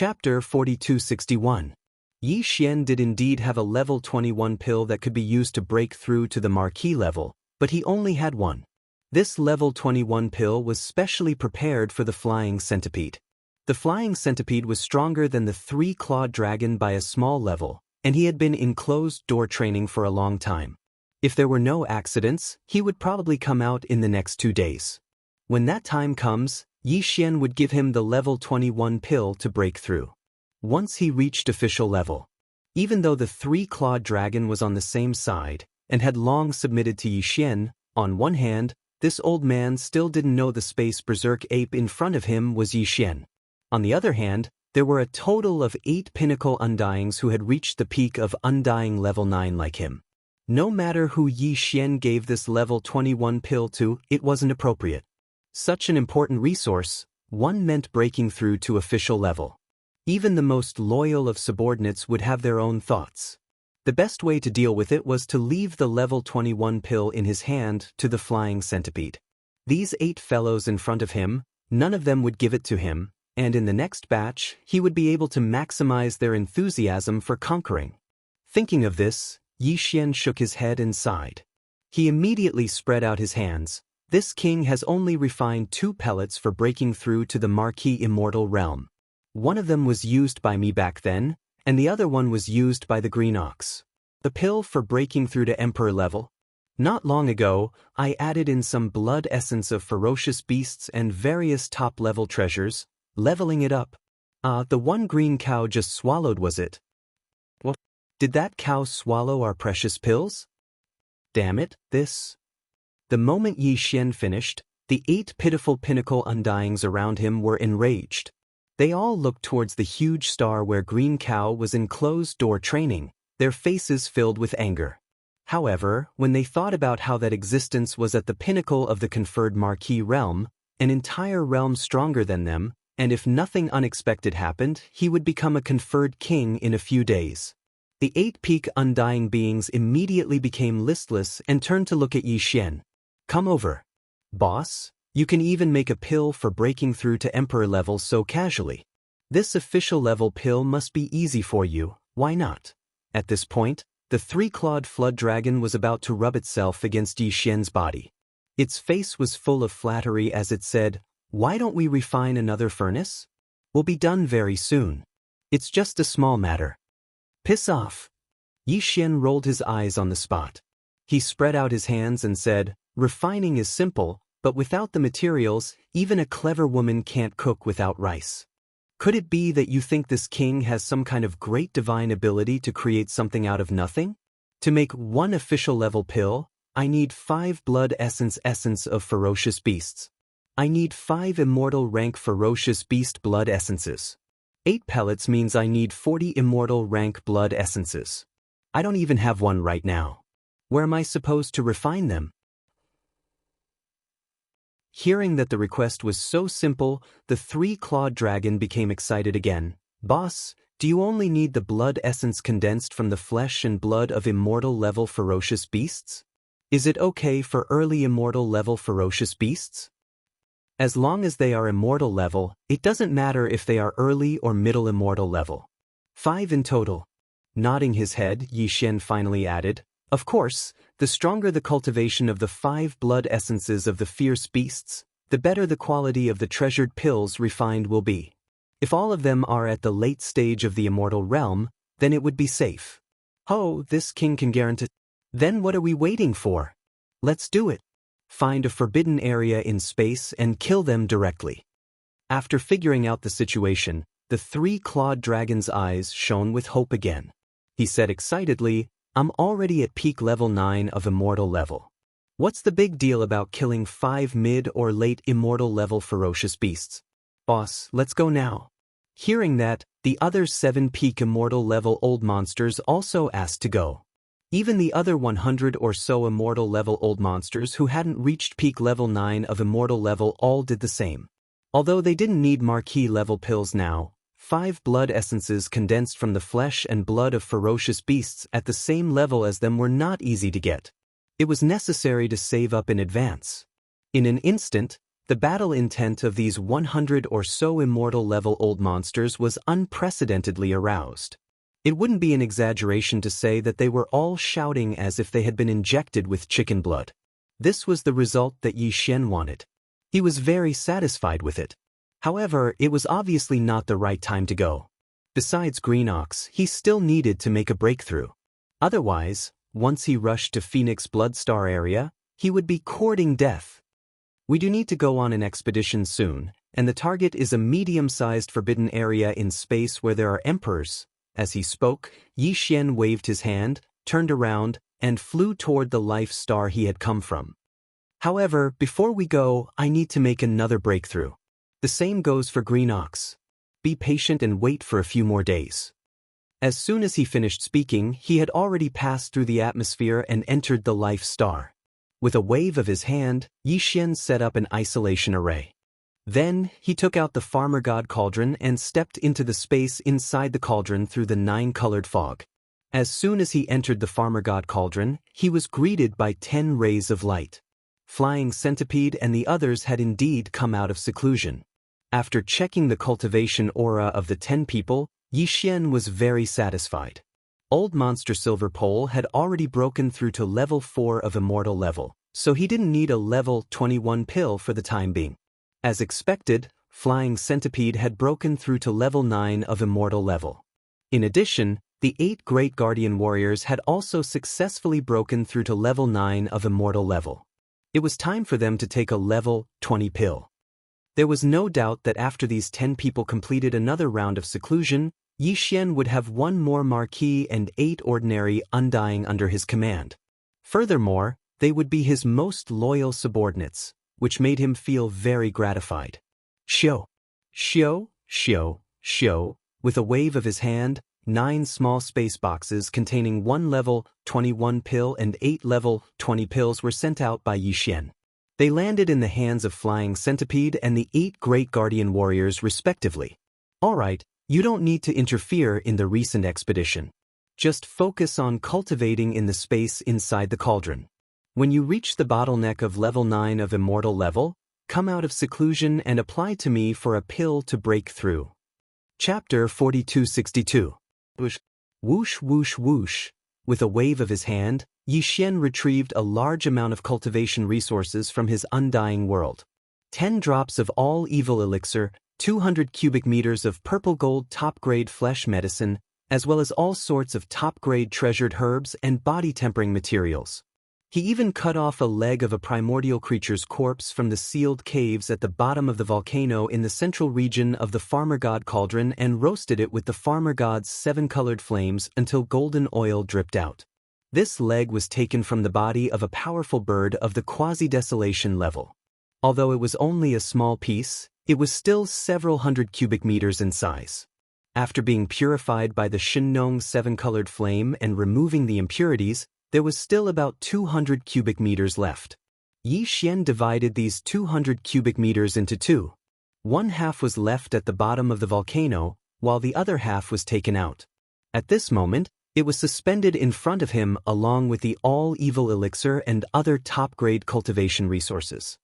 Chapter 4261. Yi Xian did indeed have a level 21 pill that could be used to break through to the marquee level, but he only had one. This level 21 pill was specially prepared for the flying centipede. The flying centipede was stronger than the three-clawed dragon by a small level, and he had been in closed-door training for a long time. If there were no accidents, he would probably come out in the next 2 days. When that time comes, Yi Xian would give him the level 21 pill to break through. Once he reached official level. Even though the three-clawed dragon was on the same side, and had long submitted to Yi Xian, on one hand, this old man still didn't know the space berserk ape in front of him was Yi Xian. On the other hand, there were a total of 8 pinnacle undyings who had reached the peak of undying level 9 like him. No matter who Yi Xian gave this level 21 pill to, it wasn't appropriate. Such an important resource, one meant breaking through to official level. Even the most loyal of subordinates would have their own thoughts. The best way to deal with it was to leave the level 21 pill in his hand to the flying centipede. These 8 fellows in front of him, none of them would give it to him, and in the next batch, he would be able to maximize their enthusiasm for conquering. Thinking of this, Yi Xian shook his head and sighed. He immediately spread out his hands. This king has only refined 2 pellets for breaking through to the marquee immortal realm. One of them was used by me back then, and the other one was used by the green ox. The pill for breaking through to emperor level. Not long ago, I added in some blood essence of ferocious beasts and various top-level treasures, leveling it up. The one green cow just swallowed, was it? What? Did that cow swallow our precious pills? Damn it, this. The moment Yi Xian finished, the 8 pitiful pinnacle undyings around him were enraged. They all looked towards the huge star where Green Cow was in closed-door training, their faces filled with anger. However, when they thought about how that existence was at the pinnacle of the conferred marquee realm, an entire realm stronger than them, and if nothing unexpected happened, he would become a conferred king in a few days. The 8 peak undying beings immediately became listless and turned to look at Yi Xian. Come over. Boss, you can even make a pill for breaking through to emperor level so casually. This official level pill must be easy for you, why not? At this point, the 3-clawed flood dragon was about to rub itself against Yi Xian's body. Its face was full of flattery as it said, "Why don't we refine another furnace? We'll be done very soon. It's just a small matter." Piss off. Yi Xian rolled his eyes on the spot. He spread out his hands and said, "Refining is simple, but without the materials, even a clever woman can't cook without rice. Could it be that you think this king has some kind of great divine ability to create something out of nothing? To make one official level pill, I need 5 blood essence of ferocious beasts. I need 5 immortal rank ferocious beast blood essences. 8 pellets means I need 40 immortal rank blood essences. I don't even have one right now. Where am I supposed to refine them?" Hearing that the request was so simple, the 3-clawed dragon became excited again. "Boss, do you only need the blood essence condensed from the flesh and blood of immortal level ferocious beasts? Is it okay for early immortal level ferocious beasts? As long as they are immortal level, it doesn't matter if they are early or middle immortal level. 5 in total." Nodding his head, Yi Xian finally added, "Of course, the stronger the cultivation of the 5 blood essences of the fierce beasts, the better the quality of the treasured pills refined will be. If all of them are at the late stage of the immortal realm, then it would be safe. Oh, this king can guarantee. Then what are we waiting for? Let's do it. Find a forbidden area in space and kill them directly." After figuring out the situation, the 3-clawed dragon's eyes shone with hope again. He said excitedly, "I'm already at peak level 9 of immortal level. What's the big deal about killing 5 mid or late immortal level ferocious beasts? Boss, let's go now." Hearing that, the other 7 peak immortal level old monsters also asked to go. Even the other 100 or so immortal level old monsters who hadn't reached peak level 9 of immortal level all did the same. Although they didn't need marquee level pills now, 5 blood essences condensed from the flesh and blood of ferocious beasts at the same level as them were not easy to get. It was necessary to save up in advance. In an instant, The battle intent of these 100 or so immortal-level old monsters was unprecedentedly aroused. It wouldn't be an exaggeration to say that they were all shouting as if they had been injected with chicken blood. This was the result that Yi Xian wanted. He was very satisfied with it. However, it was obviously not the right time to go. Besides Green Ox, he still needed to make a breakthrough. Otherwise, once he rushed to Phoenix Bloodstar area, he would be courting death. We do need to go on an expedition soon, and the target is a medium-sized forbidden area in space where there are emperors. As he spoke, Yi Xian waved his hand, turned around, and flew toward the life star he had come from. However, before we go, I need to make another breakthrough. The same goes for Green Ox. Be patient and wait for a few more days. As soon as he finished speaking, he had already passed through the atmosphere and entered the life star. With a wave of his hand, Yi Xian set up an isolation array. Then, he took out the Farmer God Cauldron and stepped into the space inside the cauldron through the 9-colored fog. As soon as he entered the Farmer God Cauldron, he was greeted by 10 rays of light. Flying Centipede and the others had indeed come out of seclusion. After checking the cultivation aura of the 10 people, Yi Xian was very satisfied. Old Monster Silver Pole had already broken through to level 4 of Immortal level, so he didn't need a level 21 pill for the time being. As expected, Flying Centipede had broken through to level 9 of Immortal level. In addition, the 8 Great Guardian Warriors had also successfully broken through to level 9 of Immortal level. It was time for them to take a level 20 pill. There was no doubt that after these 10 people completed another round of seclusion, Yi Xian would have 1 more Marquis and 8 ordinary Undying under his command. Furthermore, they would be his most loyal subordinates, which made him feel very gratified. Shio, shio, shio, shio. With a wave of his hand, 9 small space boxes containing 1 level 21 pill and 8 level 20 pills were sent out by Yi Xian. They landed in the hands of Flying Centipede and the 8 Great Guardian Warriors respectively. Alright, you don't need to interfere in the recent expedition. Just focus on cultivating in the space inside the cauldron. When you reach the bottleneck of level 9 of Immortal level, come out of seclusion and apply to me for a pill to break through. Chapter 4262. Whoosh, whoosh, whoosh, whoosh. With a wave of his hand, Yi Xian retrieved a large amount of cultivation resources from his undying world. 10 drops of all evil elixir, 200 cubic meters of purple gold top-grade flesh medicine, as well as all sorts of top-grade treasured herbs and body-tempering materials. He even cut off a leg of a primordial creature's corpse from the sealed caves at the bottom of the volcano in the central region of the Farmer God Cauldron and roasted it with the Farmer God's 7-colored flames until golden oil dripped out. This leg was taken from the body of a powerful bird of the quasi-desolation level. Although it was only a small piece, it was still several hundred cubic meters in size. After being purified by the Shinnong 7-colored flame and removing the impurities, there was still about 200 cubic meters left. Yi Xian divided these 200 cubic meters into 2. 1/2 was left at the bottom of the volcano, while the other half was taken out. At this moment, it was suspended in front of him along with the all-evil elixir and other top-grade cultivation resources.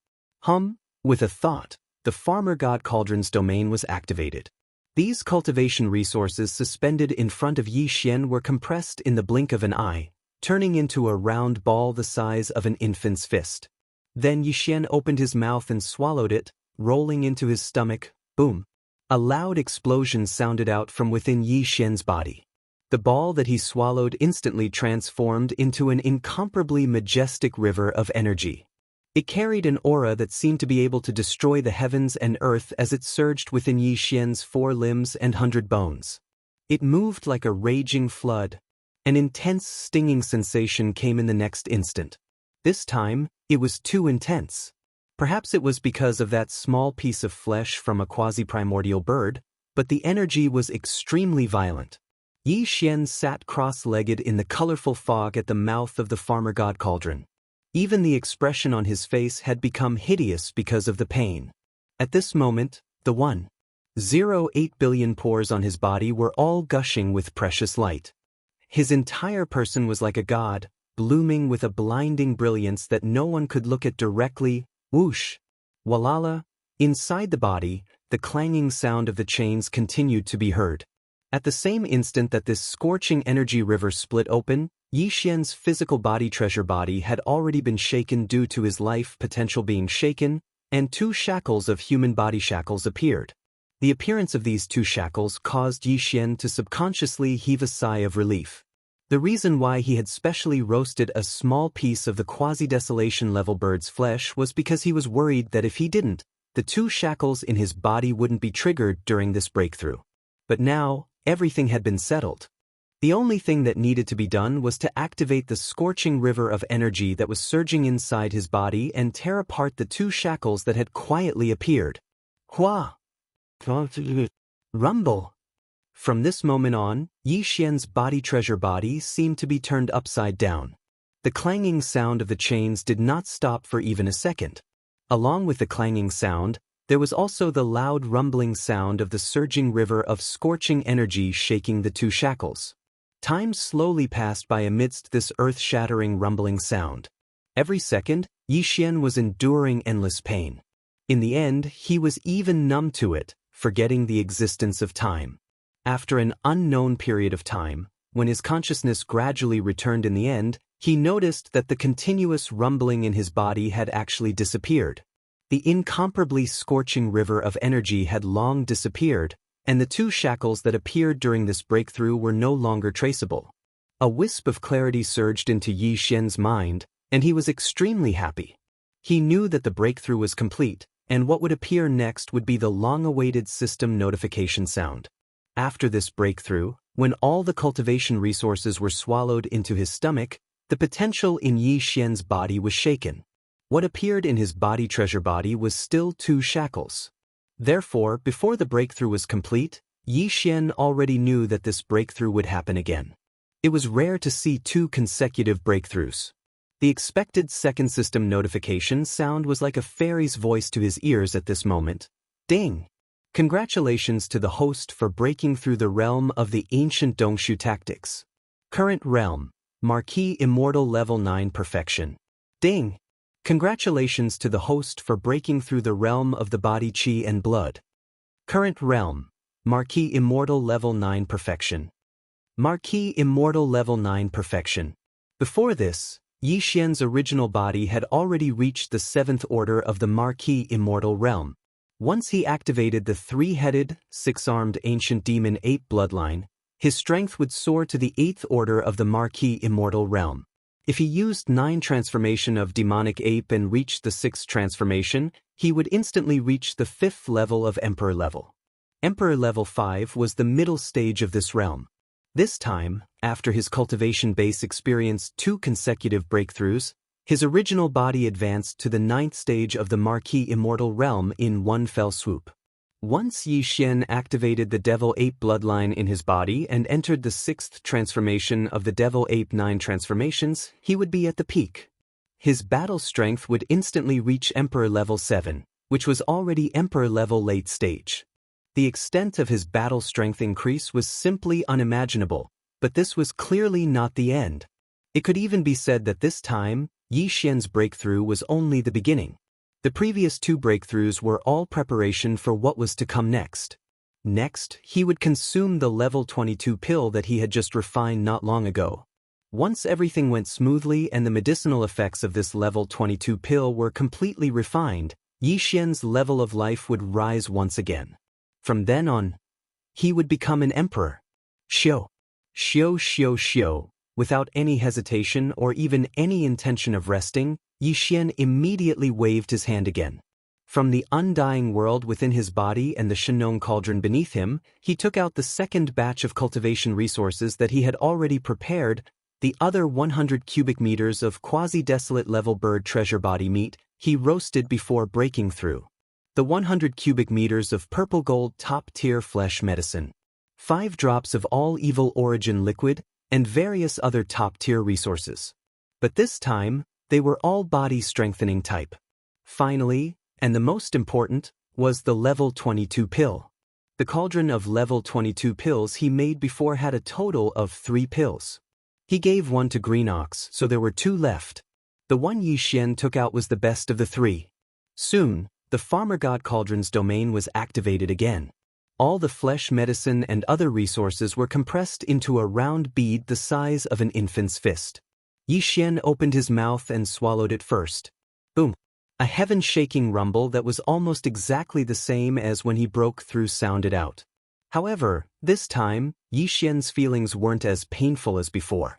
With a thought, the Farmer God Cauldron's domain was activated. These cultivation resources suspended in front of Yi Xian were compressed in the blink of an eye, turning into a round ball the size of an infant's fist. Then Yi Xian opened his mouth and swallowed it, rolling into his stomach. Boom! A loud explosion sounded out from within Yi Xian's body. The ball that he swallowed instantly transformed into an incomparably majestic river of energy. It carried an aura that seemed to be able to destroy the heavens and earth as it surged within Yi Xian's 4 limbs and 100 bones. It moved like a raging flood. An intense stinging sensation came in the next instant. This time, it was too intense. Perhaps it was because of that small piece of flesh from a quasi-primordial bird, but the energy was extremely violent. Yi Xian sat cross-legged in the colorful fog at the mouth of the Farmer God Cauldron. Even the expression on his face had become hideous because of the pain. At this moment, the 1.08 billion pores on his body were all gushing with precious light. His entire person was like a god, blooming with a blinding brilliance that no one could look at directly. Whoosh! Walala, inside the body, the clanging sound of the chains continued to be heard. At the same instant that this scorching energy river split open, Yi Xian's physical body treasure body had already been shaken due to his life potential being shaken, and 2 shackles of human body shackles appeared. The appearance of these 2 shackles caused Yi Xian to subconsciously heave a sigh of relief. The reason why he had specially roasted a small piece of the quasi-desolation level bird's flesh was because he was worried that if he didn't, the 2 shackles in his body wouldn't be triggered during this breakthrough. But now, everything had been settled. The only thing that needed to be done was to activate the scorching river of energy that was surging inside his body and tear apart the 2 shackles that had quietly appeared. Hua! Rumble! From this moment on, Yi Xian's body treasure body seemed to be turned upside down. The clanging sound of the chains did not stop for even a second. Along with the clanging sound, there was also the loud rumbling sound of the surging river of scorching energy shaking the 2 shackles. Time slowly passed by amidst this earth-shattering rumbling sound. Every second, Yi Xian was enduring endless pain. In the end, he was even numb to it, forgetting the existence of time. After an unknown period of time, when his consciousness gradually returned in the end, he noticed that the continuous rumbling in his body had actually disappeared. The incomparably scorching river of energy had long disappeared, and the 2 shackles that appeared during this breakthrough were no longer traceable. A wisp of clarity surged into Yi Xian's mind, and he was extremely happy. He knew that the breakthrough was complete, and what would appear next would be the long-awaited system notification sound. After this breakthrough, when all the cultivation resources were swallowed into his stomach, the potential in Yi Xian's body was shaken. What appeared in his body treasure body was still 2 shackles. Therefore, before the breakthrough was complete, Yi Xian already knew that this breakthrough would happen again. It was rare to see 2 consecutive breakthroughs. The expected second system notification sound was like a fairy's voice to his ears at this moment. Ding! Congratulations to the host for breaking through the realm of the ancient Dongshu tactics. Current realm, Marquis Immortal Level 9 Perfection. Ding! Congratulations to the host for breaking through the realm of the body chi and blood. Current realm, Marquis Immortal Level 9 Perfection. Marquis Immortal Level 9 Perfection. Before this, Yi Xian's original body had already reached the 7th order of the Marquis Immortal realm. Once he activated the 3-headed, 6-armed ancient demon ape bloodline, his strength would soar to the 8th order of the Marquis Immortal realm. If he used 9 transformation of demonic ape and reached the 6th transformation, he would instantly reach the 5th level of Emperor level. Emperor level 5 was the middle stage of this realm. This time, after his cultivation base experienced 2 consecutive breakthroughs, his original body advanced to the 9th stage of the Marquis Immortal realm in one fell swoop. Once Yi Xian activated the Devil Ape bloodline in his body and entered the 6th transformation of the Devil Ape 9 transformations, he would be at the peak. His battle strength would instantly reach Emperor level 7, which was already Emperor level late stage. The extent of his battle strength increase was simply unimaginable, but this was clearly not the end. It could even be said that this time, Yi Xian's breakthrough was only the beginning. The previous 2 breakthroughs were all preparation for what was to come next. Next, he would consume the level 22 pill that he had just refined not long ago. Once everything went smoothly and the medicinal effects of this level 22 pill were completely refined, Yi Xian's level of life would rise once again. From then on, he would become an emperor. Xiu. Xiu xiu xiu. Without any hesitation or even any intention of resting, Yi Xian immediately waved his hand again. From the undying world within his body and the Shenong cauldron beneath him, he took out the 2nd batch of cultivation resources that he had already prepared. The other 100 cubic meters of quasi-desolate level bird treasure body meat he roasted before breaking through. The 100 cubic meters of purple gold top-tier flesh medicine. 5 drops of all evil origin liquid, and various other top-tier resources. But this time, they were all body-strengthening type. Finally, and the most important, was the level 22 pill. The cauldron of level 22 pills he made before had a total of 3 pills. He gave 1 to Green Ox, so there were 2 left. The one Yi Xian took out was the best of the 3. Soon, the the farmer god cauldron's domain was activated again. All the flesh, medicine, and other resources were compressed into a round bead the size of an infant's fist. Yi Xian opened his mouth and swallowed it first. Boom! A heaven-shaking rumble that was almost exactly the same as when he broke through sounded out. However, this time, Yi Xian's feelings weren't as painful as before.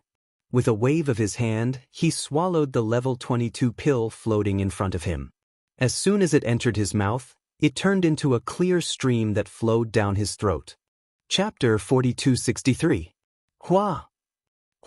With a wave of his hand, he swallowed the level 22 pill floating in front of him. As soon as it entered his mouth, it turned into a clear stream that flowed down his throat. Chapter 4263. Hua!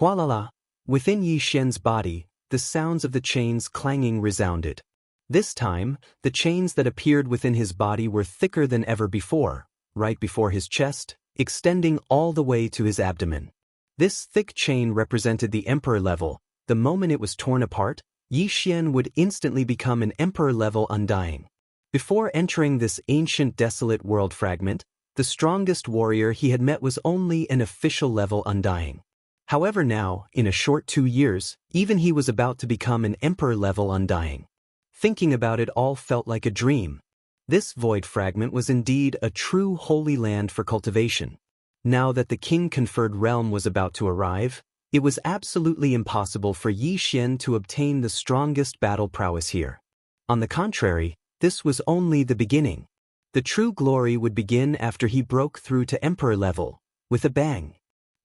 Hualala! Within Yi Xian's body, the sounds of the chains clanging resounded. This time, the chains that appeared within his body were thicker than ever before, right before his chest, extending all the way to his abdomen. This thick chain represented the Emperor level. The moment it was torn apart, Yi Xian would instantly become an Emperor level undying. Before entering this ancient desolate world fragment, the strongest warrior he had met was only an official level undying. However now, in a short 2 years, even he was about to become an Emperor level undying. Thinking about it all felt like a dream. This void fragment was indeed a true holy land for cultivation. Now that the king-conferred realm was about to arrive, it was absolutely impossible for Yi Xian to obtain the strongest battle prowess here. On the contrary, this was only the beginning. The true glory would begin after he broke through to Emperor level, with a bang.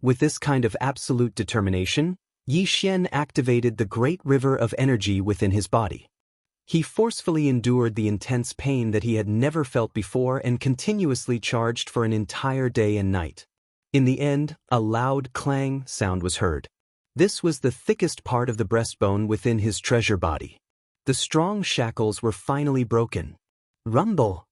With this kind of absolute determination, Yi Xian activated the great river of energy within his body. He forcefully endured the intense pain that he had never felt before and continuously charged for an entire day and night. In the end, a loud clang sound was heard. This was the thickest part of the breastbone within his treasure body. The strong shackles were finally broken. Rumble!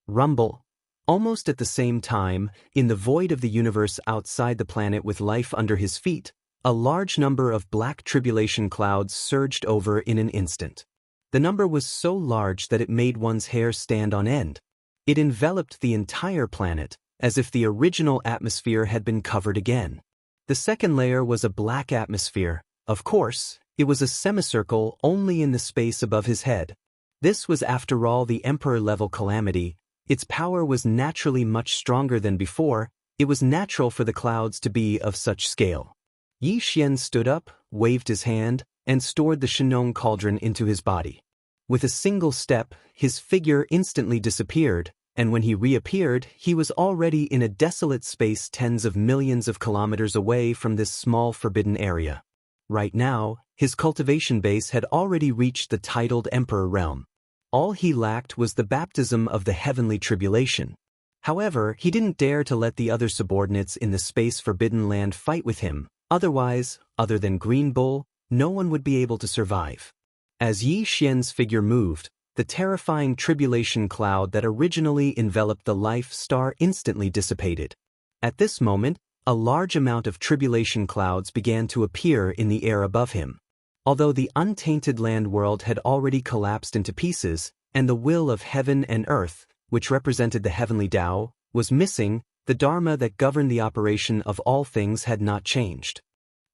Rumble! Almost at the same time, in the void of the universe outside the planet with life under his feet, a large number of black tribulation clouds surged over in an instant. The number was so large that it made one's hair stand on end. It enveloped the entire planet, as if the original atmosphere had been covered again. The second layer was a black atmosphere. Of course, it was a semicircle only in the space above his head. This was after all the Emperor-level calamity. Its power was naturally much stronger than before. It was natural for the clouds to be of such scale. Yi Xian stood up, waved his hand, and stored the Shenong cauldron into his body. With a single step, his figure instantly disappeared, and when he reappeared, he was already in a desolate space tens of millions of kilometers away from this small forbidden area. Right now, his cultivation base had already reached the titled Emperor realm. All he lacked was the baptism of the heavenly tribulation. However, he didn't dare to let the other subordinates in the space forbidden land fight with him. Otherwise, other than Green Bull, no one would be able to survive. As Yi Xian's figure moved, the terrifying tribulation cloud that originally enveloped the life star instantly dissipated. At this moment, a large amount of tribulation clouds began to appear in the air above him. Although the untainted land world had already collapsed into pieces, and the will of heaven and earth, which represented the heavenly Tao, was missing, the Dharma that governed the operation of all things had not changed.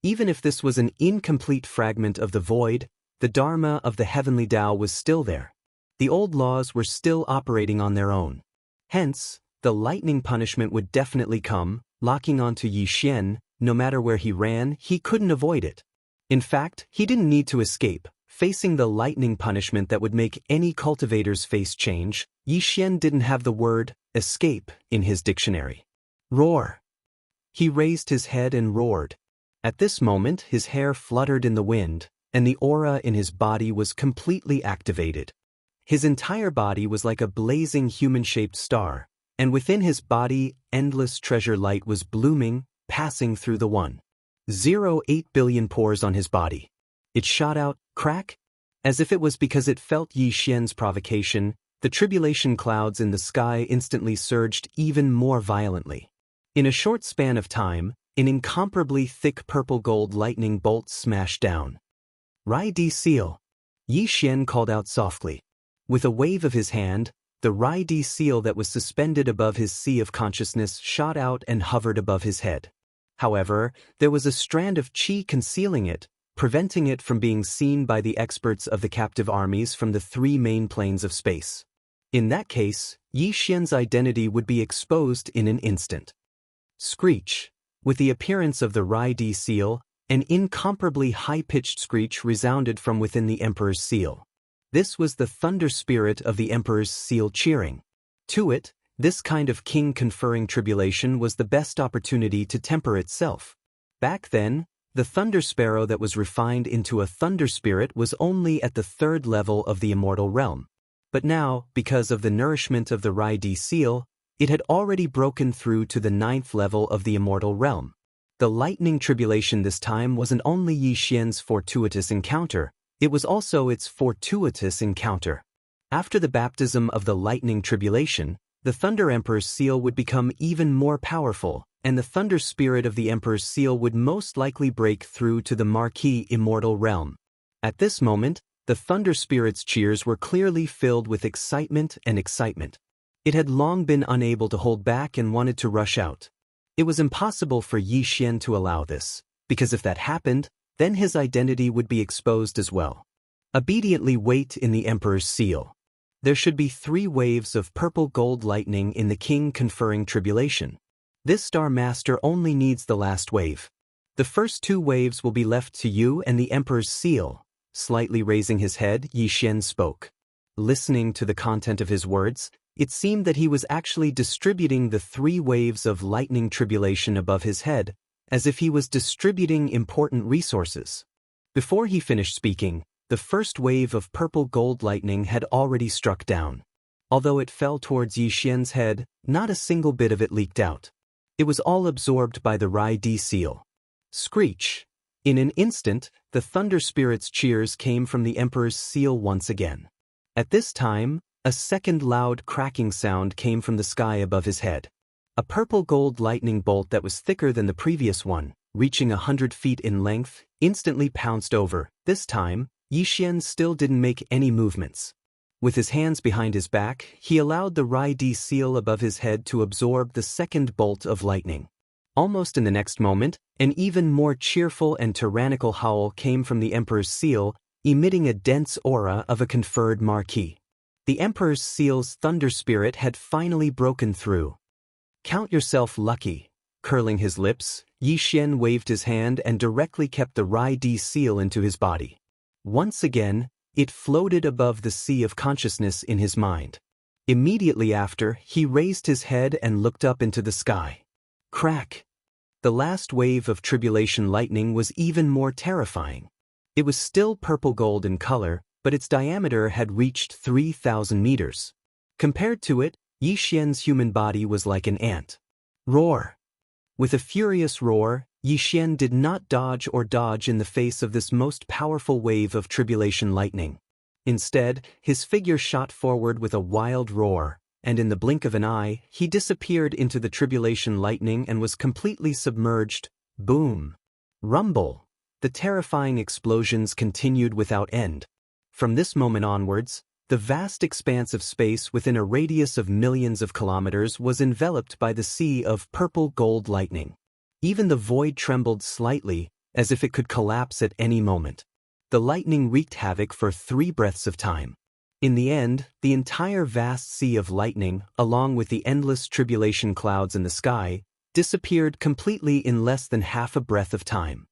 Even if this was an incomplete fragment of the void, the Dharma of the heavenly Tao was still there. The old laws were still operating on their own. Hence, the lightning punishment would definitely come, locking onto Yi Xian. No matter where he ran, he couldn't avoid it. In fact, he didn't need to escape. Facing the lightning punishment that would make any cultivator's face change, Yi Xian didn't have the word escape in his dictionary. Roar! He raised his head and roared. At this moment, his hair fluttered in the wind, and the aura in his body was completely activated. His entire body was like a blazing human-shaped star, and within his body, endless treasure light was blooming, passing through the 1.08 billion pores on his body. It shot out, crack, as if it was because it felt Yi Xian's provocation. The tribulation clouds in the sky instantly surged even more violently. In a short span of time, an incomparably thick purple-gold lightning bolt smashed down. Rai Di Seal! Yi Xian called out softly. With a wave of his hand, the Rai Di Seal that was suspended above his sea of consciousness shot out and hovered above his head. However, there was a strand of qi concealing it, preventing it from being seen by the experts of the captive armies from the 3 main planes of space. In that case, Yi Xian's identity would be exposed in an instant. Screech. With the appearance of the Rai-D seal, an incomparably high-pitched screech resounded from within the Emperor's seal. This was the thunder spirit of the Emperor's seal cheering. To it, this kind of king-conferring tribulation was the best opportunity to temper itself. Back then, the thunder sparrow that was refined into a thunder spirit was only at the 3rd level of the immortal realm. But now, because of the nourishment of the Rai-D seal, it had already broken through to the 9th level of the immortal realm. The lightning tribulation this time wasn't only Yi Xian's fortuitous encounter, it was also its fortuitous encounter. After the baptism of the lightning tribulation, the Thunder Emperor's seal would become even more powerful, and the thunder spirit of the Emperor's seal would most likely break through to the marquee immortal realm. At this moment, the thunder spirit's cheers were clearly filled with excitement and excitement. It had long been unable to hold back and wanted to rush out. It was impossible for Yi Xian to allow this, because if that happened, then his identity would be exposed as well. Obediently wait in the Emperor's seal. There should be 3 waves of purple gold lightning in the king conferring tribulation. This Star Master only needs the last wave. The first 2 waves will be left to you and the Emperor's seal. Slightly raising his head, Yi Xian spoke. Listening to the content of his words, it seemed that he was actually distributing the 3 waves of lightning tribulation above his head, as if he was distributing important resources. Before he finished speaking, the first wave of purple gold lightning had already struck down. Although it fell towards Yi Xian's head, not a single bit of it leaked out. It was all absorbed by the Rai-D seal. Screech. In an instant, the thunder spirit's cheers came from the Emperor's seal once again. At this time, a second loud cracking sound came from the sky above his head. A purple gold lightning bolt that was thicker than the previous one, reaching 100 feet in length, instantly pounced over. This time, Yi Xian still didn't make any movements. With his hands behind his back, he allowed the Rai-D seal above his head to absorb the second bolt of lightning. Almost in the next moment, an even more cheerful and tyrannical howl came from the Emperor's seal, emitting a dense aura of a conferred marquee. The Emperor's seal's thunder spirit had finally broken through. Count yourself lucky. Curling his lips, Yi Xian waved his hand and directly kept the Rai-D seal into his body. Once again, it floated above the sea of consciousness in his mind. Immediately after, he raised his head and looked up into the sky. Crack! The last wave of tribulation lightning was even more terrifying. It was still purple gold in color, but its diameter had reached 3,000 meters. Compared to it, Yi Xian's human body was like an ant. Roar! With a furious roar, Yi Xian did not dodge or dodge in the face of this most powerful wave of tribulation lightning. Instead, his figure shot forward with a wild roar, and in the blink of an eye, he disappeared into the tribulation lightning and was completely submerged. Boom! Rumble! The terrifying explosions continued without end. From this moment onwards, the vast expanse of space within a radius of millions of kilometers was enveloped by the sea of purple gold lightning. Even the void trembled slightly, as if it could collapse at any moment. The lightning wreaked havoc for 3 breaths of time. In the end, the entire vast sea of lightning, along with the endless tribulation clouds in the sky, disappeared completely in less than half a breath of time.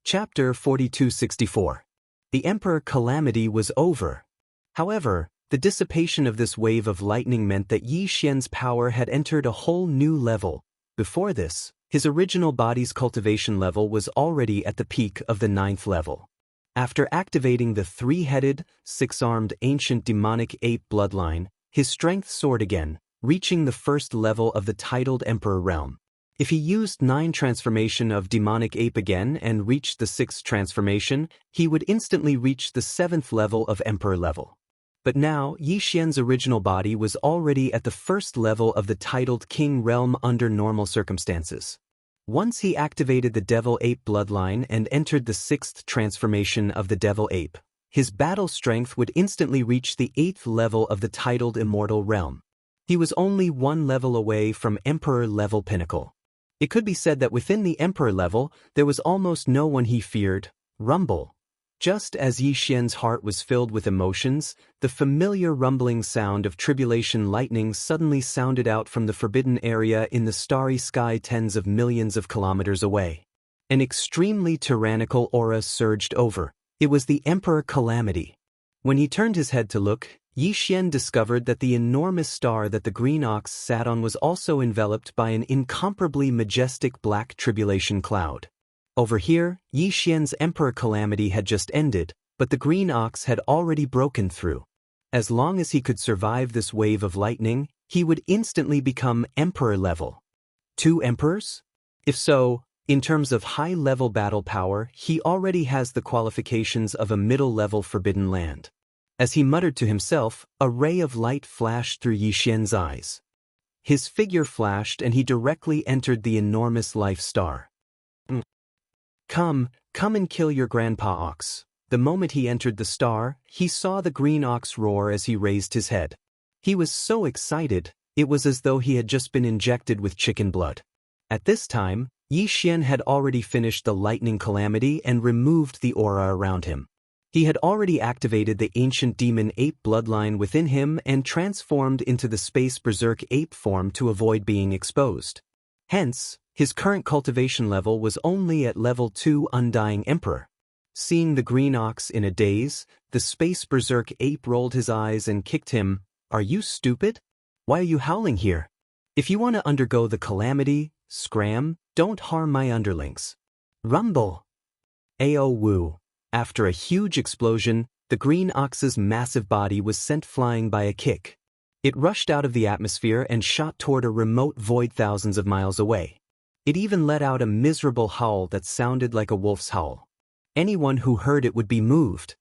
Chapter 4264. The Emperor calamity was over. However, the dissipation of this wave of lightning meant that Yi Xian's power had entered a whole new level. Before this, his original body's cultivation level was already at the peak of the 9th level. After activating the 3-headed, 6-armed ancient demonic ape bloodline, his strength soared again, reaching the 1st level of the titled Emperor realm. If he used 9 transformation of demonic ape again and reached the 6th transformation, he would instantly reach the 7th level of Emperor level. But now, Yi Xian's original body was already at the 1st level of the titled King realm under normal circumstances. Once he activated the Devil Ape bloodline and entered the 6th transformation of the Devil Ape, his battle strength would instantly reach the 8th level of the titled Immortal realm. He was only 1 level away from Emperor level pinnacle. It could be said that within the Emperor level, there was almost no one he feared. Rumble! Just as Yi Xian's heart was filled with emotions, the familiar rumbling sound of tribulation lightning suddenly sounded out from the forbidden area in the starry sky tens of millions of kilometers away. An extremely tyrannical aura surged over. It was the Emperor Calamity. When he turned his head to look, Yi Xian discovered that the enormous star that the green ox sat on was also enveloped by an incomparably majestic black tribulation cloud. Over here, Yi Xian's Emperor Calamity had just ended, but the green ox had already broken through. As long as he could survive this wave of lightning, he would instantly become Emperor level. 2 emperors? If so, in terms of high-level battle power, he already has the qualifications of a middle-level forbidden land. As he muttered to himself, a ray of light flashed through Yi Xian's eyes. His figure flashed and he directly entered the enormous life star. Come and kill your grandpa ox. The moment he entered the star, he saw the green ox roar as he raised his head. He was so excited, it was as though he had just been injected with chicken blood. At this time, Yi Xian had already finished the lightning calamity and removed the aura around him. He had already activated the ancient demon ape bloodline within him and transformed into the space berserk ape form to avoid being exposed. Hence, his current cultivation level was only at level 2 Undying Emperor. Seeing the green ox in a daze, the space berserk ape rolled his eyes and kicked him. Are you stupid? Why are you howling here? If you want to undergo the calamity, scram, don't harm my underlings. Rumble. Ao woo. After a huge explosion, the green ox's massive body was sent flying by a kick. It rushed out of the atmosphere and shot toward a remote void thousands of miles away. It even let out a miserable howl that sounded like a wolf's howl. Anyone who heard it would be moved.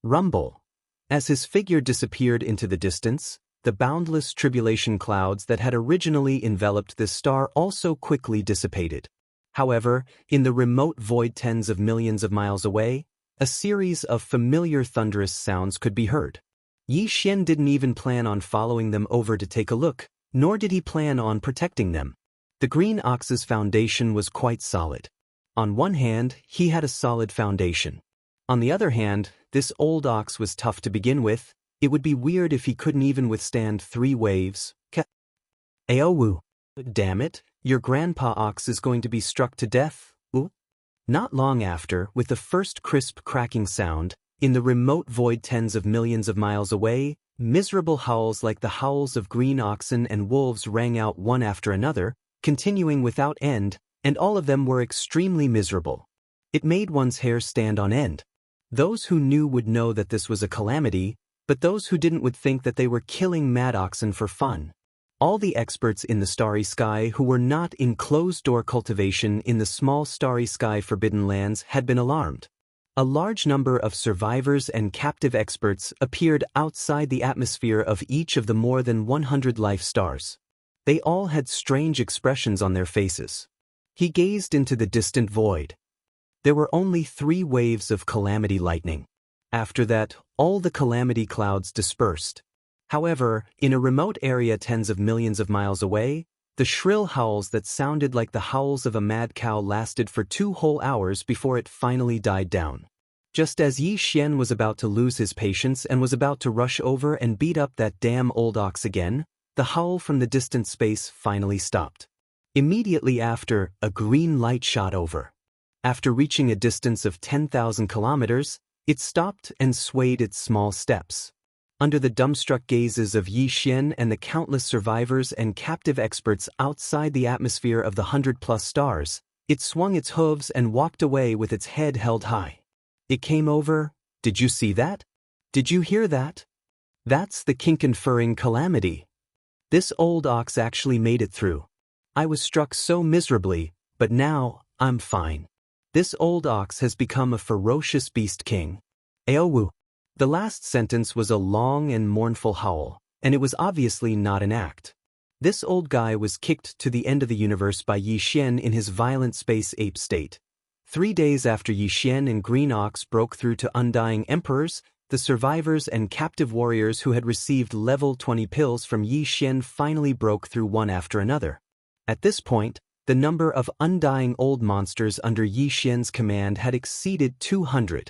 Rumble. As his figure disappeared into the distance, the boundless tribulation clouds that had originally enveloped this star also quickly dissipated. However, in the remote void tens of millions of miles away, a series of familiar thunderous sounds could be heard. Yi Xian didn't even plan on following them over to take a look, nor did he plan on protecting them. The green ox's foundation was quite solid. On one hand, he had a solid foundation. On the other hand, this old ox was tough to begin with. It would be weird if he couldn't even withstand 3 waves. Aowu. Damn it, your grandpa ox is going to be struck to death. Ooh. Not long after, with the first crisp cracking sound, in the remote void tens of millions of miles away, miserable howls like the howls of green oxen and wolves rang out one after another, continuing without end, and all of them were extremely miserable. It made one's hair stand on end. Those who knew would know that this was a calamity, but those who didn't would think that they were killing mad oxen for fun. All the experts in the starry sky who were not in closed-door cultivation in the small starry sky forbidden lands had been alarmed. A large number of survivors and captive experts appeared outside the atmosphere of each of the more than 100 life stars. They all had strange expressions on their faces. He gazed into the distant void. There were only 3 waves of calamity lightning. After that, all the calamity clouds dispersed. However, in a remote area tens of millions of miles away, the shrill howls that sounded like the howls of a mad cow lasted for 2 whole hours before it finally died down. Just as Yi Xian was about to lose his patience and was about to rush over and beat up that damn old ox again, the howl from the distant space finally stopped. Immediately after, a green light shot over. After reaching a distance of 10,000 kilometers, it stopped and swayed its small steps. Under the dumbstruck gazes of Yi Xian and the countless survivors and captive experts outside the atmosphere of the 100+ stars, it swung its hooves and walked away with its head held high. It came over. Did you see that? Did you hear that? That's the kink-conferring calamity. This old ox actually made it through. I was struck so miserably, but now, I'm fine. This old ox has become a ferocious beast king. Aowu. The last sentence was a long and mournful howl, and it was obviously not an act. This old guy was kicked to the end of the universe by Yi Xian in his violent space ape state. 3 days after Yi Xian and Green Ox broke through to Undying Emperors, the survivors and captive warriors who had received level 20 pills from Yi Xian finally broke through one after another. At this point, the number of undying old monsters under Yi Xian's command had exceeded 200.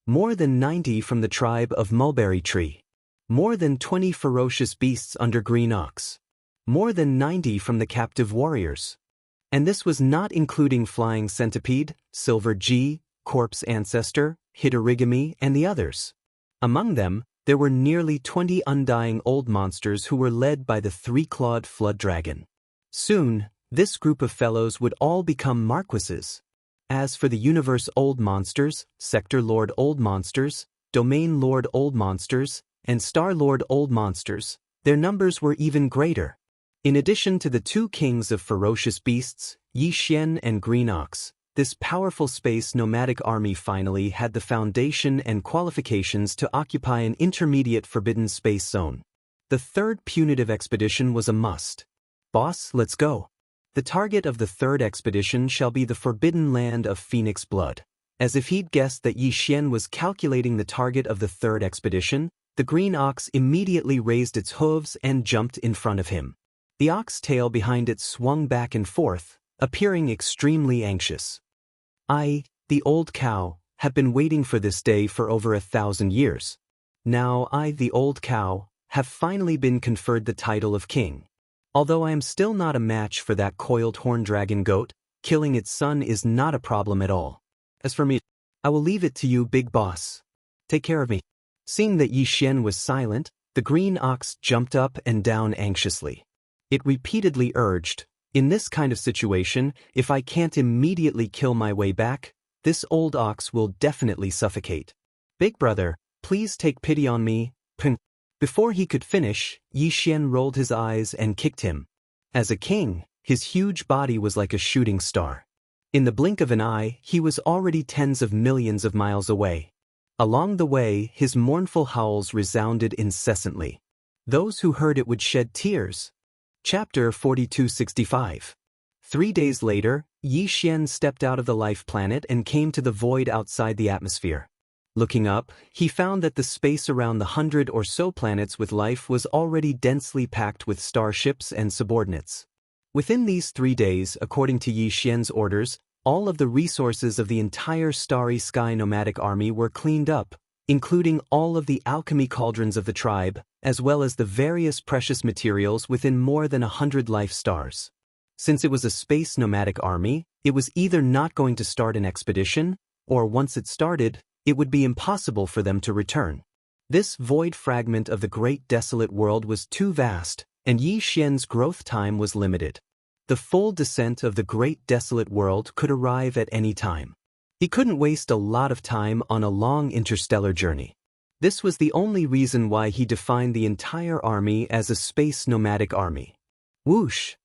more than 90 from the tribe of mulberry tree, more than 20 ferocious beasts under green ox, more than 90 from the captive warriors. And this was not including flying centipede, silver G, corpse ancestor, hitorigami, and the others. Among them, there were nearly 20 undying old monsters who were led by the three-clawed flood dragon. Soon, this group of fellows would all become marquises. As for the universe old monsters, sector lord old monsters, domain lord old monsters, and star lord old monsters, their numbers were even greater. In addition to the two kings of ferocious beasts, Yi Xian and Green Ox, this powerful space nomadic army finally had the foundation and qualifications to occupy an intermediate forbidden space zone. The third punitive expedition was a must. Boss, let's go. The target of the third expedition shall be the forbidden land of Phoenix blood. As if he'd guessed that Yi Xian was calculating the target of the third expedition, the green ox immediately raised its hooves and jumped in front of him. The ox tail behind it swung back and forth, appearing extremely anxious. I, the old cow, have been waiting for this day for over 1,000 years. Now I, the old cow, have finally been conferred the title of king. Although I am still not a match for that coiled horn dragon goat, killing its son is not a problem at all. As for me, I will leave it to you, big boss. Take care of me. Seeing that Yi Xian was silent, the green ox jumped up and down anxiously. It repeatedly urged, in this kind of situation, if I can't immediately kill my way back, this old ox will definitely suffocate. Big brother, please take pity on me. Before he could finish, Yi Xian rolled his eyes and kicked him. As a king, his huge body was like a shooting star. In the blink of an eye, he was already tens of millions of miles away. Along the way, his mournful howls resounded incessantly. Those who heard it would shed tears. Chapter 4265. 3 days later, Yi Xian stepped out of the life planet and came to the void outside the atmosphere. Looking up, he found that the space around the 100 or so planets with life was already densely packed with starships and subordinates. Within these 3 days, according to Yi Xian's orders, all of the resources of the entire starry sky nomadic army were cleaned up, including all of the alchemy cauldrons of the tribe, as well as the various precious materials within more than 100 life stars. Since it was a space nomadic army, it was either not going to start an expedition, or once it started, it would be impossible for them to return. This void fragment of the great desolate world was too vast, and Yi Xian's growth time was limited. The full descent of the great desolate world could arrive at any time. He couldn't waste a lot of time on a long interstellar journey. This was the only reason why he defined the entire army as a space nomadic army. Whoosh!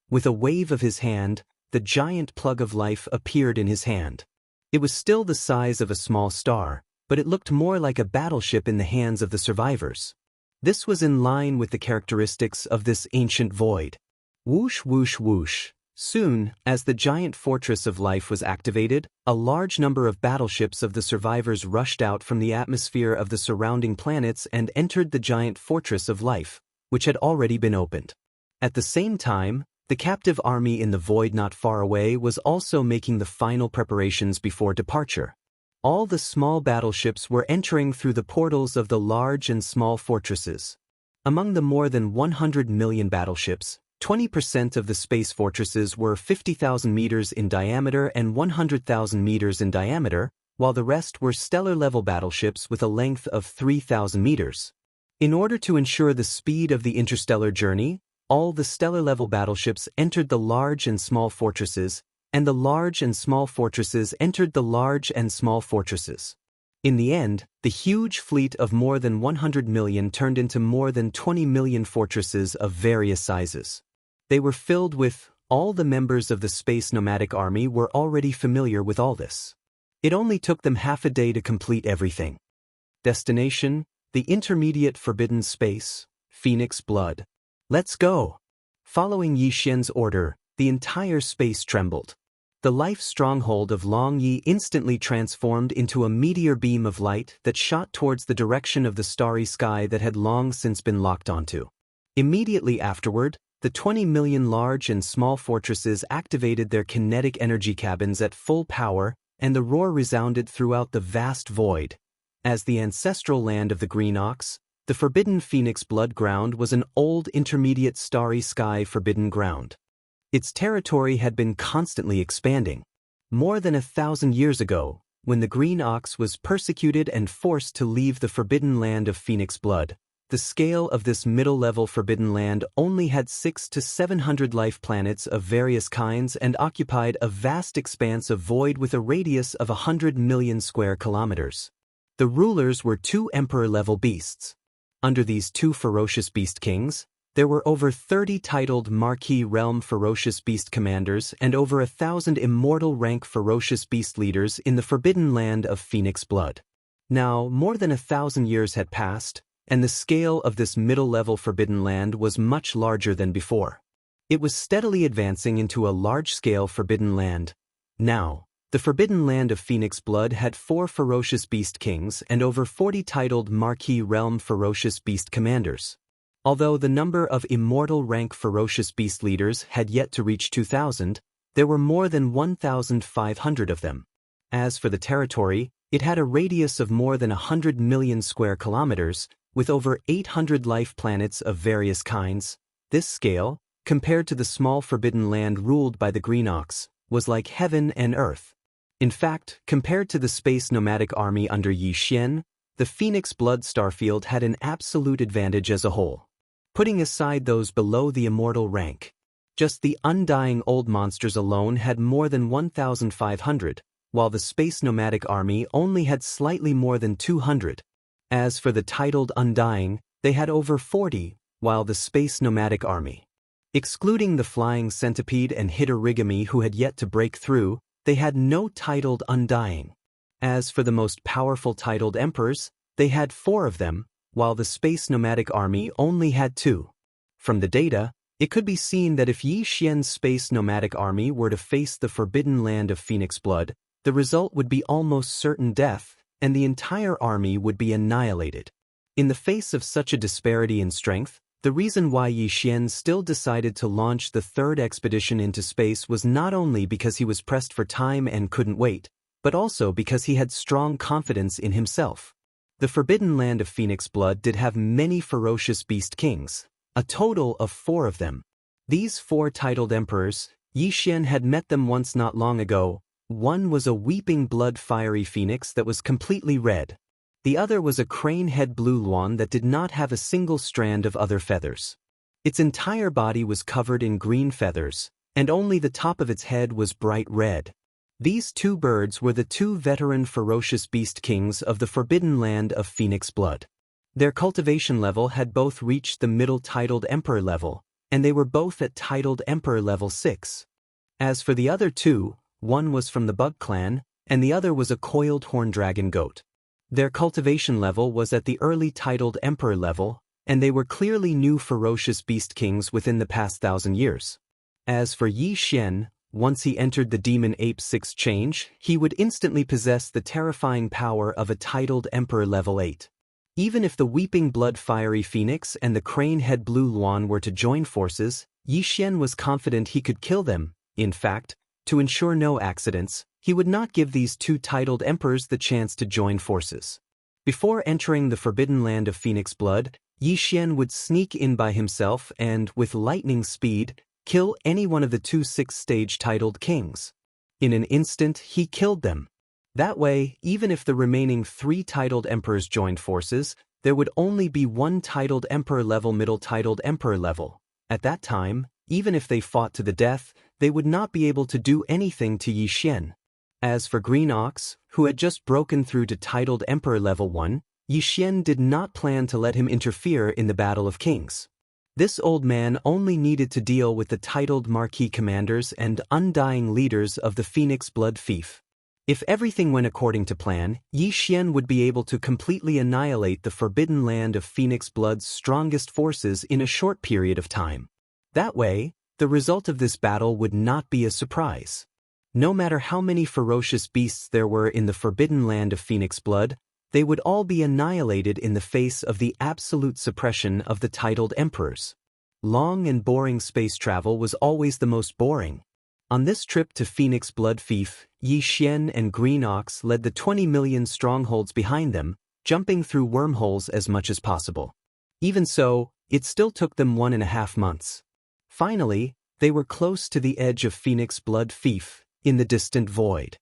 With a wave of his hand, the giant plug of life appeared in his hand. It was still the size of a small star, but it looked more like a battleship in the hands of the survivors. This was in line with the characteristics of this ancient void. Whoosh whoosh whoosh. Soon, as the giant fortress of life was activated, a large number of battleships of the survivors rushed out from the atmosphere of the surrounding planets and entered the giant fortress of life, which had already been opened. At the same time, the captive army in the void not far away was also making the final preparations before departure. All the small battleships were entering through the portals of the large and small fortresses. Among the more than 100 million battleships, 20% of the space fortresses were 50,000 meters in diameter and 100,000 meters in diameter, while the rest were stellar-level battleships with a length of 3,000 meters. In order to ensure the speed of the interstellar journey, all the stellar-level battleships entered the large and small fortresses, and the large and small fortresses entered the large and small fortresses. In the end, the huge fleet of more than 100 million turned into more than 20 million fortresses of various sizes. They were filled with, all the members of the space nomadic army were already familiar with all this. It only took them half a day to complete everything. Destination, the intermediate forbidden space, Phoenix blood. Let's go! Following Yi Xian's order, the entire space trembled. The life stronghold of Long Yi instantly transformed into a meteor beam of light that shot towards the direction of the starry sky that had long since been locked onto. Immediately afterward, the 20 million large and small fortresses activated their kinetic energy cabins at full power, and the roar resounded throughout the vast void, As the ancestral land of the Green Ox, the Forbidden Phoenix Blood Ground was an old intermediate starry sky forbidden ground. Its territory had been constantly expanding. More than 1,000 years ago, when the Green Ox was persecuted and forced to leave the forbidden land of Phoenix Blood, the scale of this middle-level forbidden land only had 600 to 700 life planets of various kinds and occupied a vast expanse of void with a radius of 100 million square kilometers. The rulers were 2 emperor-level beasts. Under these 2 ferocious beast kings, there were over 30 titled Marquis Realm Ferocious Beast Commanders and over 1,000 immortal rank ferocious beast leaders in the forbidden land of Phoenix Blood. Now, more than 1,000 years had passed, and the scale of this middle-level forbidden land was much larger than before. It was steadily advancing into a large-scale forbidden land. Now, the forbidden land of Phoenix Blood had 4 ferocious beast kings and over 40 titled Marquis Realm Ferocious Beast Commanders. Although the number of immortal rank ferocious beast leaders had yet to reach 2,000, there were more than 1,500 of them. As for the territory, it had a radius of more than 100 million square kilometers, with over 800 life planets of various kinds. This scale, compared to the small forbidden land ruled by the Green Ox, was like heaven and earth. In fact, compared to the space nomadic army under Yi Xian, the Phoenix Blood Starfield had an absolute advantage as a whole. Putting aside those below the immortal rank, just the undying old monsters alone had more than 1,500, while the space nomadic army only had slightly more than 200. As for the titled undying, they had over 40, while the space nomadic army, excluding the flying centipede and Hitterigami who had yet to break through, they had no titled undying. As for the most powerful titled emperors, they had 4 of them, while the space nomadic army only had 2. From the data, it could be seen that if Yi Xian's space nomadic army were to face the forbidden land of Phoenix Blood, the result would be almost certain death, and the entire army would be annihilated. In the face of such a disparity in strength, the reason why Yi Xian still decided to launch the 3rd expedition into space was not only because he was pressed for time and couldn't wait, but also because he had strong confidence in himself. The forbidden land of Phoenix Blood did have many ferocious beast kings, a total of 4 of them. These 4 titled emperors, Yi Xian had met them once not long ago. One was a weeping blood fiery phoenix that was completely red. The other was a crane-head blue luan that did not have a single strand of other feathers. Its entire body was covered in green feathers, and only the top of its head was bright red. These 2 birds were the 2 veteran ferocious beast kings of the forbidden land of Phoenix Blood. Their cultivation level had both reached the middle titled emperor level, and they were both at titled emperor level 6. As for the other 2, one was from the Bug clan, and the other was a coiled horn dragon goat. Their cultivation level was at the early titled emperor level, and they were clearly new ferocious beast kings within the past 1,000 years. As for Yi Xian, once he entered the Demon Ape 6 change, he would instantly possess the terrifying power of a titled emperor level 8. Even if the Weeping Blood Fiery Phoenix and the Crane-Head Blue Luan were to join forces, Yi Xian was confident he could kill them. In fact, to ensure no accidents, he would not give these 2 titled emperors the chance to join forces. Before entering the forbidden land of Phoenix Blood, Yi Xian would sneak in by himself and, with lightning speed, kill any one of the 2 6th-stage titled kings. In an instant, he killed them. That way, even if the remaining 3 titled emperors joined forces, there would only be 1 titled emperor level middle titled emperor level. At that time, even if they fought to the death, they would not be able to do anything to Yi Xian. As for Green Ox, who had just broken through to titled Emperor Level 1, Yi Xian did not plan to let him interfere in the Battle of Kings. This old man only needed to deal with the titled Marquis commanders and undying leaders of the Phoenix Blood Fief. If everything went according to plan, Yi Xian would be able to completely annihilate the forbidden land of Phoenix Blood's strongest forces in a short period of time. That way, the result of this battle would not be a surprise. No matter how many ferocious beasts there were in the forbidden land of Phoenix Blood, they would all be annihilated in the face of the absolute suppression of the titled emperors. Long and boring space travel was always the most boring. On this trip to Phoenix Blood Fief, Yi Xian and Green Ox led the 20 million strongholds behind them, jumping through wormholes as much as possible. Even so, it still took them 1.5 months. Finally, they were close to the edge of Phoenix Blood Fief, in the distant void.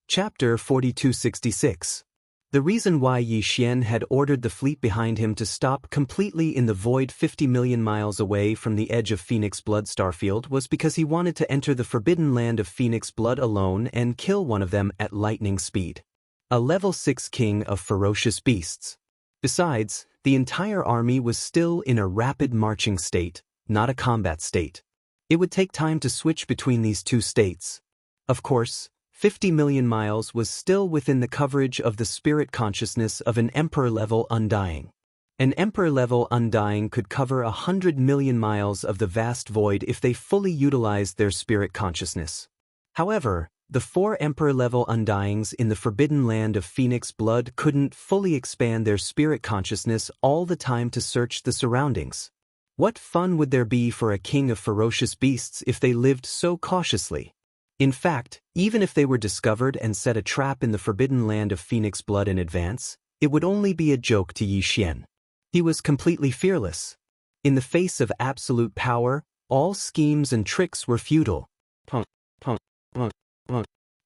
Chapter 4266. The reason why Yi Xian had ordered the fleet behind him to stop completely in the void 50 million miles away from the edge of Phoenix Blood Starfield was because he wanted to enter the forbidden land of Phoenix Blood alone and kill one of them at lightning speed. A level 6 king of ferocious beasts. Besides, the entire army was still in a rapid marching state, not a combat state. It would take time to switch between these two states. Of course, 50 million miles was still within the coverage of the spirit consciousness of an Emperor-level Undying. An Emperor-level Undying could cover 100 million miles of the vast void if they fully utilized their spirit consciousness. However, the 4 Emperor-level Undyings in the forbidden land of Phoenix Blood couldn't fully expand their spirit consciousness all the time to search the surroundings. What fun would there be for a king of ferocious beasts if they lived so cautiously? In fact, even if they were discovered and set a trap in the forbidden land of Phoenix Blood in advance, it would only be a joke to Yi Xian. He was completely fearless. In the face of absolute power, all schemes and tricks were futile.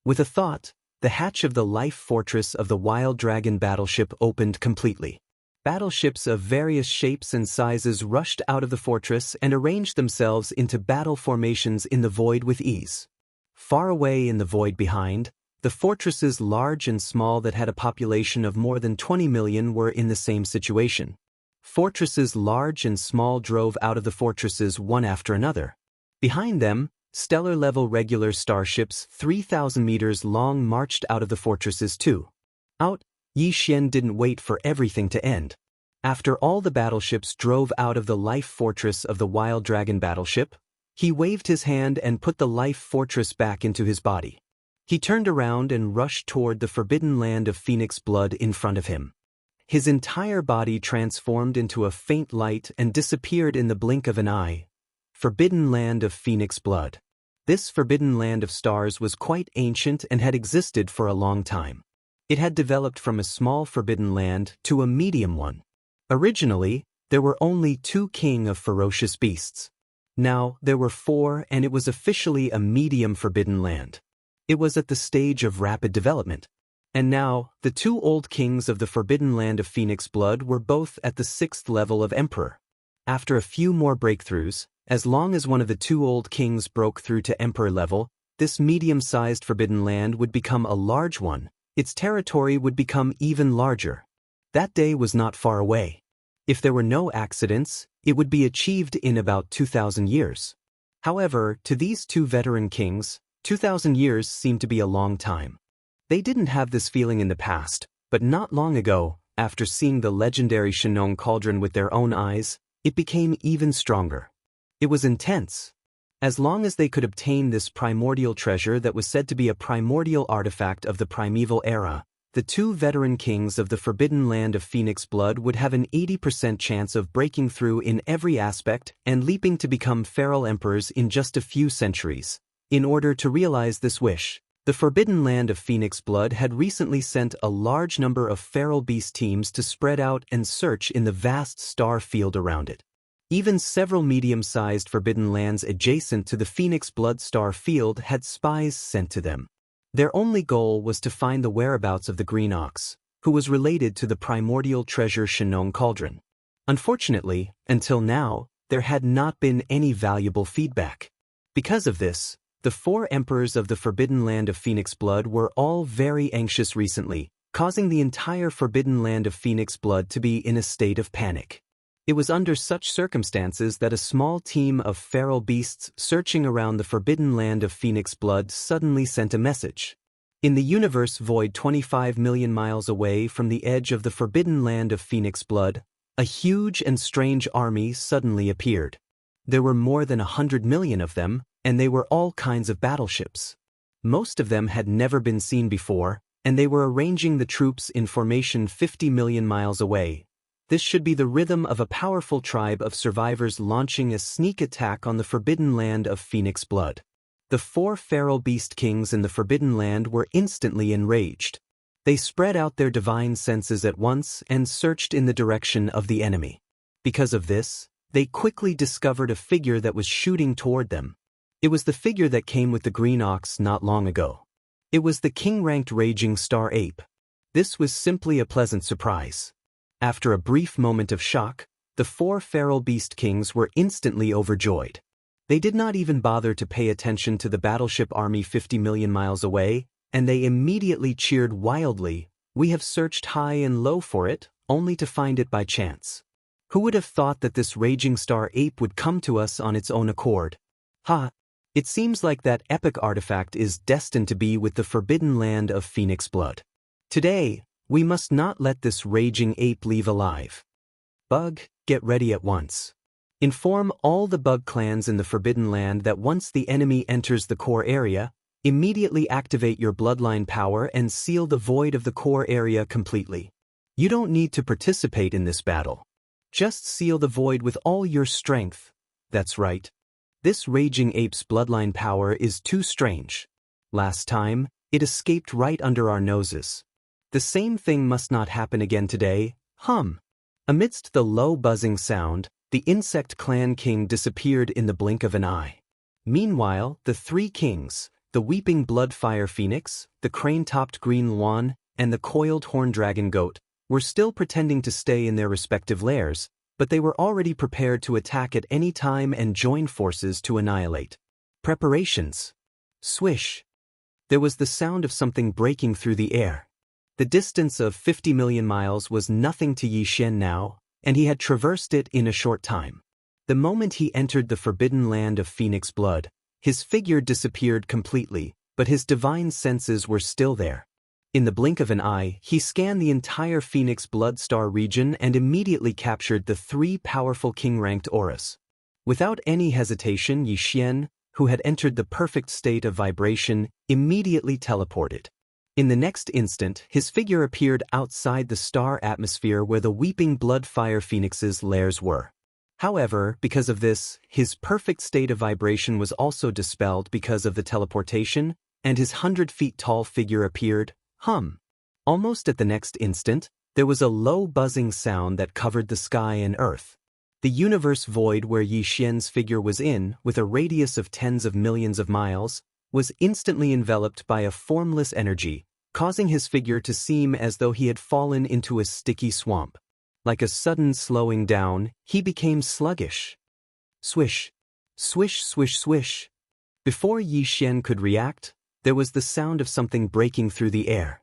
With a thought, the hatch of the life fortress of the Wild Dragon battleship opened completely. Battleships of various shapes and sizes rushed out of the fortress and arranged themselves into battle formations in the void with ease. Far away in the void behind, the fortresses large and small that had a population of more than 20 million were in the same situation. Fortresses large and small drove out of the fortresses one after another. Behind them, stellar-level regular starships 3,000 meters long marched out of the fortresses too. Yi Xian didn't wait for everything to end. After all the battleships drove out of the life fortress of the Wild Dragon battleship, he waved his hand and put the life fortress back into his body. He turned around and rushed toward the forbidden land of Phoenix Blood in front of him. His entire body transformed into a faint light and disappeared in the blink of an eye. Forbidden land of Phoenix Blood. This forbidden land of stars was quite ancient and had existed for a long time. It had developed from a small forbidden land to a medium one. Originally, there were only 2 king of ferocious beasts. Now, there were 4 and it was officially a medium forbidden land. It was at the stage of rapid development. And now, the 2 old kings of the forbidden land of Phoenix Blood were both at the 6th level of Emperor. After a few more breakthroughs, as long as one of the 2 old kings broke through to Emperor level, this medium-sized forbidden land would become a large one. Its territory would become even larger. That day was not far away. If there were no accidents, it would be achieved in about 2,000 years. However, to these 2 veteran kings, 2,000 years seemed to be a long time. They didn't have this feeling in the past, but not long ago, after seeing the legendary Shenong cauldron with their own eyes, it became even stronger. It was intense. As long as they could obtain this primordial treasure that was said to be a primordial artifact of the primeval era, the 2 veteran kings of the forbidden land of Phoenix Blood would have an 80% chance of breaking through in every aspect and leaping to become feral emperors in just a few centuries. In order to realize this wish, the forbidden land of Phoenix Blood had recently sent a large number of feral beast teams to spread out and search in the vast star field around it. Even several medium-sized forbidden lands adjacent to the Phoenix Blood star field had spies sent to them. Their only goal was to find the whereabouts of the Green Ox, who was related to the primordial treasure Shenong cauldron. Unfortunately, until now, there had not been any valuable feedback. Because of this, the 4 emperors of the forbidden land of Phoenix Blood were all very anxious recently, causing the entire forbidden land of Phoenix Blood to be in a state of panic. It was under such circumstances that a small team of feral beasts searching around the forbidden land of Phoenix Blood suddenly sent a message. In the universe void 25 million miles away from the edge of the forbidden land of Phoenix Blood, a huge and strange army suddenly appeared. There were more than 100 million of them, and they were all kinds of battleships. Most of them had never been seen before, and they were arranging the troops in formation 50 million miles away. This should be the rhythm of a powerful tribe of survivors launching a sneak attack on the forbidden land of Phoenix Blood. The 4 feral beast kings in the forbidden land were instantly enraged. They spread out their divine senses at once and searched in the direction of the enemy. Because of this, they quickly discovered a figure that was shooting toward them. It was the figure that came with the green ox not long ago. It was the king-ranked raging star ape. This was simply a pleasant surprise. After a brief moment of shock, the 4 feral beast kings were instantly overjoyed. They did not even bother to pay attention to the battleship army 50 million miles away, and they immediately cheered wildly. "We have searched high and low for it, only to find it by chance. Who would have thought that this raging star ape would come to us on its own accord? Ha! It seems like that epic artifact is destined to be with the forbidden land of phoenix blood. Today, we must not let this raging ape leave alive. Bug, get ready at once. Inform all the bug clans in the forbidden land that once the enemy enters the core area, immediately activate your bloodline power and seal the void of the core area completely. You don't need to participate in this battle. Just seal the void with all your strength." That's right. This raging ape's bloodline power is too strange. Last time, it escaped right under our noses. The same thing must not happen again today. Amidst the low buzzing sound, the insect clan king disappeared in the blink of an eye. Meanwhile, the 3 kings, the weeping blood fire phoenix, the crane-topped green swan, and the coiled horn dragon goat, were still pretending to stay in their respective lairs, but they were already prepared to attack at any time and join forces to annihilate. Preparations. Swish. There was the sound of something breaking through the air. The distance of 50 million miles was nothing to Yi Xian now, and he had traversed it in a short time. The moment he entered the forbidden land of phoenix blood, his figure disappeared completely, but his divine senses were still there. In the blink of an eye, he scanned the entire Phoenix Blood Star region and immediately captured the 3 powerful king-ranked auras. Without any hesitation, Yi Xian, who had entered the perfect state of vibration, immediately teleported. In the next instant, his figure appeared outside the star atmosphere where the weeping blood fire phoenix's lairs were. However, because of this, his perfect state of vibration was also dispelled because of the teleportation, and his 100 feet tall figure appeared. Almost at the next instant, there was a low buzzing sound that covered the sky and earth. The universe void where Yi Xian's figure was in, with a radius of tens of millions of miles, was instantly enveloped by a formless energy, causing his figure to seem as though he had fallen into a sticky swamp. Like a sudden slowing down, he became sluggish. Swish. Swish, swish, swish. Before Yi Xian could react, there was the sound of something breaking through the air.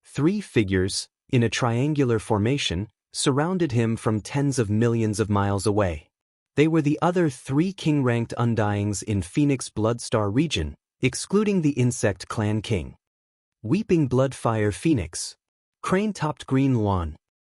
3 figures, in a triangular formation, surrounded him from tens of millions of miles away. They were the other 3 king-ranked undyings in Phoenix Blood Star region, excluding the insect clan king. Weeping Bloodfire Phoenix. Crane-topped green swan.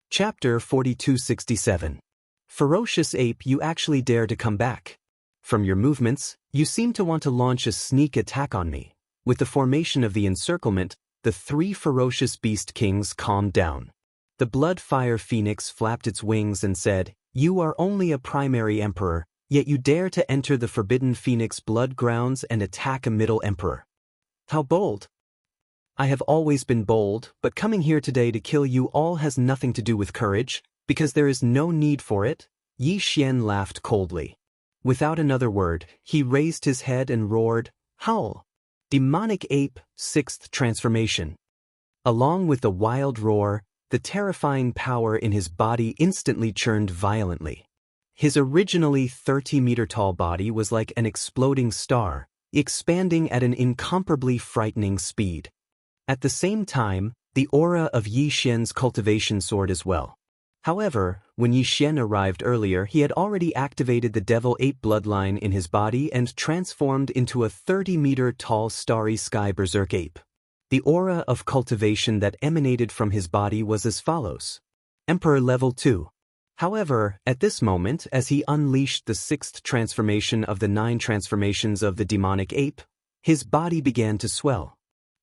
Chapter 4267. Ferocious ape, you actually dare to come back. From your movements, you seem to want to launch a sneak attack on me. With the formation of the encirclement, the 3 ferocious beast kings calmed down. The blood fire phoenix flapped its wings and said, "You are only a primary emperor, yet you dare to enter the forbidden phoenix blood grounds and attack a middle emperor. How bold!" "I have always been bold, but coming here today to kill you all has nothing to do with courage, because there is no need for it." Yi Xian laughed coldly. Without another word, he raised his head and roared, "Howl!" Demonic Ape, 6th Transformation. Along with the wild roar, the terrifying power in his body instantly churned violently. His originally 30-meter-tall body was like an exploding star, expanding at an incomparably frightening speed. At the same time, the aura of Yi Xian's cultivation soared as well. However, when Yi Xian arrived earlier, he had already activated the Devil Ape bloodline in his body and transformed into a 30-meter-tall starry sky berserk ape. The aura of cultivation that emanated from his body was as follows. Emperor Level 2. However, at this moment, as he unleashed the 6th transformation of the 9 transformations of the demonic ape, his body began to swell.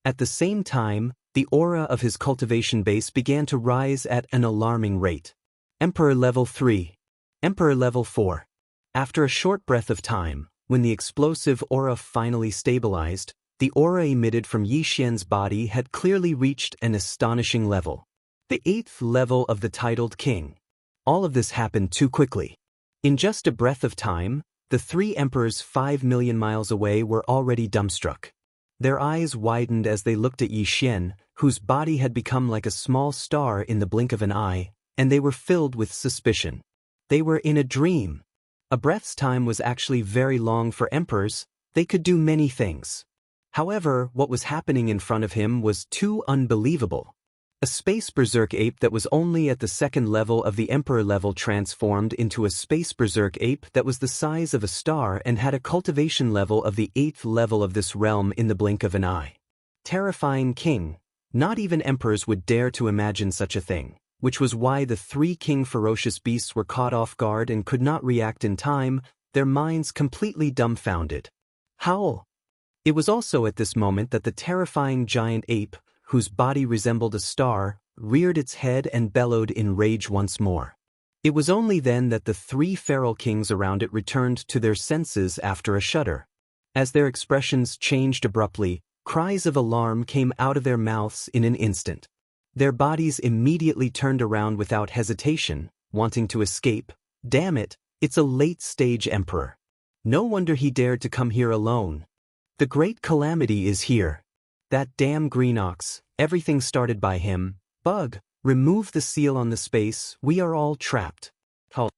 At the same time, the aura of his cultivation base began to rise at an alarming rate. Emperor Level 3. Emperor Level 4. After a short breath of time, when the explosive aura finally stabilized, The aura emitted from Yi Xian's body had clearly reached an astonishing level. The 8th level of the titled king. All of this happened too quickly. In just a breath of time, the 3 emperors 5 million miles away were already dumbstruck. Their eyes widened as they looked at Yi Xian, whose body had become like a small star in the blink of an eye, and they were filled with suspicion. They were in a dream. A breath's time was actually very long for emperors. They could do many things. However, what was happening in front of him was too unbelievable. A space berserk ape that was only at the 2nd level of the emperor level transformed into a space berserk ape that was the size of a star and had a cultivation level of the 8th level of this realm in the blink of an eye. Terrifying king. Not even emperors would dare to imagine such a thing, which was why the 3 king ferocious beasts were caught off guard and could not react in time, their minds completely dumbfounded. Howl! It was also at this moment that the terrifying giant ape, whose body resembled a star, reared its head and bellowed in rage once more. It was only then that the 3 feral kings around it returned to their senses after a shudder. As their expressions changed abruptly, cries of alarm came out of their mouths in an instant. Their bodies immediately turned around without hesitation, wanting to escape. Damn it, it's a late-stage emperor. No wonder he dared to come here alone. The great calamity is here. That damn green ox, everything started by him. Bug, remove the seal on the space, we are all trapped. Halt.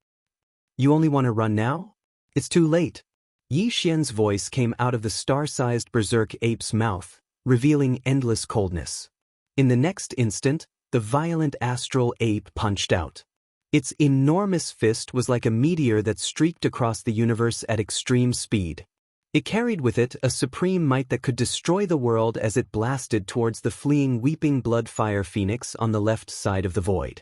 You only want to run now? It's too late. Yi Xian's voice came out of the star-sized berserk ape's mouth, revealing endless coldness. In the next instant, the violent astral ape punched out. Its enormous fist was like a meteor that streaked across the universe at extreme speed. It carried with it a supreme might that could destroy the world as it blasted towards the fleeing weeping blood fire phoenix on the left side of the void.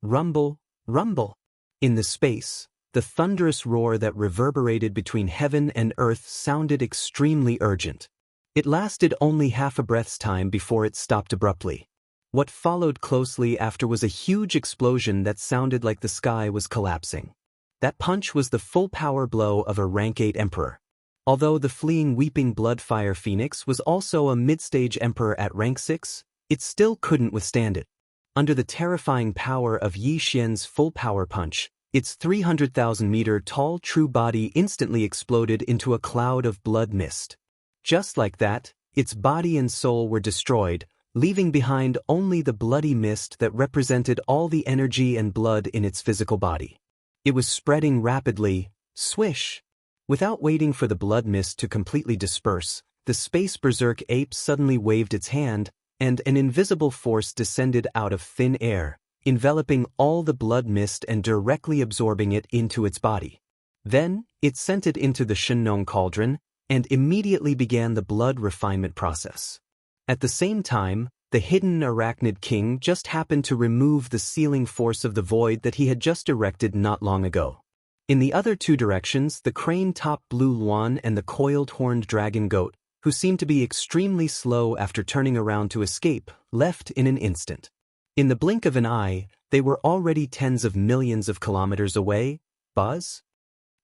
Rumble, rumble. In the space, the thunderous roar that reverberated between heaven and earth sounded extremely urgent. It lasted only half a breath's time before it stopped abruptly. What followed closely after was a huge explosion that sounded like the sky was collapsing. That punch was the full power blow of a rank 8 emperor. Although the fleeing weeping blood fire phoenix was also a mid-stage emperor at rank 6, it still couldn't withstand it. Under the terrifying power of Yi Xian's full power punch, its 300,000-meter tall true body instantly exploded into a cloud of blood mist. Just like that, its body and soul were destroyed, leaving behind only the bloody mist that represented all the energy and blood in its physical body. It was spreading rapidly. Swish! Without waiting for the blood mist to completely disperse, the space berserk ape suddenly waved its hand, and an invisible force descended out of thin air, enveloping all the blood mist and directly absorbing it into its body. Then, it sent it into the Shenong cauldron, and immediately began the blood refinement process. At the same time, the hidden arachnid king just happened to remove the sealing force of the void that he had just erected not long ago. In the other 2 directions, the crane-topped blue Luan and the coiled horned dragon goat, who seemed to be extremely slow after turning around to escape, left in an instant. In the blink of an eye, they were already tens of millions of kilometers away. Buzz?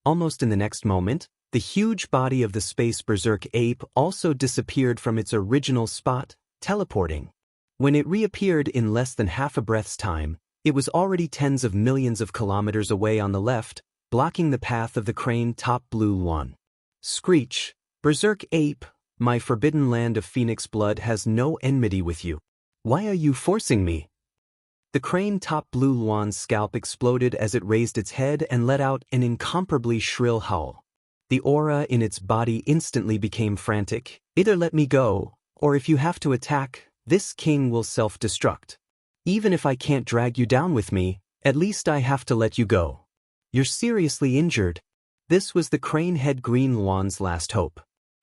Almost in the next moment, the huge body of the space berserk ape also disappeared from its original spot, teleporting. When it reappeared in less than half a breath's time, it was already tens of millions of kilometers away on the left, blocking the path of the crane-topped blue Luan. Screech, berserk ape, my forbidden land of phoenix blood has no enmity with you. Why are you forcing me? The crane-topped blue Luan's scalp exploded as it raised its head and let out an incomparably shrill howl. The aura in its body instantly became frantic. Either let me go, or if you have to attack, this king will self-destruct. Even if I can't drag you down with me, at least I have to let you go. You're seriously injured. This was the crane-head green Luan's last hope.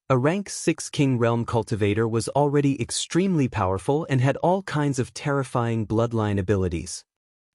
A rank 6 king realm cultivator was already extremely powerful and had all kinds of terrifying bloodline abilities.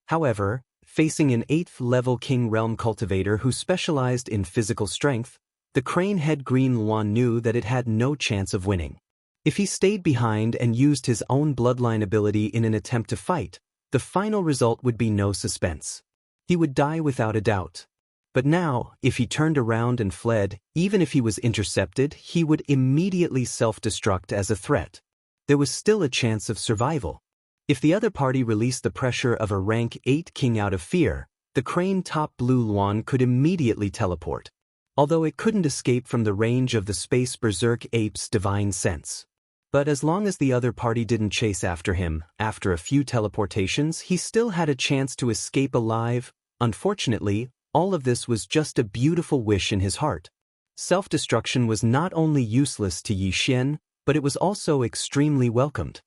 However, facing an 8th level king realm cultivator who specialized in physical strength, the crane-head green Luan knew that it had no chance of winning. If he stayed behind and used his own bloodline ability in an attempt to fight, the final result would be no suspense. He would die without a doubt. But now, if he turned around and fled, even if he was intercepted, he would immediately self-destruct as a threat. There was still a chance of survival. If the other party released the pressure of a rank 8 king out of fear, the crane-top blue Luan could immediately teleport, although it couldn't escape from the range of the space berserk ape's divine sense. But as long as the other party didn't chase after him, after a few teleportations, he still had a chance to escape alive. Unfortunately, all of this was just a beautiful wish in his heart. Self-destruction was not only useless to Yi Xian, but it was also extremely welcomed.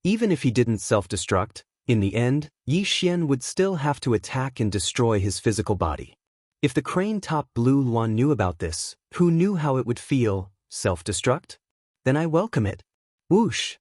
Even if he didn't self-destruct, in the end, Yi Xian would still have to attack and destroy his physical body. If the crane-top blue Luan knew about this, who knew how it would feel, self-destruct? Then I welcome it. Whoosh!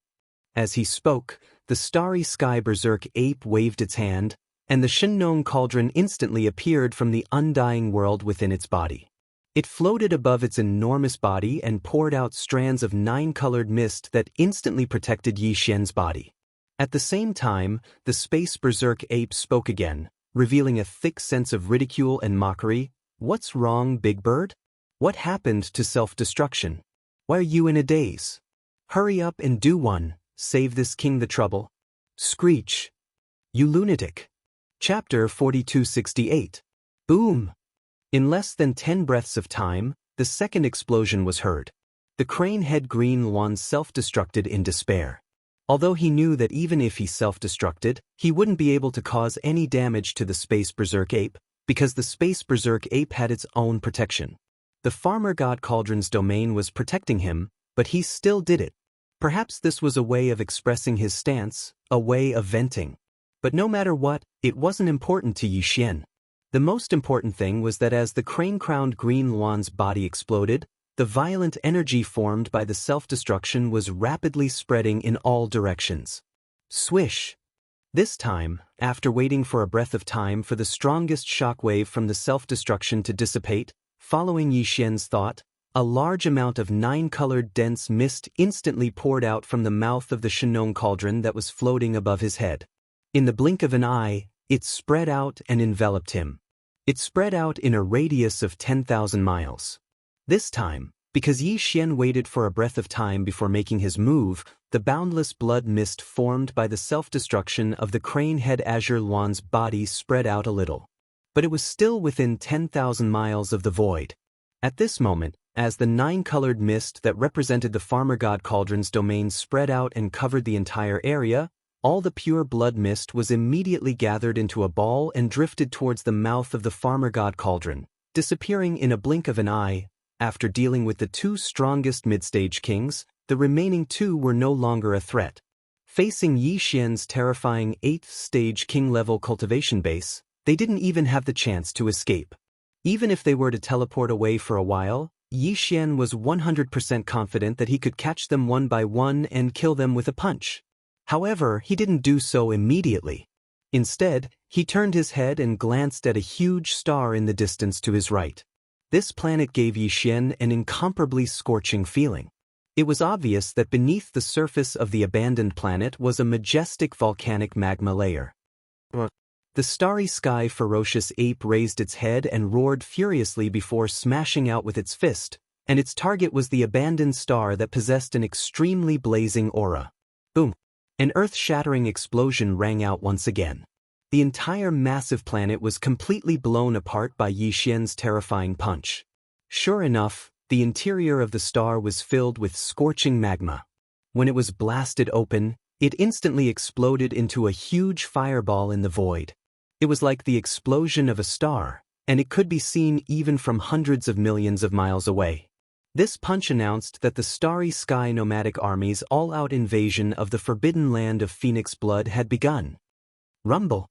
As he spoke, the starry sky berserk ape waved its hand, and the Shenong cauldron instantly appeared from the undying world within its body. It floated above its enormous body and poured out strands of 9-colored mist that instantly protected Yi Xian's body. At the same time, the space berserk ape spoke again, revealing a thick sense of ridicule and mockery. What's wrong, Big Bird? What happened to self-destruction? Why are you in a daze? Hurry up and do one, save this king the trouble. Screech. You lunatic. Chapter 4268. Boom! In less than 10 breaths of time, the second explosion was heard. The crane-head green Luan self-destructed in despair. Although he knew that even if he self-destructed, he wouldn't be able to cause any damage to the space berserk ape, because the space berserk ape had its own protection. The farmer god cauldron's domain was protecting him, but he still did it. Perhaps this was a way of expressing his stance, a way of venting. But no matter what, it wasn't important to Yi Xian. The most important thing was that as the crane-crowned green Luan's body exploded, the violent energy formed by the self-destruction was rapidly spreading in all directions. Swish! This time, after waiting for a breath of time for the strongest shockwave from the self-destruction to dissipate, following Yi Xian's thought, a large amount of 9-colored dense mist instantly poured out from the mouth of the Shenong cauldron that was floating above his head. In the blink of an eye, it spread out and enveloped him. It spread out in a radius of 10,000 miles. This time, because Yi Xian waited for a breath of time before making his move, the boundless blood mist formed by the self-destruction of the crane-head azure Luan's body spread out a little. But it was still within 10,000 miles of the void. At this moment, as the 9-colored mist that represented the farmer god cauldron's domain spread out and covered the entire area, all the pure blood mist was immediately gathered into a ball and drifted towards the mouth of the farmer god cauldron, disappearing in a blink of an eye. After dealing with the 2 strongest mid-stage kings, the remaining 2 were no longer a threat. Facing Yi Xian's terrifying 8th-stage king-level cultivation base, they didn't even have the chance to escape. Even if they were to teleport away for a while, Yi Xian was 100% confident that he could catch them one by one and kill them with a punch. However, he didn't do so immediately. Instead, he turned his head and glanced at a huge star in the distance to his right. This planet gave Yi Xian an incomparably scorching feeling. It was obvious that beneath the surface of the abandoned planet was a majestic volcanic magma layer. The starry sky ferocious ape raised its head and roared furiously before smashing out with its fist, and its target was the abandoned star that possessed an extremely blazing aura. Boom! An earth-shattering explosion rang out once again. The entire massive planet was completely blown apart by Yi Xian's terrifying punch. Sure enough, the interior of the star was filled with scorching magma. When it was blasted open, it instantly exploded into a huge fireball in the void. It was like the explosion of a star, and it could be seen even from hundreds of millions of miles away. This punch announced that the Starry Sky nomadic army's all-out invasion of the forbidden land of Phoenix Blood had begun. Rumble!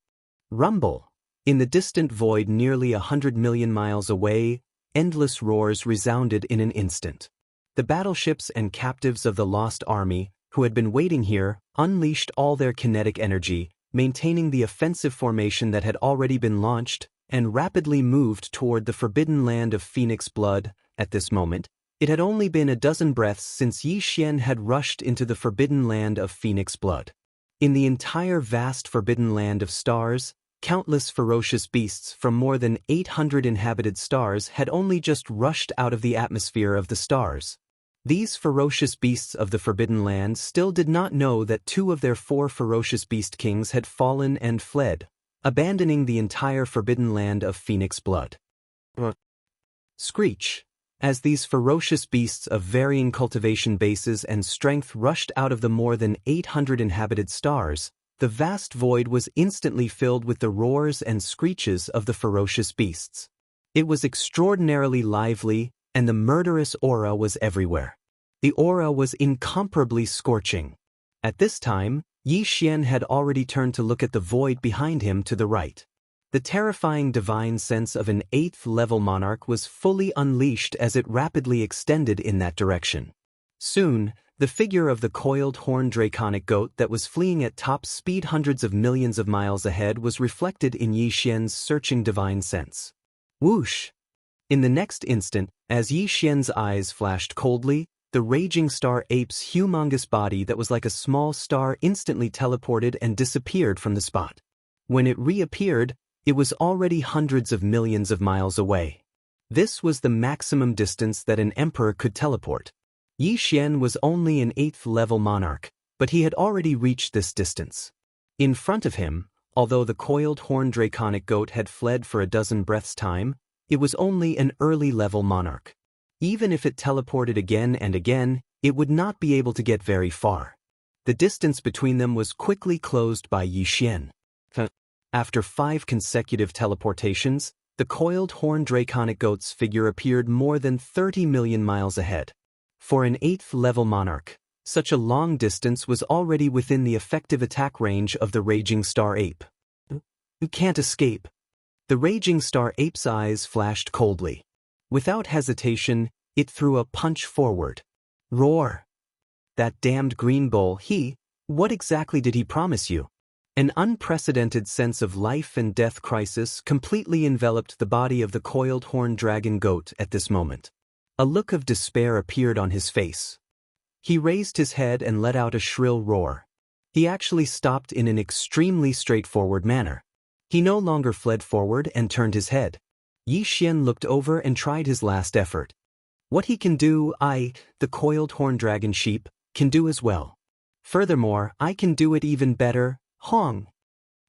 Rumble! In the distant void nearly 100 million miles away, endless roars resounded in an instant. The battleships and captives of the Lost Army, who had been waiting here, unleashed all their kinetic energy, maintaining the offensive formation that had already been launched, and rapidly moved toward the forbidden land of Phoenix Blood. At this moment, it had only been a dozen breaths since Yi Xian had rushed into the forbidden land of Phoenix Blood. In the entire vast forbidden land of stars, Countless ferocious beasts from more than 800 inhabited stars had only just rushed out of the atmosphere of the stars. These ferocious beasts of the Forbidden Land still did not know that 2 of their 4 ferocious beast kings had fallen and fled, abandoning the entire Forbidden Land of Phoenix blood. Screech. As these ferocious beasts of varying cultivation bases and strength rushed out of the more than 800 inhabited stars, the vast void was instantly filled with the roars and screeches of the ferocious beasts. It was extraordinarily lively, and the murderous aura was everywhere. The aura was incomparably scorching. At this time, Yi Xian had already turned to look at the void behind him to the right. The terrifying divine sense of an 8th-level monarch was fully unleashed as it rapidly extended in that direction. Soon, the figure of the coiled horned draconic goat that was fleeing at top speed hundreds of millions of miles ahead was reflected in Yi Xian's searching divine sense. Whoosh! In the next instant, as Yi Xian's eyes flashed coldly, the raging star ape's humongous body that was like a small star instantly teleported and disappeared from the spot. When it reappeared, it was already hundreds of millions of miles away. This was the maximum distance that an emperor could teleport. Yi Xian was only an 8th-level monarch, but he had already reached this distance. In front of him, although the coiled horned draconic goat had fled for a dozen breaths' time, it was only an early-level monarch. Even if it teleported again and again, it would not be able to get very far. The distance between them was quickly closed by Yi Xian. After 5 consecutive teleportations, the coiled horned draconic goat's figure appeared more than 30 million miles ahead. For an 8th-level monarch, such a long distance was already within the effective attack range of the raging star ape. You can't escape. The raging star ape's eyes flashed coldly. Without hesitation, it threw a punch forward. Roar! That damned green bull, what exactly did he promise you? An unprecedented sense of life and death crisis completely enveloped the body of the coiled horned dragon goat at this moment. A look of despair appeared on his face. He raised his head and let out a shrill roar. He actually stopped in an extremely straightforward manner. He no longer fled forward and turned his head. Yi Xian looked over and tried his last effort. What he can do, the coiled horned dragon sheep, can do as well. Furthermore, I can do it even better, Hong.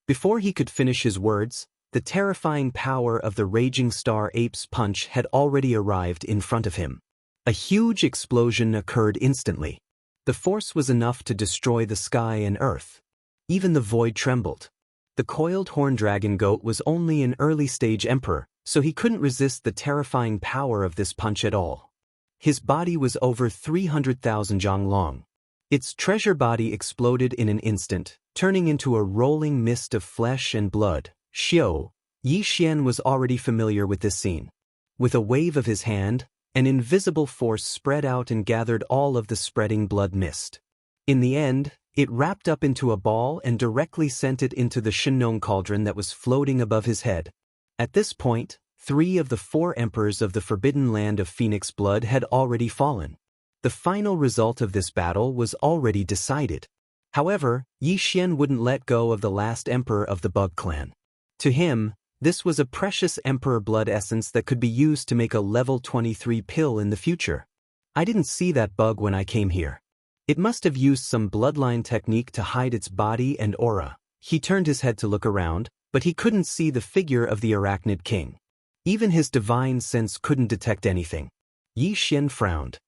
Before he could finish his words, the terrifying power of the raging star ape's punch had already arrived in front of him. A huge explosion occurred instantly. The force was enough to destroy the sky and earth. Even the void trembled. The coiled horned dragon goat was only an early-stage emperor, so he couldn't resist the terrifying power of this punch at all. His body was over 300,000 zhang long. Its treasure body exploded in an instant, turning into a rolling mist of flesh and blood. Xiu, Yi Xian was already familiar with this scene. With a wave of his hand, an invisible force spread out and gathered all of the spreading blood mist. In the end, it wrapped up into a ball and directly sent it into the Shenong cauldron that was floating above his head. At this point, 3 of the 4 emperors of the Forbidden Land of Phoenix blood had already fallen. The final result of this battle was already decided. However, Yi Xian wouldn't let go of the last emperor of the Bug clan. To him, this was a precious emperor blood essence that could be used to make a level 23 pill in the future. I didn't see that bug when I came here. It must have used some bloodline technique to hide its body and aura. He turned his head to look around, but he couldn't see the figure of the Arachnid King. Even his divine sense couldn't detect anything. Yi Xian frowned.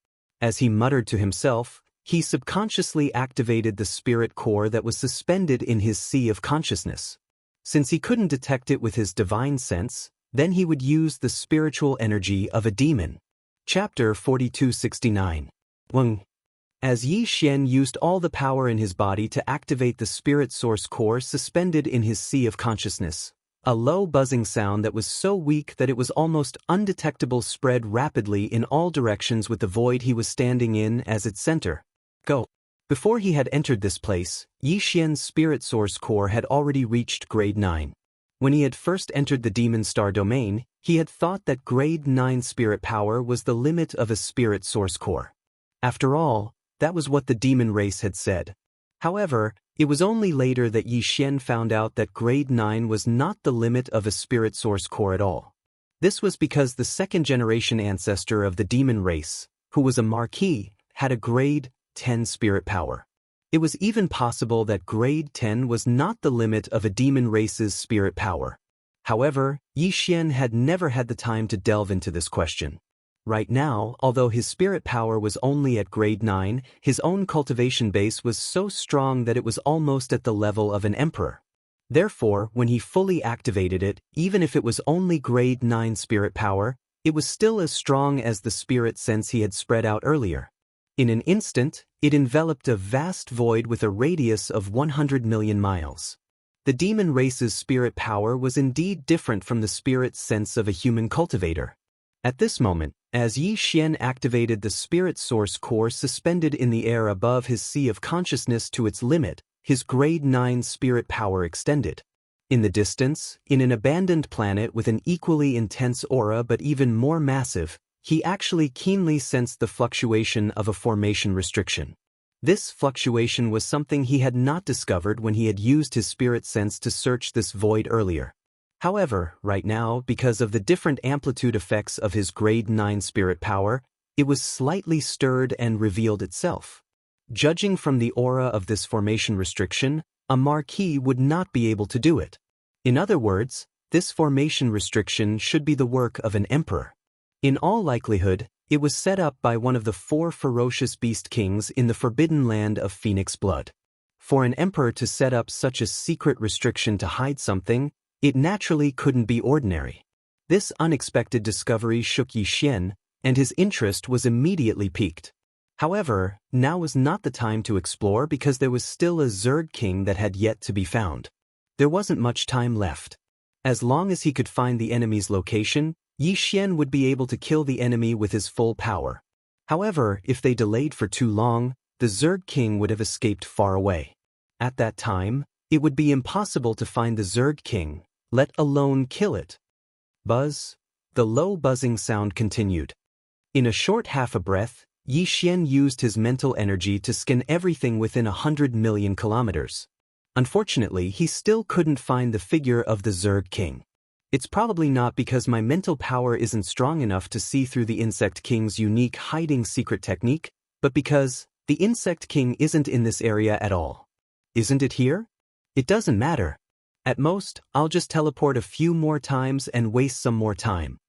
As he muttered to himself, he subconsciously activated the spirit core that was suspended in his sea of consciousness. Since he couldn't detect it with his divine sense, then he would use the spiritual energy of a demon. Chapter 4269. Wang. As Yi Xian used all the power in his body to activate the spirit source core suspended in his sea of consciousness, a low buzzing sound that was so weak that it was almost undetectable spread rapidly in all directions with the void he was standing in as its center. Go. Before he had entered this place, Yi Xian's spirit source core had already reached grade 9. When he had first entered the demon star domain, he had thought that grade 9 spirit power was the limit of a spirit source core. After all, that was what the demon race had said. However, It was only later that Yi Xian found out that grade 9 was not the limit of a spirit source core at all. This was because the second-generation ancestor of the demon race, who was a marquis, had a grade 10 spirit power. It was even possible that grade 10 was not the limit of a demon race's spirit power. However, Yi Xian had never had the time to delve into this question. Right now, although his spirit power was only at grade 9, his own cultivation base was so strong that it was almost at the level of an emperor. Therefore, when he fully activated it, even if it was only grade 9 spirit power, it was still as strong as the spirit sense he had spread out earlier. In an instant, it enveloped a vast void with a radius of 100 million miles. The demon race's spirit power was indeed different from the spirit sense of a human cultivator. At this moment, as Yi Xian activated the spirit source core suspended in the air above his sea of consciousness to its limit, his grade 9 spirit power extended. In the distance, in an abandoned planet with an equally intense aura but even more massive, he actually keenly sensed the fluctuation of a formation restriction. This fluctuation was something he had not discovered when he had used his spirit sense to search this void earlier. However, right now, because of the different amplitude effects of his grade 9 spirit power, it was slightly stirred and revealed itself. Judging from the aura of this formation restriction, a marquis would not be able to do it. In other words, this formation restriction should be the work of an emperor. In all likelihood, it was set up by one of the 4 ferocious beast kings in the forbidden land of Phoenix Blood. For an emperor to set up such a secret restriction to hide something, it naturally couldn't be ordinary. This unexpected discovery shook Yi Xian, and his interest was immediately piqued. However, now was not the time to explore because there was still a Zerg king that had yet to be found. There wasn't much time left. As long as he could find the enemy's location, Yi Xian would be able to kill the enemy with his full power. However, if they delayed for too long, the Zerg king would have escaped far away. At that time, it would be impossible to find the Zerg king, let alone kill it. Buzz. The low buzzing sound continued. In a short half a breath, Yi Xian used his mental energy to scan everything within 100 million kilometers. Unfortunately, he still couldn't find the figure of the Zerg king. It's probably not because my mental power isn't strong enough to see through the Insect King's unique hiding secret technique, but because the Insect King isn't in this area at all. Isn't it here? It doesn't matter. At most, I'll just teleport a few more times and waste some more time.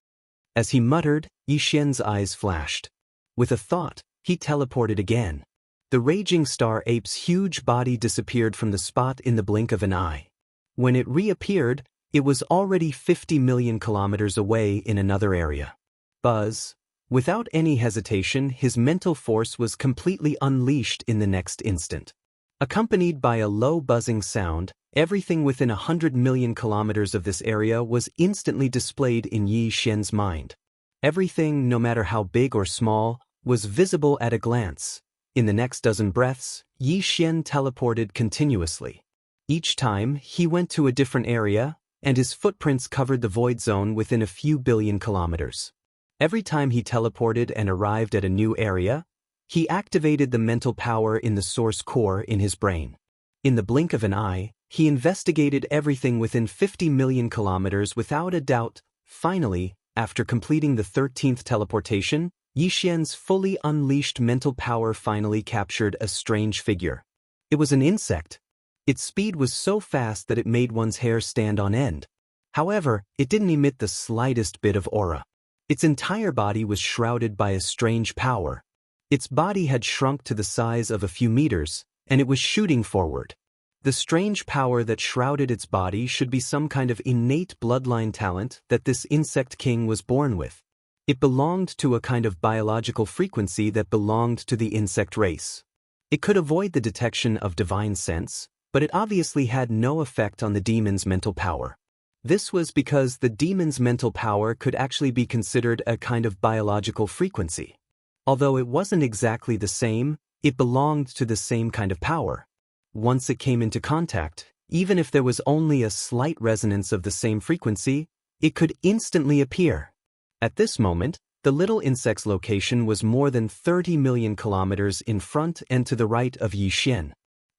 As he muttered, Yi Xian's eyes flashed. With a thought, he teleported again. The raging star ape's huge body disappeared from the spot in the blink of an eye. When it reappeared, it was already 50 million kilometers away in another area. Buzz. Without any hesitation, his mental force was completely unleashed in the next instant. Accompanied by a low buzzing sound, everything within 100 million kilometers of this area was instantly displayed in Yi Xian's mind. Everything, no matter how big or small, was visible at a glance. In the next dozen breaths, Yi Xian teleported continuously. Each time, he went to a different area, and his footprints covered the void zone within a few billion kilometers. Every time he teleported and arrived at a new area, he activated the mental power in the source core in his brain. In the blink of an eye, he investigated everything within 50 million kilometers without a doubt. Finally, after completing the 13th teleportation, Yi Xian's fully unleashed mental power finally captured a strange figure. It was an insect. Its speed was so fast that it made one's hair stand on end. However, it didn't emit the slightest bit of aura. Its entire body was shrouded by a strange power. Its body had shrunk to the size of a few meters, and it was shooting forward. The strange power that shrouded its body should be some kind of innate bloodline talent that this insect king was born with. It belonged to a kind of biological frequency that belonged to the insect race. It could avoid the detection of divine sense, but it obviously had no effect on the demon's mental power. This was because the demon's mental power could actually be considered a kind of biological frequency. Although it wasn't exactly the same, it belonged to the same kind of power. Once it came into contact, even if there was only a slight resonance of the same frequency, it could instantly appear. At this moment, the little insect's location was more than 30 million kilometers in front and to the right of Yi Xian.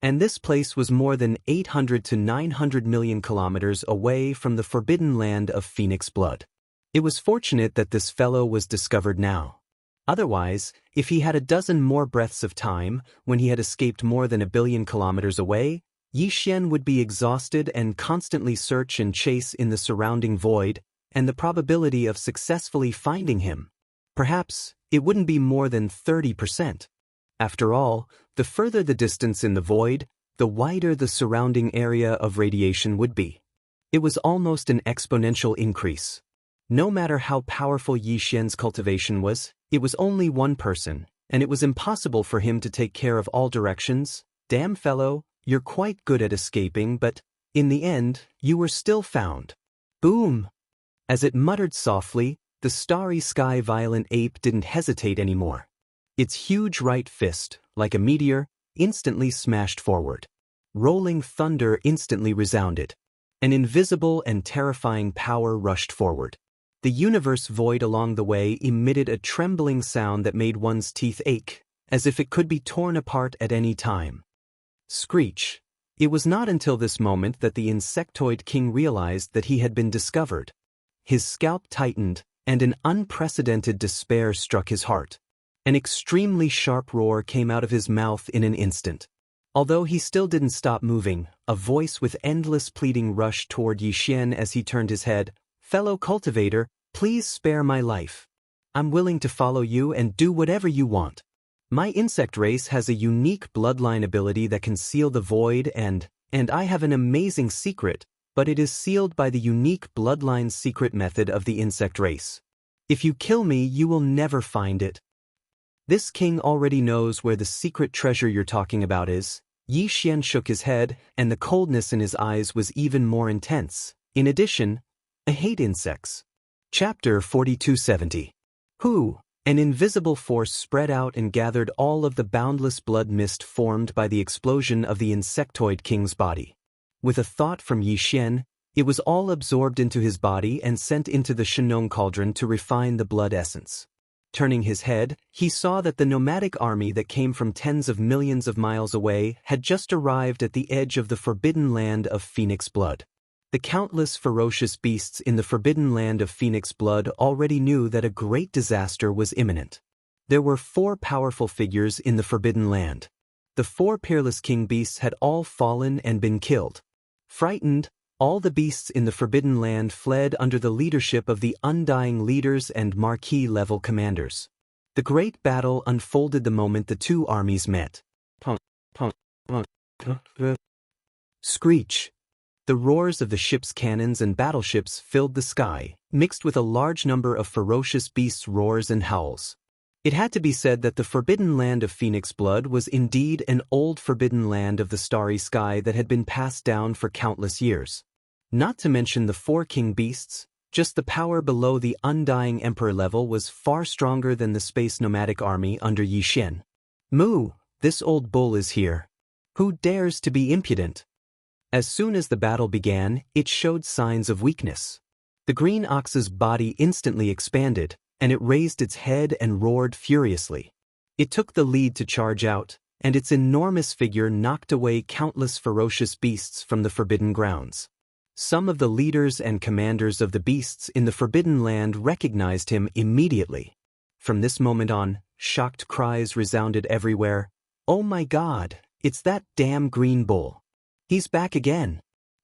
And this place was more than 800 to 900 million kilometers away from the forbidden land of Phoenix blood. It was fortunate that this fellow was discovered now. Otherwise, if he had a dozen more breaths of time, when he had escaped more than 1 billion kilometers away, Yixian would be exhausted and constantly search and chase in the surrounding void, and the probability of successfully finding him, perhaps, it wouldn't be more than 30%. After all, the further the distance in the void, the wider the surrounding area of radiation would be. It was almost an exponential increase. No matter how powerful Yixian's cultivation was, it was only one person, and it was impossible for him to take care of all directions. Damn fellow, you're quite good at escaping, but, in the end, you were still found. Boom! As it muttered softly, the starry sky violent ape didn't hesitate anymore. Its huge right fist, like a meteor, instantly smashed forward. Rolling thunder instantly resounded. An invisible and terrifying power rushed forward. The universe void along the way emitted a trembling sound that made one's teeth ache, as if it could be torn apart at any time. Screech. It was not until this moment that the insectoid king realized that he had been discovered. His scalp tightened, and an unprecedented despair struck his heart. An extremely sharp roar came out of his mouth in an instant. Although he still didn't stop moving, a voice with endless pleading rushed toward Yixian as he turned his head. Fellow cultivator, please spare my life. I'm willing to follow you and do whatever you want. My insect race has a unique bloodline ability that can seal the void and I have an amazing secret, but it is sealed by the unique bloodline secret method of the insect race. If you kill me, you will never find it. This king already knows where the secret treasure you're talking about is. Yixian shook his head, and the coldness in his eyes was even more intense. In addition, I hate insects. Chapter 4270. Who? An invisible force spread out and gathered all of the boundless blood mist formed by the explosion of the insectoid king's body. With a thought from Yixian, it was all absorbed into his body and sent into the Shenong cauldron to refine the blood essence. Turning his head, he saw that the nomadic army that came from tens of millions of miles away had just arrived at the edge of the forbidden land of Phoenix blood. The countless ferocious beasts in the forbidden land of Phoenix blood already knew that a great disaster was imminent. There were 4 powerful figures in the forbidden land. The 4 peerless king beasts had all fallen and been killed. Frightened, all the beasts in the forbidden land fled under the leadership of the undying leaders and marquee-level commanders. The great battle unfolded the moment the 2 armies met. Screech. The roars of the ship's cannons and battleships filled the sky, mixed with a large number of ferocious beasts' roars and howls. It had to be said that the forbidden land of Phoenix blood was indeed an old forbidden land of the starry sky that had been passed down for countless years. Not to mention the 4 king beasts, just the power below the undying emperor level was far stronger than the space nomadic army under Yixian. Moo, this old bull is here. Who dares to be impudent? As soon as the battle began, it showed signs of weakness. The green ox's body instantly expanded, and it raised its head and roared furiously. It took the lead to charge out, and its enormous figure knocked away countless ferocious beasts from the forbidden grounds. Some of the leaders and commanders of the beasts in the forbidden land recognized him immediately. From this moment on, shocked cries resounded everywhere. Oh my God, it's that damn green bull. He's back again.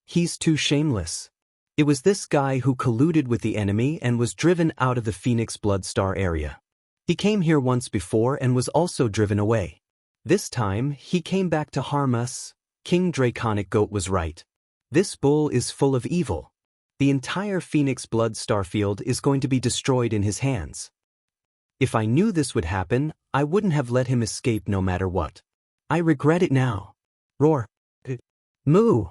He's too shameless. It was this guy who colluded with the enemy and was driven out of the Phoenix Blood Star area. He came here once before and was also driven away. This time, he came back to harm us. King Draconic Goat was right. This bull is full of evil. The entire Phoenix Blood Star field is going to be destroyed in his hands. If I knew this would happen, I wouldn't have let him escape no matter what. I regret it now. Roar. Moo.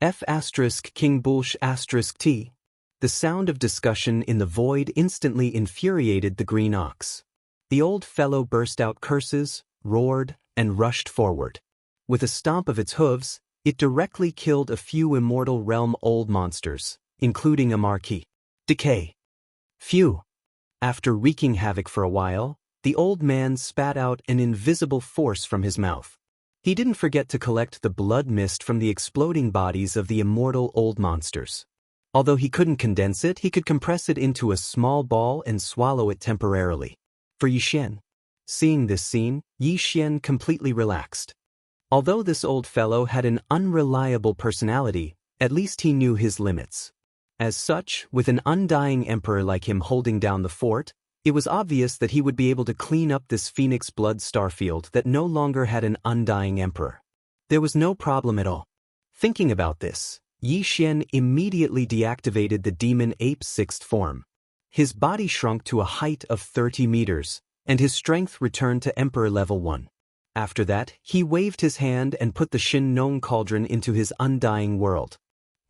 King Bullsh T. The sound of discussion in the void instantly infuriated the green ox. The old fellow burst out curses, roared, and rushed forward. With a stomp of its hooves, it directly killed a few immortal realm old monsters, including a marquee. Decay. Phew. After wreaking havoc for a while, the old man spat out an invisible force from his mouth. He didn't forget to collect the blood mist from the exploding bodies of the immortal old monsters. Although he couldn't condense it, he could compress it into a small ball and swallow it temporarily. For Yi Xian. Seeing this scene, Yi Xian completely relaxed. Although this old fellow had an unreliable personality, at least he knew his limits. As such, with an undying emperor like him holding down the fort, it was obvious that he would be able to clean up this Phoenix blood starfield that no longer had an undying emperor. There was no problem at all. Thinking about this, Yi Xian immediately deactivated the demon ape's sixth form. His body shrunk to a height of 30 meters, and his strength returned to Emperor level 1. After that, he waved his hand and put the Shin Nong cauldron into his undying world.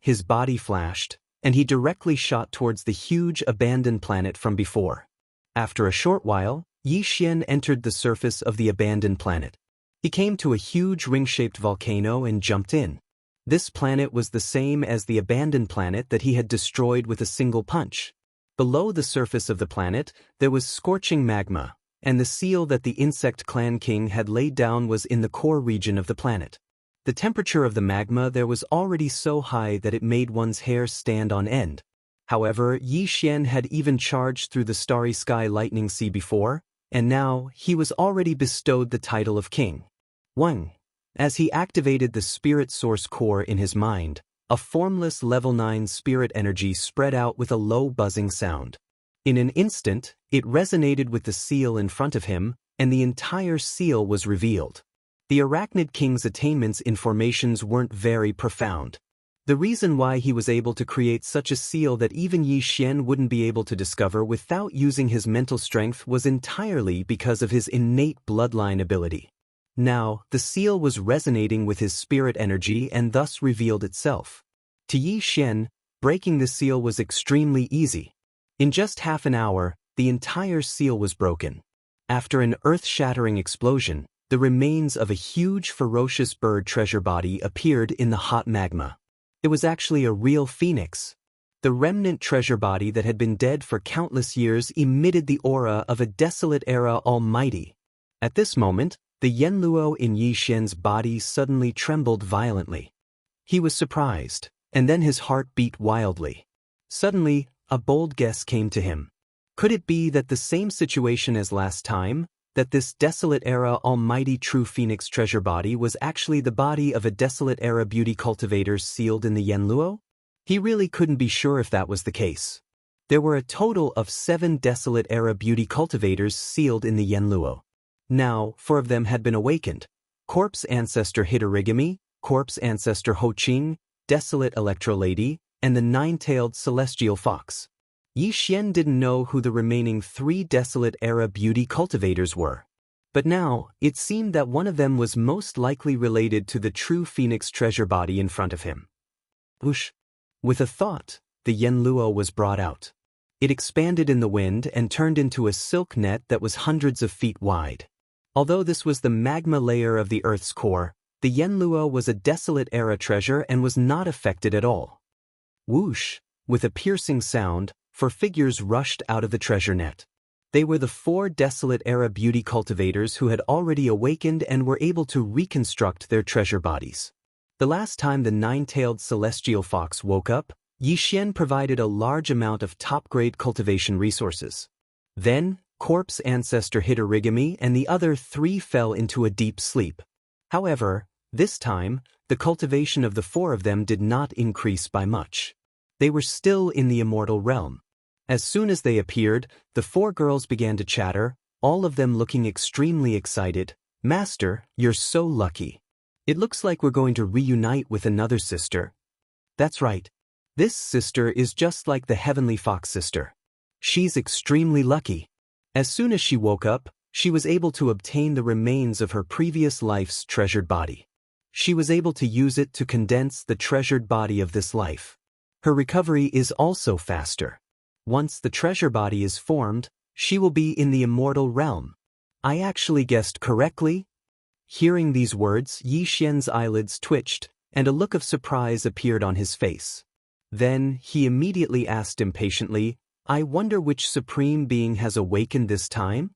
His body flashed, and he directly shot towards the huge abandoned planet from before. After a short while, Yi Xian entered the surface of the abandoned planet. He came to a huge ring-shaped volcano and jumped in. This planet was the same as the abandoned planet that he had destroyed with a single punch. Below the surface of the planet, there was scorching magma, and the seal that the insect clan king had laid down was in the core region of the planet. The temperature of the magma there was already so high that it made one's hair stand on end. However, Yi Xian had even charged through the starry sky lightning sea before, and now he was already bestowed the title of king. Wang. As he activated the spirit source core in his mind, a formless level 9 spirit energy spread out with a low buzzing sound. In an instant, it resonated with the seal in front of him, and the entire seal was revealed. The Arachnid King's attainments in formations weren't very profound. The reason why he was able to create such a seal that even Yi Xian wouldn't be able to discover without using his mental strength was entirely because of his innate bloodline ability. Now, the seal was resonating with his spirit energy and thus revealed itself. To Yi Xian, breaking the seal was extremely easy. In just half an hour, the entire seal was broken. After an earth-shattering explosion, the remains of a huge ferocious bird treasure body appeared in the hot magma. It was actually a real phoenix. The remnant treasure body that had been dead for countless years emitted the aura of a desolate era almighty. At this moment, the Yanluo in Yi Xian's body suddenly trembled violently. He was surprised, and then his heart beat wildly. Suddenly, a bold guess came to him. Could it be that the same situation as last time, that this desolate era almighty true phoenix treasure body was actually the body of a desolate era beauty cultivator sealed in the Yanluo? He really couldn't be sure if that was the case. There were a total of 7 desolate era beauty cultivators sealed in the Yanluo. Now, 4 of them had been awakened: Corpse Ancestor Hitorigami, Corpse Ancestor Ho-Ching, Desolate Electro Lady, and the 9-tailed Celestial Fox. Yi Xian didn't know who the remaining 3 desolate era beauty cultivators were. But now, it seemed that one of them was most likely related to the true phoenix treasure body in front of him. Whoosh! With a thought, the Yanluo was brought out. It expanded in the wind and turned into a silk net that was hundreds of feet wide. Although this was the magma layer of the Earth's core, the Yanluo was a desolate era treasure and was not affected at all. Whoosh! With a piercing sound, 4 figures rushed out of the treasure net. They were the 4 desolate era beauty cultivators who had already awakened and were able to reconstruct their treasure bodies. The last time the 9-tailed celestial fox woke up, Yi Xian provided a large amount of top-grade cultivation resources. Then, Corpse Ancestor Hitorigami and the other 3 fell into a deep sleep. However, this time, the cultivation of the 4 of them did not increase by much. They were still in the immortal realm. As soon as they appeared, the 4 girls began to chatter, all of them looking extremely excited. "Master, you're so lucky. It looks like we're going to reunite with another sister." "That's right. This sister is just like the Heavenly Fox sister. She's extremely lucky." As soon as she woke up, she was able to obtain the remains of her previous life's treasured body. She was able to use it to condense the treasured body of this life. Her recovery is also faster. Once the treasure body is formed, she will be in the immortal realm. I actually guessed correctly? Hearing these words, Yi Xian's eyelids twitched, and a look of surprise appeared on his face. Then, he immediately asked impatiently, "I wonder which supreme being has awakened this time?"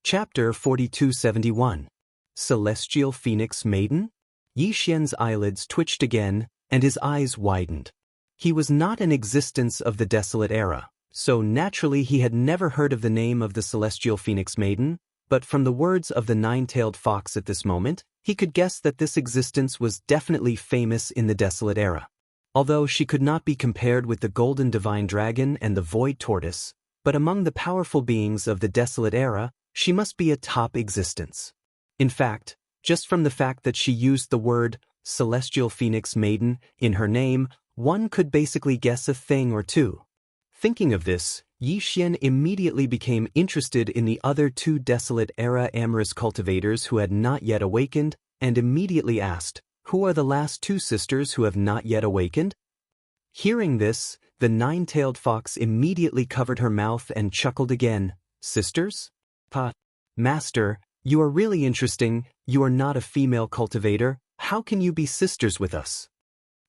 Chapter 4271. Celestial Phoenix Maiden? Yi Xian's eyelids twitched again, and his eyes widened. He was not an existence of the desolate era, so naturally he had never heard of the name of the Celestial Phoenix Maiden, but from the words of the nine-tailed fox at this moment, he could guess that this existence was definitely famous in the desolate era. Although she could not be compared with the golden divine dragon and the void tortoise, but among the powerful beings of the desolate era, she must be a top existence. In fact, just from the fact that she used the word Celestial Phoenix Maiden in her name, one could basically guess a thing or two. Thinking of this, Yi Xian immediately became interested in the other two desolate-era amorous cultivators who had not yet awakened, and immediately asked, "Who are the last two sisters who have not yet awakened?" Hearing this, the nine-tailed fox immediately covered her mouth and chuckled again. "Sisters? Master, you are really interesting. You are not a female cultivator. How can you be sisters with us?"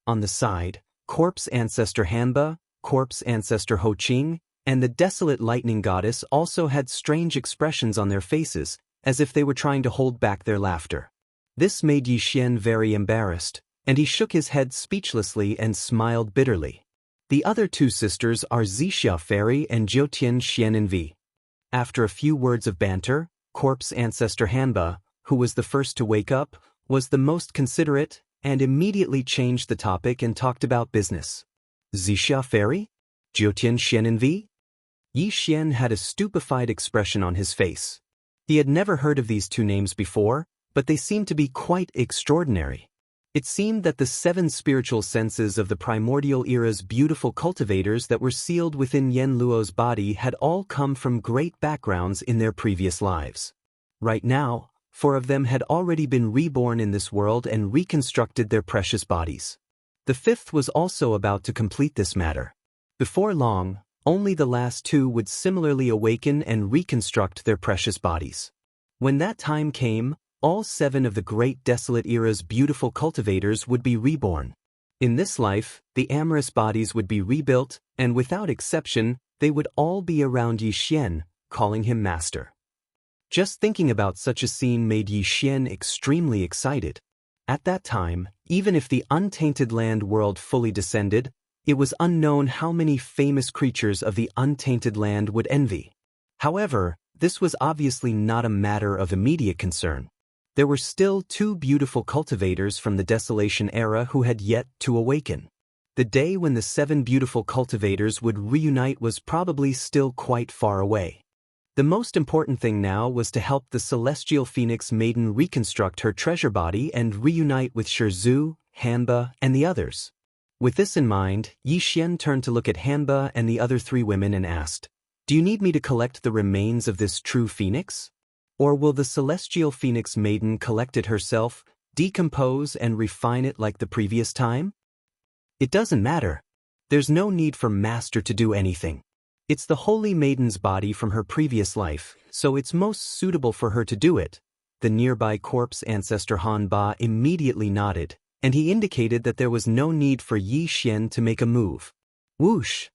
On the side, Corpse Ancestor Hanba, Corpse Ancestor Ho Qing, and the desolate lightning goddess also had strange expressions on their faces, as if they were trying to hold back their laughter. This made Yi Xian very embarrassed, and he shook his head speechlessly and smiled bitterly. The other two sisters are Zixia Fairy and Jiutian Xianxia. After a few words of banter, Corpse Ancestor Hanba, who was the first to wake up, was the most considerate, and immediately changed the topic and talked about business. Zixia Fairy? Jiutian Xianxia? Yi Xian had a stupefied expression on his face. He had never heard of these two names before, but they seemed to be quite extraordinary. It seemed that the 7 spiritual senses of the primordial era's beautiful cultivators that were sealed within Yen Luo's body had all come from great backgrounds in their previous lives. Right now, 4 of them had already been reborn in this world and reconstructed their precious bodies. The 5th was also about to complete this matter. Before long, only the last 2 would similarly awaken and reconstruct their precious bodies. When that time came, all 7 of the great desolate era's beautiful cultivators would be reborn. In this life, the amorous bodies would be rebuilt, and without exception, they would all be around Yi Xian, calling him master. Just thinking about such a scene made Yi Xian extremely excited. At that time, even if the untainted land world fully descended, it was unknown how many famous creatures of the untainted land would envy. However, this was obviously not a matter of immediate concern. There were still 2 beautiful cultivators from the Desolation era who had yet to awaken. The day when the 7 beautiful cultivators would reunite was probably still quite far away. The most important thing now was to help the Celestial Phoenix Maiden reconstruct her treasure body and reunite with Shizhu, Hanba, and the others. With this in mind, Yi Xian turned to look at Hanba and the other 3 women and asked, "Do you need me to collect the remains of this true phoenix? Or will the Celestial Phoenix Maiden collect it herself, decompose and refine it like the previous time?" "It doesn't matter. There's no need for Master to do anything. It's the Holy Maiden's body from her previous life, so it's most suitable for her to do it." The nearby Corpse Ancestor Han Ba immediately nodded, and he indicated that there was no need for Yi Xian to make a move. Whoosh!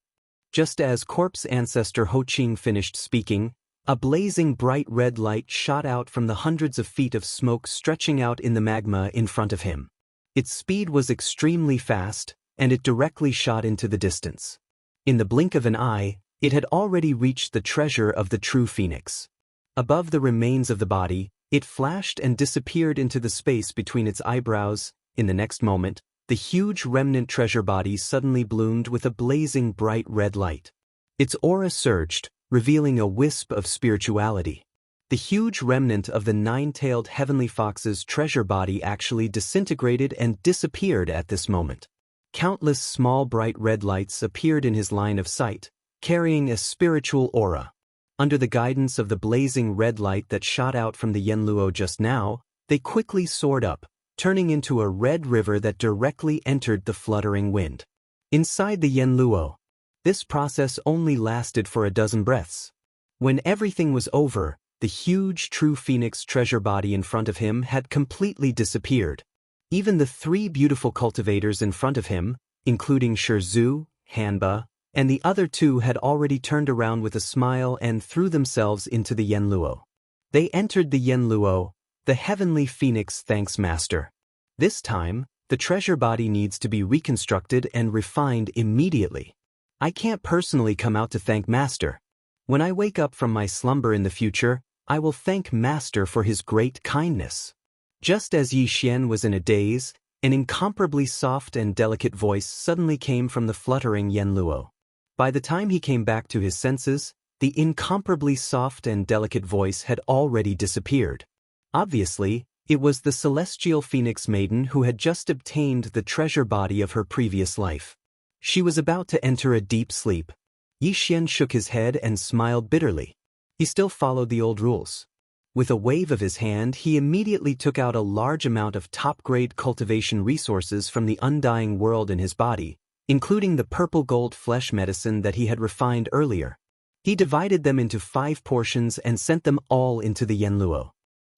Just as Corpse Ancestor Ho Qing finished speaking, a blazing bright red light shot out from the hundreds of feet of smoke stretching out in the magma in front of him. Its speed was extremely fast, and it directly shot into the distance. In the blink of an eye, it had already reached the treasure of the true phoenix. Above the remains of the body, it flashed and disappeared into the space between its eyebrows. In the next moment, the huge remnant treasure body suddenly bloomed with a blazing bright red light. Its aura surged, revealing a wisp of spirituality. The huge remnant of the 9-tailed heavenly fox's treasure body actually disintegrated and disappeared at this moment. Countless small bright red lights appeared in his line of sight, carrying a spiritual aura. Under the guidance of the blazing red light that shot out from the Yenluo just now, they quickly soared up, turning into a red river that directly entered the fluttering wind. Inside the Yenluo, this process only lasted for a dozen breaths. When everything was over, the huge true phoenix treasure body in front of him had completely disappeared. Even the 3 beautiful cultivators in front of him, including Shizhu, Hanba, and the other 2 had already turned around with a smile and threw themselves into the Yenluo. They entered the Yenluo, The heavenly phoenix thanks Master. This time, the treasure body needs to be reconstructed and refined immediately. I can't personally come out to thank Master. When I wake up from my slumber in the future, I will thank Master for his great kindness. Just as Yi Xian was in a daze, an incomparably soft and delicate voice suddenly came from the fluttering Yen Luo. By the time he came back to his senses, the incomparably soft and delicate voice had already disappeared. Obviously, it was the celestial phoenix maiden who had just obtained the treasure body of her previous life. She was about to enter a deep sleep. Yi Xian shook his head and smiled bitterly. He still followed the old rules. With a wave of his hand, he immediately took out a large amount of top-grade cultivation resources from the undying world in his body, including the purple gold flesh medicine that he had refined earlier. He divided them into 5 portions and sent them all into the Yen Luo.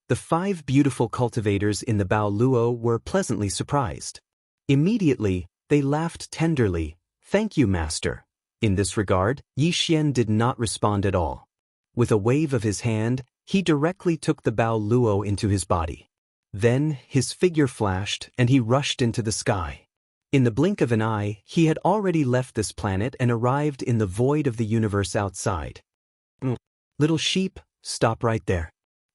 The 5 beautiful cultivators in the Bao Luo were pleasantly surprised. Immediately, they laughed tenderly. "Thank you, Master." In this regard, Yi Xian did not respond at all. With a wave of his hand, he directly took the Bao Luo into his body. Then, his figure flashed, and he rushed into the sky. In the blink of an eye, he had already left this planet and arrived in the void of the universe outside. "Little sheep, stop right there.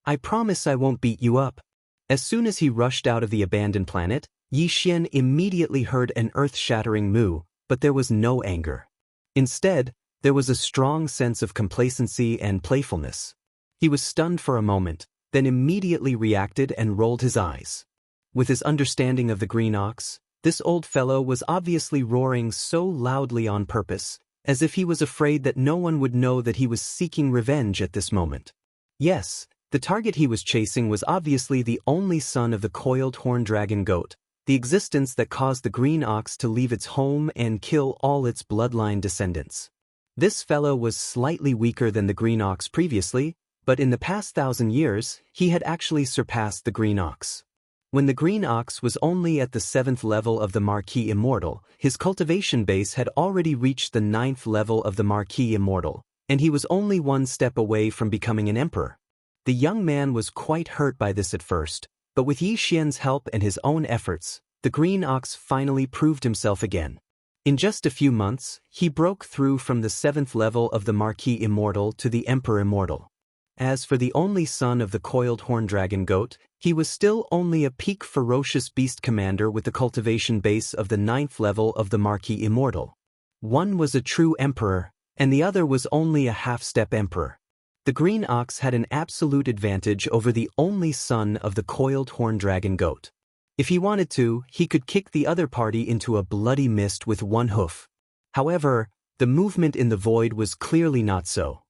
I promise I won't beat you up." As soon as he rushed out of the abandoned planet, Yi Xian immediately heard an earth-shattering moo, but there was no anger. Instead, there was a strong sense of complacency and playfulness. He was stunned for a moment, then immediately reacted and rolled his eyes. With his understanding of the green ox, this old fellow was obviously roaring so loudly on purpose, as if he was afraid that no one would know that he was seeking revenge at this moment. Yes, the target he was chasing was obviously the only son of the coiled horn dragon goat, the existence that caused the green ox to leave its home and kill all its bloodline descendants. This fellow was slightly weaker than the green ox previously, but in the past 1,000 years, he had actually surpassed the green ox. When the green ox was only at the 7th level of the Marquis Immortal, his cultivation base had already reached the 9th level of the Marquis Immortal, and he was only 1 step away from becoming an emperor. The young man was quite hurt by this at first, but with Yi Xian's help and his own efforts, the green ox finally proved himself again. In just a few months, he broke through from the 7th level of the Marquis Immortal to the Emperor Immortal. As for the only son of the coiled horn dragon goat, he was still only a peak ferocious beast commander with the cultivation base of the 9th level of the Marquis Immortal. One was a true emperor, and the other was only a half-step emperor. The green ox had an absolute advantage over the only son of the coiled horn dragon goat. If he wanted to, he could kick the other party into a bloody mist with 1 hoof. However, the movement in the void was clearly not so.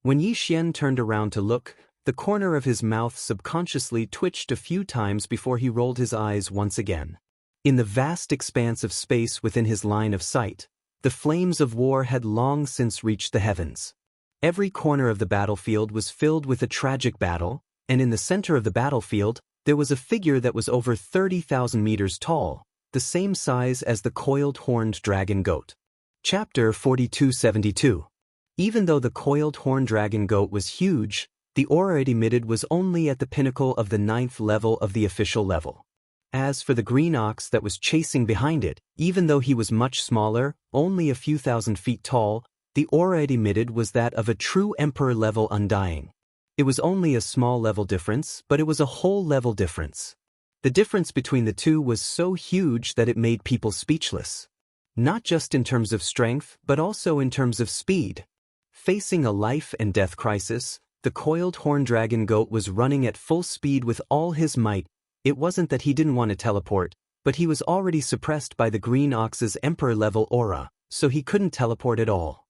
When Yi Xian turned around to look, the corner of his mouth subconsciously twitched a few times before he rolled his eyes once again. In the vast expanse of space within his line of sight, the flames of war had long since reached the heavens. Every corner of the battlefield was filled with a tragic battle, and in the center of the battlefield, there was a figure that was over 30,000 meters tall, the same size as the coiled horned dragon goat. Chapter 4272. Even though the coiled horn dragon goat was huge, the aura it emitted was only at the pinnacle of the 9th level of the official level. As for the green ox that was chasing behind it, even though he was much smaller, only a few thousand feet tall, the aura it emitted was that of a true emperor-level undying. It was only a small level difference, but it was a whole level difference. The difference between the two was so huge that it made people speechless. Not just in terms of strength, but also in terms of speed. Facing a life and death crisis, the coiled horn dragon goat was running at full speed with all his might. It wasn't that he didn't want to teleport, but he was already suppressed by the green ox's emperor-level aura, so he couldn't teleport at all.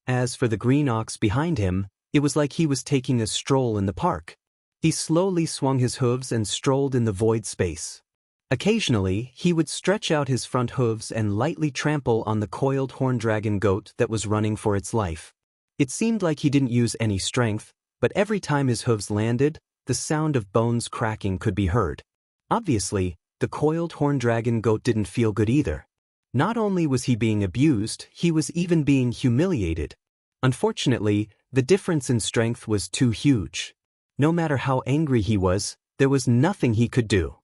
As for the green ox behind him, it was like he was taking a stroll in the park. He slowly swung his hooves and strolled in the void space. Occasionally, he would stretch out his front hooves and lightly trample on the coiled horn dragon goat that was running for its life. It seemed like he didn't use any strength, but every time his hooves landed, the sound of bones cracking could be heard. Obviously, the coiled horn dragon goat didn't feel good either. Not only was he being abused, he was even being humiliated. Unfortunately, the difference in strength was too huge. No matter how angry he was, There was nothing he could do.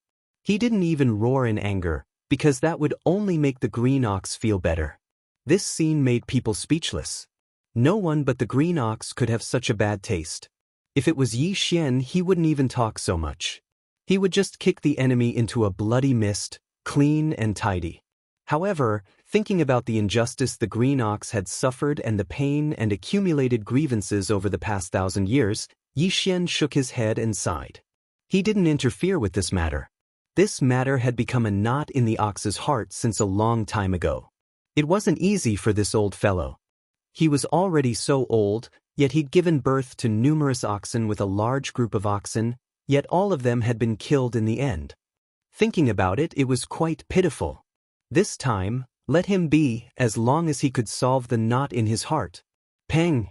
He didn't even roar in anger, because that would only make the green ox feel better. This scene made people speechless. No one but the green ox could have such a bad taste. If it was Yi Xian, he wouldn't even talk so much. He would just kick the enemy into a bloody mist, clean and tidy. However, thinking about the injustice the green ox had suffered and the pain and accumulated grievances over the past 1,000 years, Yi Xian shook his head and sighed. He didn't interfere with this matter. This matter had become a knot in the ox's heart since a long time ago. It wasn't easy for this old fellow. He was already so old, yet he'd given birth to numerous oxen with a large group of oxen, yet all of them had been killed in the end. Thinking about it, it was quite pitiful. This time, let him be, as long as he could solve the knot in his heart. Peng!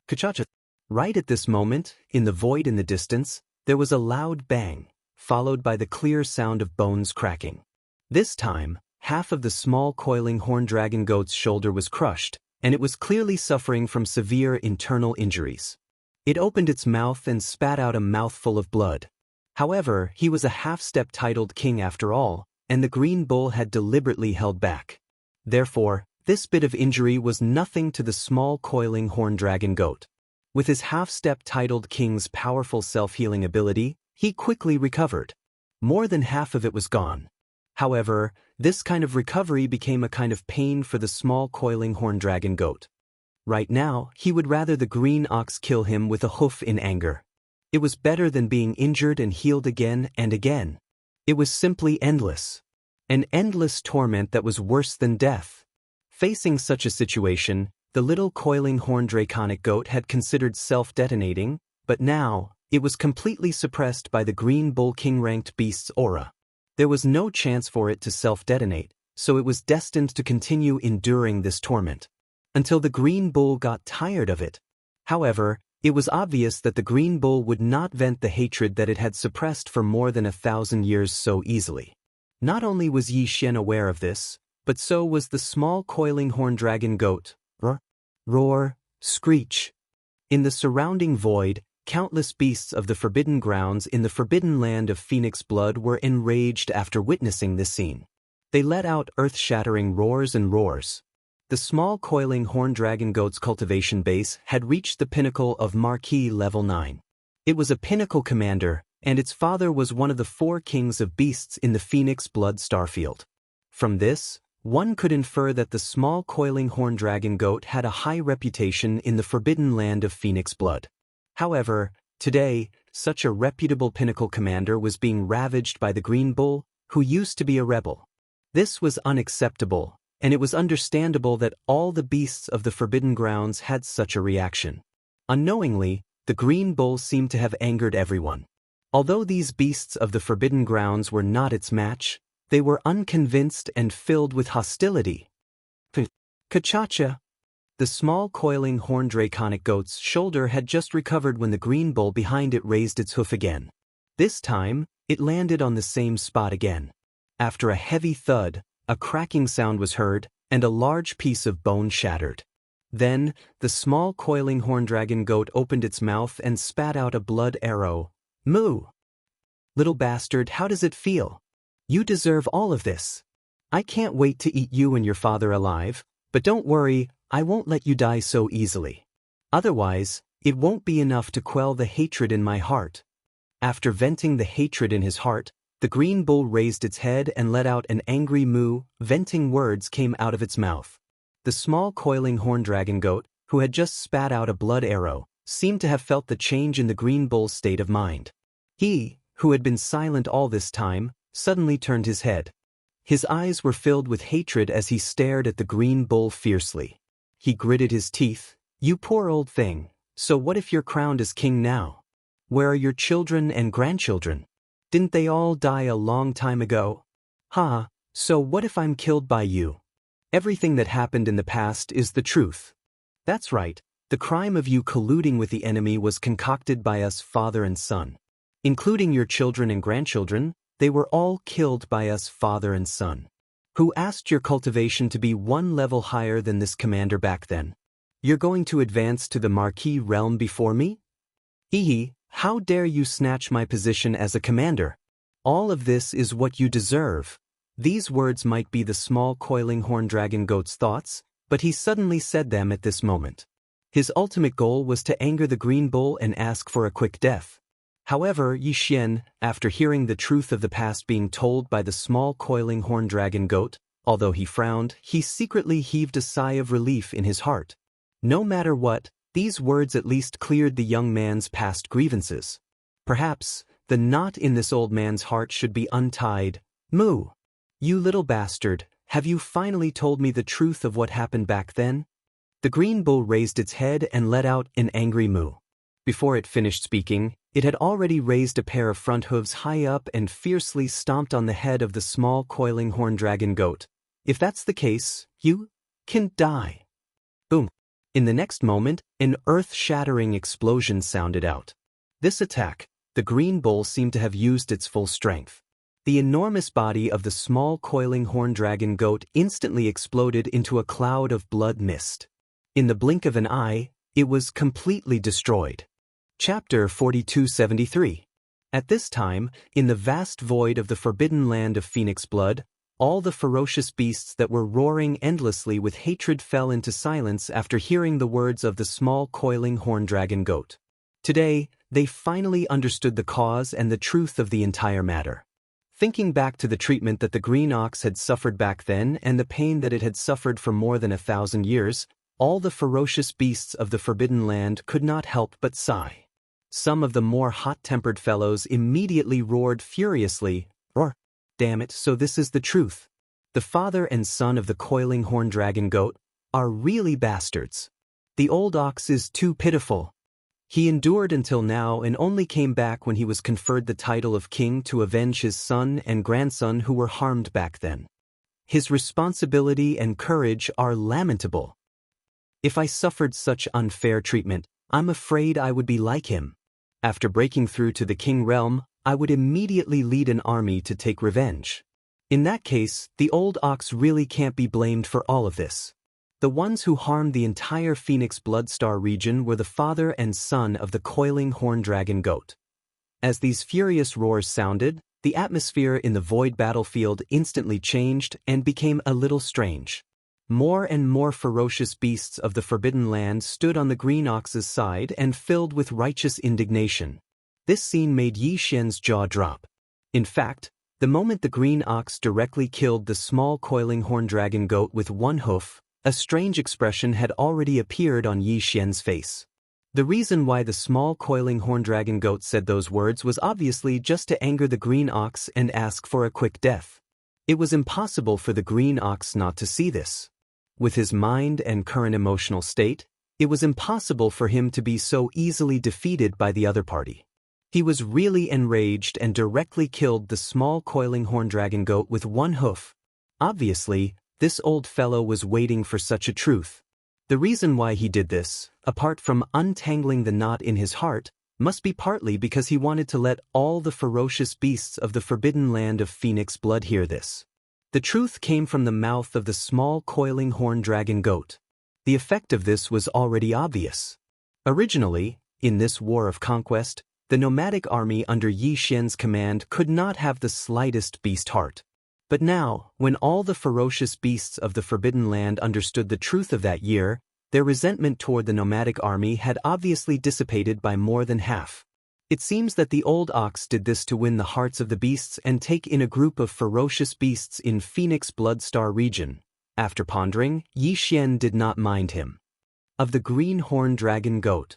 Kachacha! Right at this moment, in the void in the distance, there was a loud bang, followed by the clear sound of bones cracking. This time, half of the small coiling horn dragon goat's shoulder was crushed, and it was clearly suffering from severe internal injuries. It opened its mouth and spat out a mouthful of blood. However, he was a half-step titled king after all, and the green bull had deliberately held back. Therefore, this bit of injury was nothing to the small coiling horn dragon goat. With his half-step titled king's powerful self-healing ability, he quickly recovered. More than half of it was gone. However, this kind of recovery became a kind of pain for the small coiling horn dragon goat. Right now, he would rather the green ox kill him with a hoof in anger. It was better than being injured and healed again and again. It was simply endless. An endless torment that was worse than death. Facing such a situation, the little coiling horn draconic goat had considered self-detonating, but now, it was completely suppressed by the green bull king-ranked beast's aura. There was no chance for it to self-detonate, so it was destined to continue enduring this torment. Until the green bull got tired of it. However, it was obvious that the green bull would not vent the hatred that it had suppressed for more than 1,000 years so easily. Not only was Yi Xian aware of this, but so was the small coiling horn dragon goat. Roar, screech. In the surrounding void, countless beasts of the forbidden grounds in the forbidden land of Phoenix blood were enraged after witnessing this scene. They let out earth-shattering roars and roars. The small coiling horn dragon goat's cultivation base had reached the pinnacle of Marquis level 9. It was a pinnacle commander, and its father was one of the 4 kings of beasts in the Phoenix blood starfield. From this, one could infer that the small coiling horn dragon goat had a high reputation in the forbidden land of Phoenix blood. However, today, such a reputable pinnacle commander was being ravaged by the green bull, who used to be a rebel. This was unacceptable, and it was understandable that all the beasts of the forbidden grounds had such a reaction. Unknowingly, the green bull seemed to have angered everyone. Although these beasts of the forbidden grounds were not its match, they were unconvinced and filled with hostility. Kachacha! The small coiling horn draconic goat's shoulder had just recovered when the green bull behind it raised its hoof again. This time, it landed on the same spot again. After a heavy thud, a cracking sound was heard, and a large piece of bone shattered. Then, the small coiling horn dragon goat opened its mouth and spat out a blood arrow. Moo! Little bastard, how does it feel? You deserve all of this. I can't wait to eat you and your father alive, but don't worry, I won't let you die so easily. Otherwise, it won't be enough to quell the hatred in my heart. After venting the hatred in his heart, the green bull raised its head and let out an angry moo. Venting words came out of its mouth. The small coiling horn dragon goat, who had just spat out a blood arrow, seemed to have felt the change in the green bull's state of mind. He, who had been silent all this time, suddenly turned his head. His eyes were filled with hatred as he stared at the green bull fiercely. He gritted his teeth. You poor old thing, so what if you're crowned as king now? Where are your children and grandchildren? Didn't they all die a long time ago? So what if I'm killed by you? Everything that happened in the past is the truth. That's right, the crime of you colluding with the enemy was concocted by us father and son. Including your children and grandchildren, they were all killed by us father and son. Who asked your cultivation to be 1 level higher than this commander back then? You're going to advance to the Marquis realm before me? How dare you snatch my position as a commander? All of this is what you deserve. These words might be the small coiling horn dragon goat's thoughts, but he suddenly said them at this moment. His ultimate goal was to anger the green bull and ask for a quick death. However, Yi Xian, after hearing the truth of the past being told by the small coiling horn dragon goat, although he frowned, he secretly heaved a sigh of relief in his heart. No matter what, these words at least cleared the young man's past grievances. Perhaps, the knot in this old man's heart should be untied. Moo! You little bastard, have you finally told me the truth of what happened back then? The green bull raised its head and let out an angry moo. Before it finished speaking, it had already raised a pair of front hooves high up and fiercely stomped on the head of the small coiling horn dragon goat. If that's the case, you can die. Boom. In the next moment, an earth-shattering explosion sounded out. This attack, the green bull seemed to have used its full strength. The enormous body of the small coiling horn dragon goat instantly exploded into a cloud of blood mist. In the blink of an eye, it was completely destroyed. Chapter 4273. At this time, in the vast void of the forbidden land of Phoenix Blood, all the ferocious beasts that were roaring endlessly with hatred fell into silence after hearing the words of the small coiling horn dragon goat. Today, they finally understood the cause and the truth of the entire matter. Thinking back to the treatment that the green ox had suffered back then and the pain that it had suffered for more than 1,000 years, all the ferocious beasts of the forbidden land could not help but sigh. Some of the more hot-tempered fellows immediately roared furiously, "Roar! Damn it, so this is the truth. The father and son of the coiling horn dragon goat are really bastards. The old ox is too pitiful. He endured until now and only came back when he was conferred the title of king to avenge his son and grandson who were harmed back then. His responsibility and courage are lamentable. If I suffered such unfair treatment, I'm afraid I would be like him. After breaking through to the king realm, I would immediately lead an army to take revenge. In that case, the old ox really can't be blamed for all of this. The ones who harmed the entire Phoenix Bloodstar region were the father and son of the coiling horn dragon goat." As these furious roars sounded, the atmosphere in the void battlefield instantly changed and became a little strange. More and more ferocious beasts of the Forbidden Land stood on the green ox's side and filled with righteous indignation. This scene made Yi Xian's jaw drop. In fact, the moment the green ox directly killed the small coiling horn dragon goat with one hoof, a strange expression had already appeared on Yi Xian's face. The reason why the small coiling horn dragon goat said those words was obviously just to anger the green ox and ask for a quick death. It was impossible for the green ox not to see this. With his mind and current emotional state, it was impossible for him to be so easily defeated by the other party. He was really enraged and directly killed the small coiling horn dragon goat with one hoof. Obviously, this old fellow was waiting for such a truth. The reason why he did this, apart from untangling the knot in his heart, must be partly because he wanted to let all the ferocious beasts of the forbidden land of Phoenix Blood hear this. The truth came from the mouth of the small coiling horn dragon goat. The effect of this was already obvious. Originally, in this war of conquest, the nomadic army under Yi Xian's command could not have the slightest beast heart. But now, when all the ferocious beasts of the Forbidden Land understood the truth of that year, their resentment toward the nomadic army had obviously dissipated by more than half. It seems that the old ox did this to win the hearts of the beasts and take in a group of ferocious beasts in Phoenix Bloodstar region. After pondering, Yi Xian did not mind him. Of the green horn dragon goat.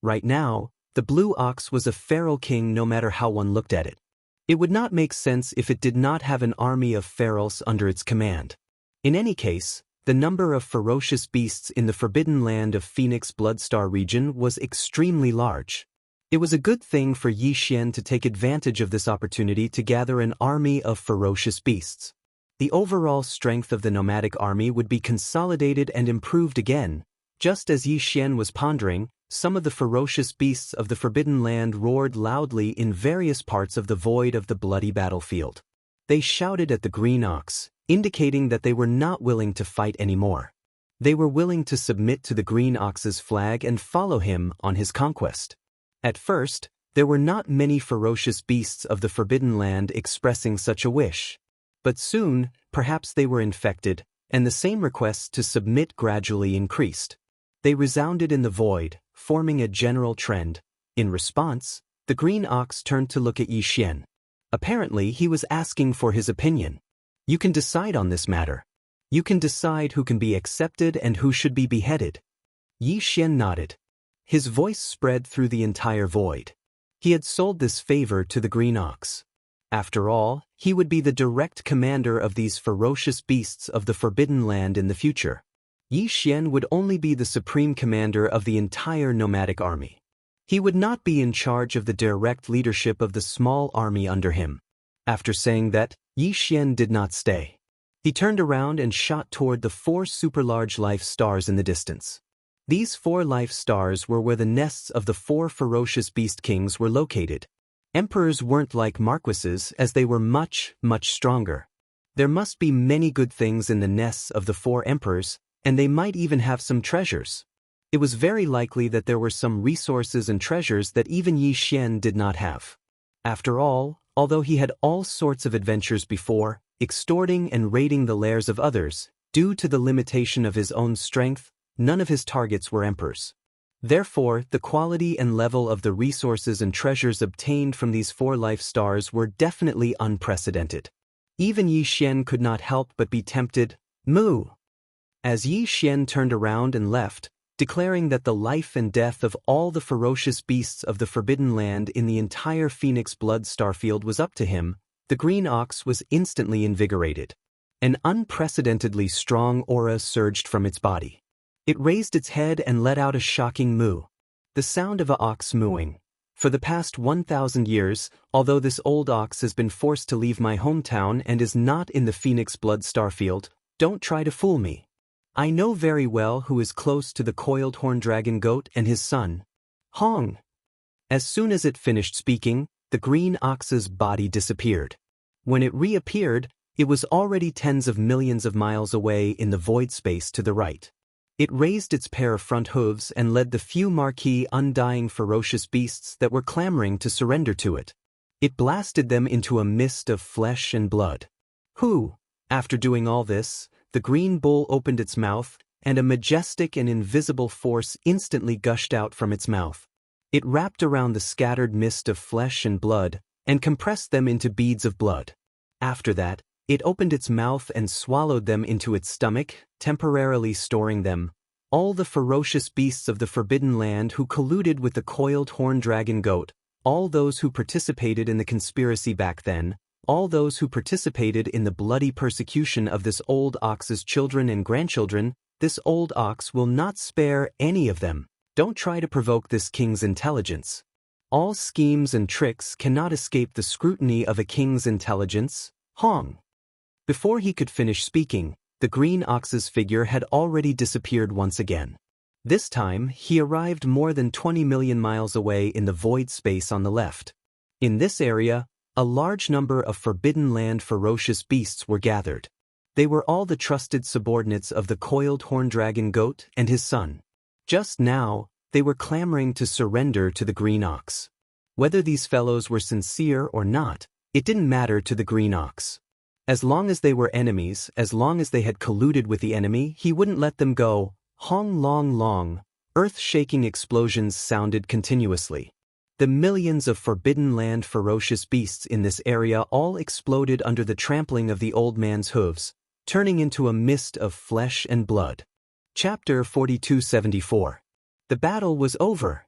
Right now, the blue ox was a feral king no matter how one looked at it. It would not make sense if it did not have an army of ferals under its command. In any case, the number of ferocious beasts in the forbidden land of Phoenix Bloodstar region was extremely large. It was a good thing for Yi Xian to take advantage of this opportunity to gather an army of ferocious beasts. The overall strength of the nomadic army would be consolidated and improved again. Just as Yi Xian was pondering, some of the ferocious beasts of the Forbidden Land roared loudly in various parts of the void of the bloody battlefield. They shouted at the green ox, indicating that they were not willing to fight anymore. They were willing to submit to the green ox's flag and follow him on his conquest. At first, there were not many ferocious beasts of the Forbidden Land expressing such a wish. But soon, perhaps they were infected, and the same requests to submit gradually increased. They resounded in the void, forming a general trend. In response, the green ox turned to look at Yi Xian. Apparently, he was asking for his opinion. You can decide on this matter. You can decide who can be accepted and who should be beheaded. Yi Xian nodded. His voice spread through the entire void. He had sold this favor to the green ox. After all, he would be the direct commander of these ferocious beasts of the Forbidden Land in the future. Yi Xian would only be the supreme commander of the entire nomadic army. He would not be in charge of the direct leadership of the small army under him. After saying that, Yi Xian did not stay. He turned around and shot toward the 4 super-large life stars in the distance. These 4 life stars were where the nests of the 4 ferocious beast kings were located. Emperors weren't like marquises, as they were much, much stronger. There must be many good things in the nests of the 4 emperors, and they might even have some treasures. It was very likely that there were some resources and treasures that even Yi Xian did not have. After all, although he had all sorts of adventures before, extorting and raiding the lairs of others, due to the limitation of his own strength, none of his targets were emperors. Therefore, the quality and level of the resources and treasures obtained from these 4 life stars were definitely unprecedented. Even Yi Xian could not help but be tempted. Moo! As Yi Xian turned around and left, declaring that the life and death of all the ferocious beasts of the Forbidden Land in the entire Phoenix Blood Starfield was up to him, the green ox was instantly invigorated. An unprecedentedly strong aura surged from its body. It raised its head and let out a shocking moo. The sound of an ox mooing. For the past 1,000 years, although this old ox has been forced to leave my hometown and is not in the Phoenix Blood Starfield, don't try to fool me. I know very well who is close to the coiled horn dragon goat and his son. Hong! As soon as it finished speaking, the green ox's body disappeared. When it reappeared, it was already tens of millions of miles away in the void space to the right. It raised its pair of front hooves and led the few marquee undying ferocious beasts that were clamoring to surrender to it. It blasted them into a mist of flesh and blood. Who? After doing all this, the green bull opened its mouth, and a majestic and invisible force instantly gushed out from its mouth. It wrapped around the scattered mist of flesh and blood, and compressed them into beads of blood. After that, it opened its mouth and swallowed them into its stomach, temporarily storing them. All the ferocious beasts of the Forbidden Land who colluded with the coiled horn dragon goat, all those who participated in the conspiracy back then, all those who participated in the bloody persecution of this old ox's children and grandchildren, this old ox will not spare any of them. Don't try to provoke this king's intelligence. All schemes and tricks cannot escape the scrutiny of a king's intelligence. Hong! Before he could finish speaking, the green ox's figure had already disappeared once again. This time, he arrived more than 20 million miles away in the void space on the left. In this area, a large number of Forbidden Land ferocious beasts were gathered. They were all the trusted subordinates of the coiled horn dragon goat and his son. Just now, they were clamoring to surrender to the green ox. Whether these fellows were sincere or not, it didn't matter to the green ox. As long as they were enemies, as long as they had colluded with the enemy, he wouldn't let them go. Hong long long, earth-shaking explosions sounded continuously. The millions of Forbidden Land ferocious beasts in this area all exploded under the trampling of the old man's hooves, turning into a mist of flesh and blood. Chapter 4274. The battle was over.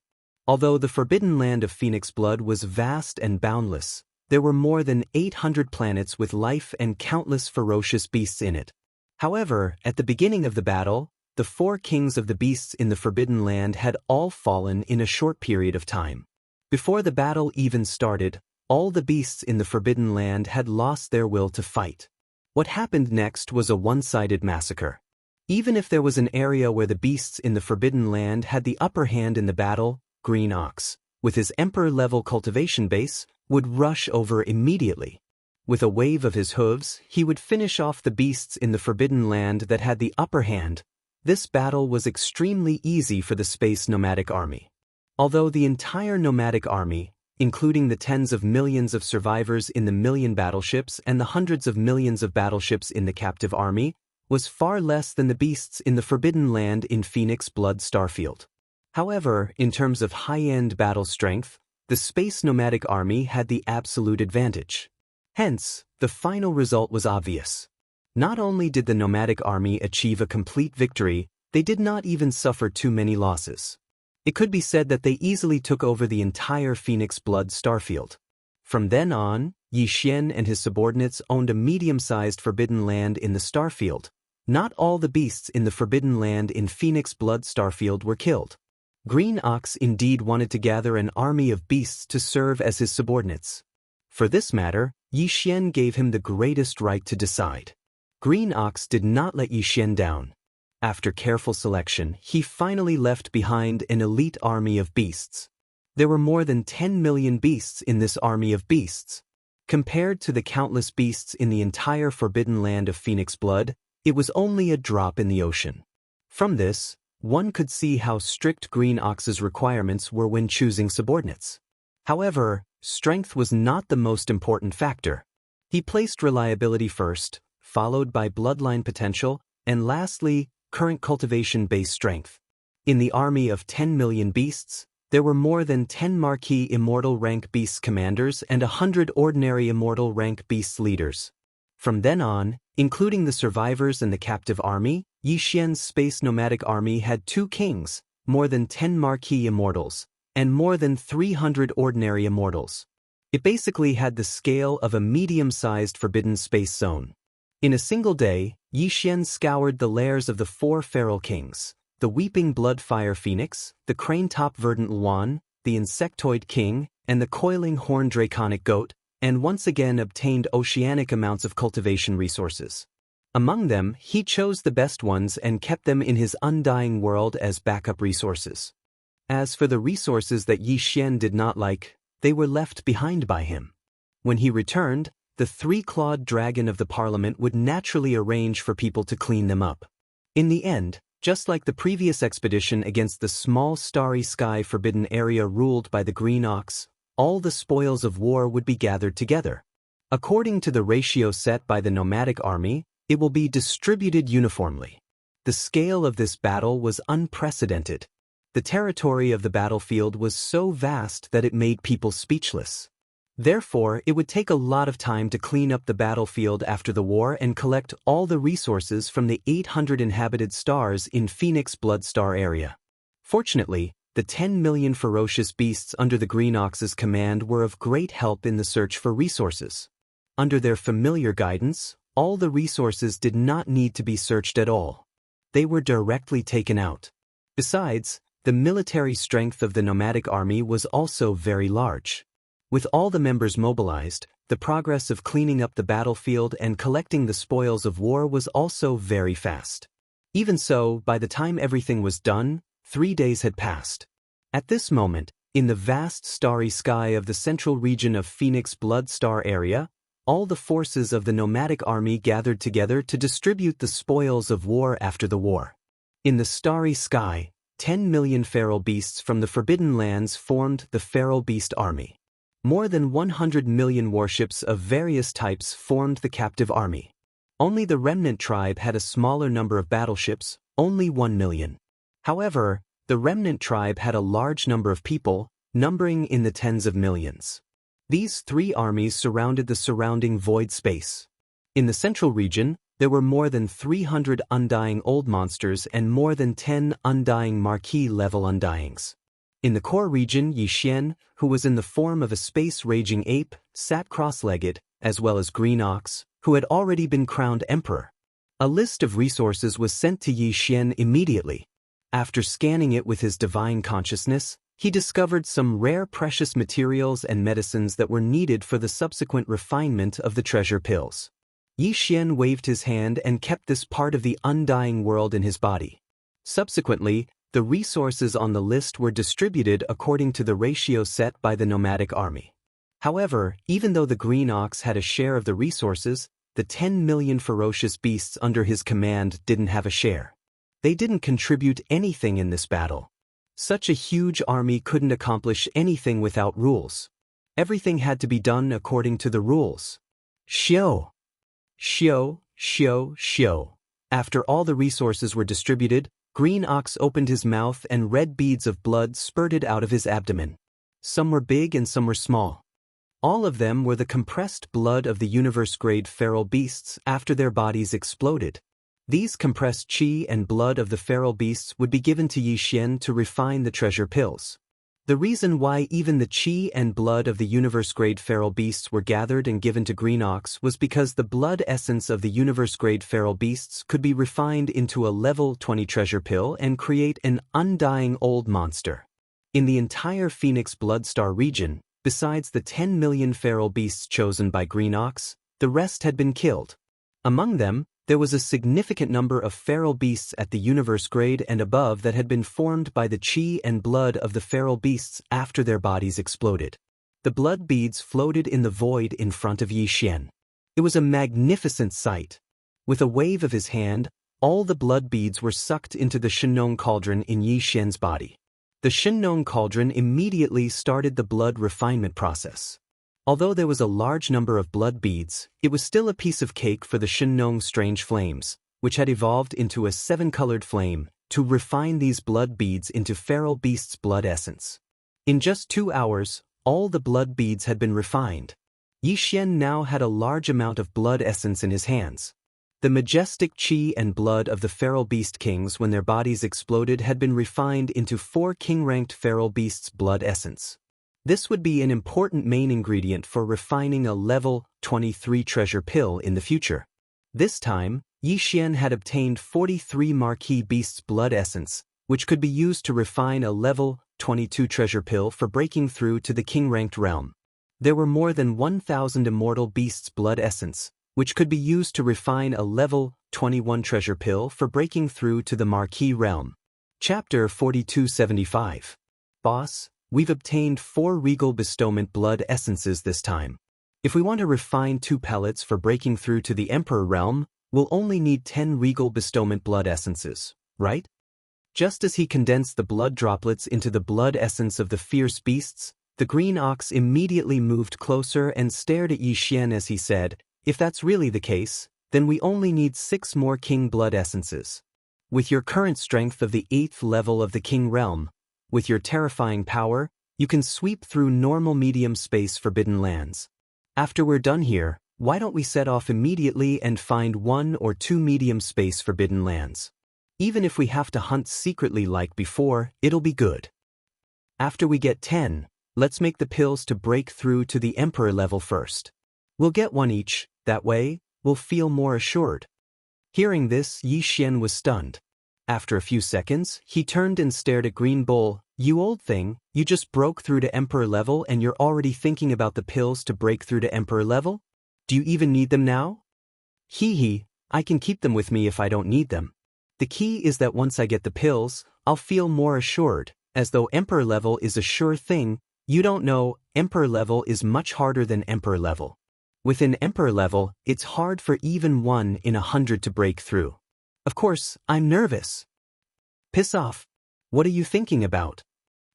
Although the Forbidden Land of Phoenix Blood was vast and boundless, there were more than 800 planets with life and countless ferocious beasts in it. However, at the beginning of the battle, the 4 kings of the beasts in the Forbidden Land had all fallen in a short period of time. Before the battle even started, all the beasts in the Forbidden Land had lost their will to fight. What happened next was a one-sided massacre. Even if there was an area where the beasts in the Forbidden Land had the upper hand in the battle, Green Ox, with his Emperor-level cultivation base, would rush over immediately. With a wave of his hooves, he would finish off the beasts in the Forbidden Land that had the upper hand. This battle was extremely easy for the space nomadic army. Although the entire nomadic army, including the tens of millions of survivors in the million battleships and the hundreds of millions of battleships in the captive army, was far less than the beasts in the Forbidden Land in Phoenix Blood Starfield. However, in terms of high-end battle strength, the space nomadic army had the absolute advantage. Hence, the final result was obvious. Not only did the nomadic army achieve a complete victory, they did not even suffer too many losses. It could be said that they easily took over the entire Phoenix Blood Starfield. From then on, Yi Xian and his subordinates owned a medium-sized Forbidden Land in the Starfield. Not all the beasts in the Forbidden Land in Phoenix Blood Starfield were killed. Green Ox indeed wanted to gather an army of beasts to serve as his subordinates. For this matter, Yi Xian gave him the greatest right to decide. Green Ox did not let Yi Xian down. After careful selection, he finally left behind an elite army of beasts. There were more than 10 million beasts in this army of beasts. Compared to the countless beasts in the entire Forbidden Land of Phoenix Blood, it was only a drop in the ocean. From this, one could see how strict Green Ox's requirements were when choosing subordinates. However, strength was not the most important factor. He placed reliability first, followed by bloodline potential, and lastly, current cultivation-based strength. In the army of 10 million beasts, there were more than 10 marquee Immortal rank beasts commanders and 100 ordinary Immortal rank beasts leaders. From then on, including the survivors and the captive army, Yi Xian's space nomadic army had 2 kings, more than 10 marquee Immortals, and more than 300 ordinary Immortals. It basically had the scale of a medium-sized forbidden space zone. In a single day, Yi Xian scoured the lairs of the 4 feral kings, the Weeping Blood Fire Phoenix, the Crane-Top Verdant Luan, the Insectoid King, and the Coiling Horn Draconic Goat, and once again obtained oceanic amounts of cultivation resources. Among them, he chose the best ones and kept them in his undying world as backup resources. As for the resources that Yi Xian did not like, they were left behind by him. When he returned, the 3-clawed dragon of the Parliament would naturally arrange for people to clean them up. In the end, just like the previous expedition against the small starry sky forbidden area ruled by the Green Ox, all the spoils of war would be gathered together. According to the ratio set by the nomadic army, it will be distributed uniformly. The scale of this battle was unprecedented. The territory of the battlefield was so vast that it made people speechless. Therefore, it would take a lot of time to clean up the battlefield after the war and collect all the resources from the 800 inhabited stars in Phoenix Blood Star area. Fortunately, the 10 million ferocious beasts under the Green Ox's command were of great help in the search for resources. Under their familiar guidance, all the resources did not need to be searched at all. They were directly taken out. Besides, the military strength of the nomadic army was also very large. With all the members mobilized, the progress of cleaning up the battlefield and collecting the spoils of war was also very fast. Even so, by the time everything was done, 3 days had passed. At this moment, in the vast starry sky of the central region of Phoenix Blood Star area, all the forces of the nomadic army gathered together to distribute the spoils of war after the war. In the starry sky, 10 million feral beasts from the Forbidden Lands formed the Feral Beast Army. More than 100 million warships of various types formed the captive army. Only the remnant tribe had a smaller number of battleships, only 1 million. However, the remnant tribe had a large number of people, numbering in the tens of millions. These 3 armies surrounded the surrounding void space. In the central region, there were more than 300 undying old monsters and more than 10 undying marquee-level undyings. In the core region, Yi Xian, who was in the form of a space-raging ape, sat cross-legged, as well as Green Ox, who had already been crowned emperor. A list of resources was sent to Yi Xian immediately. After scanning it with his divine consciousness, he discovered some rare precious materials and medicines that were needed for the subsequent refinement of the treasure pills. Yi Xian waved his hand and kept this part of the undying world in his body. Subsequently, the resources on the list were distributed according to the ratio set by the nomadic army. However, even though the Green Ox had a share of the resources, the 10 million ferocious beasts under his command didn't have a share. They didn't contribute anything in this battle. Such a huge army couldn't accomplish anything without rules. Everything had to be done according to the rules. Xiao. Xiao, xiao, xiao. After all the resources were distributed, Green Ox opened his mouth and red beads of blood spurted out of his abdomen. Some were big and some were small. All of them were the compressed blood of the universe-grade feral beasts after their bodies exploded. These compressed qi and blood of the feral beasts would be given to Yi Xian to refine the treasure pills. The reason why even the qi and blood of the universe-grade feral beasts were gathered and given to Green Ox was because the blood essence of the universe-grade feral beasts could be refined into a level 20 treasure pill and create an undying old monster. In the entire Phoenix Bloodstar region, besides the 10 million feral beasts chosen by Green Ox, the rest had been killed. Among them, there was a significant number of feral beasts at the universe grade and above that had been formed by the qi and blood of the feral beasts after their bodies exploded. The blood beads floated in the void in front of Yi Xian. It was a magnificent sight. With a wave of his hand, all the blood beads were sucked into the Shenong cauldron in Yi Xian's body. The Shenong cauldron immediately started the blood refinement process. Although there was a large number of blood beads, it was still a piece of cake for the Shenong strange flames, which had evolved into a 7-colored flame, to refine these blood beads into feral beasts' blood essence. In just 2 hours, all the blood beads had been refined. Yi Xian now had a large amount of blood essence in his hands. The majestic qi and blood of the feral beast kings when their bodies exploded had been refined into 4 king-ranked feral beasts' blood essence. This would be an important main ingredient for refining a level 23 treasure pill in the future. This time, Yi Xian had obtained 43 marquee beasts' blood essence, which could be used to refine a level 22 treasure pill for breaking through to the king-ranked realm. There were more than 1,000 immortal beasts' blood essence, which could be used to refine a level 21 treasure pill for breaking through to the marquee realm. Chapter 4275. Boss, we've obtained 4 regal bestowment blood essences this time. If we want to refine 2 pellets for breaking through to the Emperor realm, we'll only need 10 regal bestowment blood essences, right? Just as he condensed the blood droplets into the blood essence of the fierce beasts, the Green Ox immediately moved closer and stared at Yi Xian as he said, "If that's really the case, then we only need 6 more king blood essences. With your current strength of the 8th level of the king realm, with your terrifying power, you can sweep through normal medium space forbidden lands. After we're done here, why don't we set off immediately and find 1 or 2 medium space forbidden lands? Even if we have to hunt secretly like before, it'll be good. After we get 10, let's make the pills to break through to the Emperor level first. We'll get 1 each, that way, we'll feel more assured." Hearing this, Yi Xian was stunned. After a few seconds, he turned and stared at Green Bull. "You old thing, you just broke through to Emperor level and you're already thinking about the pills to break through to Emperor level? Do you even need them now?" "Hee, I can keep them with me if I don't need them. The key is that once I get the pills, I'll feel more assured, as though Emperor level is a sure thing. You don't know, Emperor level is much harder than Emperor level. Within Emperor level, it's hard for even 1 in 100 to break through. Of course, I'm nervous." "Piss off. What are you thinking about?"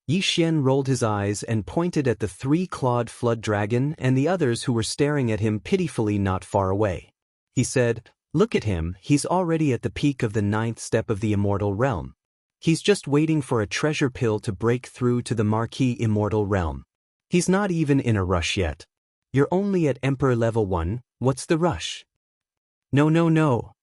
Yi Xian rolled his eyes and pointed at the 3-clawed flood dragon and the others who were staring at him pitifully not far away. He said, "Look at him, he's already at the peak of the 9th step of the Immortal realm. He's just waiting for a treasure pill to break through to the marquee Immortal realm. He's not even in a rush yet. You're only at Emperor level 1, what's the rush?" No.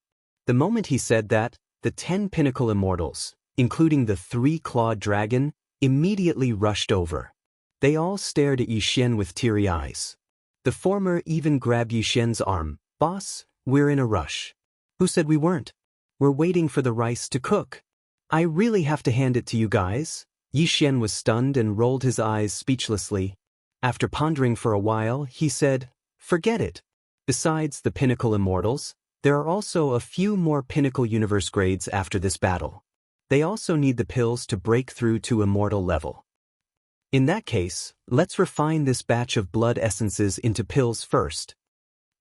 The moment he said that, the 10 pinnacle immortals, including the 3-clawed dragon, immediately rushed over. They all stared at Yi Xian with teary eyes. The former even grabbed Yi Xian's arm. "Boss, we're in a rush." "Who said we weren't? We're waiting for the rice to cook." "I really have to hand it to you guys." Yi Xian was stunned and rolled his eyes speechlessly. After pondering for a while, he said, "Forget it. Besides the pinnacle immortals, there are also a few more pinnacle universe grades after this battle. They also need the pills to break through to Immortal level. In that case, let's refine this batch of blood essences into pills first."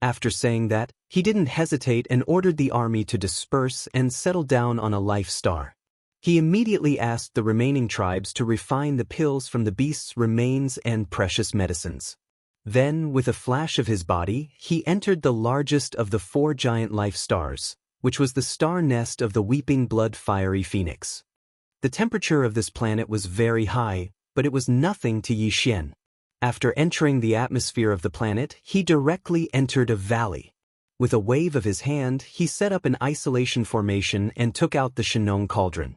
After saying that, he didn't hesitate and ordered the army to disperse and settle down on a life star. He immediately asked the remaining tribes to refine the pills from the beast's remains and precious medicines. Then, with a flash of his body, he entered the largest of the 4 giant life stars, which was the star nest of the weeping blood fiery phoenix. The temperature of this planet was very high, but it was nothing to Yi Xian. After entering the atmosphere of the planet, he directly entered a valley. With a wave of his hand, he set up an isolation formation and took out the Shenong cauldron.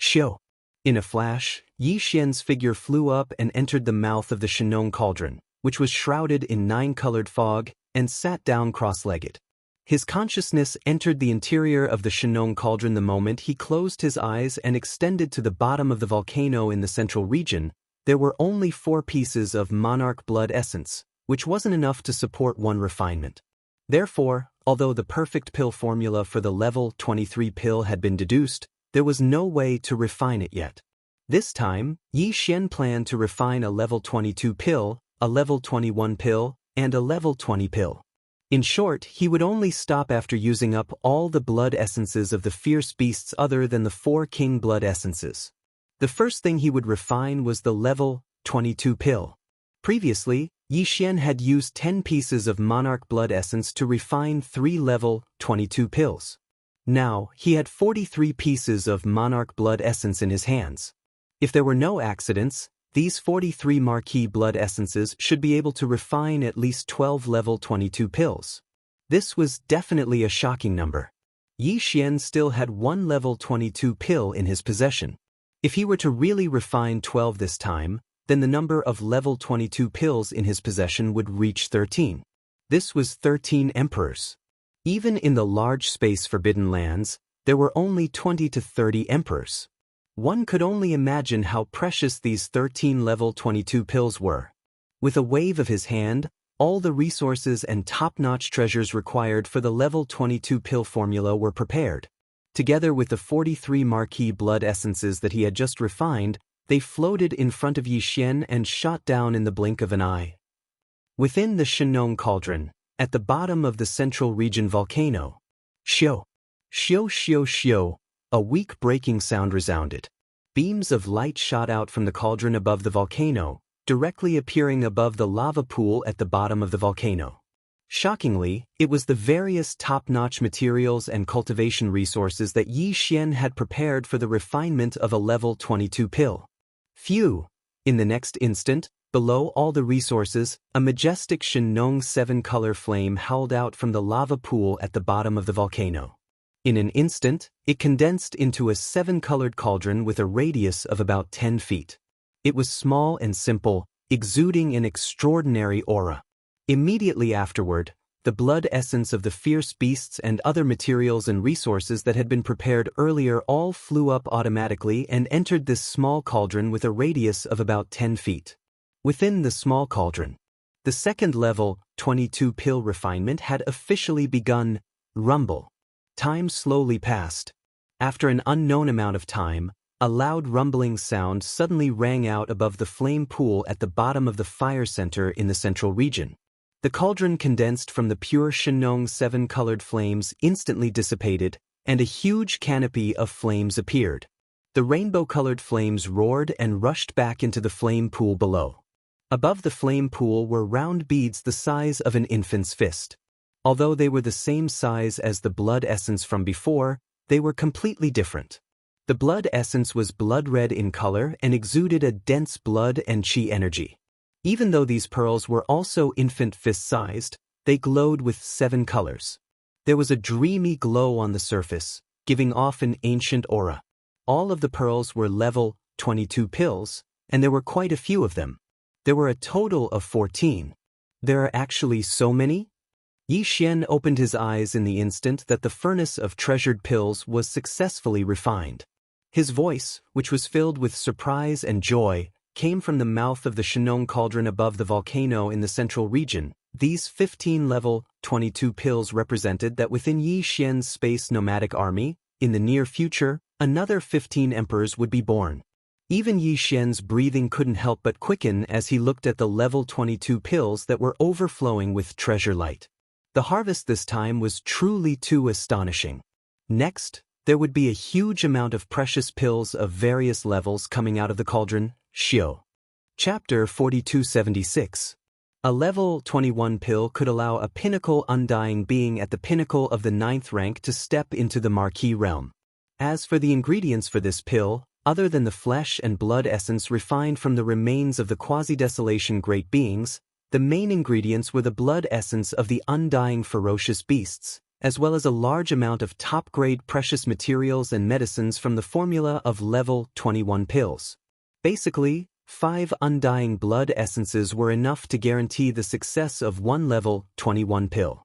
Xiu! In a flash, Yi Xian's figure flew up and entered the mouth of the Shenong cauldron, which was shrouded in 9-colored fog, and sat down cross-legged. His consciousness entered the interior of the Shenong cauldron the moment he closed his eyes and extended to the bottom of the volcano in the central region. There were only 4 pieces of monarch blood essence, which wasn't enough to support 1 refinement. Therefore, although the perfect pill formula for the level 23 pill had been deduced, there was no way to refine it yet. This time, Yi Xian planned to refine a level 22 pill, a level 21 pill, and a level 20 pill. In short, he would only stop after using up all the blood essences of the fierce beasts other than the 4 king blood essences. The first thing he would refine was the level 22 pill. Previously, Yi Xian had used 10 pieces of monarch blood essence to refine 3 level 22 pills. Now, he had 43 pieces of monarch blood essence in his hands. If there were no accidents, these 43 marquee blood essences should be able to refine at least 12 level 22 pills. This was definitely a shocking number. Yi Xian still had 1 level 22 pill in his possession. If he were to really refine 12 this time, then the number of level 22 pills in his possession would reach 13. This was 13 emperors. Even in the large space forbidden lands, there were only 20 to 30 emperors. One could only imagine how precious these 13 level 22 pills were. With a wave of his hand, all the resources and top-notch treasures required for the level 22 pill formula were prepared. Together with the 43 marquee blood essences that he had just refined, they floated in front of Yi Xian and shot down in the blink of an eye. Within the Shenong cauldron, at the bottom of the central region volcano, xiu, xiu xiu xiu, a weak breaking sound resounded. Beams of light shot out from the cauldron above the volcano, directly appearing above the lava pool at the bottom of the volcano. Shockingly, it was the various top-notch materials and cultivation resources that Yi Xian had prepared for the refinement of a level 22 pill. Phew! In the next instant, below all the resources, a majestic Shenong 7-color flame howled out from the lava pool at the bottom of the volcano. In an instant, it condensed into a 7-colored cauldron with a radius of about 10 feet. It was small and simple, exuding an extraordinary aura. Immediately afterward, the blood essence of the fierce beasts and other materials and resources that had been prepared earlier all flew up automatically and entered this small cauldron with a radius of about 10 feet. Within the small cauldron, the second level 22 pill refinement had officially begun. Rumble. Time slowly passed. After an unknown amount of time, a loud rumbling sound suddenly rang out above the flame pool at the bottom of the fire center in the central region. The cauldron condensed from the pure Shenong 7-colored flames instantly dissipated, and a huge canopy of flames appeared. The rainbow-colored flames roared and rushed back into the flame pool below. Above the flame pool were round beads the size of an infant's fist. Although they were the same size as the blood essence from before, they were completely different. The blood essence was blood red in color and exuded a dense blood and qi energy. Even though these pearls were also infant fist-sized, they glowed with 7 colors. There was a dreamy glow on the surface, giving off an ancient aura. All of the pearls were level 22 pills, and there were quite a few of them. There were a total of 14. There are actually so many? Yi Xian opened his eyes in the instant that the furnace of treasured pills was successfully refined. His voice, which was filled with surprise and joy, came from the mouth of the Shenong cauldron above the volcano in the central region. These 15 level 22 pills represented that within Yi Xian's space nomadic army, in the near future, another 15 emperors would be born. Even Yi Xian's breathing couldn't help but quicken as he looked at the level 22 pills that were overflowing with treasure light. The harvest this time was truly too astonishing. Next, there would be a huge amount of precious pills of various levels coming out of the cauldron. Xiu. Chapter 4276. A level 21 pill could allow a pinnacle undying being at the pinnacle of the 9th rank to step into the marquee realm. As for the ingredients for this pill, other than the flesh and blood essence refined from the remains of the quasi-desolation great beings, the main ingredients were the blood essence of the undying ferocious beasts, as well as a large amount of top-grade precious materials and medicines from the formula of level 21 pills. Basically, 5 undying blood essences were enough to guarantee the success of one level 21 pill.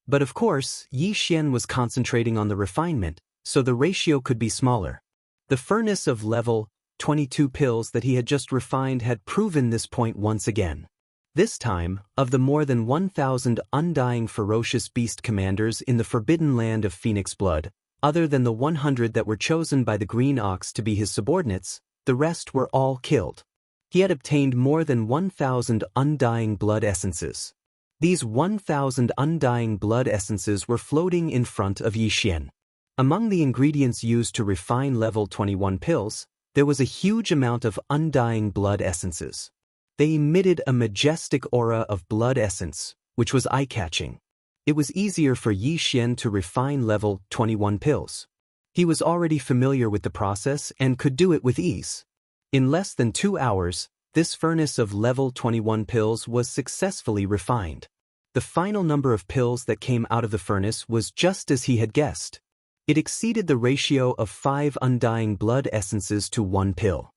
But of course, Yi Xian was concentrating on the refinement, so the ratio could be smaller. The furnace of level 22 pills that he had just refined had proven this point once again. This time, of the more than 1,000 undying ferocious beast commanders in the forbidden land of Phoenix Blood, other than the 100 that were chosen by the Green Ox to be his subordinates, the rest were all killed. He had obtained more than 1,000 undying blood essences. These 1,000 undying blood essences were floating in front of Yi Xian. Among the ingredients used to refine level 21 pills, there was a huge amount of undying blood essences. They emitted a majestic aura of blood essence, which was eye-catching. It was easier for Yi Xian to refine level 21 pills. He was already familiar with the process and could do it with ease. In less than 2 hours, this furnace of level 21 pills was successfully refined. The final number of pills that came out of the furnace was just as he had guessed. It exceeded the ratio of 5 undying blood essences to 1 pill.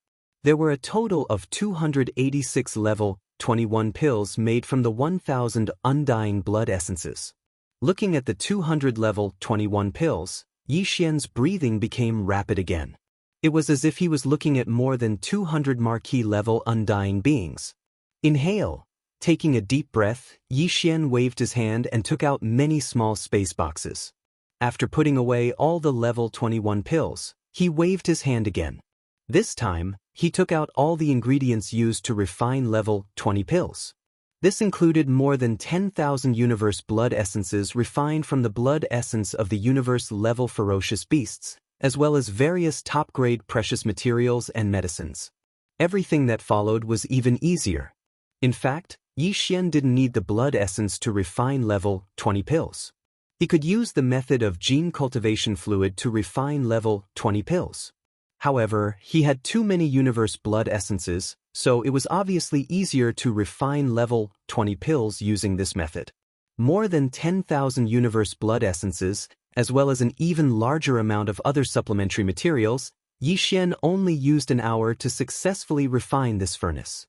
There were a total of 286 level 21 pills made from the 1,000 undying blood essences. Looking at the 200 level 21 pills, Yi Xian's breathing became rapid again. It was as if he was looking at more than 200 marquee level undying beings. Inhale. Taking a deep breath, Yi Xian waved his hand and took out many small space boxes. After putting away all the level 21 pills, he waved his hand again. This time, he took out all the ingredients used to refine level 20 pills. This included more than 10,000 universe blood essences refined from the blood essence of the universe level ferocious beasts, as well as various top-grade precious materials and medicines. Everything that followed was even easier. In fact, Yi Xian didn't need the blood essence to refine level 20 pills. He could use the method of gene cultivation fluid to refine level 20 pills. However, he had too many universe blood essences, so it was obviously easier to refine level 20 pills using this method. More than 10,000 universe blood essences, as well as an even larger amount of other supplementary materials, Yi Xian only used an hour to successfully refine this furnace.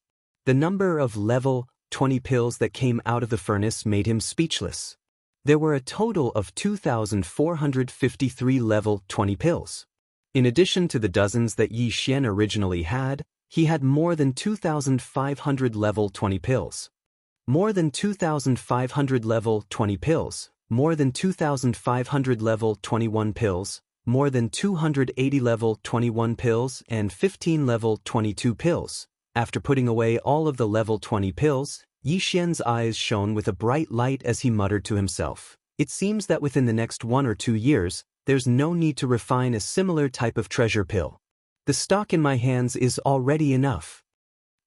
The number of level 20 pills that came out of the furnace made him speechless. There were a total of 2,453 level 20 pills. In addition to the dozens that Yi Xian originally had, he had more than 2,500 level 20 pills. More than 2,500 level 20 pills, more than 2,500 level 21 pills, more than 280 level 21 pills, and 15 level 22 pills. After putting away all of the level 20 pills, Yi Xian's eyes shone with a bright light as he muttered to himself. It seems that within the next 1 or 2 years, there's no need to refine a similar type of treasure pill. The stock in my hands is already enough.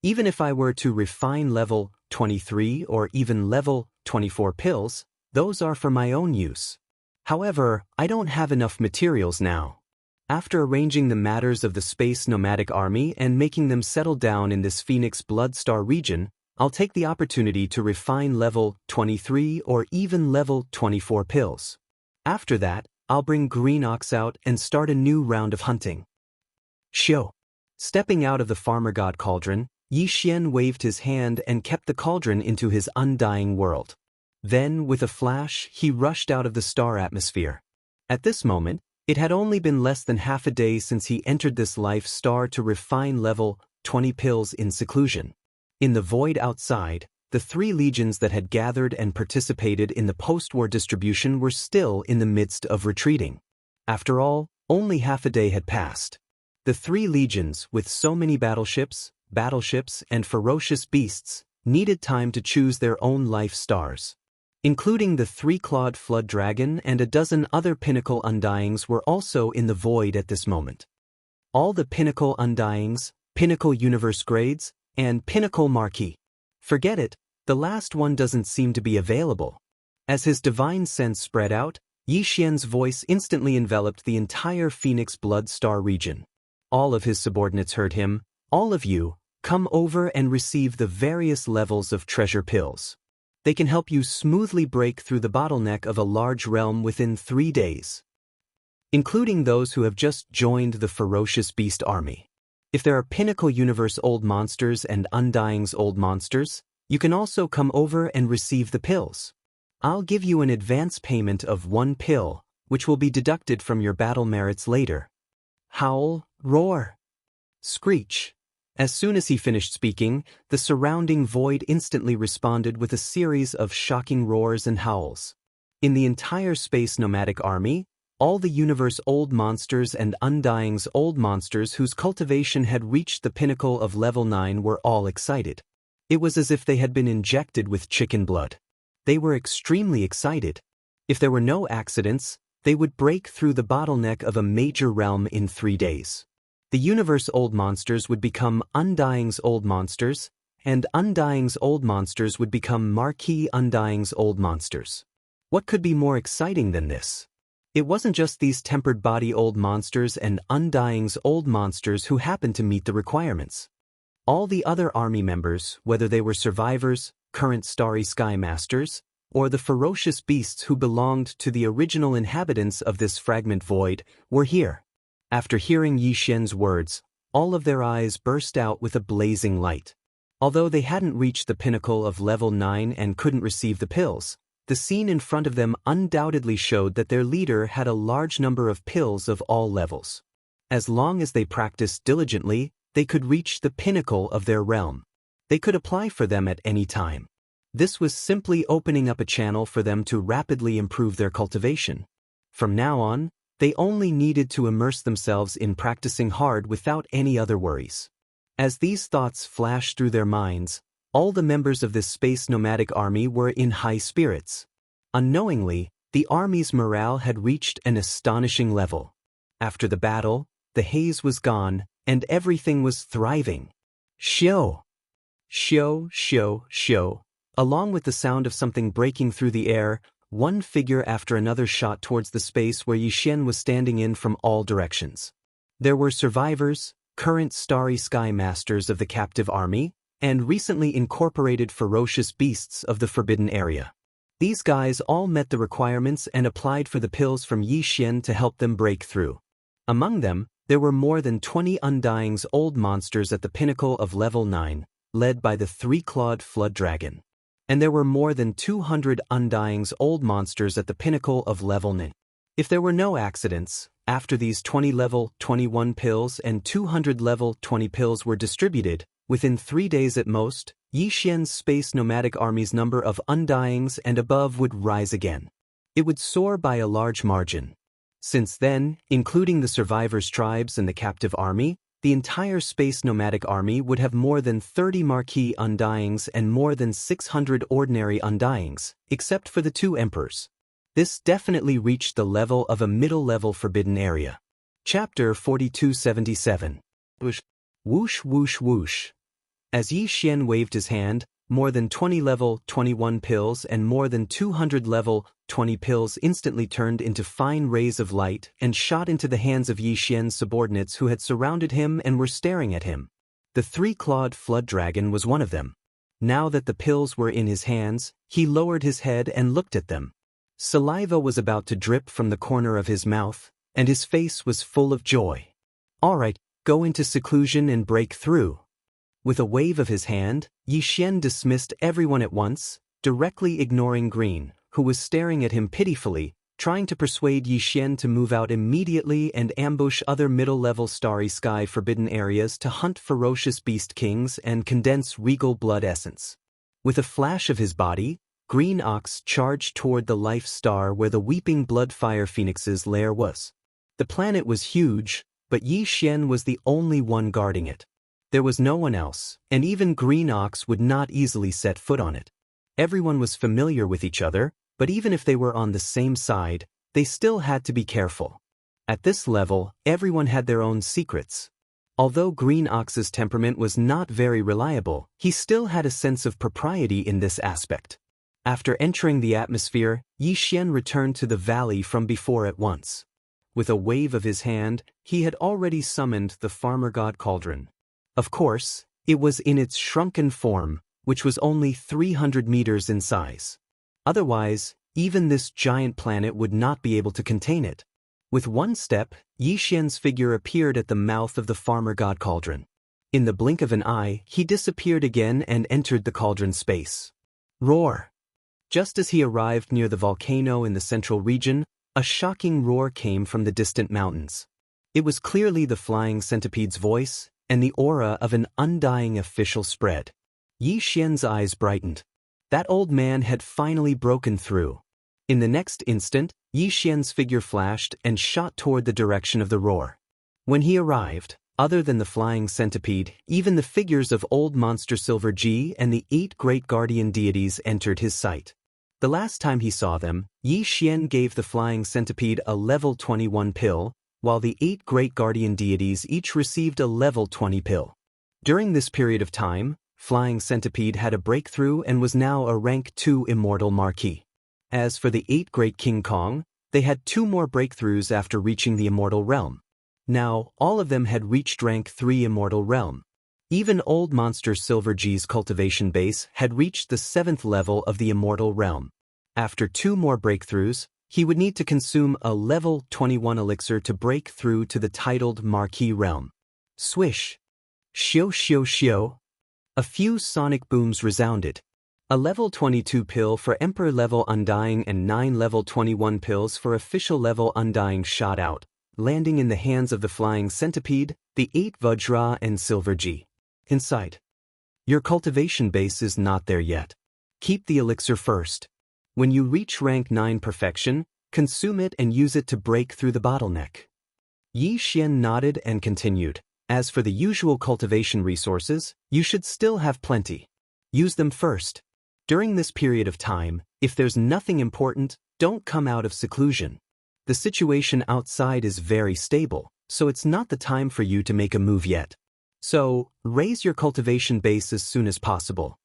Even if I were to refine level 23 or even level 24 pills, those are for my own use. However, I don't have enough materials now. After arranging the matters of the space nomadic army and making them settle down in this Phoenix Blood Star region, I'll take the opportunity to refine level 23 or even level 24 pills. After that, I'll bring Green Ox out and start a new round of hunting. Xiu. Stepping out of the farmer god cauldron, Yi Xian waved his hand and kept the cauldron into his undying world. Then, with a flash, he rushed out of the star atmosphere. At this moment, it had only been less than half a day since he entered this life star to refine level 20 pills in seclusion. In the void outside, the 3 legions that had gathered and participated in the post-war distribution were still in the midst of retreating. After all, only half a day had passed. The 3 legions, with so many battleships, and ferocious beasts, needed time to choose their own life stars. including the three-clawed flood dragon and a dozen other pinnacle undyings were also in the void at this moment. All the pinnacle undyings, pinnacle universe grades, and pinnacle marquee. Forget it, the last one doesn't seem to be available. As his divine sense spread out, Yi Xian's voice instantly enveloped the entire Phoenix Blood Star region. All of his subordinates heard him. All of you, come over and receive the various levels of treasure pills. They can help you smoothly break through the bottleneck of a large realm within 3 days. Including those who have just joined the ferocious beast army. If there are pinnacle universe old monsters and undyings old monsters, you can also come over and receive the pills. I'll give you an advance payment of 1 pill, which will be deducted from your battle merits later. Howl, roar, screech. As soon as he finished speaking, the surrounding void instantly responded with a series of shocking roars and howls. In the entire space nomadic army, all the universe old monsters and undyings old monsters whose cultivation had reached the pinnacle of level 9 were all excited. It was as if they had been injected with chicken blood. They were extremely excited. If there were no accidents, they would break through the bottleneck of a major realm in 3 days. The universe old monsters would become undyings old monsters, and undyings old monsters would become marquee undyings old monsters. What could be more exciting than this? It wasn't just these tempered body old monsters and undyings old monsters who happened to meet the requirements. All the other army members, whether they were survivors, current starry sky masters, or the ferocious beasts who belonged to the original inhabitants of this fragment void, were here. After hearing Yi Xian's words, all of their eyes burst out with a blazing light. Although they hadn't reached the pinnacle of level 9 and couldn't receive the pills, the scene in front of them undoubtedly showed that their leader had a large number of pills of all levels. As long as they practiced diligently, they could reach the pinnacle of their realm. They could apply for them at any time. This was simply opening up a channel for them to rapidly improve their cultivation. From now on, they only needed to immerse themselves in practicing hard without any other worries. As these thoughts flashed through their minds, all the members of this space nomadic army were in high spirits. Unknowingly, the army's morale had reached an astonishing level. After the battle, the haze was gone, and everything was thriving. Shio! Shio, shio, shio. Along with the sound of something breaking through the air, one figure after another shot towards the space where Yi Xian was standing in from all directions. There were survivors, current starry sky masters of the captive army, and recently incorporated ferocious beasts of the forbidden area. These guys all met the requirements and applied for the pills from Yi Xian to help them break through. Among them, there were more than 20 undyings old monsters at the pinnacle of level 9, led by the three-clawed flood dragon. And there were more than 200 undyings old monsters at the pinnacle of level 9. If there were no accidents, after these 20 level 21 pills and 200 level 20 pills were distributed, within 3 days at most, Yi Xian's space nomadic army's number of undyings and above would rise again. It would soar by a large margin. Since then, including the survivors' tribes and the captive army, the entire space nomadic army would have more than 30 marquee undyings and more than 600 ordinary undyings, except for the 2 emperors. This definitely reached the level of a middle-level forbidden area. Chapter 4277. Whoosh, whoosh, whoosh, whoosh. As Yi Xian waved his hand, more than 20 level 21 pills and more than 200 level 20 pills instantly turned into fine rays of light and shot into the hands of Yi Xian's subordinates who had surrounded him and were staring at him. The three-clawed flood dragon was one of them. Now that the pills were in his hands, he lowered his head and looked at them. Saliva was about to drip from the corner of his mouth, and his face was full of joy. All right, go into seclusion and break through. With a wave of his hand, Yi Xian dismissed everyone at once, directly ignoring Green, who was staring at him pitifully, trying to persuade Yi Xian to move out immediately and ambush other middle-level starry sky forbidden areas to hunt ferocious beast kings and condense regal blood essence. With a flash of his body, Green Ox charged toward the life star where the weeping blood-fire phoenix's lair was. The planet was huge, but Yi Xian was the only one guarding it. There was no one else, and even Green Ox would not easily set foot on it. Everyone was familiar with each other, but even if they were on the same side, they still had to be careful. At this level, everyone had their own secrets. Although Green Ox's temperament was not very reliable, he still had a sense of propriety in this aspect. After entering the atmosphere, Yi Xian returned to the valley from before at once. With a wave of his hand, he had already summoned the farmer god cauldron. Of course, it was in its shrunken form, which was only 300 meters in size. Otherwise, even this giant planet would not be able to contain it. With one step, Yi Xian's figure appeared at the mouth of the farmer god cauldron. In the blink of an eye, he disappeared again and entered the cauldron space. Roar! Just as he arrived near the volcano in the central region, a shocking roar came from the distant mountains. It was clearly the flying centipede's voice, and the aura of an undying official spread. Yi Xian's eyes brightened. That old man had finally broken through. In the next instant, Yi Xian's figure flashed and shot toward the direction of the roar. When he arrived, other than the flying centipede, even the figures of Old Monster Silver Ji and the 8 great guardian deities entered his sight. The last time he saw them, Yi Xian gave the flying centipede a level 21 pill, while the 8 great guardian deities each received a level 20 pill. During this period of time, Flying Centipede had a breakthrough and was now a rank 2 immortal marquis. As for the 8 great King Kong, they had 2 more breakthroughs after reaching the immortal realm. Now, all of them had reached rank 3 immortal realm. Even Old Monster Silver G's cultivation base had reached the 7th level of the immortal realm. After 2 more breakthroughs, he would need to consume a level 21 elixir to break through to the titled Marquis realm. Swish! Xiu xiu xiu! A few sonic booms resounded. A level 22 pill for Emperor level Undying and 9 level 21 pills for official level Undying shot out, landing in the hands of the Flying Centipede, the 8 Vajra and Silver G. Inside. Your cultivation base is not there yet. Keep the elixir first. When you reach rank 9 perfection, consume it and use it to break through the bottleneck. Yi Xian nodded and continued. As for the usual cultivation resources, you should still have plenty. Use them first. During this period of time, if there's nothing important, don't come out of seclusion. The situation outside is very stable, so it's not the time for you to make a move yet. So, raise your cultivation base as soon as possible.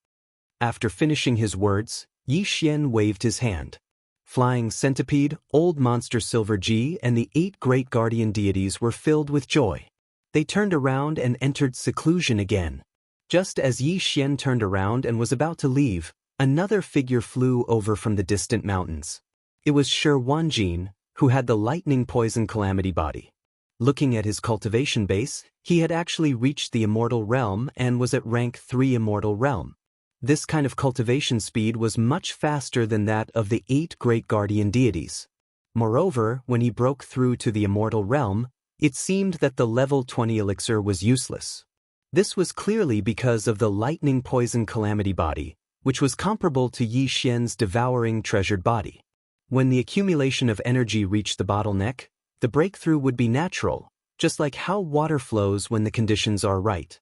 After finishing his words, Yi Xian waved his hand. Flying Centipede, Old Monster Silver G, and the 8 great guardian deities were filled with joy. They turned around and entered seclusion again. Just as Yi Xian turned around and was about to leave, another figure flew over from the distant mountains. It was Shi Wanjin, who had the lightning poison calamity body. Looking at his cultivation base, he had actually reached the immortal realm and was at rank 3 immortal realm. This kind of cultivation speed was much faster than that of the 8 great guardian deities. Moreover, when he broke through to the immortal realm, it seemed that the level 20 elixir was useless. This was clearly because of the lightning poison calamity body, which was comparable to Yi Xian's devouring treasured body. When the accumulation of energy reached the bottleneck, the breakthrough would be natural, just like how water flows when the conditions are right.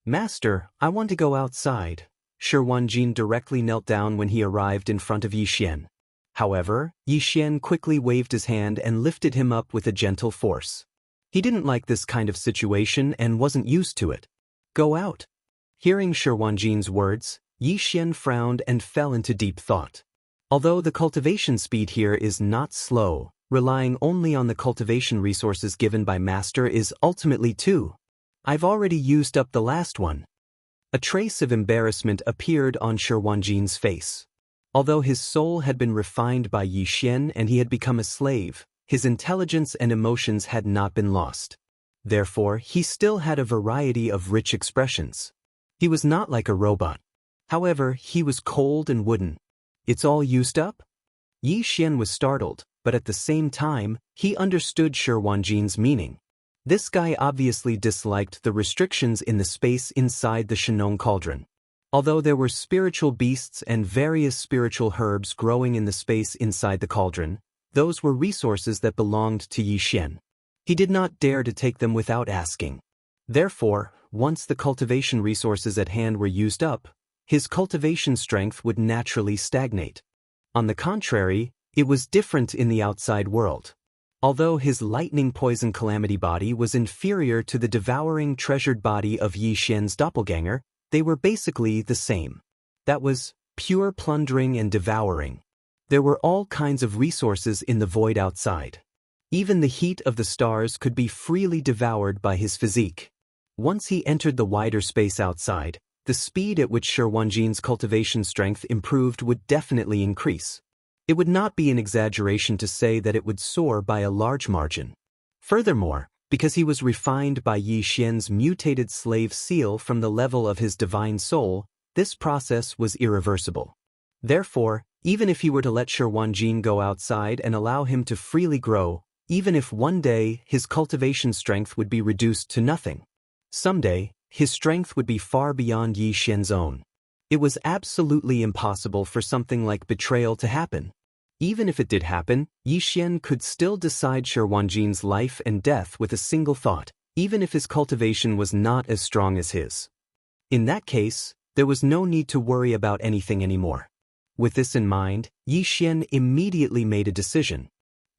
Master, I want to go outside. Shi Wanjin directly knelt down when he arrived in front of Yi Xian. However, Yi Xian quickly waved his hand and lifted him up with a gentle force. He didn't like this kind of situation and wasn't used to it. Go out. Hearing Shi Wanjin's words, Yi Xian frowned and fell into deep thought. Although the cultivation speed here is not slow, relying only on the cultivation resources given by Master is ultimately too. I've already used up the last one. A trace of embarrassment appeared on Shi Wanjin's face. Although his soul had been refined by Yi Xian and he had become a slave, his intelligence and emotions had not been lost. Therefore, he still had a variety of rich expressions. He was not like a robot. However, he was cold and wooden. It's all used up? Yi Xian was startled, but at the same time, he understood Shi Wanjin's meaning. This guy obviously disliked the restrictions in the space inside the Shenong cauldron. Although there were spiritual beasts and various spiritual herbs growing in the space inside the cauldron, those were resources that belonged to Yi Xian. He did not dare to take them without asking. Therefore, once the cultivation resources at hand were used up, his cultivation strength would naturally stagnate. On the contrary, it was different in the outside world. Although his lightning poison calamity body was inferior to the devouring treasured body of Yi Xian's doppelganger, they were basically the same. That was pure plundering and devouring. There were all kinds of resources in the void outside. Even the heat of the stars could be freely devoured by his physique. Once he entered the wider space outside, the speed at which Shi Wanjin's cultivation strength improved would definitely increase. It would not be an exaggeration to say that it would soar by a large margin. Furthermore, because he was refined by Yi Xian's mutated slave seal from the level of his divine soul, this process was irreversible. Therefore, even if he were to let Shi Wanjin go outside and allow him to freely grow, even if one day his cultivation strength would be reduced to nothing, someday, his strength would be far beyond Yi Xian's own. It was absolutely impossible for something like betrayal to happen. Even if it did happen, Yi Xian could still decide Shi Wanjin's life and death with a single thought, even if his cultivation was not as strong as his. In that case, there was no need to worry about anything anymore. With this in mind, Yi Xian immediately made a decision.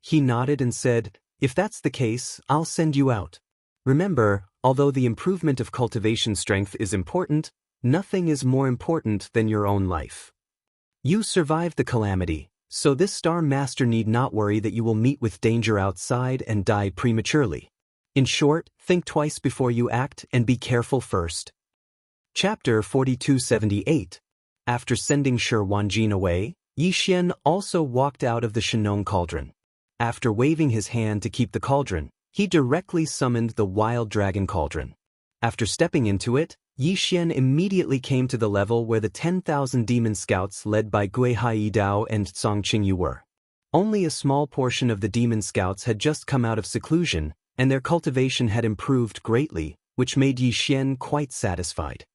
He nodded and said, "If that's the case, I'll send you out. Remember, although the improvement of cultivation strength is important, nothing is more important than your own life. You survived the calamity, so this Star Master need not worry that you will meet with danger outside and die prematurely. In short, think twice before you act and be careful first." Chapter 4278. After sending Shi Wanjin away, Yi Xian also walked out of the Shenong cauldron. After waving his hand to keep the cauldron, he directly summoned the wild dragon cauldron. After stepping into it, Yi Xian immediately came to the level where the 10,000 demon scouts led by Gui Hai Dao and Song Qingyu were. Only a small portion of the demon scouts had just come out of seclusion, and their cultivation had improved greatly, which made Yi Xian quite satisfied.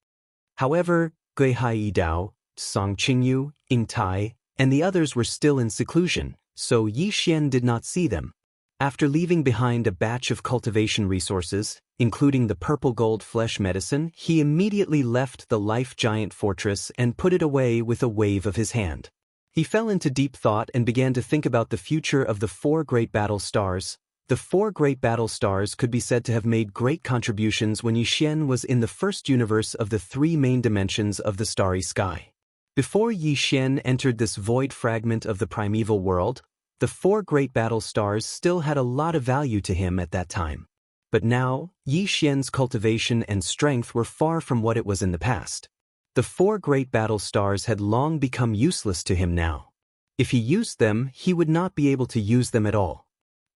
However, Gui Hai Dao, Song Qingyu, Ying Tai, and the others were still in seclusion, so Yi Xian did not see them. After leaving behind a batch of cultivation resources, including the purple gold flesh medicine, he immediately left the life giant fortress and put it away with a wave of his hand. He fell into deep thought and began to think about the future of the 4 great battle stars. The 4 great battle stars could be said to have made great contributions when Yi Xian was in the first universe of the 3 main dimensions of the starry sky. Before Yi Xian entered this void fragment of the primeval world, the 4 great battle stars still had a lot of value to him at that time. But now, Yi Xian's cultivation and strength were far from what it was in the past. The 4 great battle stars had long become useless to him now. If he used them, he would not be able to use them at all.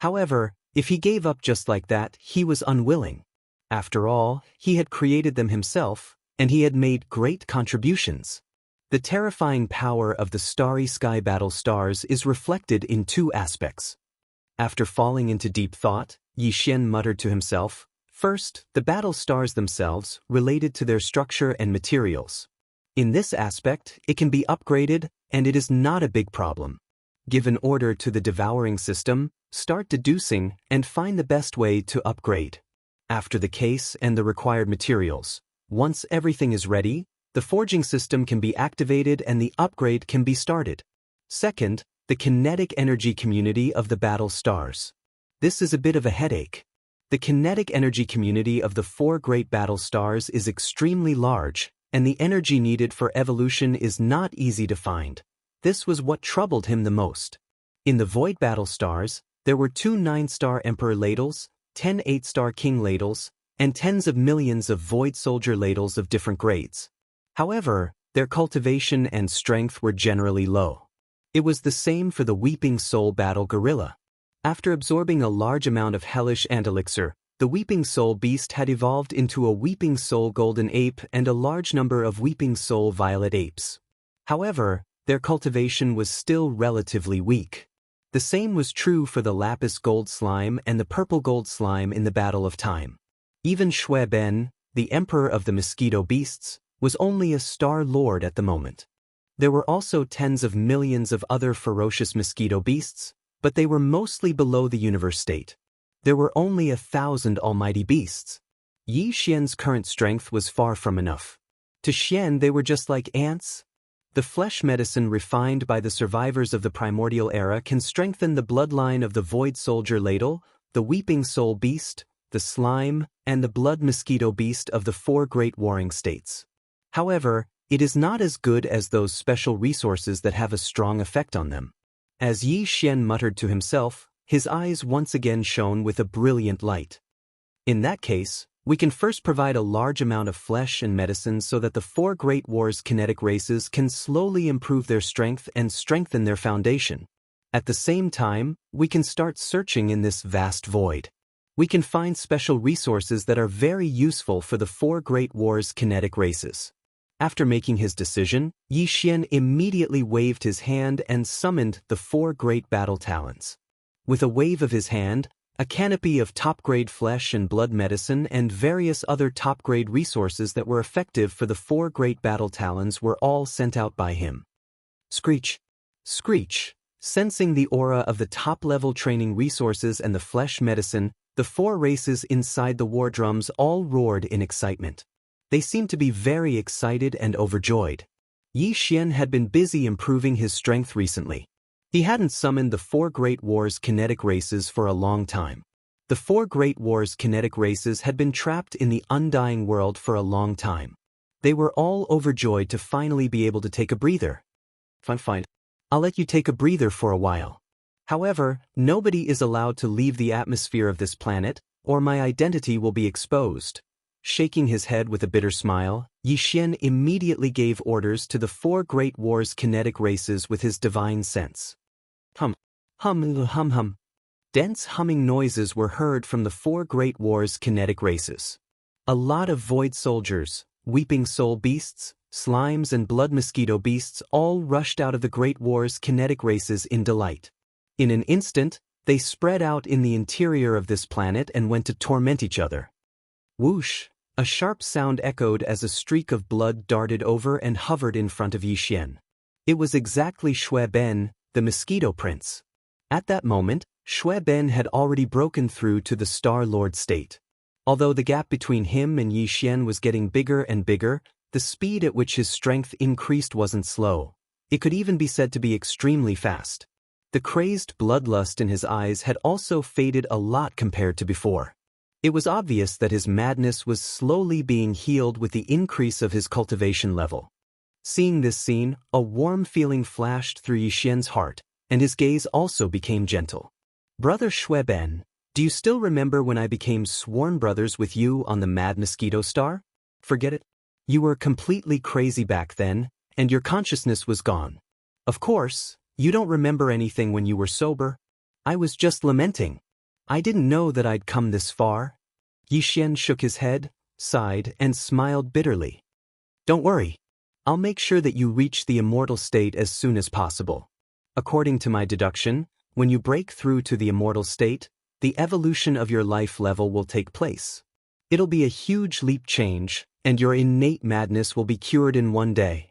However, if he gave up just like that, he was unwilling. After all, he had created them himself, and he had made great contributions. The terrifying power of the starry sky battle stars is reflected in 2 aspects. After falling into deep thought, Yi Xian muttered to himself, first, the battle stars themselves, related to their structure and materials. In this aspect, it can be upgraded, and it is not a big problem. Give an order to the devouring system, start deducing, and find the best way to upgrade. After the case and the required materials, once everything is ready, the forging system can be activated and the upgrade can be started. Second, the kinetic energy community of the battle stars. This is a bit of a headache. The kinetic energy community of the 4 great battle stars is extremely large, and the energy needed for evolution is not easy to find. This was what troubled him the most. In the void battle stars, there were 2 9-star emperor ladles, 10 8-star king ladles, and tens of millions of void soldier ladles of different grades. However, their cultivation and strength were generally low. It was the same for the Weeping Soul battle gorilla. After absorbing a large amount of hellish ant elixir, the Weeping Soul beast had evolved into a Weeping Soul golden ape and a large number of Weeping Soul violet apes. However, their cultivation was still relatively weak. The same was true for the lapis gold slime and the purple gold slime in the Battle of Time. Even Shui Ben, the emperor of the mosquito beasts, was only a star lord at the moment. There were also tens of millions of other ferocious mosquito beasts, but they were mostly below the universe state. There were only 1,000 almighty beasts. Yi Xian's current strength was far from enough. To Xian they were just like ants. The flesh medicine refined by the survivors of the primordial era can strengthen the bloodline of the Void Soldier Ladle, the Weeping Soul Beast, the Slime, and the Blood Mosquito Beast of the 4 Great Warring States. However, it is not as good as those special resources that have a strong effect on them. As Yi Xian muttered to himself, his eyes once again shone with a brilliant light. In that case, we can first provide a large amount of flesh and medicine so that the 4 Great Wars kinetic races can slowly improve their strength and strengthen their foundation. At the same time, we can start searching in this vast void. We can find special resources that are very useful for the 4 Great Wars kinetic races. After making his decision, Yi Xian immediately waved his hand and summoned the 4 Great Battle Talons. With a wave of his hand, a canopy of top-grade flesh and blood medicine and various other top-grade resources that were effective for the 4 Great Battle Talons were all sent out by him. Screech! Screech! Sensing the aura of the top-level training resources and the flesh medicine, the 4 races inside the war drums all roared in excitement. They seemed to be very excited and overjoyed. Yi Xian had been busy improving his strength recently. He hadn't summoned the 4 Great Wars kinetic races for a long time. The 4 Great Wars kinetic races had been trapped in the undying world for a long time. They were all overjoyed to finally be able to take a breather. Fine. I'll let you take a breather for a while. However, nobody is allowed to leave the atmosphere of this planet, or my identity will be exposed. Shaking his head with a bitter smile, Yi Xian immediately gave orders to the 4 Great Wars kinetic races with his divine sense. Hum. Dense humming noises were heard from the 4 Great Wars kinetic races. A lot of void soldiers, weeping soul beasts, slimes and blood mosquito beasts all rushed out of the Great Wars kinetic races in delight. In an instant, they spread out in the interior of this planet and went to torment each other. Whoosh! A sharp sound echoed as a streak of blood darted over and hovered in front of Yi Xian. It was exactly Shui Ben, the Mosquito Prince. At that moment, Shui Ben had already broken through to the Star Lord state. Although the gap between him and Yi Xian was getting bigger and bigger, the speed at which his strength increased wasn't slow. It could even be said to be extremely fast. The crazed bloodlust in his eyes had also faded a lot compared to before. It was obvious that his madness was slowly being healed with the increase of his cultivation level. Seeing this scene, a warm feeling flashed through Yi Xian's heart, and his gaze also became gentle. Brother Shui Ben, do you still remember when I became sworn brothers with you on the Mad Mosquito Star? Forget it. You were completely crazy back then, and your consciousness was gone. Of course, you don't remember anything when you were sober. I was just lamenting. I didn't know that I'd come this far. Yi Xian shook his head, sighed, and smiled bitterly. Don't worry. I'll make sure that you reach the immortal state as soon as possible. According to my deduction, when you break through to the immortal state, the evolution of your life level will take place. It'll be a huge leap change, and your innate madness will be cured in one day.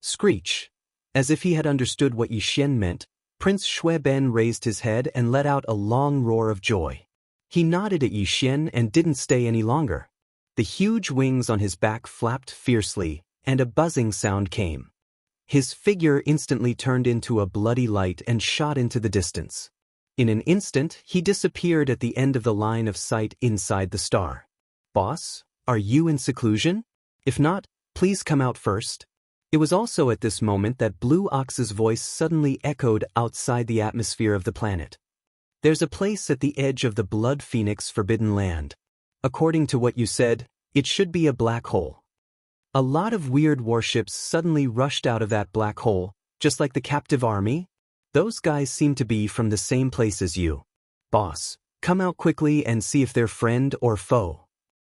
Screech. As if he had understood what Yi Xian meant, Prince Shui Ben raised his head and let out a long roar of joy. He nodded at Yi Xian and didn't stay any longer. The huge wings on his back flapped fiercely, and a buzzing sound came. His figure instantly turned into a bloody light and shot into the distance. In an instant, he disappeared at the end of the line of sight inside the star. Boss, are you in seclusion? If not, please come out first. It was also at this moment that Blue Ox's voice suddenly echoed outside the atmosphere of the planet. There's a place at the edge of the Blood Phoenix Forbidden Land. According to what you said, it should be a black hole. A lot of weird warships suddenly rushed out of that black hole, just like the captive army. Those guys seem to be from the same place as you. Boss, come out quickly and see if they're friend or foe.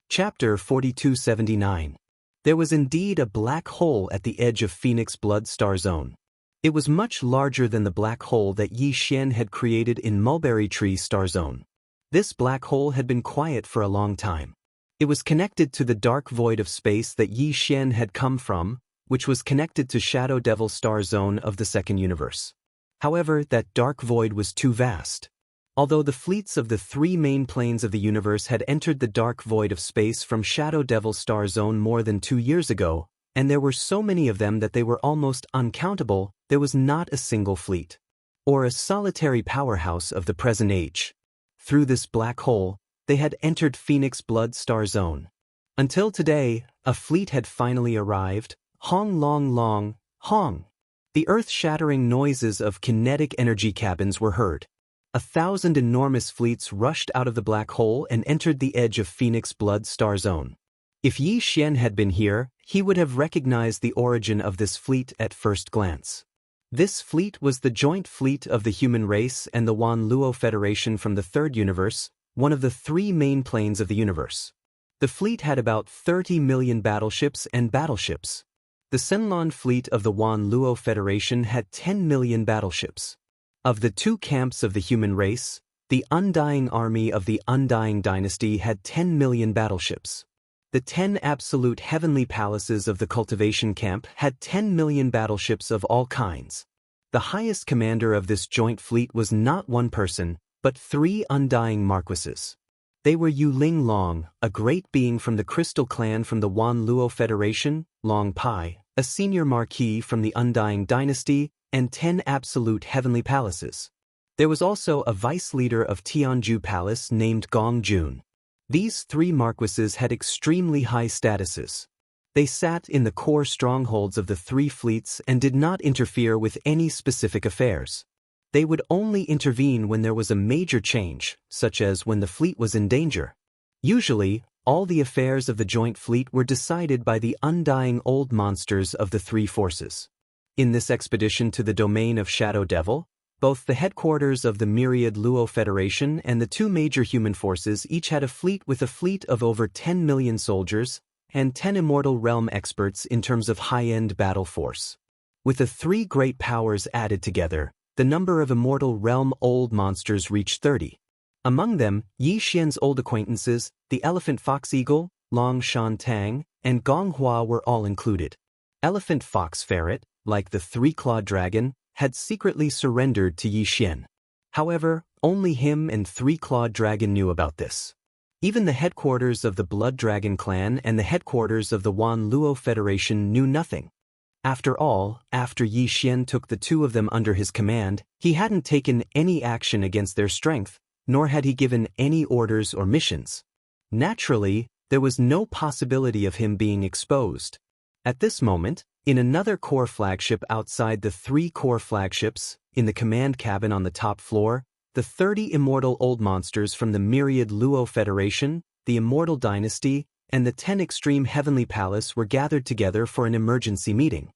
Chapter 4279. There was indeed a black hole at the edge of Phoenix Blood Star Zone. It was much larger than the black hole that Yi Xian had created in Mulberry Tree Star Zone. This black hole had been quiet for a long time. It was connected to the dark void of space that Yi Xian had come from, which was connected to Shadow Devil Star Zone of the second universe. However, that dark void was too vast. Although the fleets of the three main planes of the universe had entered the dark void of space from Shadow Devil Star Zone more than 2 years ago, and there were so many of them that they were almost uncountable, there was not a single fleet, or a solitary powerhouse of the present age. Through this black hole, they had entered Phoenix Blood Star Zone. Until today, a fleet had finally arrived. Hong long long, hong. The earth-shattering noises of kinetic energy cabins were heard. 1,000 enormous fleets rushed out of the black hole and entered the edge of Phoenix Blood Star Zone. If Yi Xian had been here, he would have recognized the origin of this fleet at first glance. This fleet was the joint fleet of the human race and the Wan Luo Federation from the Third Universe, one of the three main planes of the universe. The fleet had about 30 million battleships and battleships. The Senlon fleet of the Wan Luo Federation had 10 million battleships. Of the two camps of the human race, the Undying Army of the Undying Dynasty had 10 million battleships. The 10 absolute heavenly palaces of the Cultivation camp had 10 million battleships of all kinds. The highest commander of this joint fleet was not one person, but 3 undying marquises. They were Yu Ling Long, a great being from the Crystal Clan from the Wan Luo Federation, Long Pai, a senior marquis from the Undying Dynasty, and 10 absolute heavenly palaces. There was also a vice-leader of Tianju Palace named Gong Jun. These 3 marquises had extremely high statuses. They sat in the core strongholds of the 3 fleets and did not interfere with any specific affairs. They would only intervene when there was a major change, such as when the fleet was in danger. Usually, all the affairs of the joint fleet were decided by the undying old monsters of the 3 forces. In this expedition to the domain of Shadow Devil, both the headquarters of the Myriad Luo Federation and the 2 major human forces each had a fleet with a fleet of over 10 million soldiers and 10 Immortal Realm experts in terms of high-end battle force. With the 3 great powers added together, the number of Immortal Realm old monsters reached 30. Among them, Yi Xian's old acquaintances, the Elephant Fox Eagle, Long Shan Tang, and Gong Hua were all included. Elephant Fox Ferret, like the 3-clawed dragon, had secretly surrendered to Yi Xian. However, only him and 3-clawed dragon knew about this. Even the headquarters of the Blood Dragon clan and the headquarters of the Wan Luo Federation knew nothing. After all, after Yi Xian took the 2 of them under his command, he hadn't taken any action against their strength, nor had he given any orders or missions. Naturally, there was no possibility of him being exposed. At this moment, in another core flagship outside the 3 core flagships, in the command cabin on the top floor, the 30 immortal old monsters from the Myriad Luo Federation, the Immortal Dynasty, and the 10 Extreme Heavenly Palace were gathered together for an emergency meeting.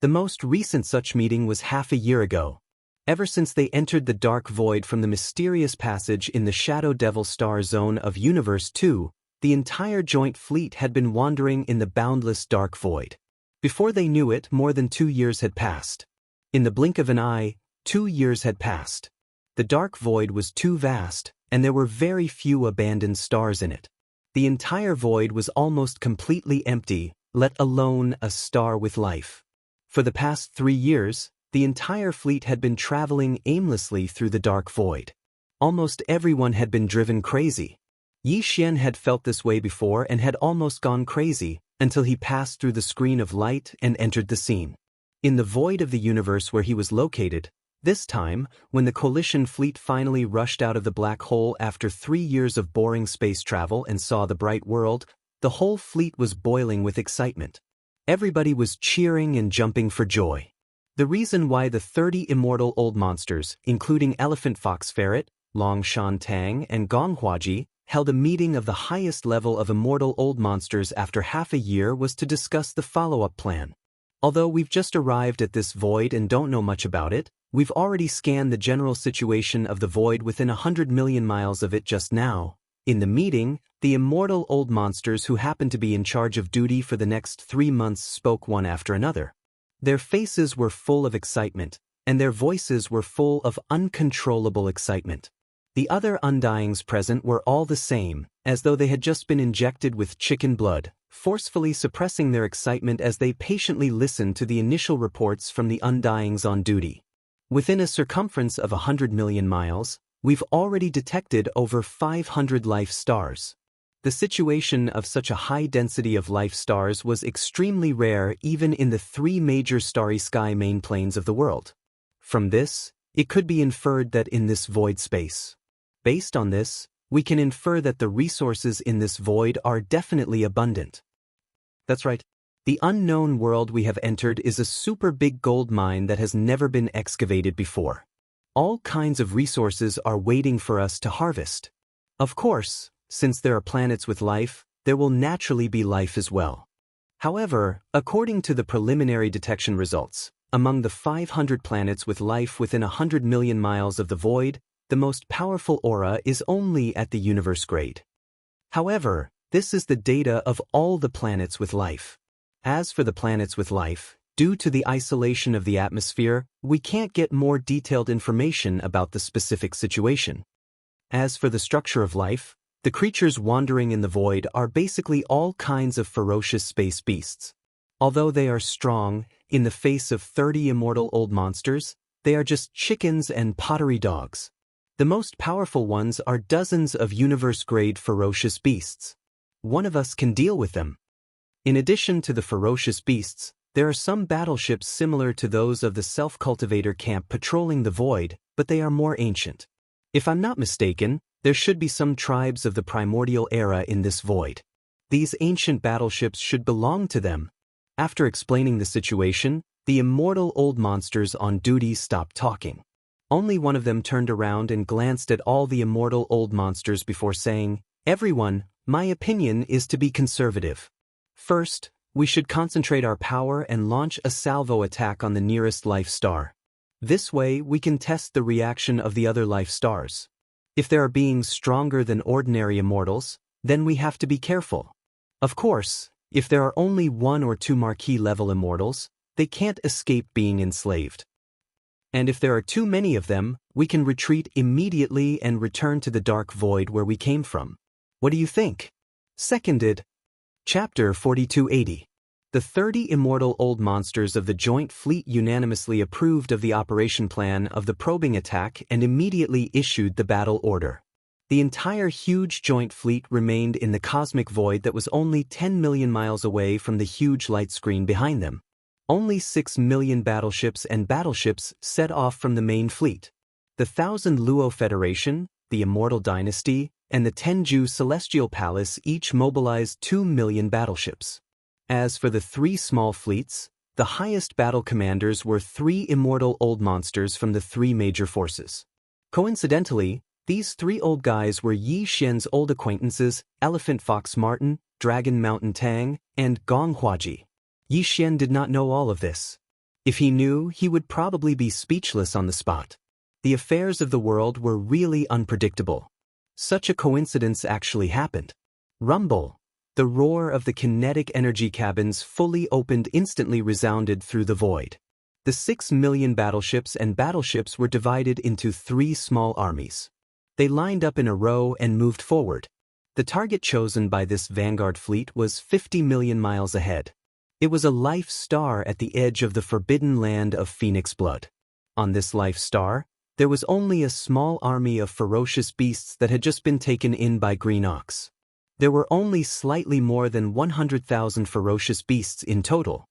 The most recent such meeting was half a year ago. Ever since they entered the dark void from the mysterious passage in the Shadow Devil Star Zone of Universe 2, the entire joint fleet had been wandering in the boundless dark void. Before they knew it, more than 2 years had passed. In the blink of an eye, 2 years had passed. The dark void was too vast, and there were very few abandoned stars in it. The entire void was almost completely empty, let alone a star with life. For the past 3 years, the entire fleet had been traveling aimlessly through the dark void. Almost everyone had been driven crazy. Yi Xian had felt this way before and had almost gone crazy, until he passed through the screen of light and entered the scene. In the void of the universe where he was located, this time, when the coalition fleet finally rushed out of the black hole after 3 years of boring space travel and saw the bright world, the whole fleet was boiling with excitement. Everybody was cheering and jumping for joy. The reason why the 30 immortal old monsters, including Elephant Fox Ferret, Long Shan Tang, and Gong Huaji, held a meeting of the highest level of immortal old monsters after half a year was to discuss the follow-up plan. Although we've just arrived at this void and don't know much about it, we've already scanned the general situation of the void within 100 million miles of it just now. In the meeting, the immortal old monsters who happened to be in charge of duty for the next 3 months spoke one after another. Their faces were full of excitement, and their voices were full of uncontrollable excitement. The other undyings present were all the same, as though they had just been injected with chicken blood, forcefully suppressing their excitement as they patiently listened to the initial reports from the undyings on duty. Within a circumference of 100 million miles, We've already detected over 500 life stars. The situation of such a high density of life stars was extremely rare even in the 3 major starry sky main planes of the world. From this, it could be inferred that in this void space. Based on this, we can infer that the resources in this void are definitely abundant. That's right. The unknown world we have entered is a super big gold mine that has never been excavated before. All kinds of resources are waiting for us to harvest. Of course, since there are planets with life, there will naturally be life as well. However, according to the preliminary detection results, among the 500 planets with life within 100 million miles of the void, the most powerful aura is only at the universe grade. However, this is the data of all the planets with life. As for the planets with life, due to the isolation of the atmosphere, we can't get more detailed information about the specific situation. As for the structure of life, the creatures wandering in the void are basically all kinds of ferocious space beasts. Although they are strong, in the face of 30 immortal old monsters, they are just chickens and pottery dogs. The most powerful ones are dozens of universe-grade ferocious beasts. One of us can deal with them. In addition to the ferocious beasts, there are some battleships similar to those of the self-cultivator camp patrolling the void, but they are more ancient. If I'm not mistaken, there should be some tribes of the primordial era in this void. These ancient battleships should belong to them. After explaining the situation, the immortal old monsters on duty stopped talking. Only one of them turned around and glanced at all the immortal old monsters before saying, "Everyone, my opinion is to be conservative. First, we should concentrate our power and launch a salvo attack on the nearest life star. This way we can test the reaction of the other life stars. If there are beings stronger than ordinary immortals, then we have to be careful. Of course, if there are only 1 or 2 marquee level immortals, they can't escape being enslaved. And if there are too many of them, we can retreat immediately and return to the dark void where we came from. What do you think?" Seconded. Chapter 4280. The 30 immortal old monsters of the Joint Fleet unanimously approved of the operation plan of the probing attack and immediately issued the battle order. The entire huge Joint Fleet remained in the cosmic void that was only 10 million miles away from the huge light screen behind them. Only 6 million battleships set off from the main fleet. The 1,000 Luo Federation, the Immortal Dynasty, and the Tenju Celestial Palace each mobilized 2 million battleships. As for the 3 small fleets, the highest battle commanders were 3 immortal old monsters from the 3 major forces. Coincidentally, these 3 old guys were Yi Xian's old acquaintances, Elephant Fox Martin, Dragon Mountain Tang, and Gong Huaji. Yi Xian did not know all of this. If he knew, he would probably be speechless on the spot. The affairs of the world were really unpredictable. Such a coincidence actually happened. Rumble. The roar of the kinetic energy cabins fully opened instantly resounded through the void. The 6 million battleships were divided into 3 small armies. They lined up in a row and moved forward. The target chosen by this vanguard fleet was 50 million miles ahead. It was a life star at the edge of the forbidden land of Phoenix Blood. On this life star, there was only a small army of ferocious beasts that had just been taken in by Green Ox. There were only slightly more than 100,000 ferocious beasts in total.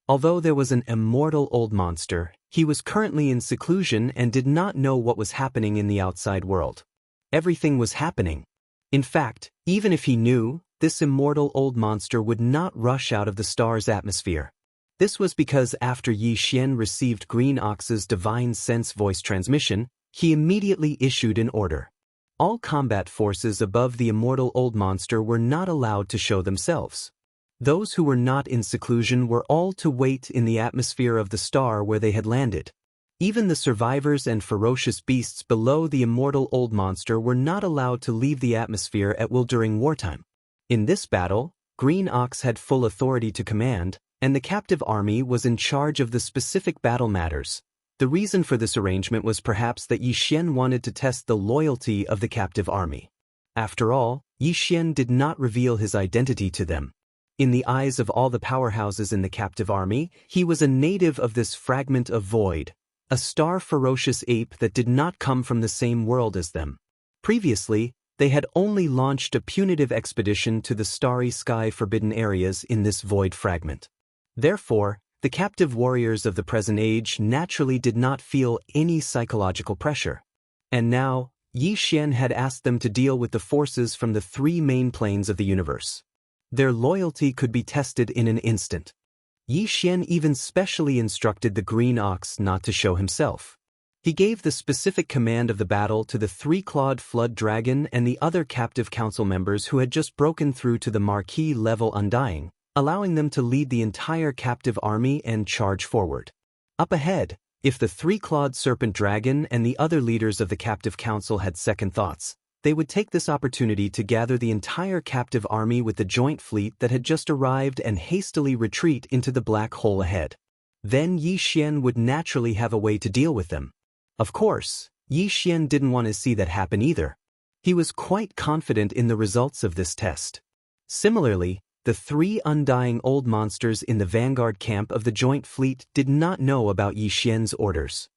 Although there was an immortal old monster, he was currently in seclusion and did not know what was happening in the outside world. Everything was happening. In fact, even if he knew, this immortal old monster would not rush out of the star's atmosphere. This was because after Yi Xian received Green Ox's divine sense voice transmission, he immediately issued an order. All combat forces above the immortal old monster were not allowed to show themselves. Those who were not in seclusion were all to wait in the atmosphere of the star where they had landed. Even the survivors and ferocious beasts below the immortal old monster were not allowed to leave the atmosphere at will during wartime. In this battle, Green Ox had full authority to command, and the captive army was in charge of the specific battle matters. The reason for this arrangement was perhaps that Yi Xian wanted to test the loyalty of the captive army. After all, Yi Xian did not reveal his identity to them. In the eyes of all the powerhouses in the captive army, he was a native of this fragment of void, a star-ferocious ape that did not come from the same world as them. Previously, they had only launched a punitive expedition to the starry sky forbidden areas in this void fragment. Therefore, the captive warriors of the present age naturally did not feel any psychological pressure. And now, Yi Xian had asked them to deal with the forces from the three main planes of the universe. Their loyalty could be tested in an instant. Yi Xian even specially instructed the green ox not to show himself. He gave the specific command of the battle to the three-clawed flood dragon and the other captive council members who had just broken through to the marquee level Undying, allowing them to lead the entire captive army and charge forward. Up ahead, if the three-clawed serpent dragon and the other leaders of the captive council had second thoughts, they would take this opportunity to gather the entire captive army with the joint fleet that had just arrived and hastily retreat into the black hole ahead. Then Yi Xian would naturally have a way to deal with them. Of course, Yi Xian didn't want to see that happen either. He was quite confident in the results of this test. Similarly, the three undying old monsters in the vanguard camp of the joint fleet did not know about Yi Xian's orders.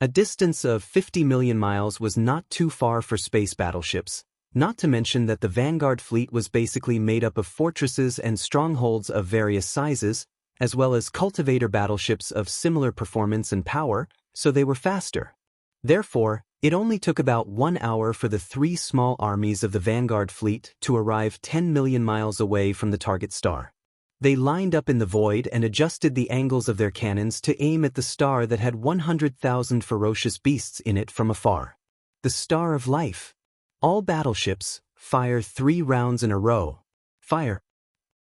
A distance of 50 million miles was not too far for space battleships, not to mention that the vanguard fleet was basically made up of fortresses and strongholds of various sizes, as well as cultivator battleships of similar performance and power, so they were faster. Therefore, it only took about 1 hour for the three small armies of the vanguard fleet to arrive 10 million miles away from the target star. They lined up in the void and adjusted the angles of their cannons to aim at the star that had 100,000 ferocious beasts in it from afar. The Star of Life. All battleships fire 3 rounds in a row. Fire.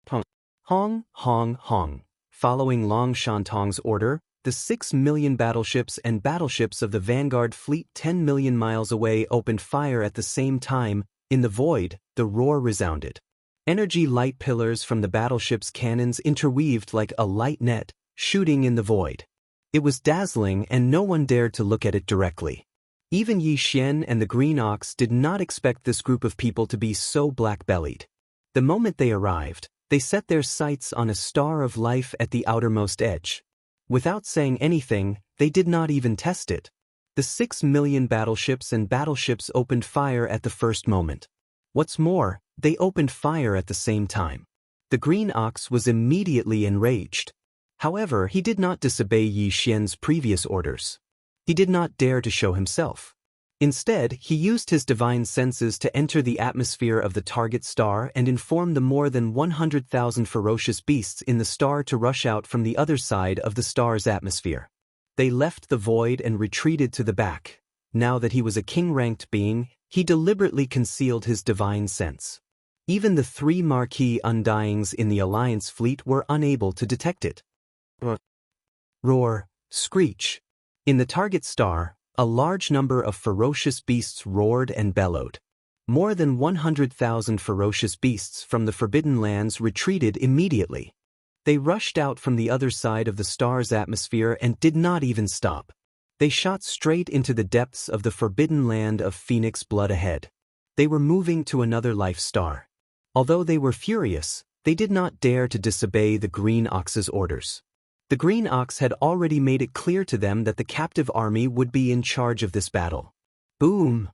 Hong, hong, hong, hong. Following Long Shantong's order, the 6 million battleships and battleships of the vanguard fleet 10 million miles away opened fire at the same time. In the void, the roar resounded. Energy light pillars from the battleship's cannons interweaved like a light net, shooting in the void. It was dazzling and no one dared to look at it directly. Even Yi Xian and the Green Ox did not expect this group of people to be so black-bellied. The moment they arrived, they set their sights on a star of life at the outermost edge. Without saying anything, they did not even test it. The 6 million battleships and battleships opened fire at the first moment. What's more, they opened fire at the same time. The Green Ox was immediately enraged. However, he did not disobey Yi Xian's previous orders. He did not dare to show himself. Instead, he used his divine senses to enter the atmosphere of the target star and inform the more than 100,000 ferocious beasts in the star to rush out from the other side of the star's atmosphere. They left the void and retreated to the back. Now that he was a king-ranked being, he deliberately concealed his divine sense. Even the 3 marquee undyings in the Alliance fleet were unable to detect it. Roar, screech. In the target star, a large number of ferocious beasts roared and bellowed. More than 100,000 ferocious beasts from the Forbidden Lands retreated immediately. They rushed out from the other side of the star's atmosphere and did not even stop. They shot straight into the depths of the forbidden land of Phoenix blood ahead. They were moving to another life star. Although they were furious, they did not dare to disobey the Green Ox's orders. The Green Ox had already made it clear to them that the captive army would be in charge of this battle. Boom!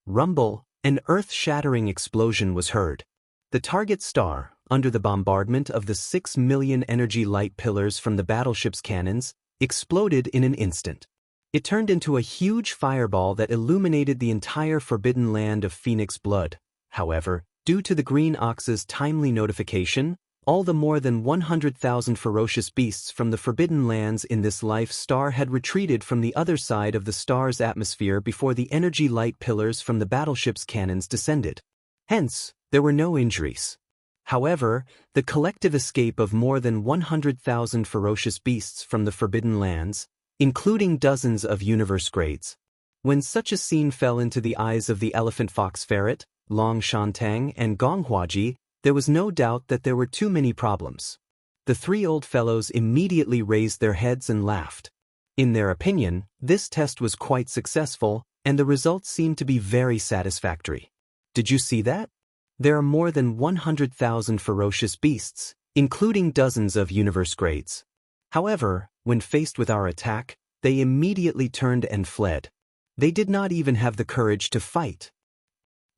Rumble, an earth-shattering explosion was heard. The target star, under the bombardment of the 6 million energy light pillars from the battleship's cannons, exploded in an instant. It turned into a huge fireball that illuminated the entire forbidden land of Phoenix blood. However, due to the Green Ox's timely notification, all the more than 100,000 ferocious beasts from the forbidden lands in this life star had retreated from the other side of the star's atmosphere before the energy light pillars from the battleship's cannons descended. Hence, there were no injuries. However, the collective escape of more than 100,000 ferocious beasts from the forbidden lands, including dozens of universe grades. When such a scene fell into the eyes of the elephant fox ferret, Long Shantang and Gong Huaji, there was no doubt that there were too many problems. The 3 old fellows immediately raised their heads and laughed. In their opinion, this test was quite successful, and the results seemed to be very satisfactory. Did you see that? There are more than 100,000 ferocious beasts, including dozens of universe grades. However, when faced with our attack, they immediately turned and fled. They did not even have the courage to fight.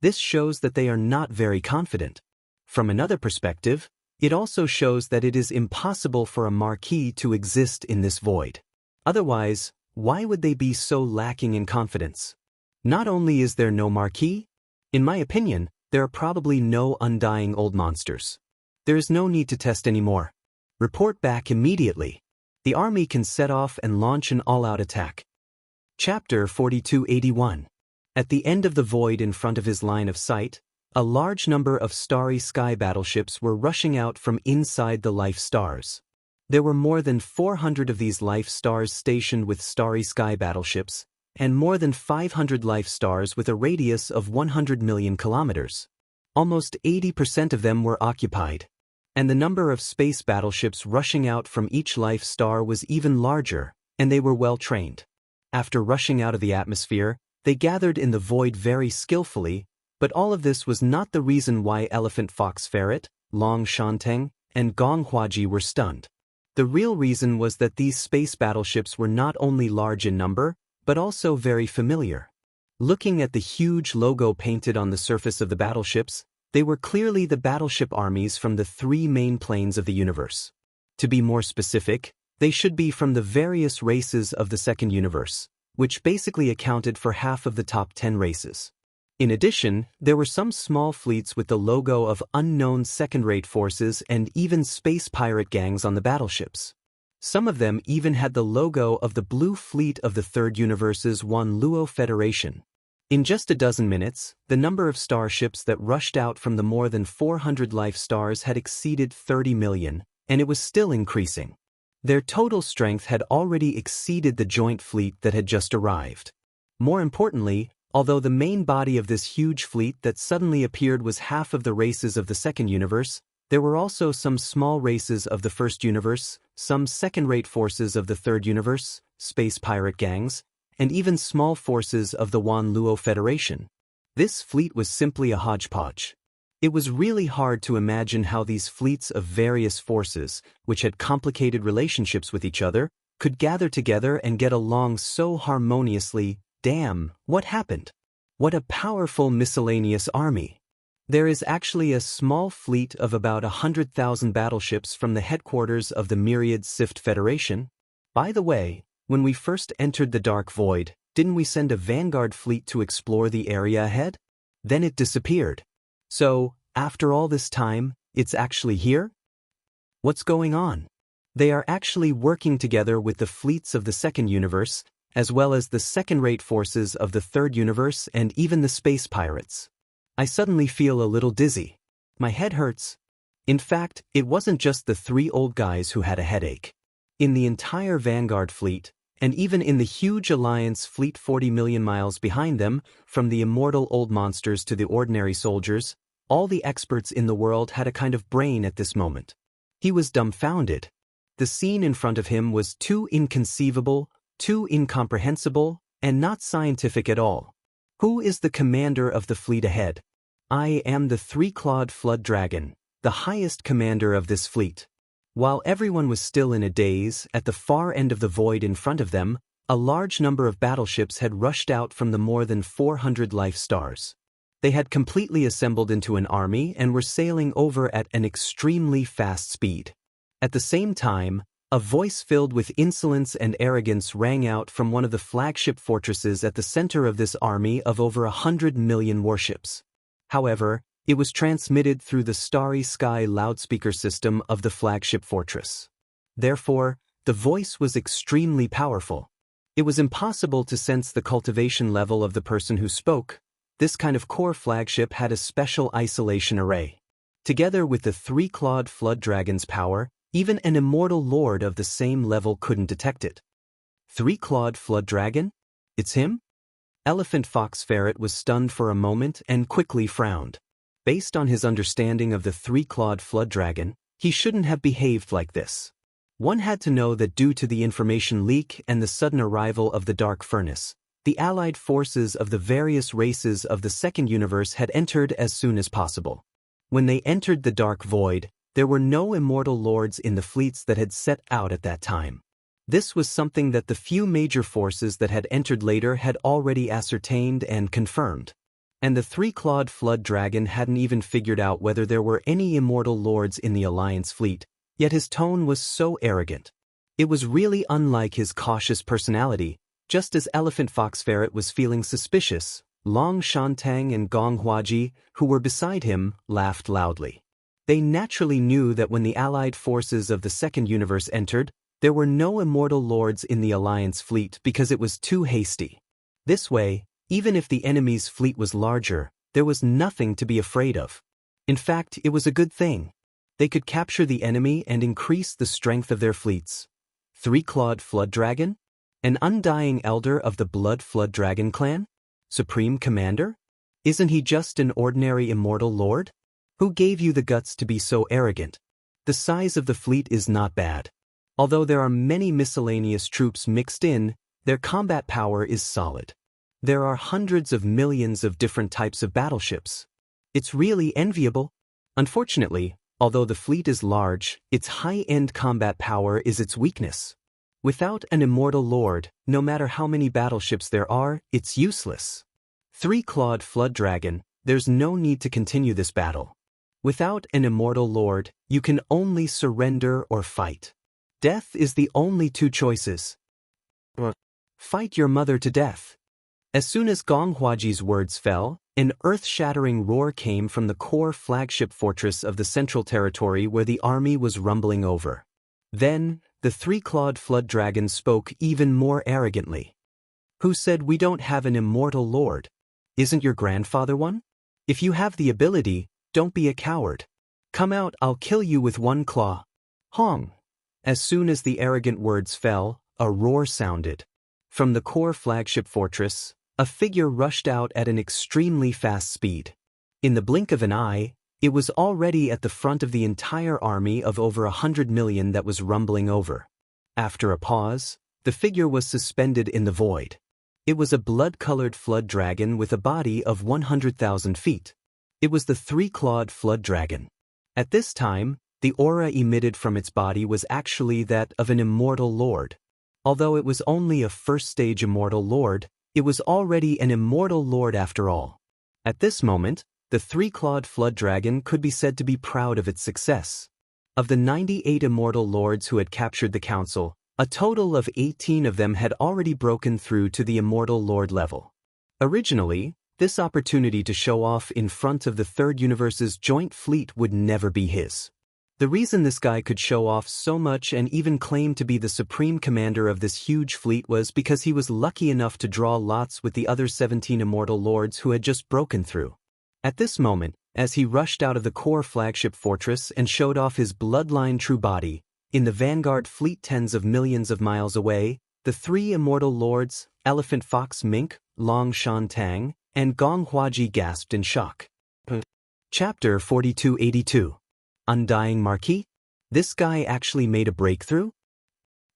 This shows that they are not very confident. From another perspective, it also shows that it is impossible for a marquis to exist in this void. Otherwise, why would they be so lacking in confidence? Not only is there no marquis, in my opinion, there are probably no undying old monsters. There is no need to test anymore. Report back immediately. The army can set off and launch an all-out attack. Chapter 4281. At the end of the void in front of his line of sight, a large number of starry sky battleships were rushing out from inside the life stars. There were more than 400 of these life stars stationed with starry sky battleships, and more than 500 life stars with a radius of 100 million kilometers. Almost 80% of them were occupied. And the number of space battleships rushing out from each life star was even larger, and they were well trained. After rushing out of the atmosphere, they gathered in the void very skillfully, but all of this was not the reason why Elephant Fox Ferret, Long Shanteng, and Gong Huaji were stunned. The real reason was that these space battleships were not only large in number, but also very familiar. Looking at the huge logo painted on the surface of the battleships, they were clearly the battleship armies from the three main planes of the universe. To be more specific, they should be from the various races of the second universe, which basically accounted for half of the top 10 races. In addition, there were some small fleets with the logo of unknown second-rate forces and even space pirate gangs on the battleships. Some of them even had the logo of the Blue Fleet of the Third Universe's Wan Luo Federation. In just a dozen minutes, the number of starships that rushed out from the more than 400 life stars had exceeded 30 million, and it was still increasing. Their total strength had already exceeded the joint fleet that had just arrived. More importantly, although the main body of this huge fleet that suddenly appeared was half of the races of the second universe, there were also some small races of the first universe, some second-rate forces of the third universe, space pirate gangs, and even small forces of the Wan Luo Federation. This fleet was simply a hodgepodge. It was really hard to imagine how these fleets of various forces, which had complicated relationships with each other, could gather together and get along so harmoniously. Damn, what happened? What a powerful miscellaneous army. There is actually a small fleet of about 100,000 battleships from the headquarters of the Myriad Sift Federation. By the way, when we first entered the Dark Void, didn't we send a vanguard fleet to explore the area ahead? Then it disappeared. So, after all this time, it's actually here? What's going on? They are actually working together with the fleets of the second universe, as well as the second-rate forces of the third universe and even the space pirates. I suddenly feel a little dizzy. My head hurts. In fact, it wasn't just the three old guys who had a headache. In the entire Vanguard fleet, and even in the huge Alliance fleet 40 million miles behind them, from the immortal old monsters to the ordinary soldiers, all the experts in the world had a kind of brain at this moment. He was dumbfounded. The scene in front of him was too inconceivable, too incomprehensible, and not scientific at all. Who is the commander of the fleet ahead? I am the three-clawed flood dragon, the highest commander of this fleet. While everyone was still in a daze, at the far end of the void in front of them, a large number of battleships had rushed out from the more than 400 life stars. They had completely assembled into an army and were sailing over at an extremely fast speed. At the same time, a voice filled with insolence and arrogance rang out from one of the flagship fortresses at the center of this army of over 100 million warships. However, it was transmitted through the starry sky loudspeaker system of the flagship fortress. Therefore, the voice was extremely powerful. It was impossible to sense the cultivation level of the person who spoke. This kind of core flagship had a special isolation array. Together with the three-clawed flood dragon's power, even an immortal lord of the same level couldn't detect it. Three-clawed flood dragon? It's him? Elephant Fox Ferret was stunned for a moment and quickly frowned. Based on his understanding of the three-clawed flood dragon, he shouldn't have behaved like this. One had to know that due to the information leak and the sudden arrival of the Dark Furnace, the allied forces of the various races of the second universe had entered as soon as possible. When they entered the Dark Void, there were no immortal lords in the fleets that had set out at that time. This was something that the few major forces that had entered later had already ascertained and confirmed. And the three-clawed flood dragon hadn't even figured out whether there were any immortal lords in the Alliance fleet, yet his tone was so arrogant. It was really unlike his cautious personality. Just as Elephant Fox Ferret was feeling suspicious, Long Shantang and Gong Huaji, who were beside him, laughed loudly. They naturally knew that when the allied forces of the Second Universe entered, there were no immortal lords in the Alliance fleet because it was too hasty. This way, even if the enemy's fleet was larger, there was nothing to be afraid of. In fact, it was a good thing. They could capture the enemy and increase the strength of their fleets. Three-clawed flood dragon? An undying elder of the Blood Flood Dragon clan? Supreme Commander? Isn't he just an ordinary immortal lord? Who gave you the guts to be so arrogant? The size of the fleet is not bad. Although there are many miscellaneous troops mixed in, their combat power is solid. There are hundreds of millions of different types of battleships. It's really enviable. Unfortunately, although the fleet is large, its high-end combat power is its weakness. Without an immortal lord, no matter how many battleships there are, it's useless. Three-clawed flood dragon, there's no need to continue this battle. Without an immortal lord, you can only surrender or fight. Death is the only two choices. Fight your mother to death. As soon as Gong Huaji's words fell, an earth-shattering roar came from the core flagship fortress of the Central Territory where the army was rumbling over. Then, the three-clawed flood dragon spoke even more arrogantly. Who said we don't have an immortal lord? Isn't your grandfather one? If you have the ability, don't be a coward. Come out, I'll kill you with one claw. Hong! As soon as the arrogant words fell, a roar sounded. From the core flagship fortress, a figure rushed out at an extremely fast speed. In the blink of an eye, it was already at the front of the entire army of over 100 million that was rumbling over. After a pause, the figure was suspended in the void. It was a blood-colored flood dragon with a body of 100,000 feet. It was the three-clawed flood dragon. At this time, the aura emitted from its body was actually that of an immortal lord. Although it was only a first-stage immortal lord, it was already an immortal lord after all. At this moment, the three-clawed flood dragon could be said to be proud of its success. Of the 98 immortal lords who had captured the council, a total of 18 of them had already broken through to the immortal lord level. Originally, this opportunity to show off in front of the Third Universe's joint fleet would never be his. The reason this guy could show off so much and even claim to be the supreme commander of this huge fleet was because he was lucky enough to draw lots with the other 17 immortal lords who had just broken through. At this moment, as he rushed out of the core flagship fortress and showed off his bloodline true body, in the vanguard fleet tens of millions of miles away, the three immortal lords, Elephant Fox Mink, Long Shan Tang, and Gong Huaji gasped in shock. Chapter 4282. Undying Marquis? This guy actually made a breakthrough?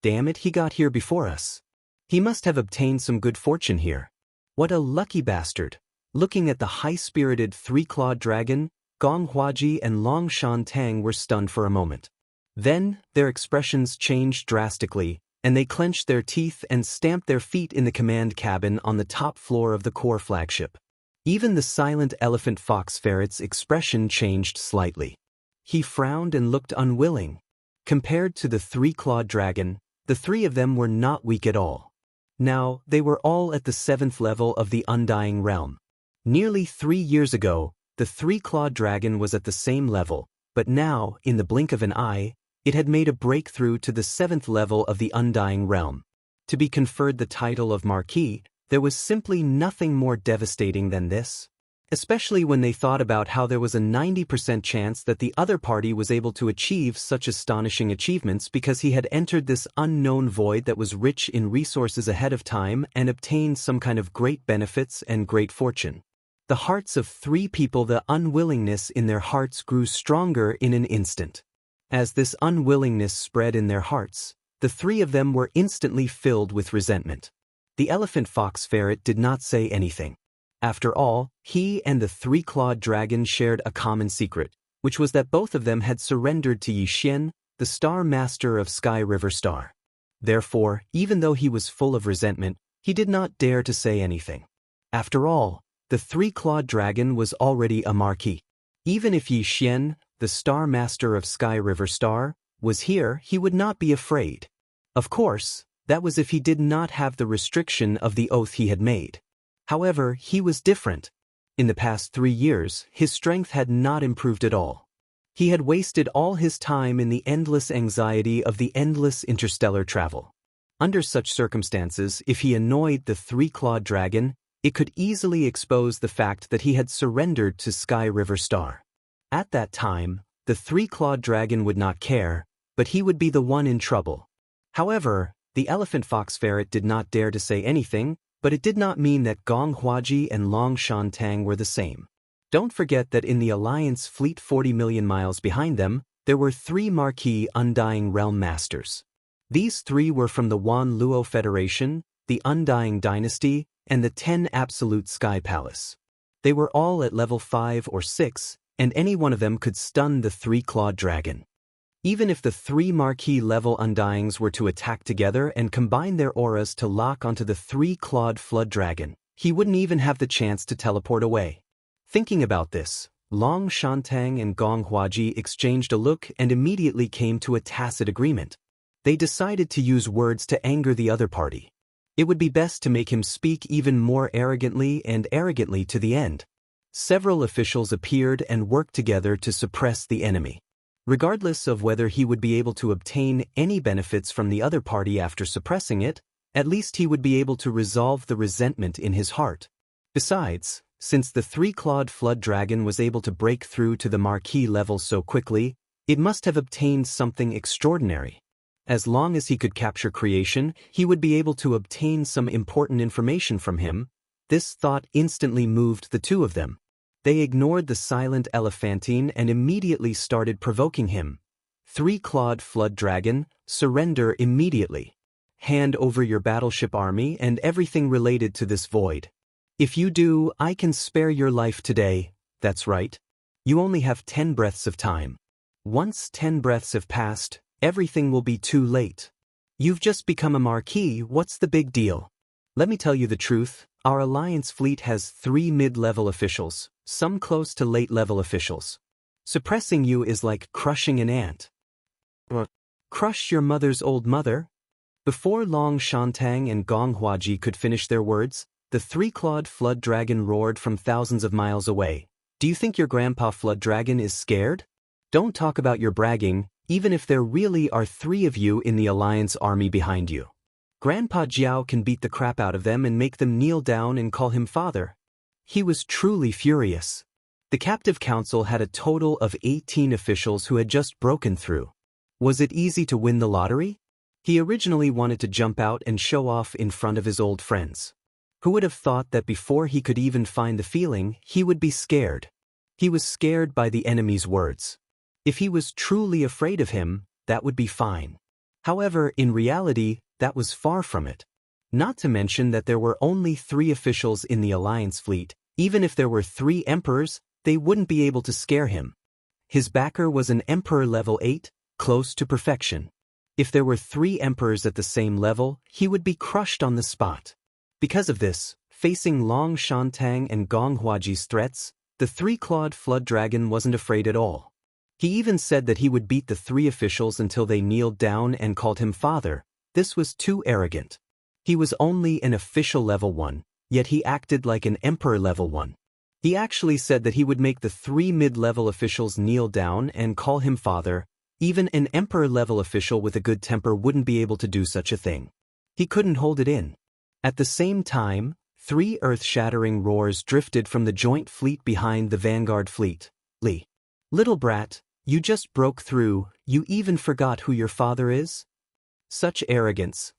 Damn it, he got here before us. He must have obtained some good fortune here. What a lucky bastard. Looking at the high-spirited three-clawed dragon, Gong Huaji and Long Shan Tang were stunned for a moment. Then, their expressions changed drastically, and they clenched their teeth and stamped their feet in the command cabin on the top floor of the core flagship. Even the silent Elephant Fox Ferret's expression changed slightly. He frowned and looked unwilling. Compared to the three-clawed dragon, the three of them were not weak at all. Now, they were all at the 7th level of the Undying Realm. Nearly 3 years ago, the three-clawed dragon was at the same level, but now, in the blink of an eye, it had made a breakthrough to the 7th level of the Undying Realm. To be conferred the title of Marquis, there was simply nothing more devastating than this. Especially when they thought about how there was a 90% chance that the other party was able to achieve such astonishing achievements because he had entered this unknown void that was rich in resources ahead of time and obtained some kind of great benefits and great fortune. The hearts of three people, the unwillingness in their hearts grew stronger in an instant. As this unwillingness spread in their hearts, the three of them were instantly filled with resentment. The Elephant Fox Ferret did not say anything. After all, he and the three-clawed dragon shared a common secret, which was that both of them had surrendered to Yi Xian, the Star Master of Sky River Star. Therefore, even though he was full of resentment, he did not dare to say anything. After all, the three-clawed dragon was already a marquis. Even if Yi Xian, the Star Master of Sky River Star, was here, he would not be afraid. Of course, that was if he did not have the restriction of the oath he had made. However, he was different. In the past 3 years, his strength had not improved at all. He had wasted all his time in the endless anxiety of the endless interstellar travel. Under such circumstances, if he annoyed the three-clawed dragon, it could easily expose the fact that he had surrendered to Sky River Star. At that time, the three-clawed dragon would not care, but he would be the one in trouble. However, the elephant fox ferret did not dare to say anything, but it did not mean that Gong Huaji and Long Shan were the same. Don't forget that in the Alliance fleet 40 million miles behind them, there were 3 marquis Undying Realm Masters. These 3 were from the Wan Luo Federation, the Undying Dynasty, and the 10 Absolute Sky Palace. They were all at level 5 or 6, and any one of them could stun the three-clawed dragon. Even if the 3 marquis level Undyings were to attack together and combine their auras to lock onto the three-clawed flood dragon, he wouldn't even have the chance to teleport away. Thinking about this, Long Shan and Gong Huaji exchanged a look and immediately came to a tacit agreement. They decided to use words to anger the other party. It would be best to make him speak even more arrogantly to the end. Several officials appeared and worked together to suppress the enemy. Regardless of whether he would be able to obtain any benefits from the other party after suppressing it, at least he would be able to resolve the resentment in his heart. Besides, since the three-clawed flood dragon was able to break through to the marquis level so quickly, it must have obtained something extraordinary. As long as he could capture creation, he would be able to obtain some important information from him. This thought instantly moved the two of them. They ignored the silent elephantine and immediately started provoking him. Three-clawed flood dragon, surrender immediately. Hand over your battleship army and everything related to this void. If you do, I can spare your life today. That's right. You only have 10 breaths of time. Once 10 breaths have passed, everything will be too late. You've just become a marquis, what's the big deal? Let me tell you the truth, our alliance fleet has 3 mid-level officials, some close to late-level officials. Suppressing you is like crushing an ant. Crush your mother's old mother? Before Long Shan and Gong Huaji could finish their words, the three-clawed flood dragon roared from thousands of miles away. Do you think your grandpa flood dragon is scared? Don't talk about your bragging, even if there really are 3 of you in the alliance army behind you. Grandpa Jiao can beat the crap out of them and make them kneel down and call him father. He was truly furious. The captive council had a total of 18 officials who had just broken through. Was it easy to win the lottery? He originally wanted to jump out and show off in front of his old friends. Who would have thought that before he could even find the feeling, he would be scared? He was scared by the enemy's words. If he was truly afraid of him, that would be fine. However, in reality, that was far from it. Not to mention that there were only 3 officials in the alliance fleet. Even if there were 3 emperors, they wouldn't be able to scare him. His backer was an emperor level 8, close to perfection. If there were 3 emperors at the same level, he would be crushed on the spot. Because of this, facing Long Shan and Gong Huaji's threats, the three-clawed flood dragon wasn't afraid at all. He even said that he would beat the 3 officials until they kneeled down and called him father. This was too arrogant. He was only an official level 1, yet he acted like an emperor level 1. He actually said that he would make the 3 mid-level officials kneel down and call him father. Even an emperor-level official with a good temper wouldn't be able to do such a thing. He couldn't hold it in. At the same time, 3 earth-shattering roars drifted from the joint fleet behind the vanguard fleet. Li. Little brat, you just broke through, you even forgot who your father is? Such arrogance,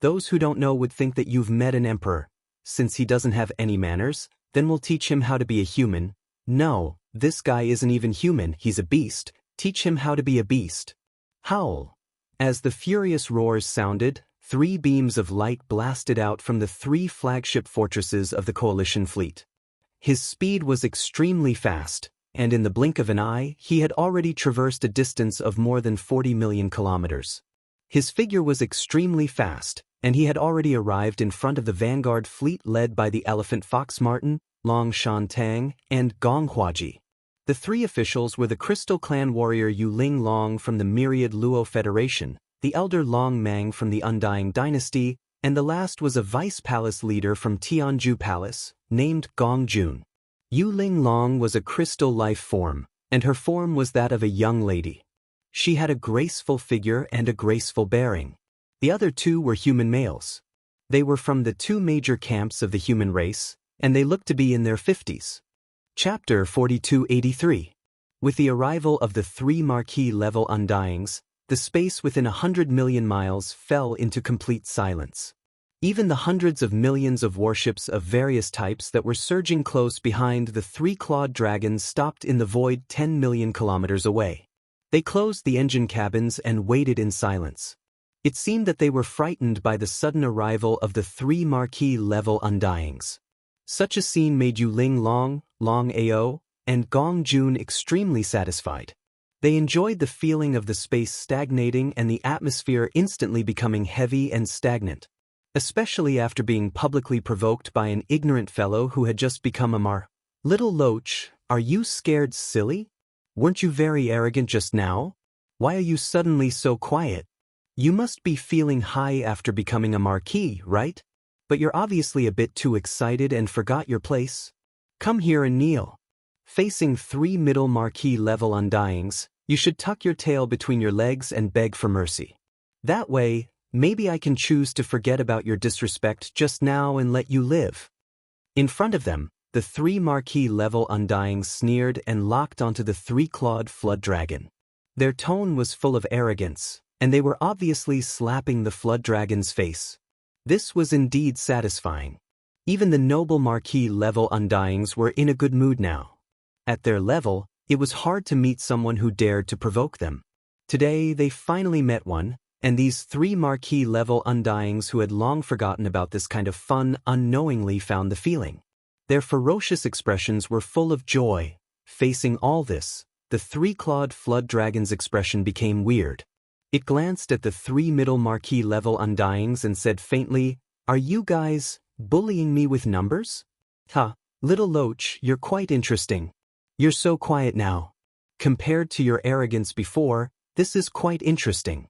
those who don't know would think that you've met an emperor. Since he doesn't have any manners, then we'll teach him how to be a human. No, this guy isn't even human, he's a beast. Teach him how to be a beast. Howl. As the furious roars sounded, 3 beams of light blasted out from the 3 flagship fortresses of the coalition fleet. His speed was extremely fast, and in the blink of an eye, he had already traversed a distance of more than 40 million kilometers. His figure was extremely fast, and he had already arrived in front of the vanguard fleet led by the elephant Fox Martin, Long Shan and Gong Huaji. The three officials were the Crystal Clan warrior Yuling Long from the Myriad Luo Federation, the elder Long Mang from the Undying Dynasty, and the last was a vice palace leader from Tianju Palace, named Gong Jun. Yuling Long was a crystal life form, and her form was that of a young lady. She had a graceful figure and a graceful bearing. The other two were human males. They were from the two major camps of the human race, and they looked to be in their 50s. Chapter 4283. With the arrival of the three marquee-level Undyings, the space within 100 million miles fell into complete silence. Even the hundreds of millions of warships of various types that were surging close behind the three-clawed dragons stopped in the void 10 million kilometers away. They closed the engine cabins and waited in silence. It seemed that they were frightened by the sudden arrival of the three marquee-level Undyings. Such a scene made Yuling Long, Long Ao, and Gong Jun extremely satisfied. They enjoyed the feeling of the space stagnating and the atmosphere instantly becoming heavy and stagnant. Especially after being publicly provoked by an ignorant fellow who had just become a Little Loach, are you scared silly? Weren't you very arrogant just now? Why are you suddenly so quiet? You must be feeling high after becoming a marquis, right? But you're obviously a bit too excited and forgot your place. Come here and kneel. Facing three middle marquee-level Undyings, you should tuck your tail between your legs and beg for mercy. That way, maybe I can choose to forget about your disrespect just now and let you live. In front of them, the three marquee-level Undyings sneered and locked onto the three-clawed flood dragon. Their tone was full of arrogance, and they were obviously slapping the flood dragon's face. This was indeed satisfying. Even the noble marquee-level Undyings were in a good mood now. At their level, it was hard to meet someone who dared to provoke them. Today, they finally met one, and these three marquee-level Undyings who had long forgotten about this kind of fun unknowingly found the feeling. Their ferocious expressions were full of joy. Facing all this, the three-clawed flood dragon's expression became weird. It glanced at the three middle marquee-level Undyings and said faintly, "Are you guys bullying me with numbers? Huh, Little Loach, you're quite interesting. You're so quiet now. Compared to your arrogance before, this is quite interesting."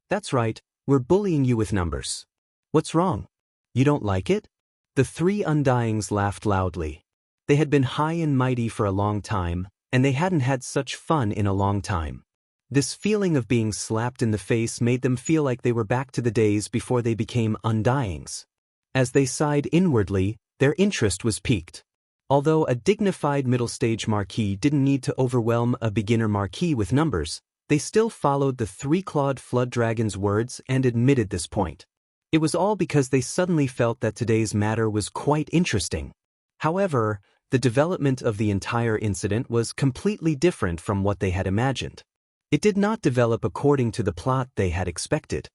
"That's right, we're bullying you with numbers. What's wrong? You don't like it?" The three Undyings laughed loudly. They had been high and mighty for a long time, and they hadn't had such fun in a long time. This feeling of being slapped in the face made them feel like they were back to the days before they became Undyings. As they sighed inwardly, their interest was piqued. Although a dignified middle-stage marquis didn't need to overwhelm a beginner marquis with numbers, they still followed the three-clawed flood dragon's words and admitted this point. It was all because they suddenly felt that today's matter was quite interesting. However, the development of the entire incident was completely different from what they had imagined. It did not develop according to the plot they had expected.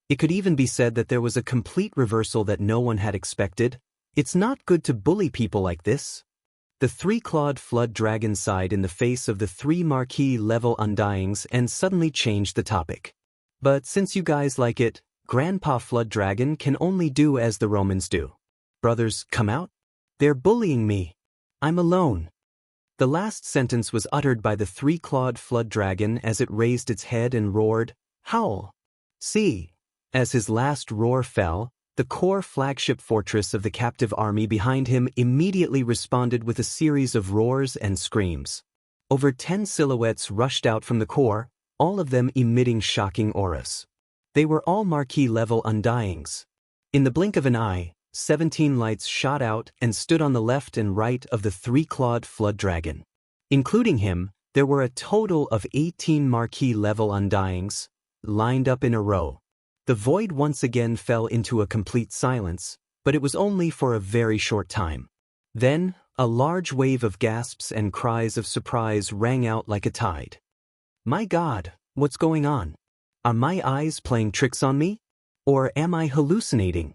It could even be said that there was a complete reversal that no one had expected. It's not good to bully people like this. The three-clawed flood dragon sighed in the face of the three marquee-level Undyings and suddenly changed the topic. "But since you guys like it, Grandpa Flood Dragon can only do as the Romans do. Brothers, come out. They're bullying me. I'm alone." The last sentence was uttered by the three-clawed flood dragon as it raised its head and roared, "Howl!" See, as his last roar fell, the core flagship fortress of the captive army behind him immediately responded with a series of roars and screams. Over 10 silhouettes rushed out from the core, all of them emitting shocking auras. They were all marquee-level Undyings. In the blink of an eye, 17 lights shot out and stood on the left and right of the three-clawed flood dragon. Including him, there were a total of 18 marquee-level Undyings, lined up in a row. The void once again fell into a complete silence, but it was only for a very short time. Then, a large wave of gasps and cries of surprise rang out like a tide. "My God, what's going on? Are my eyes playing tricks on me? Or am I hallucinating?"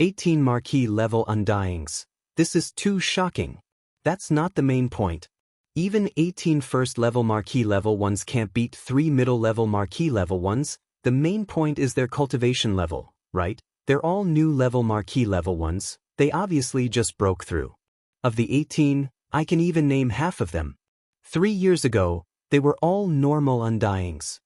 18 marquee-level Undyings. This is too shocking. That's not the main point. Even 18 first-level marquee level 1s can't beat 3 middle-level marquee level 1s. The main point is their cultivation level, right? They're all new level marquee level 1s, they obviously just broke through. Of the 18, I can even name half of them. 3 years ago, they were all normal undyings.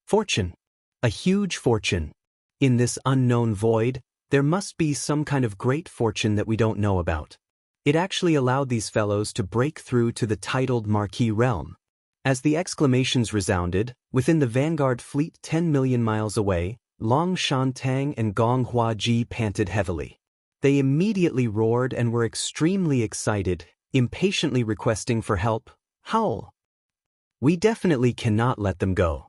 Fortune. A huge fortune. In this unknown void, there must be some kind of great fortune that we don't know about. It actually allowed these fellows to break through to the titled marquee realm. As the exclamations resounded, within the vanguard fleet 10 million miles away, Long Shan and Gong Huaji panted heavily. They immediately roared and were extremely excited, impatiently requesting for help. Howl. We definitely cannot let them go.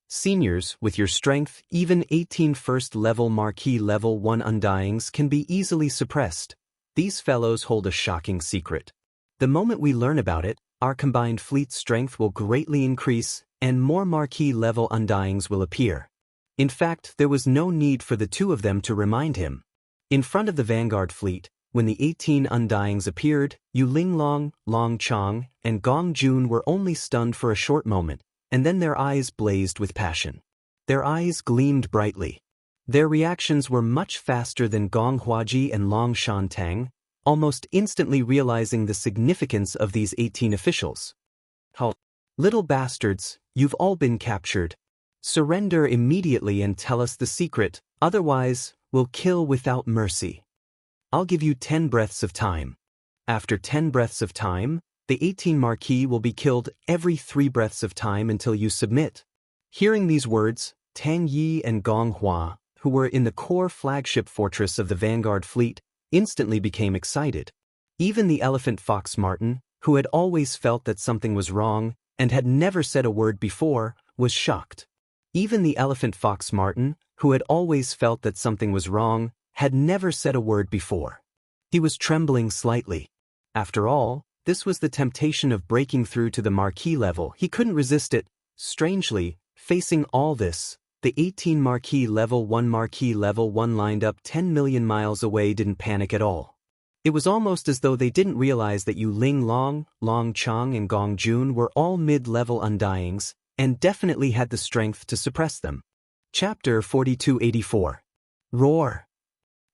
Seniors, with your strength, even 18 first-level marquee level 1 undyings can be easily suppressed. These fellows hold a shocking secret. The moment we learn about it, our combined fleet strength will greatly increase, and more marquee level undyings will appear. In fact, there was no need for the two of them to remind him. In front of the vanguard fleet, when the 18 undyings appeared, Yu Linglong, Long Chong, and Gong Jun were only stunned for a short moment, and then their eyes blazed with passion. Their eyes gleamed brightly. Their reactions were much faster than Gong Huaji and Long Shan, almost instantly realizing the significance of these 18 officials. Halt. Little bastards, you've all been captured. Surrender immediately and tell us the secret, otherwise, we'll kill without mercy. I'll give you 10 breaths of time. After 10 breaths of time, the 18 marquee will be killed every 3 breaths of time until you submit. Hearing these words, Tang Yi and Gong Hua, who were in the core flagship fortress of the vanguard fleet, instantly became excited. Even the elephant fox Martin, who had always felt that something was wrong and had never said a word before, was shocked. Even the elephant fox Martin, who had always felt that something was wrong, had never said a word before. He was trembling slightly. After all, this was the temptation of breaking through to the marquee level. He couldn't resist it. Strangely, facing all this, the 18 marquee level 1 lined up 10 million miles away didn't panic at all. It was almost as though they didn't realize that Yu Linglong, Long Chong and Gong Jun were all mid-level undyings, and definitely had the strength to suppress them. Chapter 4284. Roar.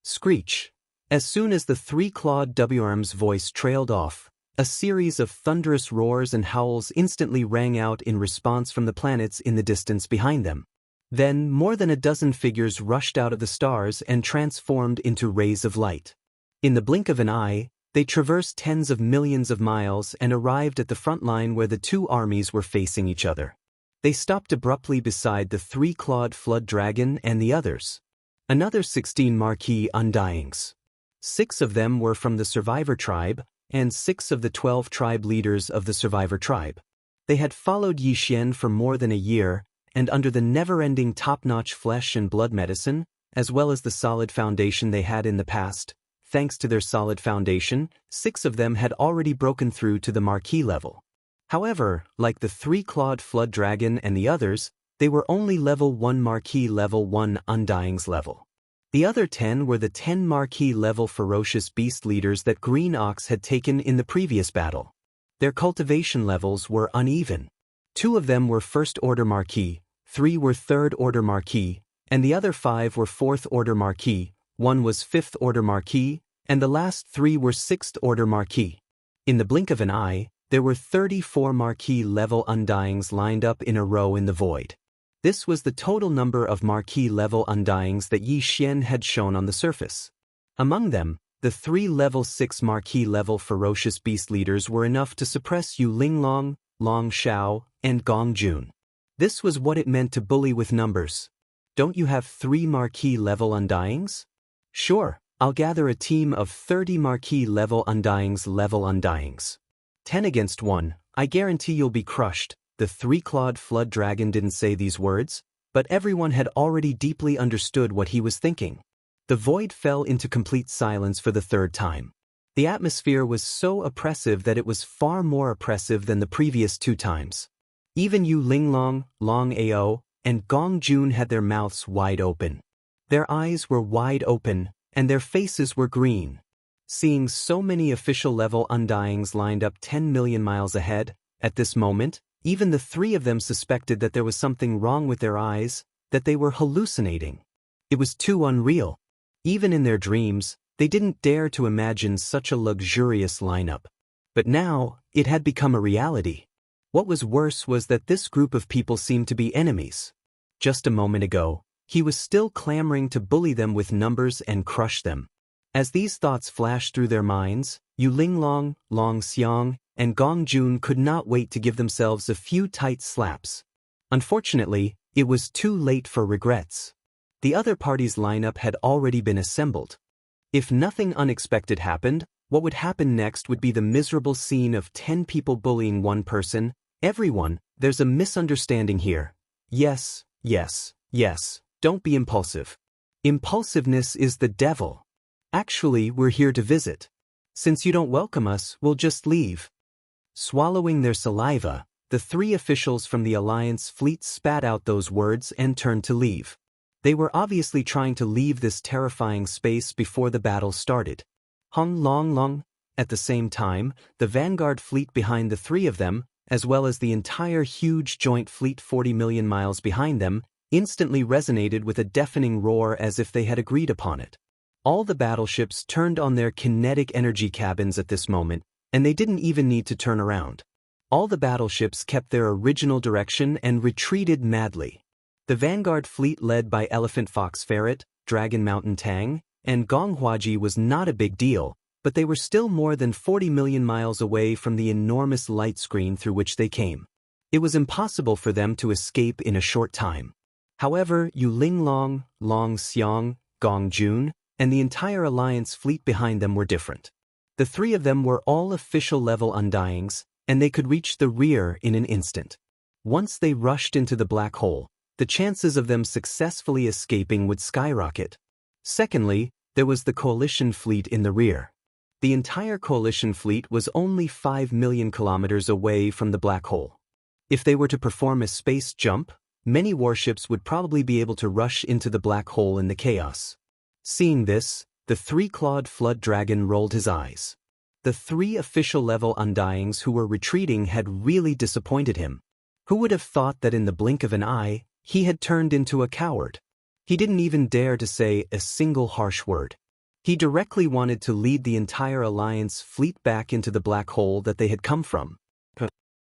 Screech. As soon as the three-clawed WRM's voice trailed off, a series of thunderous roars and howls instantly rang out in response from the planets in the distance behind them. Then, more than a dozen figures rushed out of the stars and transformed into rays of light. In the blink of an eye, they traversed tens of millions of miles and arrived at the front line where the two armies were facing each other. They stopped abruptly beside the three-clawed flood dragon and the others. Another 16 marquee undyings. 6 of them were from the survivor tribe, and 6 of the 12 tribe leaders of the survivor tribe. They had followed Yi Xian for more than a year, and under the never-ending top-notch flesh and blood medicine, as well as the solid foundation they had in the past, thanks to their solid foundation, 6 of them had already broken through to the marquee level. However, like the three-clawed flood dragon and the others, they were only level 1 marquee level 1 undyings level. The other 10 were the 10 marquee level ferocious beast leaders that Green Ox had taken in the previous battle. Their cultivation levels were uneven. 2 of them were first-order marquee, 3 were third-order marquee, and the other 5 were fourth-order marquee, 1 was fifth-order marquee, and the last 3 were sixth-order marquee. In the blink of an eye, there were 34 marquee level undyings lined up in a row in the void. This was the total number of marquee level undyings that Yi Xian had shown on the surface. Among them, the 3 level 6 marquee level ferocious beast leaders were enough to suppress Yu Linglong, Long Xiao, and Gong Jun. This was what it meant to bully with numbers. Don't you have 3 marquee level undyings? Sure, I'll gather a team of 30 marquee level undyings. 10 against 1, I guarantee you'll be crushed. The three-clawed flood dragon didn't say these words, but everyone had already deeply understood what he was thinking. The void fell into complete silence for the 3rd time. The atmosphere was so oppressive that it was far more oppressive than the previous 2 times. Even Yu Linglong, Long Ao, and Gong Jun had their mouths wide open. Their eyes were wide open, and their faces were green. Seeing so many official-level undyings lined up 10 million miles ahead, at this moment, even the three of them suspected that there was something wrong with their eyes, that they were hallucinating. It was too unreal. Even in their dreams, they didn't dare to imagine such a luxurious lineup. But now, it had become a reality. What was worse was that this group of people seemed to be enemies. Just a moment ago, he was still clamoring to bully them with numbers and crush them. As these thoughts flashed through their minds, Yu Linglong, Long Xiang, and Gong Jun could not wait to give themselves a few tight slaps. Unfortunately, it was too late for regrets. The other party's lineup had already been assembled. If nothing unexpected happened, what would happen next would be the miserable scene of 10 people bullying one person. Everyone, there's a misunderstanding here. Yes, yes, yes, don't be impulsive. Impulsiveness is the devil. Actually, we're here to visit. Since you don't welcome us, we'll just leave. Swallowing their saliva, the three officials from the Alliance fleet spat out those words and turned to leave. They were obviously trying to leave this terrifying space before the battle started. Hong Long Long. At the same time, the vanguard fleet behind the three of them, as well as the entire huge joint fleet 40 million miles behind them, instantly resonated with a deafening roar as if they had agreed upon it. All the battleships turned on their kinetic energy cabins at this moment, and they didn't even need to turn around. All the battleships kept their original direction and retreated madly. The vanguard fleet led by Elephant Fox Ferret, Dragon Mountain Tang, and Gonghuaji was not a big deal, but they were still more than 40 million miles away from the enormous light screen through which they came. It was impossible for them to escape in a short time. However, Yu Linglong, Long Xiang, Gong Jun, and the entire Alliance fleet behind them were different. The three of them were all official-level undyings, and they could reach the rear in an instant. Once they rushed into the black hole, the chances of them successfully escaping would skyrocket. Secondly, there was the coalition fleet in the rear. The entire coalition fleet was only 5 million kilometers away from the black hole. If they were to perform a space jump, many warships would probably be able to rush into the black hole in the chaos. Seeing this, the three-clawed flood dragon rolled his eyes. The three official-level undyings who were retreating had really disappointed him. Who would have thought that in the blink of an eye, he had turned into a coward? He didn't even dare to say a single harsh word. He directly wanted to lead the entire Alliance fleet back into the black hole that they had come from.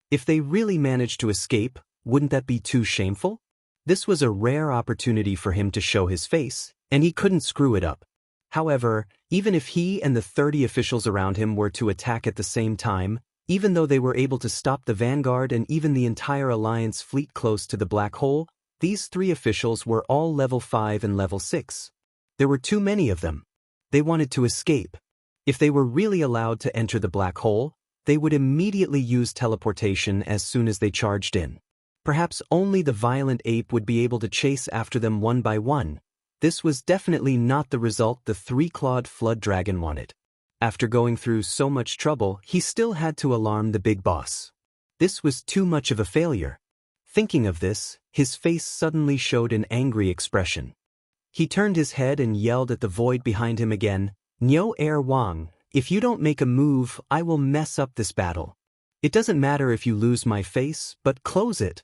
If they really managed to escape, wouldn't that be too shameful? This was a rare opportunity for him to show his face, and he couldn't screw it up. However, even if he and the 30 officials around him were to attack at the same time, even though they were able to stop the vanguard and even the entire Alliance fleet close to the black hole, these three officials were all level 5 and level 6. There were too many of them. They wanted to escape. If they were really allowed to enter the black hole, they would immediately use teleportation as soon as they charged in. Perhaps only the violent ape would be able to chase after them one by one. This was definitely not the result the three-clawed flood dragon wanted. After going through so much trouble, he still had to alarm the big boss. This was too much of a failure. Thinking of this, his face suddenly showed an angry expression. He turned his head and yelled at the void behind him again, "Niu Er Wang, if you don't make a move, I will mess up this battle. It doesn't matter if you lose my face, but close it.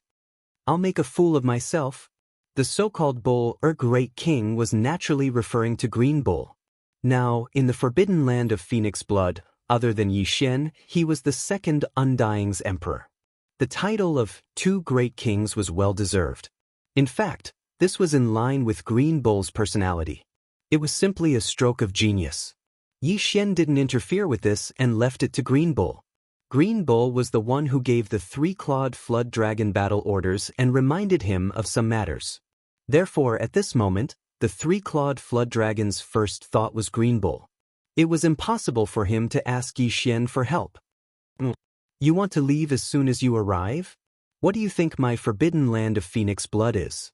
I'll make a fool of myself." The so-called bull, Great King, was naturally referring to Green Bull. Now, in the forbidden land of Phoenix blood, other than Yi Xian, he was the second Undying's emperor. The title of Two Great Kings was well-deserved. In fact, this was in line with Green Bull's personality. It was simply a stroke of genius. Yi Xian didn't interfere with this and left it to Green Bull. Green Bull was the one who gave the three-clawed flood dragon battle orders and reminded him of some matters. Therefore, at this moment, the three-clawed flood dragon's first thought was Green Bull. It was impossible for him to ask Yi Xian for help. "You want to leave as soon as you arrive? What do you think my forbidden land of Phoenix blood is?"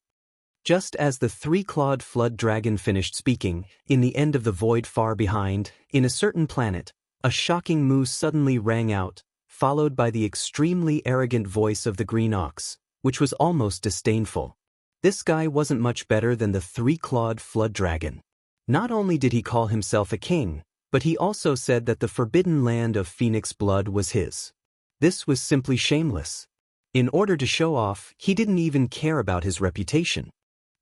Just as the three-clawed flood dragon finished speaking, in the end of the void far behind, in a certain planet, a shocking moo suddenly rang out, followed by the extremely arrogant voice of the green ox, which was almost disdainful. This guy wasn't much better than the three-clawed flood dragon. Not only did he call himself a king, But he also said that the forbidden land of phoenix blood was his. This was simply shameless. In order to show off, he didn't even care about his reputation.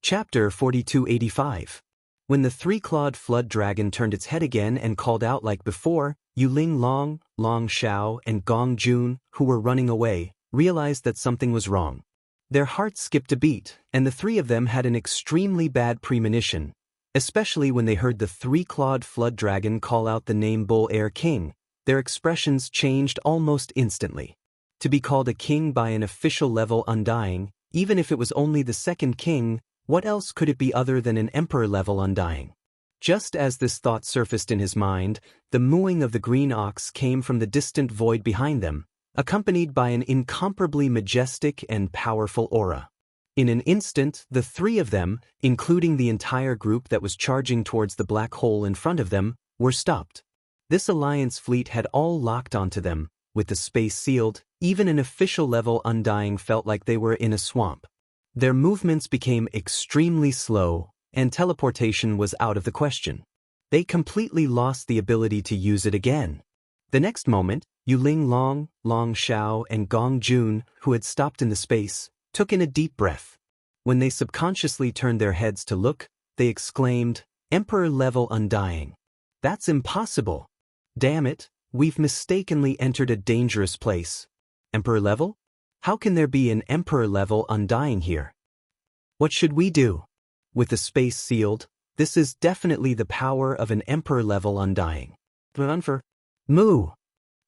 Chapter 4285. When the three-clawed flood dragon turned its head again and called out like before, Yuling Long, Long Xiao, and Gong Jun, who were running away, realized that something was wrong. Their hearts skipped a beat, and the three of them had an extremely bad premonition, especially when they heard the three-clawed flood dragon call out the name Bull Air King. Their expressions changed almost instantly. To be called a king by an official level undying, even if it was only the second king, what else could it be other than an emperor level undying? Just as this thought surfaced in his mind, the mooing of the green ox came from the distant void behind them, accompanied by an incomparably majestic and powerful aura. In an instant, the three of them, including the entire group that was charging towards the black hole in front of them, were stopped. This alliance fleet had all locked onto them, with the space sealed. Even an official level undying felt like they were in a swamp. Their movements became extremely slow, and teleportation was out of the question. They completely lost the ability to use it again. The next moment, Yuling Long, Long Xiao, and Gong Jun, who had stopped in the space, took in a deep breath. When they subconsciously turned their heads to look, they exclaimed, "Emperor level undying. That's impossible. Damn it, we've mistakenly entered a dangerous place. Emperor level? How can there be an emperor level undying here? What should we do?" With the space sealed, this is definitely the power of an emperor level undying. Run for moo!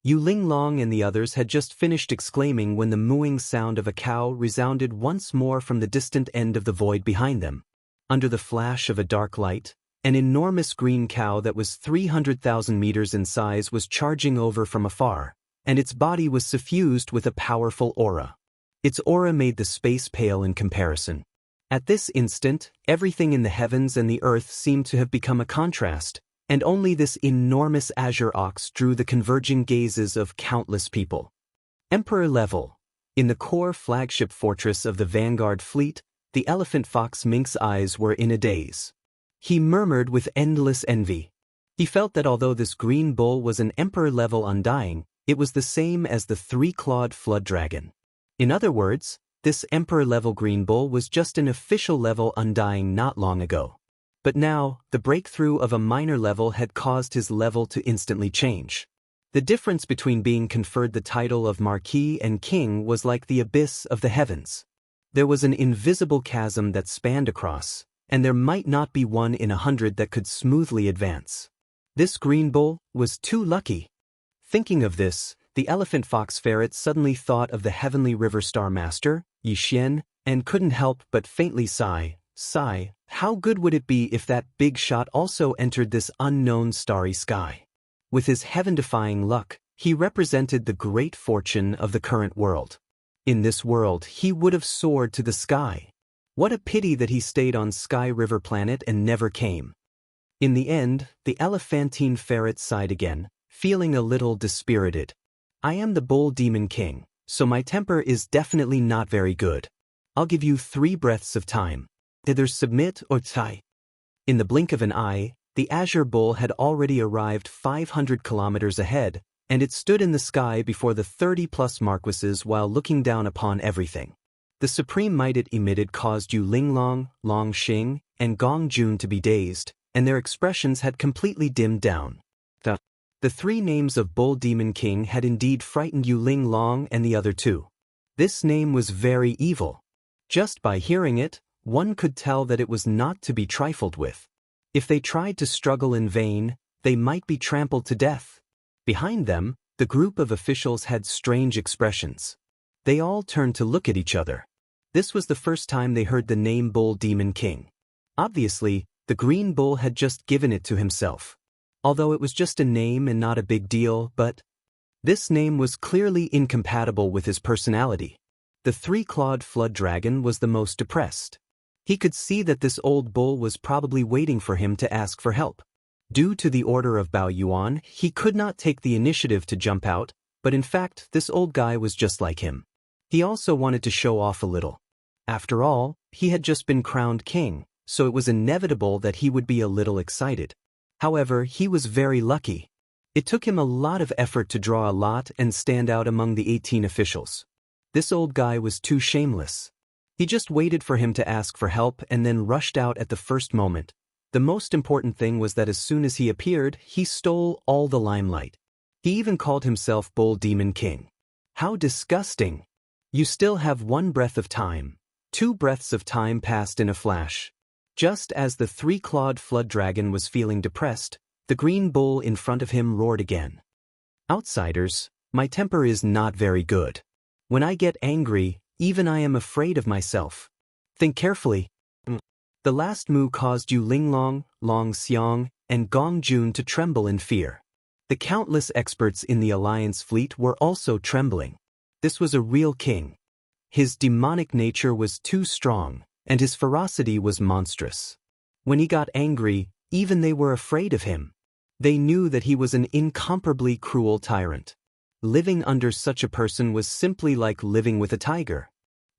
Yuling Long and the others had just finished exclaiming when the mooing sound of a cow resounded once more from the distant end of the void behind them. Under the flash of a dark light, an enormous green cow that was 300,000 meters in size was charging over from afar, and its body was suffused with a powerful aura. Its aura made the space pale in comparison. At this instant, everything in the heavens and the earth seemed to have become a contrast, and only this enormous azure ox drew the converging gazes of countless people. Emperor level. In the core flagship fortress of the Vanguard fleet, the elephant fox Mink's eyes were in a daze. He murmured with endless envy. He felt that although this green bull was an emperor level undying, it was the same as the three-clawed flood dragon. In other words, this emperor level green bull was just an official level undying not long ago. But now, the breakthrough of a minor level had caused his level to instantly change. The difference between being conferred the title of Marquis and King was like the abyss of the heavens. There was an invisible chasm that spanned across, and there might not be one in 100 that could smoothly advance. This green bull was too lucky. Thinking of this, the elephant fox ferret suddenly thought of the heavenly river star master, Yi Xian, and couldn't help but faintly sigh. How good would it be if that big shot also entered this unknown starry sky? With his heaven-defying luck, he represented the great fortune of the current world. In this world, he would have soared to the sky. What a pity that he stayed on Sky River Planet and never came. In the end, the elephantine ferret sighed again, feeling a little dispirited. I am the Bull Demon King, so my temper is definitely not very good. I'll give you 3 breaths of time. Either submit or die. In the blink of an eye, the Azure Bull had already arrived 500 kilometers ahead, and it stood in the sky before the 30-plus marquises while looking down upon everything. The supreme might it emitted caused Yuling Long, Long Xing, and Gong Jun to be dazed, and their expressions had completely dimmed down. The 3 names of Bull Demon King had indeed frightened Yuling Long and the other 2. This name was very evil. Just by hearing it, one could tell that it was not to be trifled with. If they tried to struggle in vain, they might be trampled to death. Behind them, the group of officials had strange expressions. They all turned to look at each other. This was the first time they heard the name Bull Demon King. Obviously, the green bull had just given it to himself. Although it was just a name and not a big deal, but this name was clearly incompatible with his personality. The 3-clawed flood dragon was the most depressed. He could see that this old bull was probably waiting for him to ask for help. Due to the order of Bao Yuan, he could not take the initiative to jump out, but in fact, this old guy was just like him. He also wanted to show off a little. After all, he had just been crowned king, so it was inevitable that he would be a little excited. However, he was very lucky. It took him a lot of effort to draw a lot and stand out among the 18 officials. This old guy was too shameless. He just waited for him to ask for help and then rushed out at the first moment. The most important thing was that as soon as he appeared, he stole all the limelight. He even called himself Bull Demon King. How disgusting! You still have 1 breath of time. 2 breaths of time passed in a flash. Just as the 3-clawed flood dragon was feeling depressed, the green bull in front of him roared again. Outsiders, my temper is not very good. When I get angry, even I am afraid of myself. Think carefully. The last moo caused Yu Linglong, Long Xiang, and Gong Jun to tremble in fear. The countless experts in the Alliance fleet were also trembling. This was a real king. His demonic nature was too strong, and his ferocity was monstrous. When he got angry, even they were afraid of him. They knew that he was an incomparably cruel tyrant. Living under such a person was simply like living with a tiger.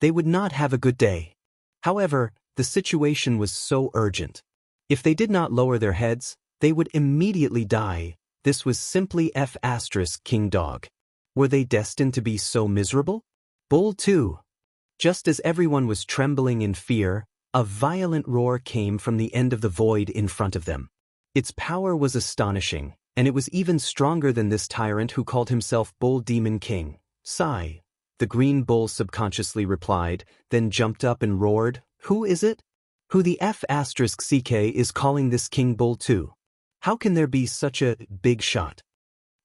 They would not have a good day. However, the situation was so urgent. If they did not lower their heads, they would immediately die. This was simply King Dog. Were they destined to be so miserable? Bull 2. Just as everyone was trembling in fear, a violent roar came from the end of the void in front of them. Its power was astonishing, and it was even stronger than this tyrant who called himself Bull Demon King. Sigh. The green bull subconsciously replied, then jumped up and roared, "Who is it? Who the CK is calling this King Bull 2? How can there be such a big shot?"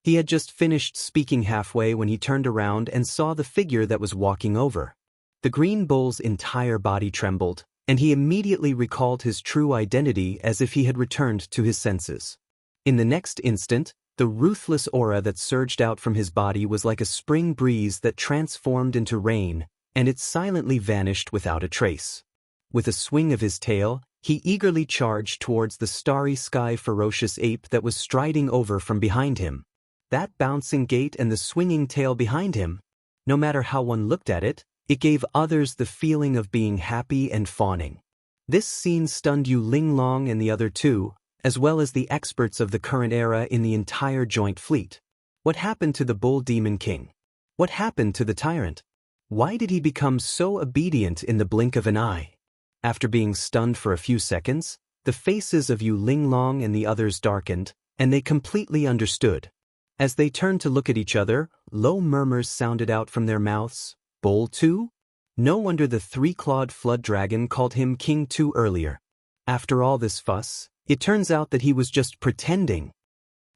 He had just finished speaking halfway when he turned around and saw the figure that was walking over. The green bull's entire body trembled, and he immediately recalled his true identity as if he had returned to his senses. In the next instant, the ruthless aura that surged out from his body was like a spring breeze that transformed into rain, and it silently vanished without a trace. With a swing of his tail, he eagerly charged towards the starry sky ferocious ape that was striding over from behind him. That bouncing gait and the swinging tail behind him, no matter how one looked at it, it gave others the feeling of being happy and fawning. This scene stunned Yu Linglong and the other 2, as well as the experts of the current era in the entire joint fleet. What happened to the Bull Demon King? What happened to the tyrant? Why did he become so obedient in the blink of an eye? After being stunned for a few seconds, the faces of Yu Linglong and the others darkened, and they completely understood. As they turned to look at each other, low murmurs sounded out from their mouths. Bull 2? No wonder the 3-clawed flood dragon called him King 2 earlier. After all this fuss, it turns out that he was just pretending.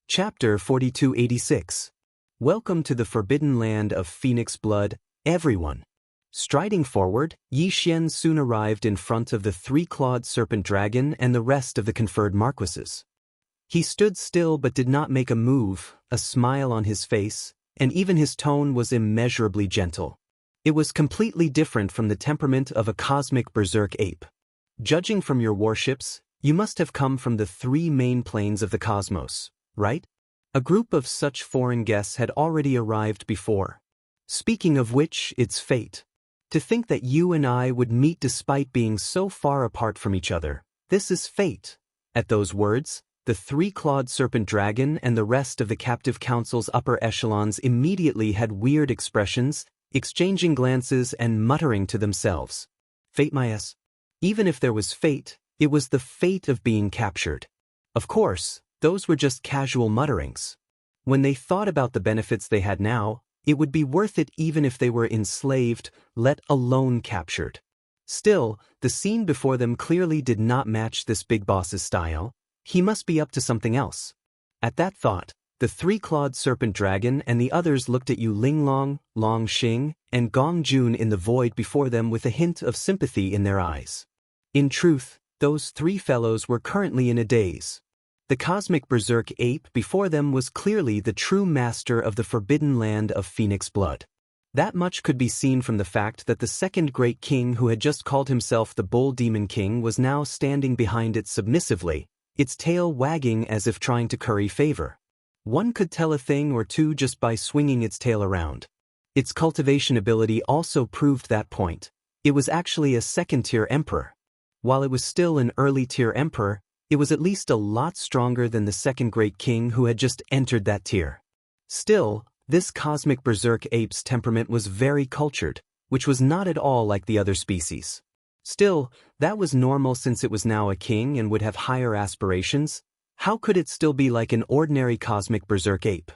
Chapter 4286. Welcome to the forbidden land of Phoenix blood, everyone. Striding forward, Yi Xian soon arrived in front of the 3-clawed serpent dragon and the rest of the conferred marquises. He stood still but did not make a move, a smile on his face, and even his tone was immeasurably gentle. It was completely different from the temperament of a cosmic berserk ape. Judging from your warships, you must have come from the 3 main planes of the cosmos, right? A group of such foreign guests had already arrived before. Speaking of which, it's fate. To think that you and I would meet despite being so far apart from each other. This is fate. At those words, the 3-clawed serpent dragon and the rest of the captive council's upper echelons immediately had weird expressions, exchanging glances and muttering to themselves. Fate my ass. Even if there was fate, it was the fate of being captured. Of course, those were just casual mutterings. When they thought about the benefits they had now, it would be worth it even if they were enslaved, let alone captured. Still, the scene before them clearly did not match this big boss's style. He must be up to something else. At that thought, the 3-clawed serpent dragon and the others looked at Yu Linglong, Long Xing, and Gong Jun in the void before them with a hint of sympathy in their eyes. In truth, those 3 fellows were currently in a daze. The cosmic berserk ape before them was clearly the true master of the forbidden land of Phoenix blood. That much could be seen from the fact that the second great king who had just called himself the Bull Demon King was now standing behind it submissively, its tail wagging as if trying to curry favor. One could tell a thing or two just by swinging its tail around. Its cultivation ability also proved that point. It was actually a second-tier emperor. While it was still an early-tier emperor, It was at least a lot stronger than the second great king who had just entered that tier. Still, this cosmic berserk ape's temperament was very cultured, which was not at all like the other species. Still, that was normal since it was now a king and would have higher aspirations. How could it still be like an ordinary cosmic berserk ape?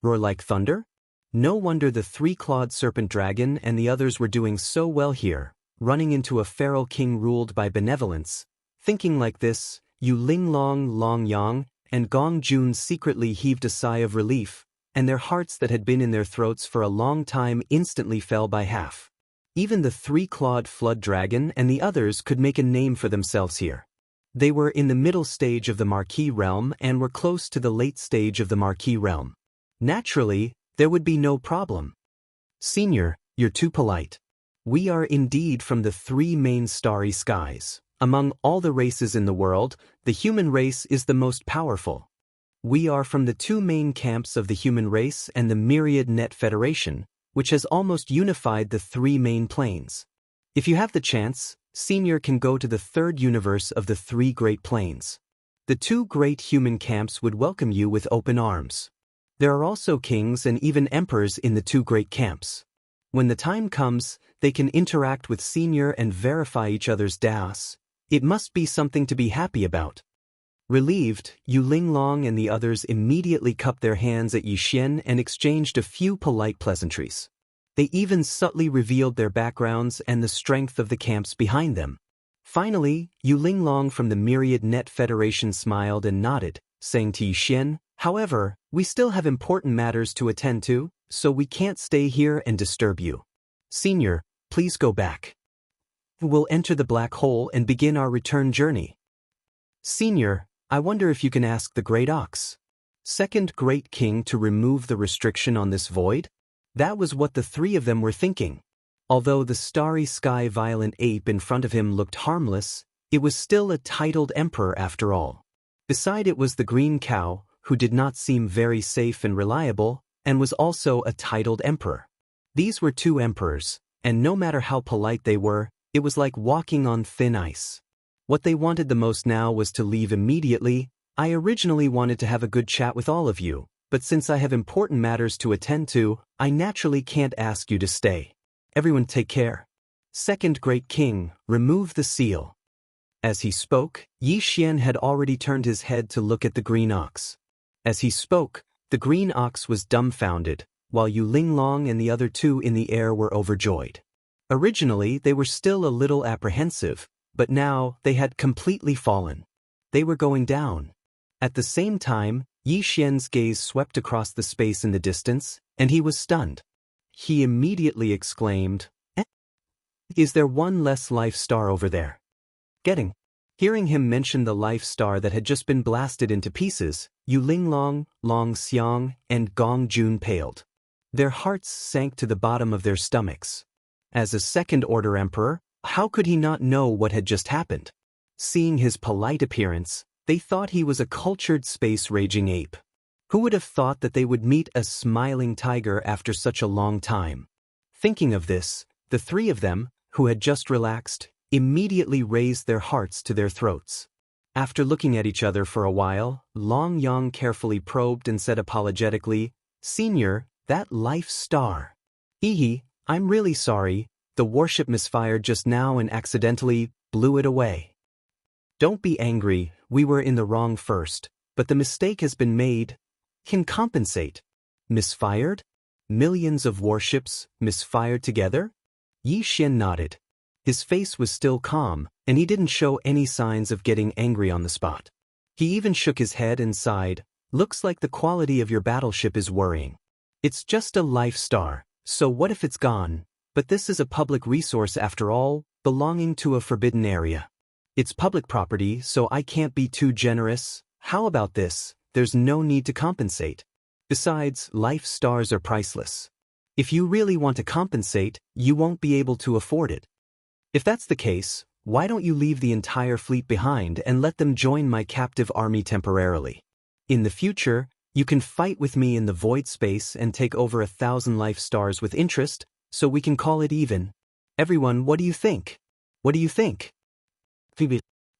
Roar like thunder? No wonder the three-clawed serpent dragon and the others were doing so well here, running into a feral king ruled by benevolence. Thinking like this, Yu Linglong, Long Yang, and Gong Jun secretly heaved a sigh of relief, and their hearts that had been in their throats for a long time instantly fell by half. Even the three-clawed flood dragon and the others could make a name for themselves here. They were in the middle stage of the Marquis realm and were close to the late stage of the Marquis realm. Naturally, there would be no problem. Senior, you're too polite. We are indeed from the three main starry skies. Among all the races in the world, the human race is the most powerful. We are from the two main camps of the human race and the Myriad Net Federation, which has almost unified the three main planes. If you have the chance, Senior can go to the third universe of the three great planes. The two great human camps would welcome you with open arms. There are also kings and even emperors in the two great camps. When the time comes, they can interact with Senior and verify each other's Daoist. It must be something to be happy about. Relieved, Yu Linglong and the others immediately cupped their hands at Yixian and exchanged a few polite pleasantries. They even subtly revealed their backgrounds and the strength of the camps behind them. Finally, Yu Linglong from the Myriad Net Federation smiled and nodded, saying to Yixian, "However, we still have important matters to attend to, so we can't stay here and disturb you. Senior, please go back. We'll enter the black hole and begin our return journey." Senior, I wonder if you can ask the Great Ox, second great king, to remove the restriction on this void? That was what the three of them were thinking. Although the starry sky violent ape in front of him looked harmless, it was still a titled emperor after all. Beside it was the green cow, who did not seem very safe and reliable, and was also a titled emperor. These were two emperors, and no matter how polite they were, it was like walking on thin ice. What they wanted the most now was to leave immediately. I originally wanted to have a good chat with all of you, but since I have important matters to attend to, I naturally can't ask you to stay. Everyone take care. Second great king, remove the seal. As he spoke, Yixian had already turned his head to look at the green ox. As he spoke, the green ox was dumbfounded, while Yu Linglong and the other two in the air were overjoyed. Originally, they were still a little apprehensive, but now they had completely fallen. They were going down. At the same time, Yixian's gaze swept across the space in the distance, and he was stunned. He immediately exclaimed, "Eh? Is there one less life star over there?" Hearing him mention the life star that had just been blasted into pieces, Yu Linglong, Long Xiang, and Gong Jun paled. Their hearts sank to the bottom of their stomachs. As a second-order emperor, how could he not know what had just happened? Seeing his polite appearance, they thought he was a cultured space-raging ape. Who would have thought that they would meet a smiling tiger after such a long time? Thinking of this, the three of them, who had just relaxed, immediately raised their hearts to their throats. After looking at each other for a while, Long Yang carefully probed and said apologetically, "Senior, that life star. I'm really sorry, the warship misfired just now and accidentally blew it away. Don't be angry, we were in the wrong first, but the mistake has been made. Can compensate." Misfired? Millions of warships misfired together? Yixian nodded. His face was still calm, and he didn't show any signs of getting angry on the spot. He even shook his head and sighed, "Looks like the quality of your battleship is worrying. It's just a life star, so what if it's gone? But this is a public resource after all, belonging to a forbidden area. It's public property, so I can't be too generous. How about this? There's no need to compensate. Besides, life stars are priceless. If you really want to compensate, you won't be able to afford it. If that's the case, why don't you leave the entire fleet behind and let them join my captive army temporarily? In the future, you can fight with me in the void space and take over 1,000 life stars with interest, so we can call it even. Everyone, what do you think? What do you think?"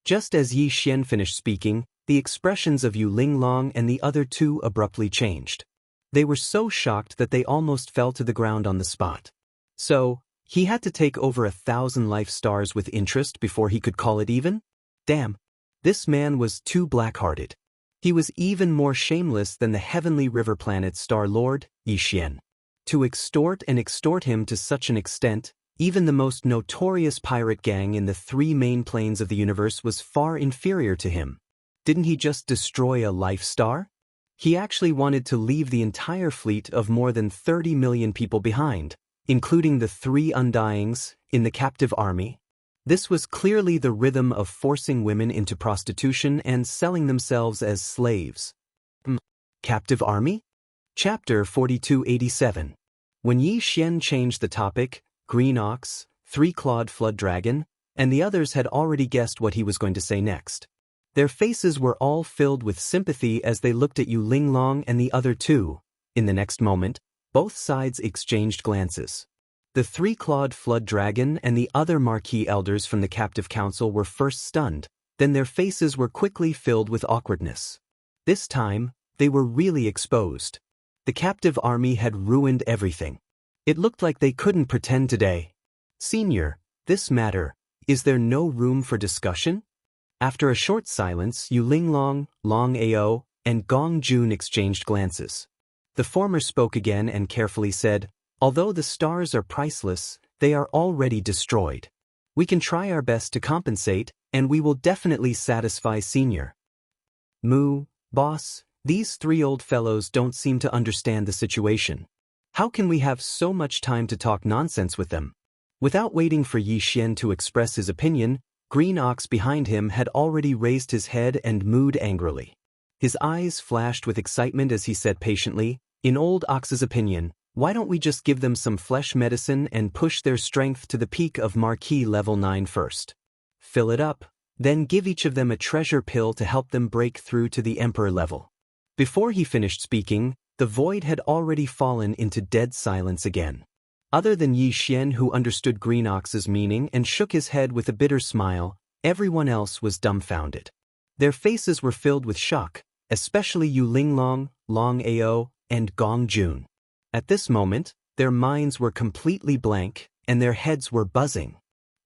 Just as Yi Xian finished speaking, the expressions of Yu Linglong and the other two abruptly changed. They were so shocked that they almost fell to the ground on the spot. So, he had to take over 1,000 life stars with interest before he could call it even? Damn. This man was too black-hearted. He was even more shameless than the heavenly river planet Star Lord, Yi Xian. To extort him to such an extent, even the most notorious pirate gang in the 3 main planes of the universe was far inferior to him. Didn't he just destroy a life star? He actually wanted to leave the entire fleet of more than 30 million people behind, including the 3 undyings in the captive army. This was clearly the rhythm of forcing women into prostitution and selling themselves as slaves. Captive army? Chapter 4287. When Yi Xian changed the topic, Green Ox, 3-clawed flood dragon, and the others had already guessed what he was going to say next. Their faces were all filled with sympathy as they looked at Yu Linglong and the other two. In the next moment, both sides exchanged glances. The 3-clawed flood dragon and the other marquee elders from the captive council were first stunned, then their faces were quickly filled with awkwardness. This time, they were really exposed. The captive army had ruined everything. It looked like they couldn't pretend today. Senior, this matter, is there no room for discussion? After a short silence, Yu Linglong, Long Ao, and Gong Jun exchanged glances. The former spoke again and carefully said, "Although the stars are priceless, they are already destroyed. We can try our best to compensate, and we will definitely satisfy Senior." Boss, these 3 old fellows don't seem to understand the situation. How can we have so much time to talk nonsense with them? Without waiting for Yi Xian to express his opinion, Green Ox behind him had already raised his head and mooed angrily. His eyes flashed with excitement as he said patiently, "In Old Ox's opinion, why don't we just give them some flesh medicine and push their strength to the peak of Marquee level 9 first? Fill it up, then give each of them a treasure pill to help them break through to the Emperor level." Before he finished speaking, the void had already fallen into dead silence again. Other than Yi Xian, who understood Green Ox's meaning and shook his head with a bitter smile, everyone else was dumbfounded. Their faces were filled with shock, especially Yu Linglong, Long Ao, and Gong Jun. At this moment, their minds were completely blank, and their heads were buzzing.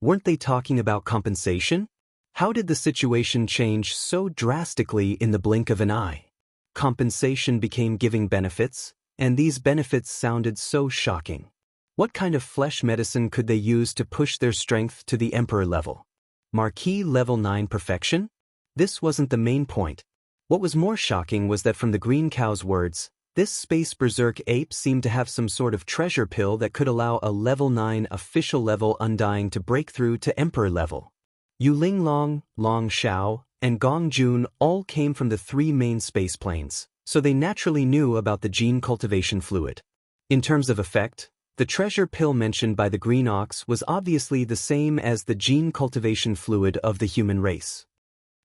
Weren't they talking about compensation? How did the situation change so drastically in the blink of an eye? Compensation became giving benefits, and these benefits sounded so shocking. What kind of flesh medicine could they use to push their strength to the Emperor level? Marquee level 9 perfection? This wasn't the main point. What was more shocking was that from the green cow's words, this space berserk ape seemed to have some sort of treasure pill that could allow a level 9 official level undying to break through to Emperor level. Yu Linglong, Long Xiao, and Gong Jun all came from the 3 main space planes, so they naturally knew about the gene cultivation fluid. In terms of effect, the treasure pill mentioned by the Green Ox was obviously the same as the gene cultivation fluid of the human race.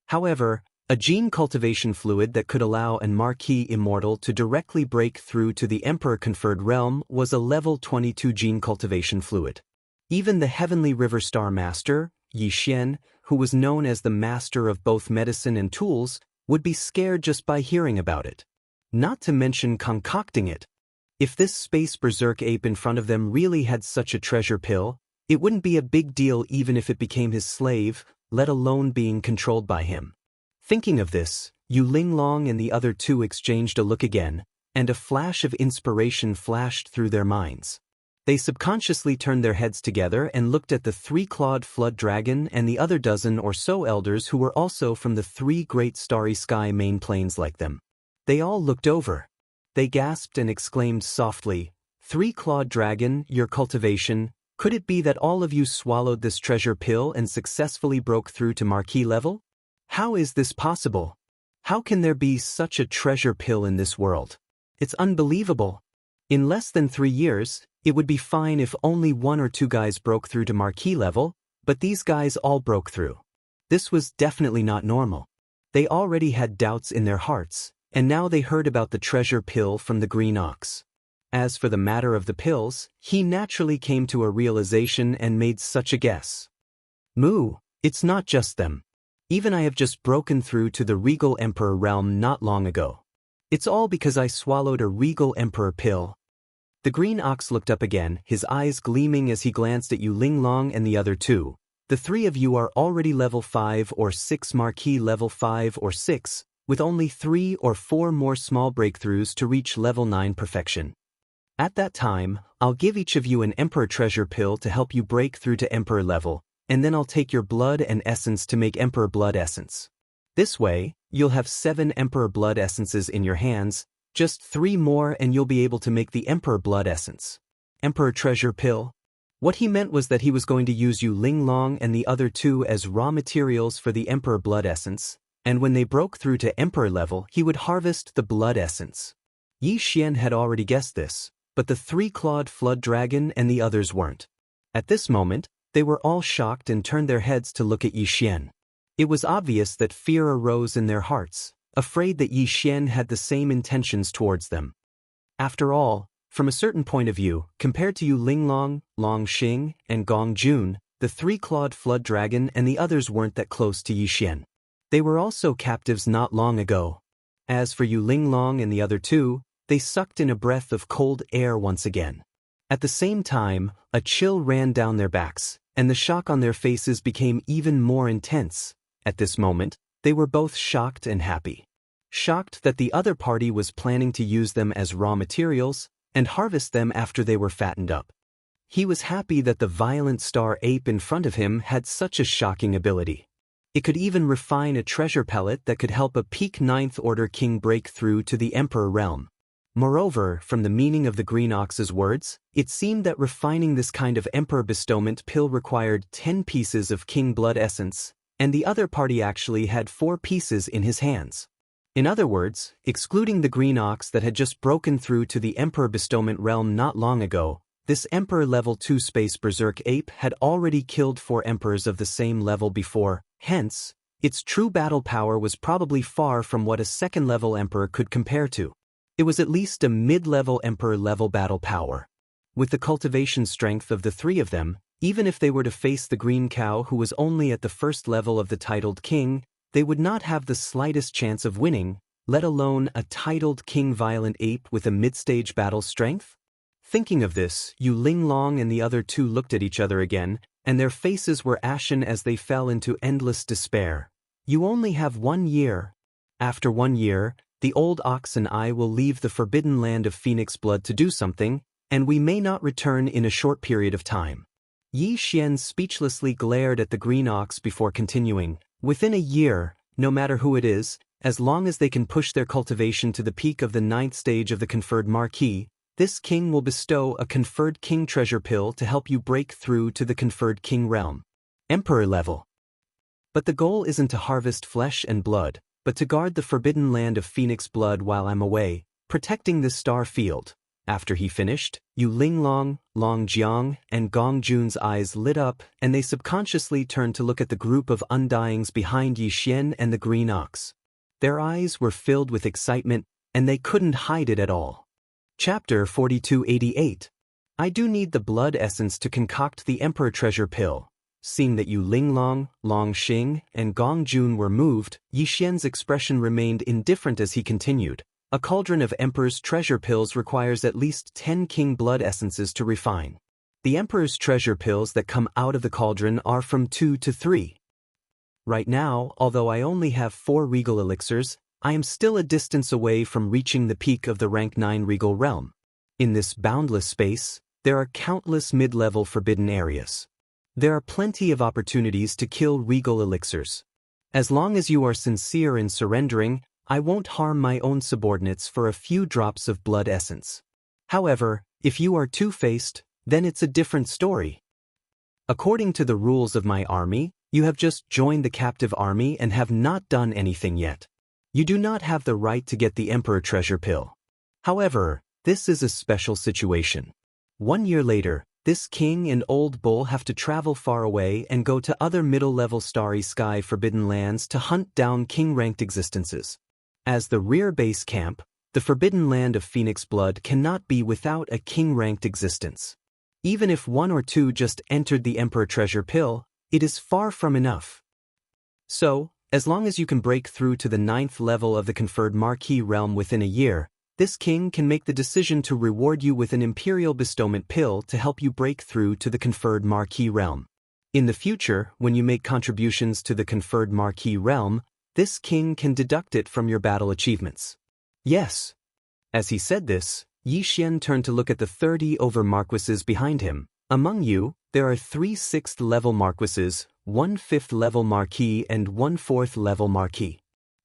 However, a gene cultivation fluid that could allow an marquee immortal to directly break through to the Emperor-conferred realm was a level 22 gene cultivation fluid. Even the Heavenly River Star Master, Yi Xian, who was known as the master of both medicine and tools, would be scared just by hearing about it. Not to mention concocting it. If this space berserk ape in front of them really had such a treasure pill, it wouldn't be a big deal even if it became his slave, let alone being controlled by him. Thinking of this, Yu Linglong and the other two exchanged a look again, and a flash of inspiration flashed through their minds. They subconsciously turned their heads together and looked at the 3-clawed flood dragon and the other dozen or so elders who were also from the 3 great starry sky main planes like them. They all looked over. They gasped and exclaimed softly, "3-clawed dragon, your cultivation, could it be that all of you swallowed this treasure pill and successfully broke through to marquee level? How is this possible? How can there be such a treasure pill in this world? It's unbelievable. In less than 3 years, it would be fine if only 1 or 2 guys broke through to marquee level, but these guys all broke through. This was definitely not normal. They already had doubts in their hearts, and now they heard about the treasure pill from the Green Ox. As for the matter of the pills, he naturally came to a realization and made such a guess. It's not just them. Even I have just broken through to the regal emperor realm not long ago. It's all because I swallowed a regal emperor pill. The green ox looked up again, his eyes gleaming as he glanced at Yu Linglong and the other two. The three of you are already level 5 or 6, Marquis level 5 or 6, with only 3 or 4 more small breakthroughs to reach level 9 perfection. At that time, I'll give each of you an Emperor Treasure Pill to help you break through to Emperor level, and then I'll take your blood and essence to make Emperor Blood Essence. This way, you'll have 7 Emperor Blood Essences in your hands, just 3 more and you'll be able to make the Emperor Blood Essence. Emperor Treasure Pill? What he meant was that he was going to use Yu Linglong and the other two as raw materials for the Emperor Blood Essence, and when they broke through to Emperor level, he would harvest the Blood Essence. Yi Xian had already guessed this, but the 3-clawed flood dragon and the others weren't. At this moment, they were all shocked and turned their heads to look at Yi Xian. It was obvious that fear arose in their hearts, afraid that Yi Xian had the same intentions towards them. After all, from a certain point of view, compared to Yu Linglong, Long Xing, and Gong Jun, the 3-clawed flood dragon and the others weren't that close to Yi Xian. They were also captives not long ago. As for Yu Linglong and the other two, they sucked in a breath of cold air once again. At the same time, a chill ran down their backs, and the shock on their faces became even more intense. At this moment, they were both shocked and happy. Shocked that the other party was planning to use them as raw materials and harvest them after they were fattened up. He was happy that the violent star ape in front of him had such a shocking ability. It could even refine a treasure pellet that could help a peak 9th Order king break through to the Emperor realm. Moreover, from the meaning of the Green Ox's words, it seemed that refining this kind of Emperor bestowment pill required 10 pieces of King Blood Essence, and the other party actually had 4 pieces in his hands. In other words, excluding the Green Ox that had just broken through to the Emperor bestowment realm not long ago, this Emperor level 2 Space Berserk ape had already killed 4 emperors of the same level before, hence, its true battle power was probably far from what a second-level emperor could compare to. It was at least a mid-level emperor-level battle power. With the cultivation strength of the 3 of them, even if they were to face the green cow who was only at the first level of the titled king, they would not have the slightest chance of winning, let alone a titled king violent ape with a mid-stage battle strength? Thinking of this, Yu Linglong and the other two looked at each other again, and their faces were ashen as they fell into endless despair. You only have 1 year. After 1 year, the old ox and I will leave the forbidden land of Phoenix Blood to do something, and we may not return in a short period of time. Yi Xian speechlessly glared at the green ox before continuing. Within a year, no matter who it is, as long as they can push their cultivation to the peak of the 9th stage of the conferred marquee, this king will bestow a conferred king treasure pill to help you break through to the conferred king realm. Emperor level. But the goal isn't to harvest flesh and blood, but to guard the forbidden land of Phoenix Blood while I'm away, protecting this star field. After he finished, Yu Linglong, Long Jiang, and Gong Jun's eyes lit up, and they subconsciously turned to look at the group of undyings behind Yi Xian and the green ox. Their eyes were filled with excitement, and they couldn't hide it at all. Chapter 4288. I do need the blood essence to concoct the Emperor Treasure Pill. Seeing that Yu Linglong, Long Xing, and Gong Jun were moved, Yi Xian's expression remained indifferent as he continued. A cauldron of Emperor's treasure pills requires at least 10 king blood essences to refine. The Emperor's treasure pills that come out of the cauldron are from 2 to 3. Right now, although I only have 4 regal elixirs, I am still a distance away from reaching the peak of the rank 9 regal realm. In this boundless space, there are countless mid-level forbidden areas. There are plenty of opportunities to kill regal elixirs. As long as you are sincere in surrendering, I won't harm my own subordinates for a few drops of blood essence. However, if you are two-faced, then it's a different story. According to the rules of my army, you have just joined the captive army and have not done anything yet. You do not have the right to get the Emperor Treasure Pill. However, this is a special situation. 1 year later, this king and old bull have to travel far away and go to other middle-level starry sky forbidden lands to hunt down king-ranked existences. As the rear base camp, the forbidden land of Phoenix Blood cannot be without a king-ranked existence. Even if 1 or 2 just entered the Emperor Treasure Pill, it is far from enough. So, As long as you can break through to the 9th level of the conferred Marquis realm within a year, this king can make the decision to reward you with an imperial bestowment pill to help you break through to the conferred Marquis realm. In the future, when you make contributions to the conferred Marquis realm, this king can deduct it from your battle achievements. Yes. As he said this, Yi Xian turned to look at the 30 over marquises behind him. Among you, there are 3 6th level marquises, 1 5th level marquis and 1 4th level marquis.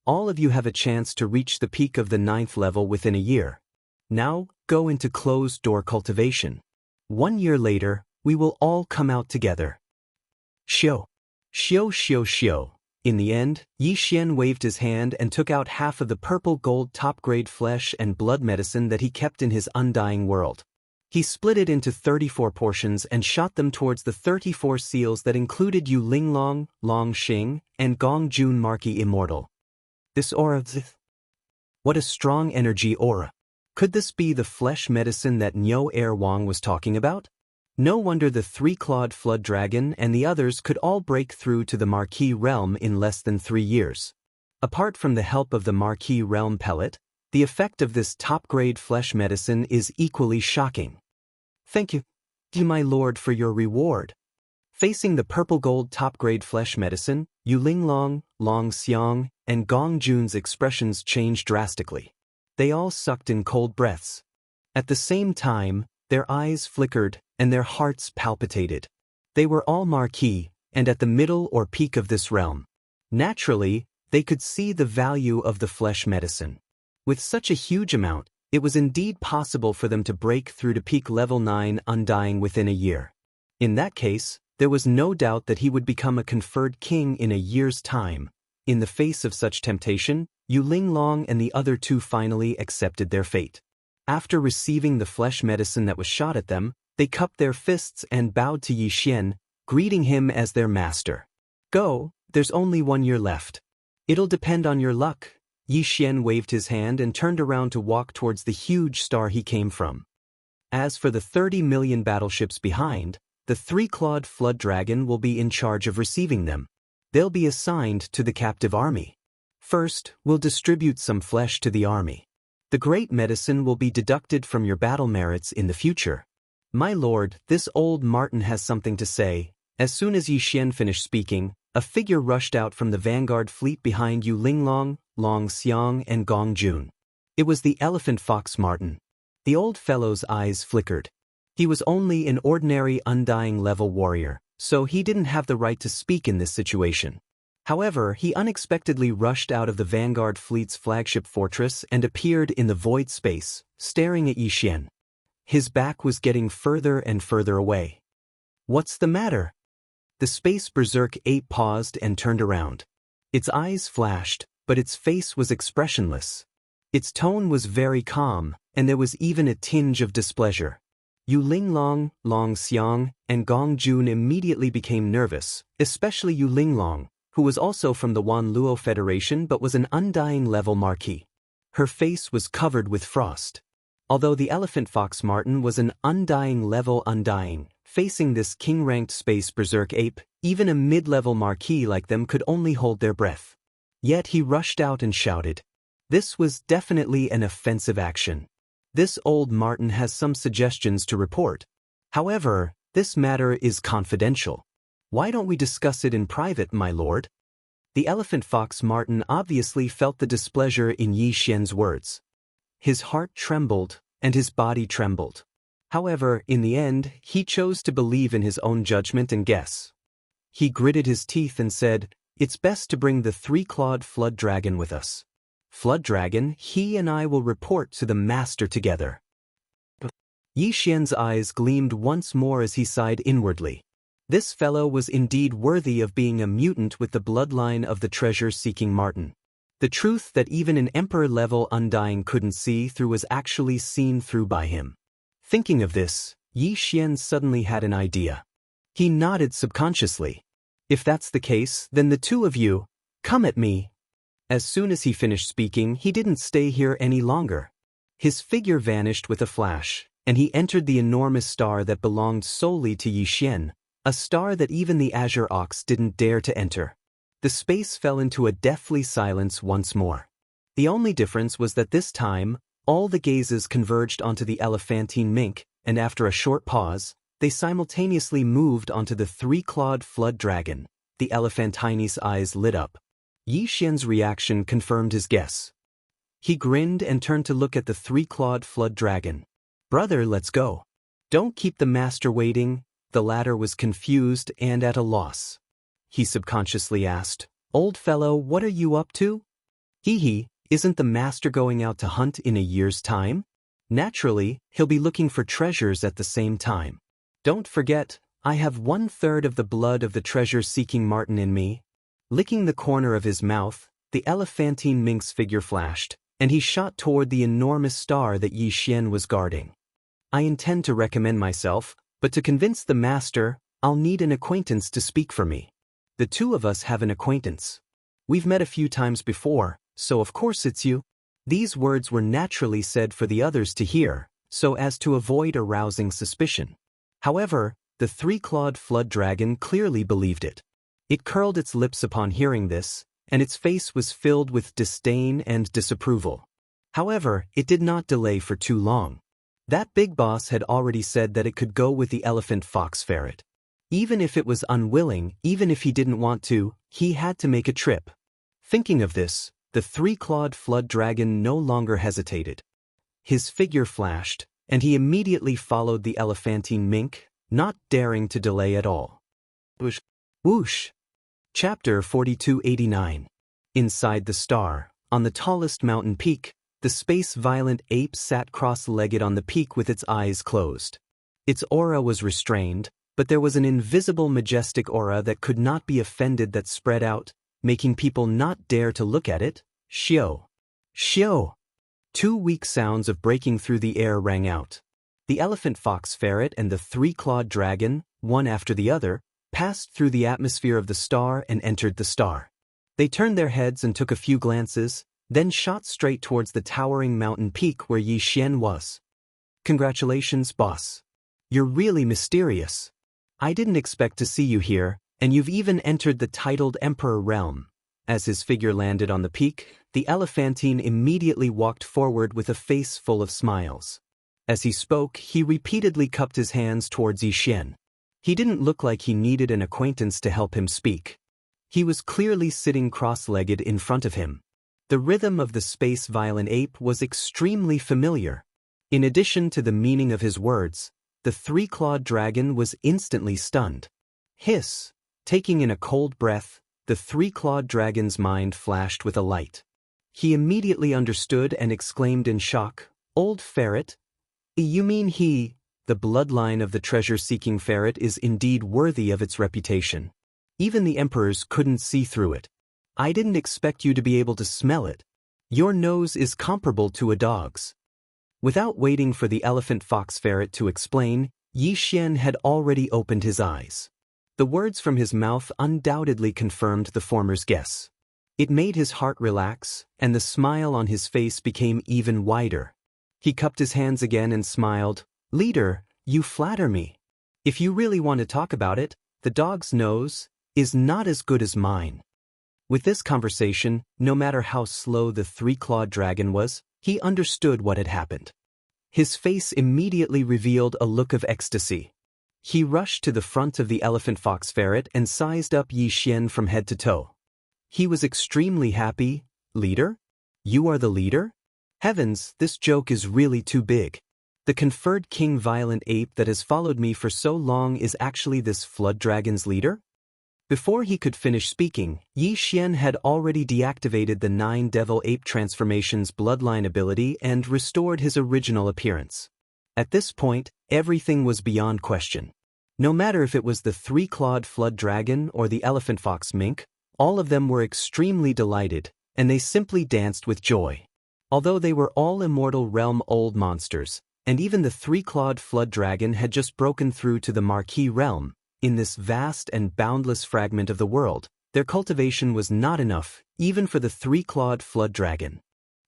All of you have a chance to reach the peak of the 9th level within a year. Now, go into closed door cultivation. 1 year later, we will all come out together. Xiu. Xiu xiu xiu. In the end, Yi Xian waved his hand and took out half of the purple gold top-grade flesh and blood medicine that he kept in his undying world. He split it into 34 portions and shot them towards the 34 seals that included Yu Linglong, Long Xing, and Gong Jun Marquis Immortal. This aura. What a strong energy aura. Could this be the flesh medicine that Niu Air Wang was talking about? No wonder the 3-clawed flood dragon and the others could all break through to the Marquis realm in less than 3 years. Apart from the help of the Marquis realm pellet, the effect of this top-grade flesh medicine is equally shocking. Thank you, my lord, for your reward. Facing the purple gold top-grade flesh medicine, Yu Linglong, Long Xiang, and Gong Jun's expressions changed drastically. They all sucked in cold breaths. At the same time, their eyes flickered and their hearts palpitated. They were all Marquis, and at the middle or peak of this realm. Naturally, they could see the value of the flesh medicine. With such a huge amount, it was indeed possible for them to break through to peak level 9 undying within a year. In that case, there was no doubt that he would become a conferred king in a year's time. In the face of such temptation, Yu Linglong and the other 2 finally accepted their fate. After receiving the flesh medicine that was shot at them, they cupped their fists and bowed to Yi Xian, greeting him as their master. Go, there's only 1 year left. It'll depend on your luck. Yi Xian waved his hand and turned around to walk towards the huge star he came from. As for the 30 million battleships behind, the 3-clawed flood dragon will be in charge of receiving them. They'll be assigned to the captive army. First, we'll distribute some flesh to the army. The great medicine will be deducted from your battle merits in the future. My lord, this old Martin has something to say. As soon as Yi Xian finished speaking, a figure rushed out from the vanguard fleet behind Yu Linglong, Long Xiang, and Gong Jun. It was the elephant fox Martin. The old fellow's eyes flickered. He was only an ordinary undying level warrior, so he didn't have the right to speak in this situation. However, he unexpectedly rushed out of the vanguard fleet's flagship fortress and appeared in the void space, staring at Yi Xian. His back was getting further and further away. What's the matter? The space berserk ape paused and turned around. Its eyes flashed, but its face was expressionless. Its tone was very calm, and there was even a tinge of displeasure. Yu Linglong, Long Xiang, and Gong Jun immediately became nervous, especially Yu Linglong, who was also from the Wan Luo Federation but was an undying level marquis. Her face was covered with frost. Although the elephant fox Martin was an undying level undying, facing this king-ranked space berserk ape, even a mid-level marquis like them could only hold their breath. Yet he rushed out and shouted. This was definitely an offensive action. This old Martin has some suggestions to report. However, this matter is confidential. Why don't we discuss it in private, my lord? The elephant fox Martin obviously felt the displeasure in Yi Xian's words. His heart trembled, and his body trembled. However, in the end, he chose to believe in his own judgment and guess. He gritted his teeth and said, "It's best to bring the 3-clawed flood dragon with us. Flood dragon, he and I will report to the master together." Yi Xian's eyes gleamed once more as he sighed inwardly. This fellow was indeed worthy of being a mutant with the bloodline of the treasure-seeking Martin. The truth that even an emperor-level undying couldn't see through was actually seen through by him. Thinking of this, Yi Xian suddenly had an idea. He nodded subconsciously. If that's the case, then the 2 of you, come at me. As soon as he finished speaking, he didn't stay here any longer. His figure vanished with a flash, and he entered the enormous star that belonged solely to Yi Xian, a star that even the Azure Ox didn't dare to enter. The space fell into a deathly silence once more. The only difference was that this time, all the gazes converged onto the elephantine mink, and after a short pause, they simultaneously moved onto the three-clawed flood dragon. The elephantine's eyes lit up. Yi Xian's reaction confirmed his guess. He grinned and turned to look at the three-clawed flood dragon. "Brother, let's go. Don't keep the master waiting." The latter was confused and at a loss. He subconsciously asked, "Old fellow, what are you up to?" "Hee, isn't the master going out to hunt in a year's time? Naturally, he'll be looking for treasures at the same time. Don't forget, I have 1/3 of the blood of the treasure-seeking marten in me." Licking the corner of his mouth, the elephantine mink's figure flashed, and he shot toward the enormous star that Yi Xian was guarding. "I intend to recommend myself, but to convince the master, I'll need an acquaintance to speak for me. The two of us have an acquaintance. We've met a few times before, so of course it's you." These words were naturally said for the others to hear, so as to avoid arousing suspicion. However, the three-clawed flood dragon clearly believed it. It curled its lips upon hearing this, and its face was filled with disdain and disapproval. However, it did not delay for too long. That big boss had already said that it could go with the elephant fox ferret. Even if it was unwilling, even if he didn't want to, he had to make a trip. Thinking of this, the three-clawed flood dragon no longer hesitated. His figure flashed, and he immediately followed the elephantine mink, not daring to delay at all. Whoosh! Whoosh! Chapter 4289. Inside the star, on the tallest mountain peak, the space-violent ape sat cross-legged on the peak with its eyes closed. Its aura was restrained, but there was an invisible majestic aura that could not be offended that spread out, making people not dare to look at it. Xiao! Xiao! Two weak sounds of breaking through the air rang out. The elephant fox ferret and the three-clawed dragon, one after the other, passed through the atmosphere of the star and entered the star. They turned their heads and took a few glances, then shot straight towards the towering mountain peak where Yi Xian was. "Congratulations, boss. You're really mysterious. I didn't expect to see you here, and you've even entered the titled Emperor realm." As his figure landed on the peak, the elephantine immediately walked forward with a face full of smiles. As he spoke, he repeatedly cupped his hands towards Yi Xian. He didn't look like he needed an acquaintance to help him speak. He was clearly sitting cross-legged in front of him. The rhythm of the space-violent ape was extremely familiar. In addition to the meaning of his words, the three-clawed dragon was instantly stunned. Hiss! Taking in a cold breath, the three-clawed dragon's mind flashed with a light. He immediately understood and exclaimed in shock, "Old ferret? You mean the bloodline of the treasure-seeking ferret is indeed worthy of its reputation. Even the emperors couldn't see through it. I didn't expect you to be able to smell it. Your nose is comparable to a dog's." Without waiting for the elephant fox ferret to explain, Yi Xian had already opened his eyes. The words from his mouth undoubtedly confirmed the former's guess. It made his heart relax, and the smile on his face became even wider. He cupped his hands again and smiled. "Leader, you flatter me. If you really want to talk about it, the dog's nose is not as good as mine." With this conversation, no matter how slow the three-clawed dragon was, he understood what had happened. His face immediately revealed a look of ecstasy. He rushed to the front of the elephant fox ferret and sized up Yi Xian from head to toe. He was extremely happy. "Leader? You are the leader? Heavens, this joke is really too big. The conferred king violent ape that has followed me for so long is actually this flood dragon's leader?" Before he could finish speaking, Yi Xian had already deactivated the 9 devil ape transformation's bloodline ability and restored his original appearance. At this point, everything was beyond question. No matter if it was the three-clawed flood dragon or the elephant fox mink, all of them were extremely delighted, and they simply danced with joy. Although they were all immortal realm old monsters, and even the three-clawed flood dragon had just broken through to the Marquis realm, in this vast and boundless fragment of the world, their cultivation was not enough, even for the three-clawed flood dragon.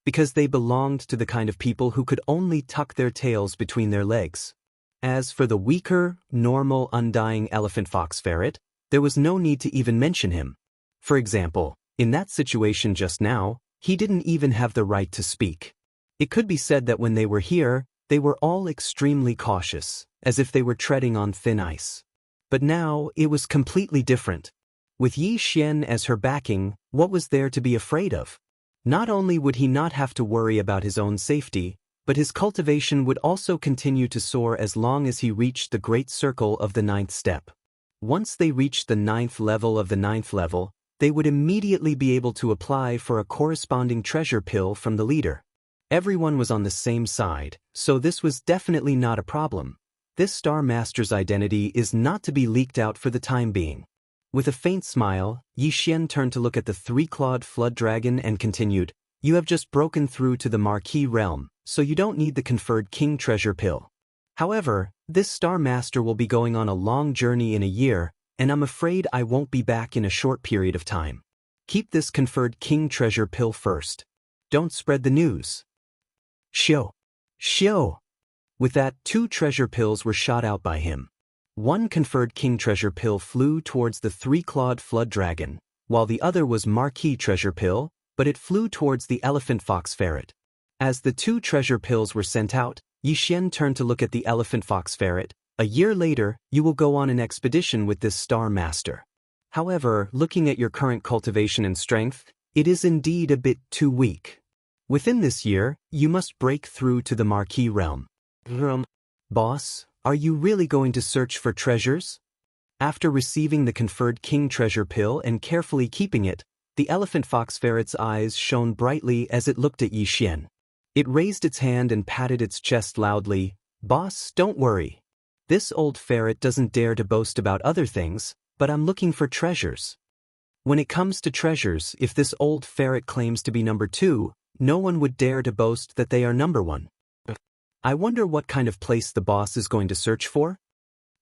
Because they belonged to the kind of people who could only tuck their tails between their legs. As for the weaker, normal, undying elephant fox ferret, there was no need to even mention him. For example, in that situation just now, he didn't even have the right to speak. It could be said that when they were here, they were all extremely cautious, as if they were treading on thin ice. But now, it was completely different. With Yi Xian as her backing, what was there to be afraid of? Not only would he not have to worry about his own safety, but his cultivation would also continue to soar as long as he reached the great circle of the 9th step. Once they reached the 9th level of the 9th level, they would immediately be able to apply for a corresponding treasure pill from the leader. Everyone was on the same side, so this was definitely not a problem. This Star Master's identity is not to be leaked out for the time being. With a faint smile, Yi Xian turned to look at the 3-clawed flood dragon and continued, "You have just broken through to the Marquee realm, so you don't need the conferred King Treasure Pill. However, this Star Master will be going on a long journey in a year, and I'm afraid I won't be back in a short period of time. Keep this conferred King Treasure Pill first. Don't spread the news." Shio. Shio. With that, 2 treasure pills were shot out by him. One conferred King Treasure Pill flew towards the 3-clawed flood dragon, while the other was Marquee Treasure Pill, but it flew towards the elephant fox ferret. As the 2 treasure pills were sent out, Yi Xian turned to look at the elephant fox ferret. "A year later, you will go on an expedition with this Star Master. However, looking at your current cultivation and strength, it is indeed a bit too weak. Within this year, you must break through to the Marquee realm." Boss, are you really going to search for treasures? After receiving the conferred King Treasure Pill and carefully keeping it, the elephant fox ferret's eyes shone brightly as it looked at Yi Xian. It raised its hand and patted its chest loudly. "Boss, don't worry. This old ferret doesn't dare to boast about other things, but I'm looking for treasures. When it comes to treasures, if this old ferret claims to be number 2, no one would dare to boast that they are number 1. I wonder what kind of place the boss is going to search for?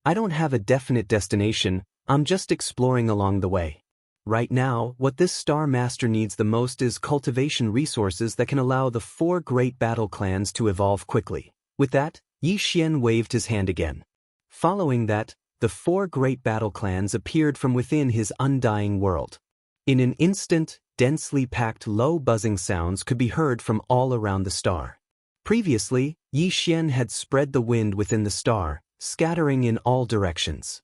I don't have a definite destination, I'm just exploring along the way. Right now, what this Star Master needs the most is cultivation resources that can allow the 4 great battle clans to evolve quickly." With that, Yi Xian waved his hand again. Following that, the 4 great battle clans appeared from within his undying world. In an instant, densely packed low buzzing sounds could be heard from all around the star. Previously, Yi Xian had spread the wind within the star, scattering in all directions.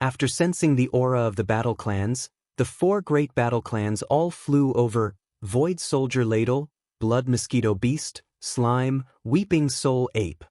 After sensing the aura of the battle clans, the 4 great battle clans all flew over: Void Soldier Ladle, Blood Mosquito Beast, Slime, Weeping Soul Ape.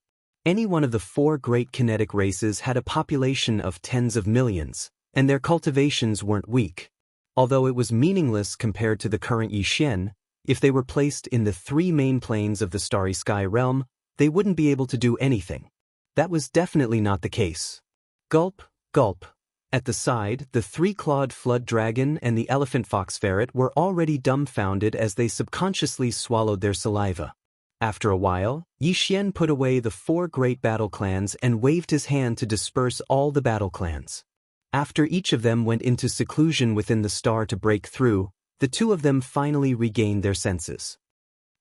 Any one of the 4 great kinetic races had a population of tens of millions, and their cultivations weren't weak. Although it was meaningless compared to the current Yi Xian, if they were placed in the 3 main planes of the Starry Sky realm, they wouldn't be able to do anything. That was definitely not the case. Gulp, gulp. At the side, the 3-clawed flood dragon and the elephant fox ferret were already dumbfounded as they subconsciously swallowed their saliva. After a while, Yi Xian put away the 4 great battle clans and waved his hand to disperse all the battle clans. After each of them went into seclusion within the star to break through, the 2 of them finally regained their senses.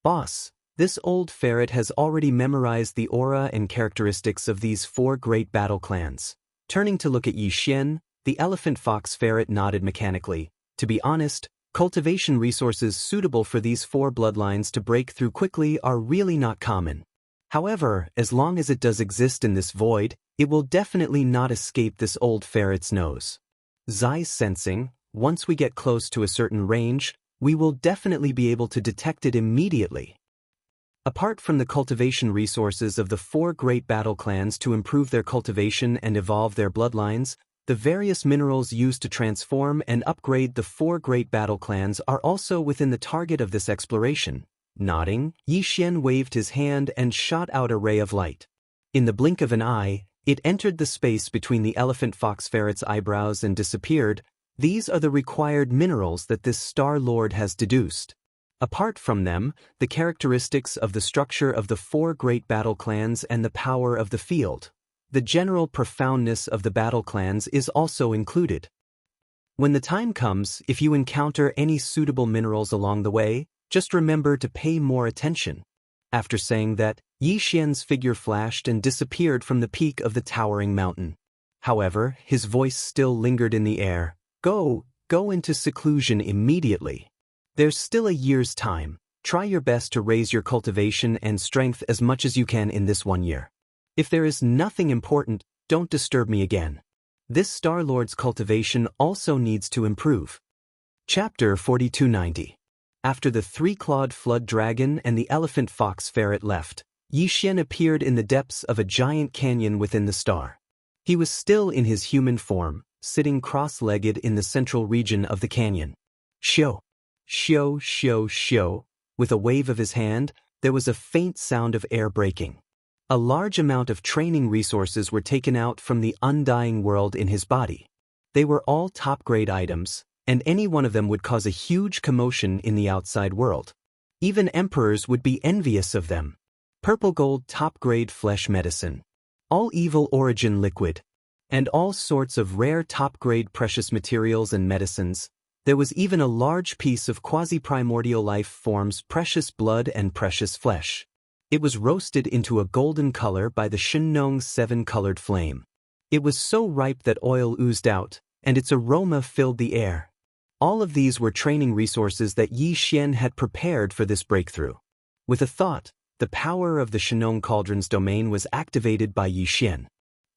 "Boss, this old ferret has already memorized the aura and characteristics of these 4 great battle clans." Turning to look at Yi Xian, the elephant fox ferret nodded mechanically. To be honest, cultivation resources suitable for these 4 bloodlines to break through quickly are really not common. However, as long as it does exist in this void, it will definitely not escape this old ferret's nose. Zai's sensing, once we get close to a certain range, we will definitely be able to detect it immediately. Apart from the cultivation resources of the 4 great battle clans to improve their cultivation and evolve their bloodlines, the various minerals used to transform and upgrade the 4 great battle clans are also within the target of this exploration. Nodding, Yi Xian waved his hand and shot out a ray of light. In the blink of an eye, it entered the space between the elephant fox ferret's eyebrows and disappeared. These are the required minerals that this Star Lord has deduced. Apart from them, the characteristics of the structure of the 4 great battle clans and the power of the field. The general profoundness of the battle clans is also included. When the time comes, if you encounter any suitable minerals along the way, just remember to pay more attention. After saying that, Yi Xian's figure flashed and disappeared from the peak of the towering mountain. However, his voice still lingered in the air. Go go into seclusion immediately. There's still a year's time. Try your best to raise your cultivation and strength as much as you can in this 1 year. If there is nothing important, don't disturb me again. This Star-Lord's cultivation also needs to improve. Chapter 4290. After the three-clawed flood dragon and the elephant fox ferret left, Yi Xian appeared in the depths of a giant canyon within the star. He was still in his human form, sitting cross-legged in the central region of the canyon. Shio, shio, shio, shio. With a wave of his hand, there was a faint sound of air breaking. A large amount of training resources were taken out from the undying world in his body. They were all top-grade items, and any one of them would cause a huge commotion in the outside world. Even emperors would be envious of them. Purple gold top-grade flesh medicine. All evil origin liquid. And all sorts of rare top-grade precious materials and medicines. There was even a large piece of quasi-primordial life forms precious blood and precious flesh. It was roasted into a golden color by the Shenong's 7-colored flame. It was so ripe that oil oozed out, and its aroma filled the air. All of these were training resources that Yi Xian had prepared for this breakthrough. With a thought, the power of the Shenong Cauldron's domain was activated by Yi Xian.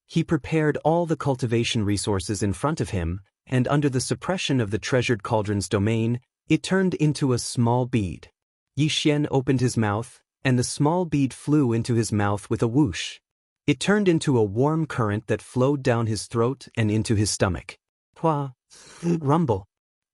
He prepared all the cultivation resources in front of him, and under the suppression of the treasured cauldron's domain, it turned into a small bead. Yi Xian opened his mouth, and the small bead flew into his mouth with a whoosh. It turned into a warm current that flowed down his throat and into his stomach. Hua! Rumble!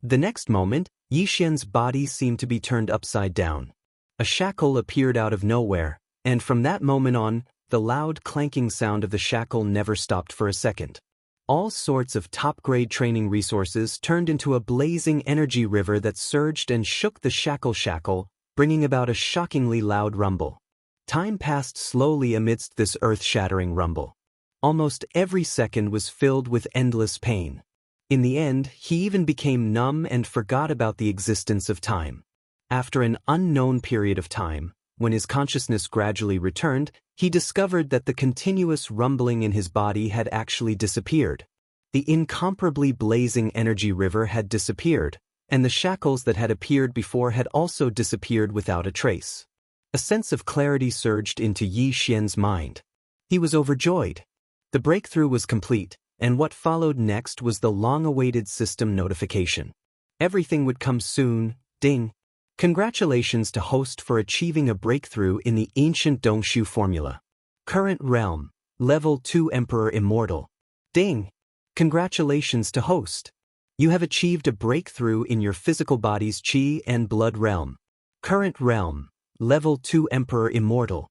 The next moment, Yi Xian's body seemed to be turned upside down. A shackle appeared out of nowhere, and from that moment on, the loud clanking sound of the shackle never stopped for a second. All sorts of top-grade training resources turned into a blazing energy river that surged and shook the shackle, bringing about a shockingly loud rumble. Time passed slowly amidst this earth-shattering rumble. Almost every second was filled with endless pain. In the end, he even became numb and forgot about the existence of time. After an unknown period of time, when his consciousness gradually returned, he discovered that the continuous rumbling in his body had actually disappeared. The incomparably blazing energy river had disappeared, and the shackles that had appeared before had also disappeared without a trace. A sense of clarity surged into Yi Xian's mind. He was overjoyed. The breakthrough was complete, and what followed next was the long-awaited system notification. Everything would come soon, ding. Congratulations to host for achieving a breakthrough in the ancient Dongshu formula. Current realm, level 2 Emperor Immortal. Ding! Congratulations to host. You have achieved a breakthrough in your physical body's qi and blood realm. Current realm, level 2 Emperor Immortal.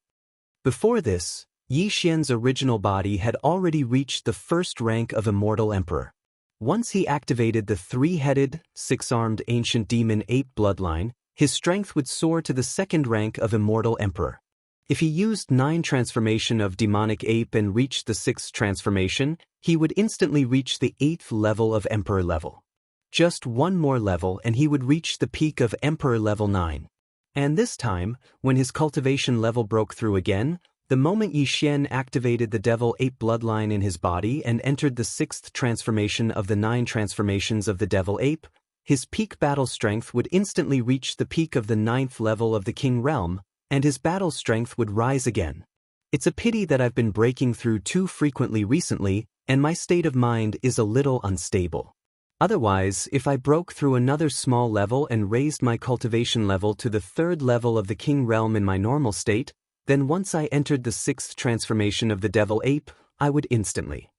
Before this, Yi Xian's original body had already reached the first rank of Immortal Emperor. Once he activated the three-headed, six-armed ancient demon ape bloodline, his strength would soar to the second rank of Immortal Emperor. If he used 9 transformation of demonic ape and reached the 6th transformation, he would instantly reach the 8th level of Emperor level. Just one more level and he would reach the peak of Emperor level 9. And this time, when his cultivation level broke through again, the moment Yi Xian activated the devil ape bloodline in his body and entered the 6th transformation of the 9 transformations of the devil ape, his peak battle strength would instantly reach the peak of the 9th level of the king realm, and his battle strength would rise again. It's a pity that I've been breaking through too frequently recently, and my state of mind is a little unstable. Otherwise, if I broke through another small level and raised my cultivation level to the 3rd level of the king realm in my normal state, then once I entered the 6th transformation of the devil ape, I would instantly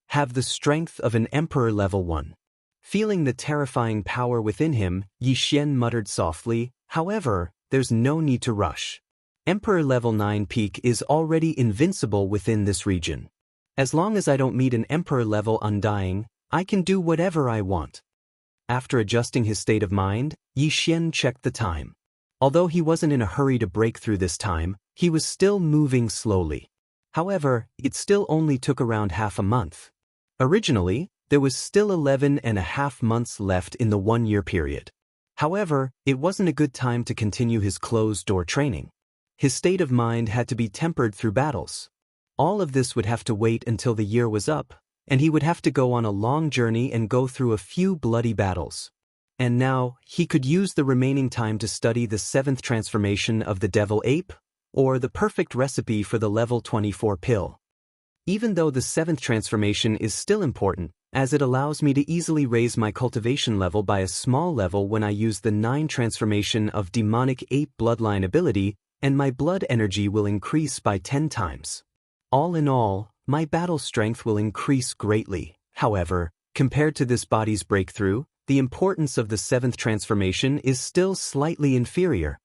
have the strength of an Emperor level 1. Feeling the terrifying power within him, Yi Xian muttered softly, however, there's no need to rush. Emperor level 9 peak is already invincible within this region. As long as I don't meet an Emperor level undying, I can do whatever I want. After adjusting his state of mind, Yi Xian checked the time. Although he wasn't in a hurry to break through this time, he was still moving slowly. However, it still only took around half a month. Originally, there was still 11.5 months left in the 1-year period. However, it wasn't a good time to continue his closed-door training. His state of mind had to be tempered through battles. All of this would have to wait until the year was up, and he would have to go on a long journey and go through a few bloody battles. And now, he could use the remaining time to study the 7th transformation of the devil ape, or the perfect recipe for the level 24 pill. Even though the 7th transformation is still important, as it allows me to easily raise my cultivation level by a small level when I use the 9 transformation of demonic ape bloodline ability, and my blood energy will increase by 10 times. All in all, my battle strength will increase greatly. However, compared to this body's breakthrough, the importance of the 7th transformation is still slightly inferior.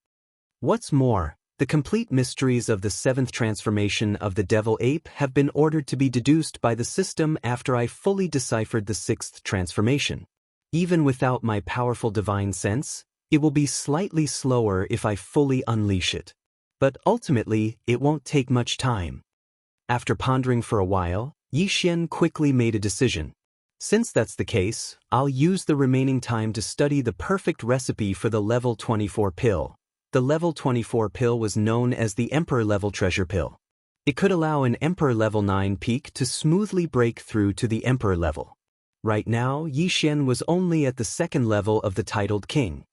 What's more, the complete mysteries of the 7th transformation of the devil ape have been ordered to be deduced by the system after I fully deciphered the 6th transformation. Even without my powerful divine sense, it will be slightly slower if I fully unleash it. But ultimately, it won't take much time. After pondering for a while, Yixian quickly made a decision. Since that's the case, I'll use the remaining time to study the perfect recipe for the level 24 pill. The level 24 pill was known as the Emperor level treasure pill. It could allow an Emperor level 9 peak to smoothly break through to the Emperor level. Right now, Yixian was only at the 2nd level of the titled king.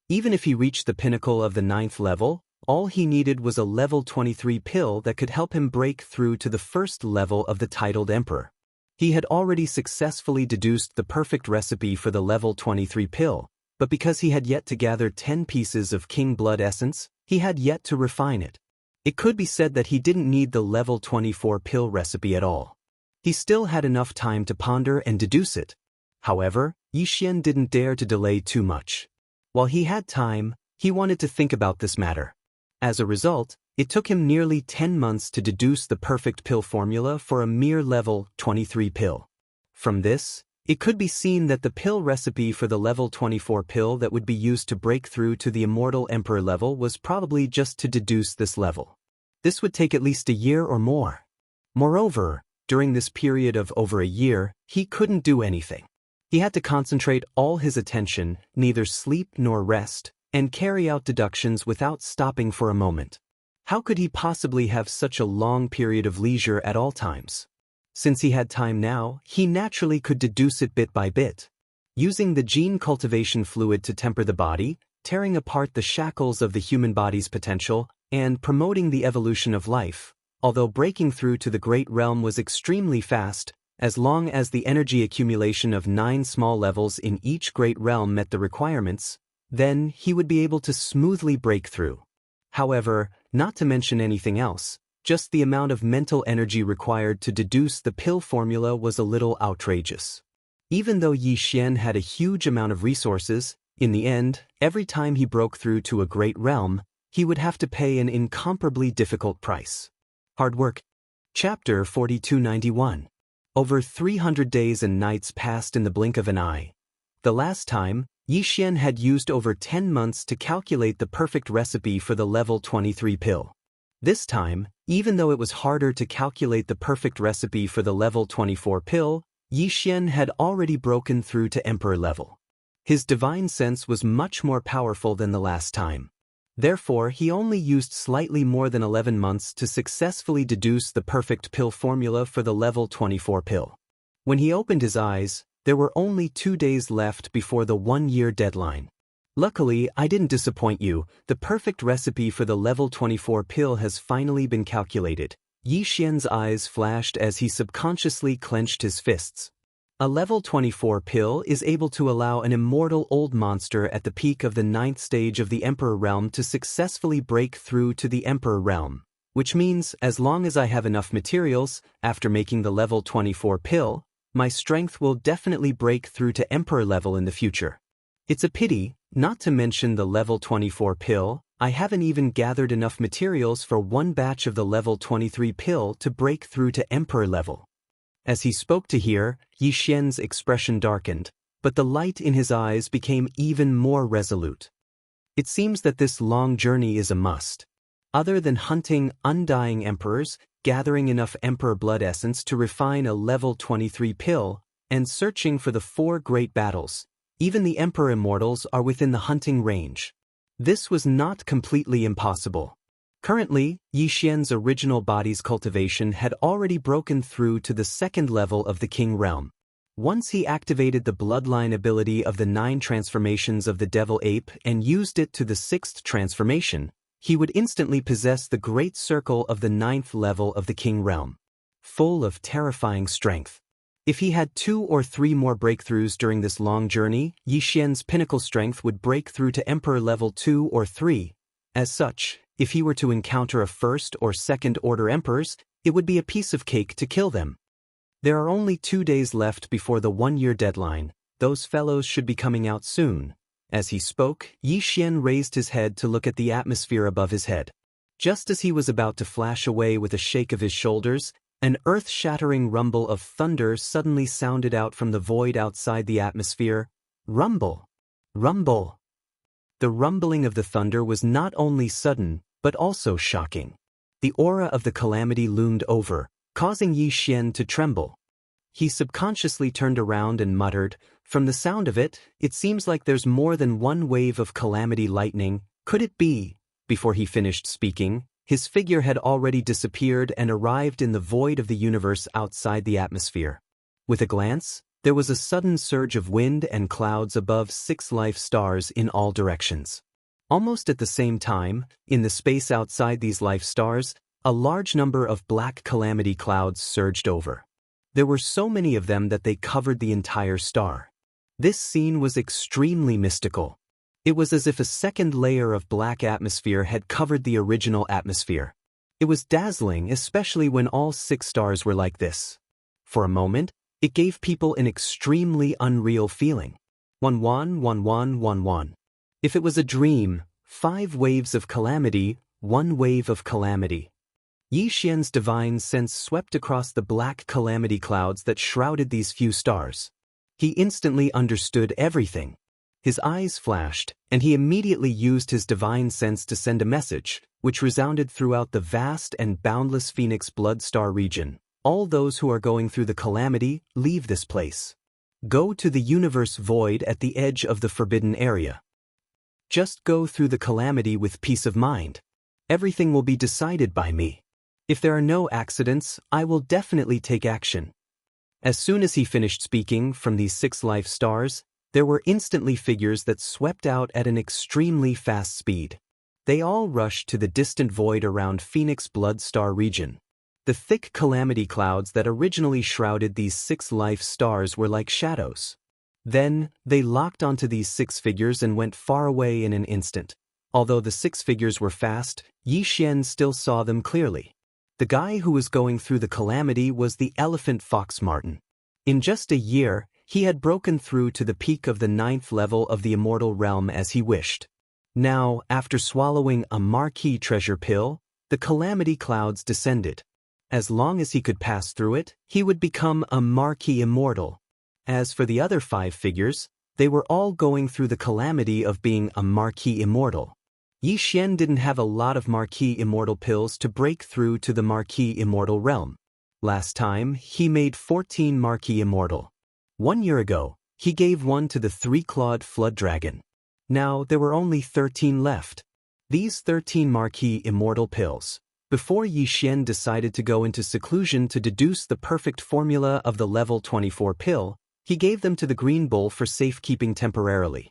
Even if he reached the pinnacle of the 9th level, all he needed was a level 23 pill that could help him break through to the 1st level of the titled emperor. He had already successfully deduced the perfect recipe for the level 23 pill, but because he had yet to gather 10 pieces of king blood essence, he had yet to refine it. It could be said that he didn't need the level 24 pill recipe at all. He still had enough time to ponder and deduce it. However, Yixian didn't dare to delay too much. While he had time, he wanted to think about this matter. As a result, it took him nearly 10 months to deduce the perfect pill formula for a mere level 23 pill. From this, it could be seen that the pill recipe for the level 24 pill that would be used to break through to the immortal emperor level was probably just to deduce this level. This would take at least a year or more. Moreover, during this period of over a year, he couldn't do anything. He had to concentrate all his attention, neither sleep nor rest, and carry out deductions without stopping for a moment. How could he possibly have such a long period of leisure at all times? Since he had time now, he naturally could deduce it bit by bit. Using the gene cultivation fluid to temper the body, tearing apart the shackles of the human body's potential, and promoting the evolution of life. Although breaking through to the great realm was extremely fast, as long as the energy accumulation of 9 small levels in each great realm met the requirements, then he would be able to smoothly break through. However, not to mention anything else, just the amount of mental energy required to deduce the pill formula was a little outrageous. Even though Yixian had a huge amount of resources, in the end, every time he broke through to a great realm, he would have to pay an incomparably difficult price. Hard work. Chapter 4291. Over 300 days and nights passed in the blink of an eye. The last time, Yixian had used over 10 months to calculate the perfect recipe for the level 23 pill. This time, even though it was harder to calculate the perfect recipe for the level 24 pill, Yixian had already broken through to emperor level. His divine sense was much more powerful than the last time. Therefore, he only used slightly more than 11 months to successfully deduce the perfect pill formula for the level 24 pill. When he opened his eyes, there were only 2 days left before the 1-year deadline. Luckily, I didn't disappoint you. The perfect recipe for the level 24 pill has finally been calculated. Yixian's eyes flashed as he subconsciously clenched his fists. A level 24 pill is able to allow an immortal old monster at the peak of the 9th stage of the Emperor realm to successfully break through to the Emperor realm, which means as long as I have enough materials, after making the level 24 pill, my strength will definitely break through to Emperor level in the future. It's a pity, not to mention the level 24 pill, I haven't even gathered enough materials for one batch of the level 23 pill to break through to Emperor level. As he spoke to hear, Yixian's expression darkened, but the light in his eyes became even more resolute. It seems that this long journey is a must. Other than hunting undying emperors, gathering enough emperor blood essence to refine a level 23 pill, and searching for the 4 great battles, even the emperor immortals are within the hunting range. This was not completely impossible. Currently, Yi Xian's original body's cultivation had already broken through to the second level of the King realm. Once he activated the bloodline ability of the 9 transformations of the Devil Ape and used it to the 6th transformation, he would instantly possess the Great Circle of the 9th level of the King realm, full of terrifying strength. If he had 2 or 3 more breakthroughs during this long journey, Yi Xian's pinnacle strength would break through to Emperor level 2 or 3. As such, if he were to encounter a first or second order emperors, it would be a piece of cake to kill them. There are only 2 days left before the 1-year deadline. Those fellows should be coming out soon. As he spoke, Yi Xian raised his head to look at the atmosphere above his head. Just as he was about to flash away with a shake of his shoulders, an earth-shattering rumble of thunder suddenly sounded out from the void outside the atmosphere. Rumble! Rumble! The rumbling of the thunder was not only sudden, but also shocking. The aura of the calamity loomed over, causing Yi Xian to tremble. He subconsciously turned around and muttered, "From the sound of it, it seems like there's more than one wave of calamity lightning. Could it be?" Before he finished speaking, his figure had already disappeared and arrived in the void of the universe outside the atmosphere. With a glance, there was a sudden surge of wind and clouds above 6 life stars in all directions. Almost at the same time, in the space outside these life stars, a large number of black calamity clouds surged over. There were so many of them that they covered the entire star. This scene was extremely mystical. It was as if a second layer of black atmosphere had covered the original atmosphere. It was dazzling, especially when all 6 stars were like this. For a moment, it gave people an extremely unreal feeling. 1-1-1-1-1-1. If it was a dream, 5 waves of calamity, 1 wave of calamity. Yi Xian's divine sense swept across the black calamity clouds that shrouded these few stars. He instantly understood everything. His eyes flashed, and he immediately used his divine sense to send a message, which resounded throughout the vast and boundless Phoenix Blood Star region. All those who are going through the calamity, leave this place. Go to the universe void at the edge of the forbidden area. Just go through the calamity with peace of mind. Everything will be decided by me. If there are no accidents, I will definitely take action. As soon as he finished speaking from these 6 life stars, there were instantly figures that swept out at an extremely fast speed. They all rushed to the distant void around Phoenix Blood Star region. The thick calamity clouds that originally shrouded these 6 life stars were like shadows. Then, they locked onto these 6 figures and went far away in an instant. Although the 6 figures were fast, Yi Xian still saw them clearly. The guy who was going through the calamity was the elephant fox Martin. In just a year, he had broken through to the peak of the 9th level of the immortal realm as he wished. Now, after swallowing a marquee treasure pill, the calamity clouds descended. As long as he could pass through it, he would become a marquee immortal. As for the other 5 figures, they were all going through the calamity of being a marquee immortal. Yi Xian didn't have a lot of marquee immortal pills to break through to the marquee immortal realm. Last time, he made 14 marquee immortal. 1 year ago, he gave one to the 3-clawed flood dragon. Now, there were only 13 left. These 13 marquee immortal pills. Before Yi Xian decided to go into seclusion to deduce the perfect formula of the level 24 pill, he gave them to the green bull for safekeeping temporarily.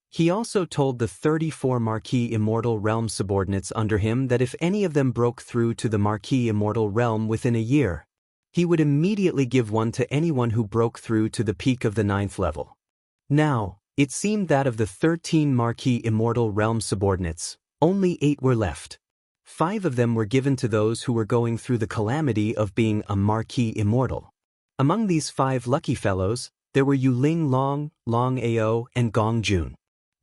He also told the 34 marquee immortal realm subordinates under him that if any of them broke through to the marquee immortal realm within a year, he would immediately give one to anyone who broke through to the peak of the 9th level. Now, it seemed that of the 13 marquee immortal realm subordinates, only 8 were left. 5 of them were given to those who were going through the calamity of being a marquee immortal. Among these 5 lucky fellows, there were Yuling Long, Long Ao, and Gong Jun.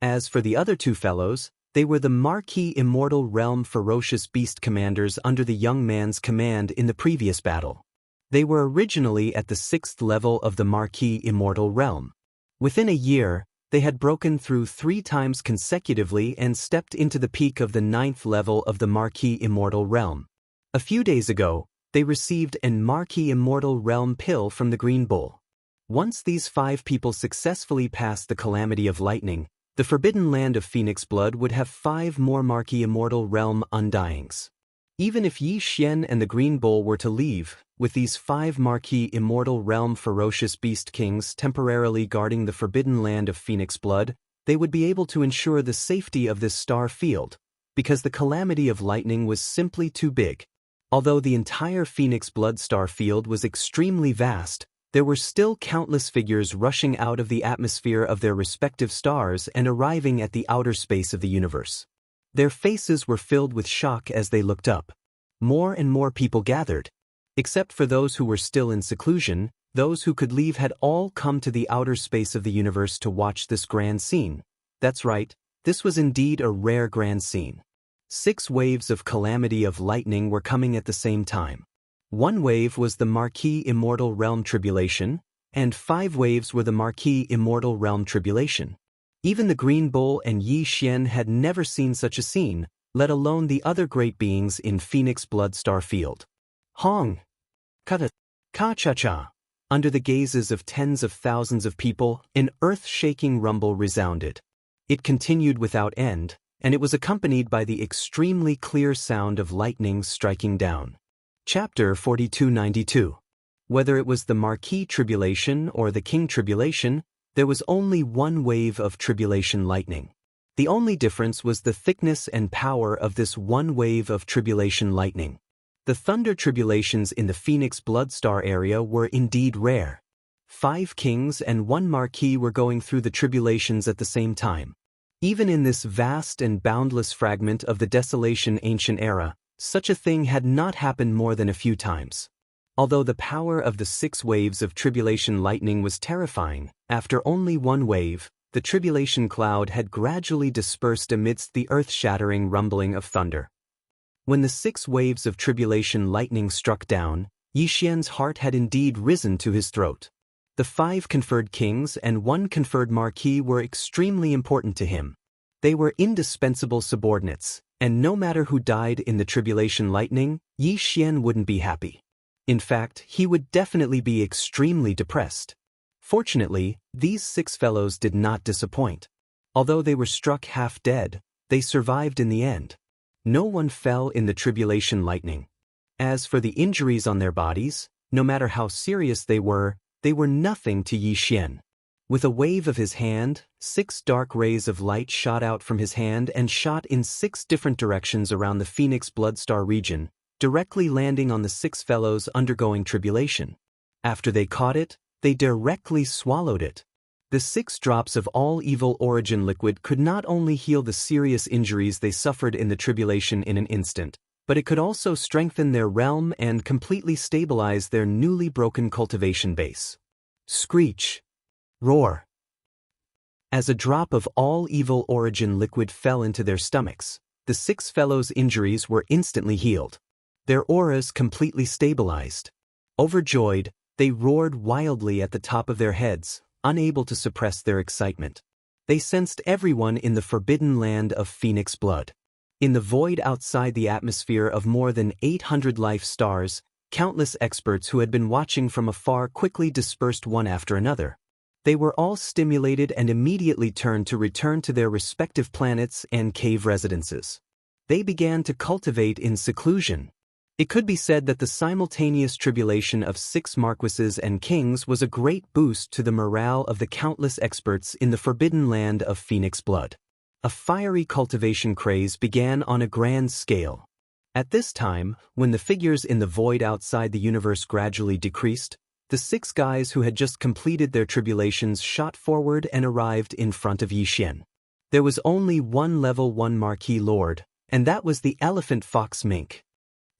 As for the other 2 fellows, they were the marquee immortal realm ferocious beast commanders under the young man's command in the previous battle. They were originally at the 6th level of the marquee immortal realm. Within a year, they had broken through 3 times consecutively and stepped into the peak of the 9th level of the marquee immortal realm. A few days ago, they received an marquee immortal realm pill from the green bull. Once these 5 people successfully passed the calamity of lightning, The forbidden land of Phoenix Blood would have 5 more marquee immortal realm undyings. Even if Yi Xian and the Green Bull were to leave, with these 5 marquee immortal realm ferocious beast kings temporarily guarding the forbidden land of Phoenix Blood, they would be able to ensure the safety of this star field, because the calamity of lightning was simply too big. Although the entire Phoenix Blood star field was extremely vast, there were still countless figures rushing out of the atmosphere of their respective stars and arriving at the outer space of the universe. Their faces were filled with shock as they looked up. More and more people gathered. Except for those who were still in seclusion, those who could leave had all come to the outer space of the universe to watch this grand scene. That's right, this was indeed a rare grand scene. 6 waves of calamity of lightning were coming at the same time. 1 wave was the Marquee Immortal Realm Tribulation, and 5 waves were the Marquee Immortal Realm Tribulation. Even the Green Bull and Yi Xian had never seen such a scene, let alone the other great beings in Phoenix Blood Star Field. Hong! Kata! Ka-cha-cha! Under the gazes of tens of thousands of people, an earth-shaking rumble resounded. It continued without end, and it was accompanied by the extremely clear sound of lightning striking down. Chapter 4292. Whether it was the Marquee Tribulation or the King Tribulation, there was only 1 wave of tribulation lightning. The only difference was the thickness and power of this 1 wave of tribulation lightning. The thunder tribulations in the Phoenix Blood Star area were indeed rare. 5 kings and 1 marquee were going through the tribulations at the same time. Even in this vast and boundless fragment of the desolation ancient era, such a thing had not happened more than a few times. Although the power of the 6 waves of tribulation lightning was terrifying, after only 1 wave, the tribulation cloud had gradually dispersed amidst the earth-shattering rumbling of thunder. When the 6 waves of tribulation lightning struck down, Yi Xian's heart had indeed risen to his throat. The 5 conferred kings and 1 conferred marquee were extremely important to him. They were indispensable subordinates, and no matter who died in the tribulation lightning, Yi Xian wouldn't be happy. In fact, he would definitely be extremely depressed. Fortunately, these 6 fellows did not disappoint. Although they were struck half dead, they survived in the end. No one fell in the tribulation lightning. As for the injuries on their bodies, no matter how serious they were nothing to Yi Xian. With a wave of his hand, 6 dark rays of light shot out from his hand and shot in 6 different directions around the Phoenix Blood Star region, directly landing on the 6 fellows undergoing tribulation. After they caught it, they directly swallowed it. The 6 drops of all evil origin liquid could not only heal the serious injuries they suffered in the tribulation in an instant, but it could also strengthen their realm and completely stabilize their newly broken cultivation base. Screech. Roar. As a drop of all evil origin liquid fell into their stomachs, the 6 fellows' injuries were instantly healed. Their auras completely stabilized. Overjoyed, they roared wildly at the top of their heads, unable to suppress their excitement. They sensed everyone in the forbidden land of Phoenix Blood. In the void outside the atmosphere of more than 800 life stars, countless experts who had been watching from afar quickly dispersed one after another. They were all stimulated and immediately turned to return to their respective planets and cave residences. They began to cultivate in seclusion. It could be said that the simultaneous tribulation of 6 marquises and kings was a great boost to the morale of the countless experts in the forbidden land of Phoenix Blood. A fiery cultivation craze began on a grand scale. At this time, when the figures in the void outside the universe gradually decreased, the 6 guys who had just completed their tribulations shot forward and arrived in front of Yi Xian. There was only 1 level 1 marquee lord, and that was the elephant fox mink.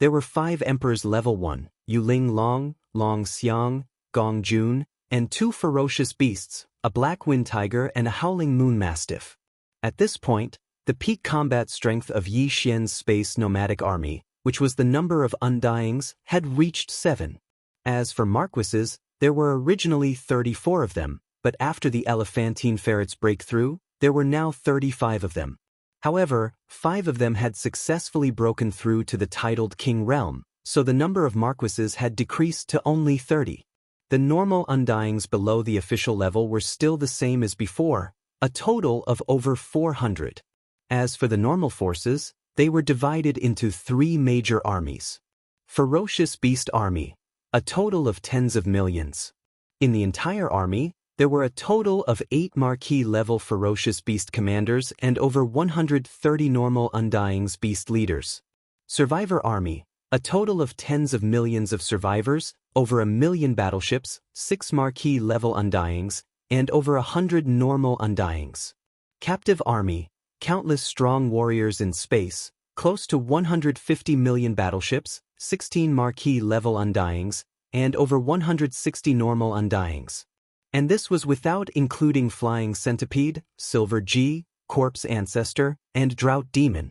There were 5 emperors level 1, Yuling Long, Long Xiang, Gong Jun, and 2 ferocious beasts, a black wind tiger and a howling moon mastiff. At this point, the peak combat strength of Yi Xian's space nomadic army, which was the number of undyings, had reached 7. As for marquises, there were originally 34 of them, but after the elephantine ferret's breakthrough, there were now 35 of them. However, 5 of them had successfully broken through to the titled king realm, so the number of marquises had decreased to only 30. The normal undyings below the official level were still the same as before, a total of over 400. As for the normal forces, they were divided into 3 major armies. Ferocious Beast Army, a total of tens of millions. In the entire army, there were a total of 8 Marquis-level Ferocious Beast commanders and over 130 normal Undying's Beast leaders. Survivor Army, a total of tens of millions of survivors, over 1 million battleships, 6 Marquis-level Undyings, and over 100 normal Undyings. Captive Army, countless strong warriors in space, close to 150 million battleships, 16 Marquis-level Undyings, and over 160 normal Undyings. And this was without including Flying Centipede, Silver G, Corpse Ancestor, and Drought Demon.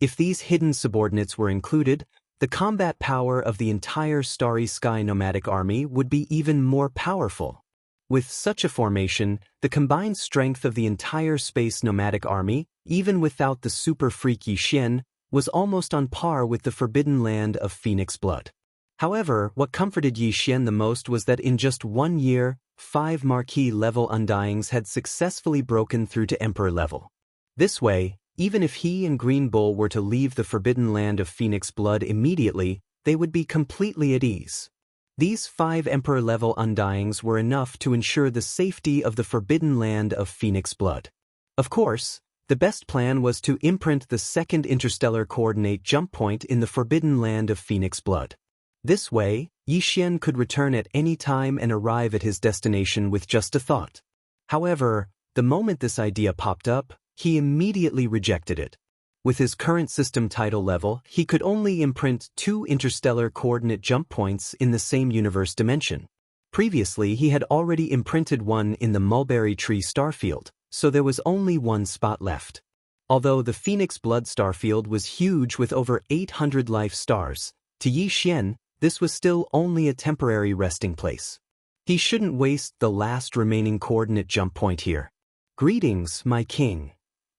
If these hidden subordinates were included, the combat power of the entire Starry Sky Nomadic Army would be even more powerful. With such a formation, the combined strength of the entire Space Nomadic Army, even without the super freak Yi Xian, was almost on par with the Forbidden Land of Phoenix Blood. However, what comforted Yi Xian the most was that in just 1 year, 5 Marquis-level Undyings had successfully broken through to Emperor level. This way, even if he and Green Bull were to leave the Forbidden Land of Phoenix Blood immediately, they would be completely at ease. These 5 Emperor-level Undyings were enough to ensure the safety of the Forbidden Land of Phoenix Blood. Of course, the best plan was to imprint the second interstellar coordinate jump point in the Forbidden Land of Phoenix Blood. This way, Yi Xian could return at any time and arrive at his destination with just a thought. However, the moment this idea popped up, he immediately rejected it. With his current system title level, he could only imprint 2 interstellar coordinate jump points in the same universe dimension. Previously, he had already imprinted one in the Mulberry Tree starfield, so there was only 1 spot left. Although the Phoenix Blood starfield was huge with over 800 life stars, to Yi Xian, this was still only a temporary resting place. He shouldn't waste the last remaining coordinate jump point here. Greetings, my king.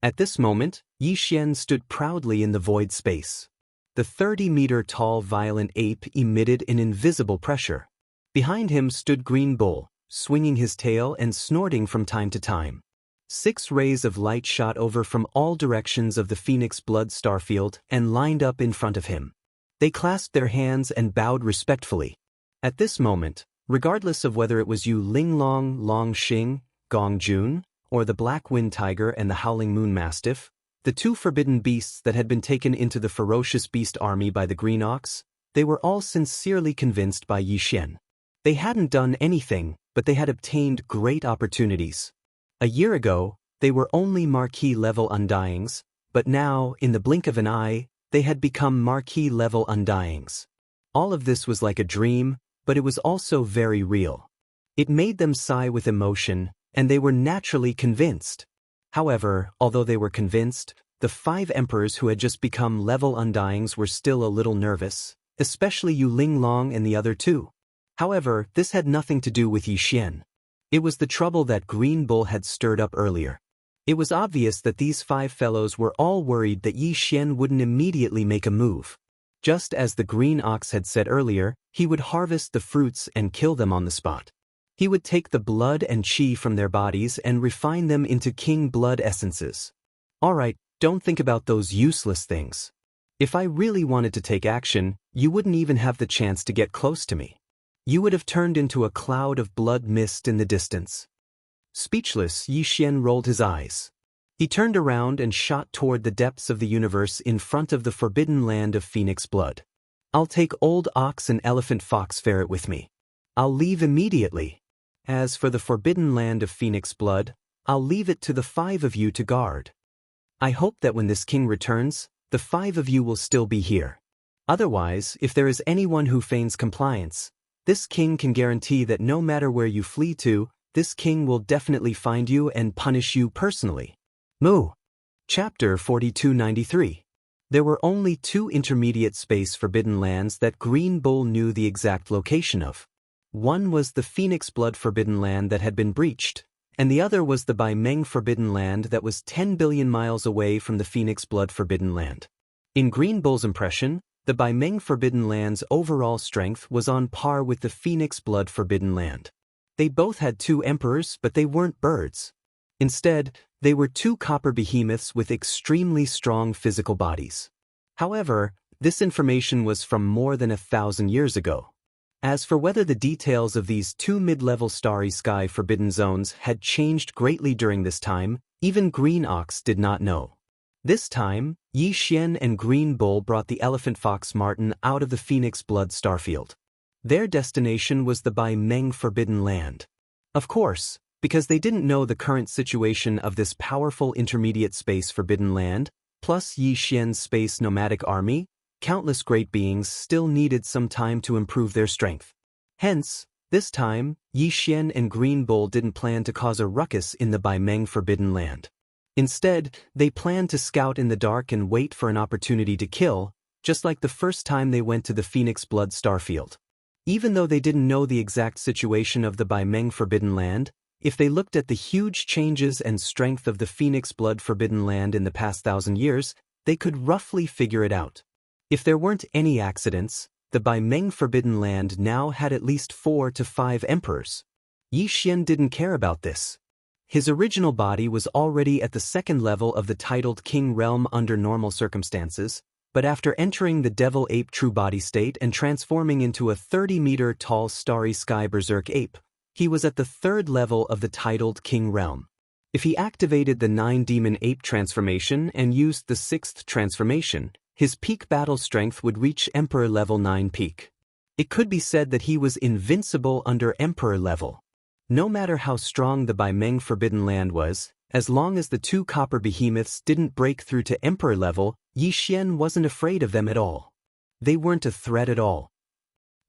At this moment, Yi Xian stood proudly in the void space. The 30-meter-tall violent ape emitted an invisible pressure. Behind him stood Green Bull, swinging his tail and snorting from time to time. 6 rays of light shot over from all directions of the Phoenix Blood starfield and lined up in front of him. They clasped their hands and bowed respectfully. At this moment, regardless of whether it was Yu Linglong, Long Xing, Gong Jun, or the Black Wind Tiger and the Howling Moon Mastiff, the 2 forbidden beasts that had been taken into the Ferocious Beast Army by the Green Ox, they were all sincerely convinced by Yi Xian. They hadn't done anything, but they had obtained great opportunities. A year ago, they were only Marquis-level Undyings, but now, in the blink of an eye, they had become Marquis-level Undyings. All of this was like a dream, but it was also very real. It made them sigh with emotion, and they were naturally convinced. However, although they were convinced, the 5 emperors who had just become level Undyings were still a little nervous, especially Yu Linglong and the other 2. However, this had nothing to do with Yi Xian. It was the trouble that Green Bull had stirred up earlier. It was obvious that these 5 fellows were all worried that Yi Xian wouldn't immediately make a move. Just as the Green Ox had said earlier, he would harvest the fruits and kill them on the spot. He would take the blood and qi from their bodies and refine them into king blood essences. Alright, don't think about those useless things. If I really wanted to take action, you wouldn't even have the chance to get close to me. You would have turned into a cloud of blood mist in the distance. Speechless, Yi Xian rolled his eyes. He turned around and shot toward the depths of the universe in front of the Forbidden Land of Phoenix Blood. I'll take Old Ox and Elephant Fox Ferret with me. I'll leave immediately. As for the Forbidden Land of Phoenix Blood, I'll leave it to the 5 of you to guard. I hope that when this king returns, the 5 of you will still be here. Otherwise, if there is anyone who feigns compliance, this king can guarantee that no matter where you flee to, this king will definitely find you and punish you personally. Moo. Chapter 4293. There were only 2 intermediate space forbidden lands that Green Bull knew the exact location of. One was the Phoenix Blood Forbidden Land that had been breached, and the other was the Bai Meng Forbidden Land that was 10 billion miles away from the Phoenix Blood Forbidden Land. In Green Bull's impression, the Bai Meng Forbidden Land's overall strength was on par with the Phoenix Blood Forbidden Land. They both had 2 emperors, but they weren't birds. Instead, They were two copper behemoths with extremely strong physical bodies. However, this information was from more than 1,000 years ago. As for whether the details of these two mid-level starry sky forbidden zones had changed greatly during this time, even Green Ox did not know. This time, Yi Xian and Green Bull brought the elephant fox Martin out of the Phoenix Blood starfield. Their destination was the Bai Meng Forbidden Land. Of course, because they didn't know the current situation of this powerful intermediate space forbidden land, plus Yi Xian's space nomadic army, countless great beings still needed some time to improve their strength. Hence, this time, Yi Xian and Green Bull didn't plan to cause a ruckus in the Bai Meng Forbidden Land. Instead, they planned to scout in the dark and wait for an opportunity to kill, just like the first time they went to the Phoenix Blood starfield. Even though they didn't know the exact situation of the Bai Meng Forbidden Land, if they looked at the huge changes and strength of the Phoenix Blood Forbidden Land in the past 1,000 years, they could roughly figure it out. If there weren't any accidents, the Bai Meng Forbidden Land now had at least 4 to 5 emperors. Yi Xian didn't care about this. His original body was already at the second level of the titled King realm under normal circumstances, but after entering the Devil Ape true body state and transforming into a 30-meter-tall starry sky berserk ape, he was at the third level of the titled King realm. If he activated the 9-demon ape transformation and used the 6th transformation, his peak battle strength would reach Emperor level 9 peak. It could be said that he was invincible under Emperor level. No matter how strong the Bai Meng Forbidden Land was, as long as the two copper behemoths didn't break through to Emperor level, Yi Xian wasn't afraid of them at all. They weren't a threat at all.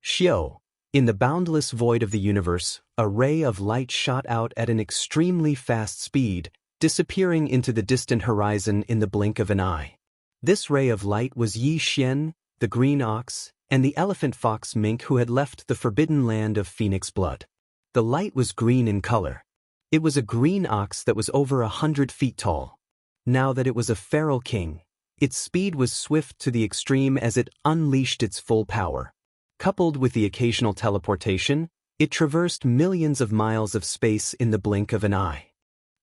Xiao. In the boundless void of the universe, a ray of light shot out at an extremely fast speed, disappearing into the distant horizon in the blink of an eye. This ray of light was Yi Xian, the Green Ox, and the elephant fox mink who had left the forbidden land of Phoenix Blood. The light was green in color. It was a green ox that was over 100 feet tall. Now that it was a feral king, its speed was swift to the extreme as it unleashed its full power. Coupled with the occasional teleportation, it traversed millions of miles of space in the blink of an eye.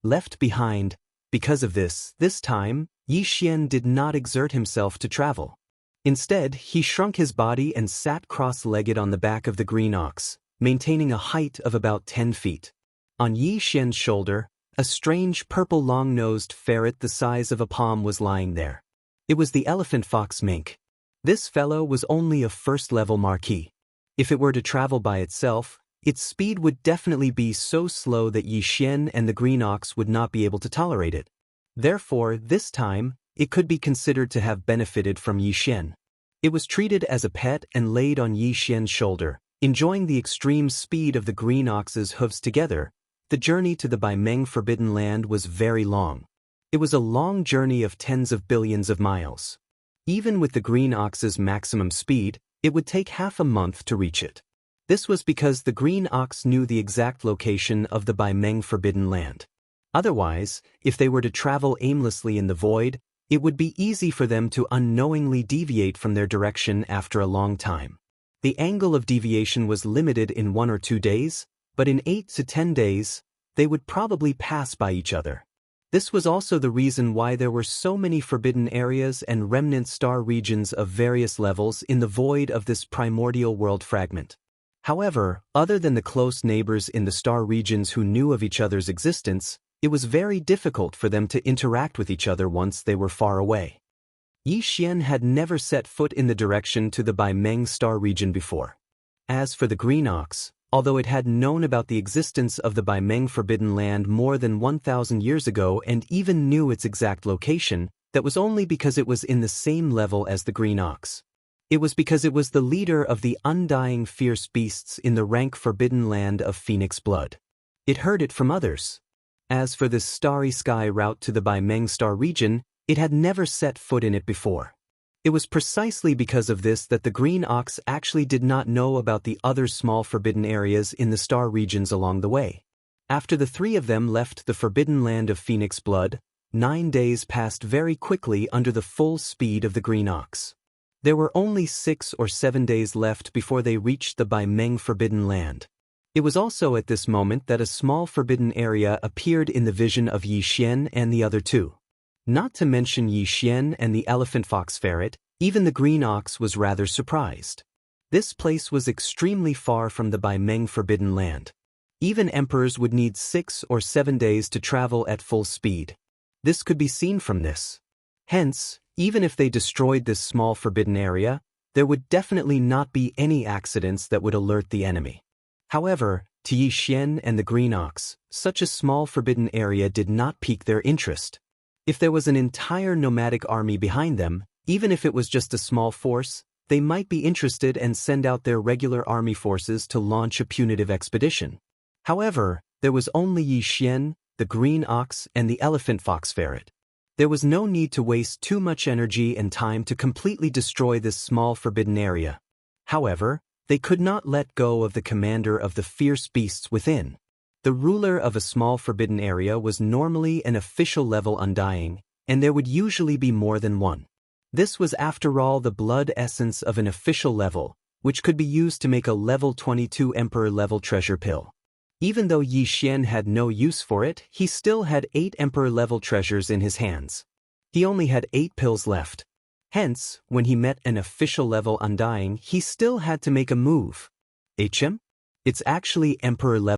Left behind, because of this time, Yi Xian did not exert himself to travel. Instead, he shrunk his body and sat cross-legged on the back of the green ox, maintaining a height of about 10 feet. On Yi Xian's shoulder, a strange purple long-nosed ferret the size of a palm was lying there. It was the elephant fox mink. This fellow was only a first-level marquis. If it were to travel by itself, its speed would definitely be so slow that Yi Xian and the green ox would not be able to tolerate it. Therefore, this time, it could be considered to have benefited from Yi Xian. It was treated as a pet and laid on Yi Xian's shoulder. Enjoying the extreme speed of the green ox's hooves together, the journey to the Bai Meng Forbidden Land was very long. It was a long journey of tens of billions of miles. Even with the green ox's maximum speed, it would take half a month to reach it. This was because the green ox knew the exact location of the Bai Meng Forbidden Land. Otherwise, if they were to travel aimlessly in the void, it would be easy for them to unknowingly deviate from their direction after a long time. The angle of deviation was limited in 1 or 2 days, but in 8 to 10 days, they would probably pass by each other. This was also the reason why there were so many forbidden areas and remnant star regions of various levels in the void of this primordial world fragment. However, other than the close neighbors in the star regions who knew of each other's existence, it was very difficult for them to interact with each other once they were far away. Yi Xian had never set foot in the direction to the Bai Meng star region before. As for the green ox, although it had known about the existence of the Bai Meng Forbidden Land more than 1,000 years ago and even knew its exact location, that was only because it was in the same level as the green ox. It was because it was the leader of the undying fierce beasts in the rank Forbidden Land of Phoenix Blood. It heard it from others. As for this starry sky route to the Bai Meng star region, it had never set foot in it before. It was precisely because of this that the green ox actually did not know about the other small forbidden areas in the star regions along the way. After the 3 of them left the Forbidden Land of Phoenix Blood, 9 days passed very quickly under the full speed of the green ox. There were only 6 or 7 days left before they reached the Bai Meng Forbidden Land. It was also at this moment that a small forbidden area appeared in the vision of Yi Xian and the other two. Not to mention Yi Xian and the elephant fox ferret, even the green ox was rather surprised. This place was extremely far from the Baimeng forbidden land. Even emperors would need 6 or 7 days to travel at full speed. This could be seen from this. Hence, even if they destroyed this small forbidden area, there would definitely not be any accidents that would alert the enemy. However, to Yi Xian and the green ox, such a small forbidden area did not pique their interest. If there was an entire nomadic army behind them, even if it was just a small force, they might be interested and send out their regular army forces to launch a punitive expedition. However, there was only Yi Xian, the green ox, and the elephant fox ferret. There was no need to waste too much energy and time to completely destroy this small forbidden area. However, they could not let go of the commander of the fierce beasts within. The ruler of a small forbidden area was normally an official level undying, and there would usually be more than one. This was after all the blood essence of an official level, which could be used to make a level 22 emperor level treasure pill. Even though Yi Xian had no use for it, he still had 8 emperor level treasures in his hands. He only had 8 pills left. Hence, when he met an official level undying, he still had to make a move. HM? It's actually emperor level.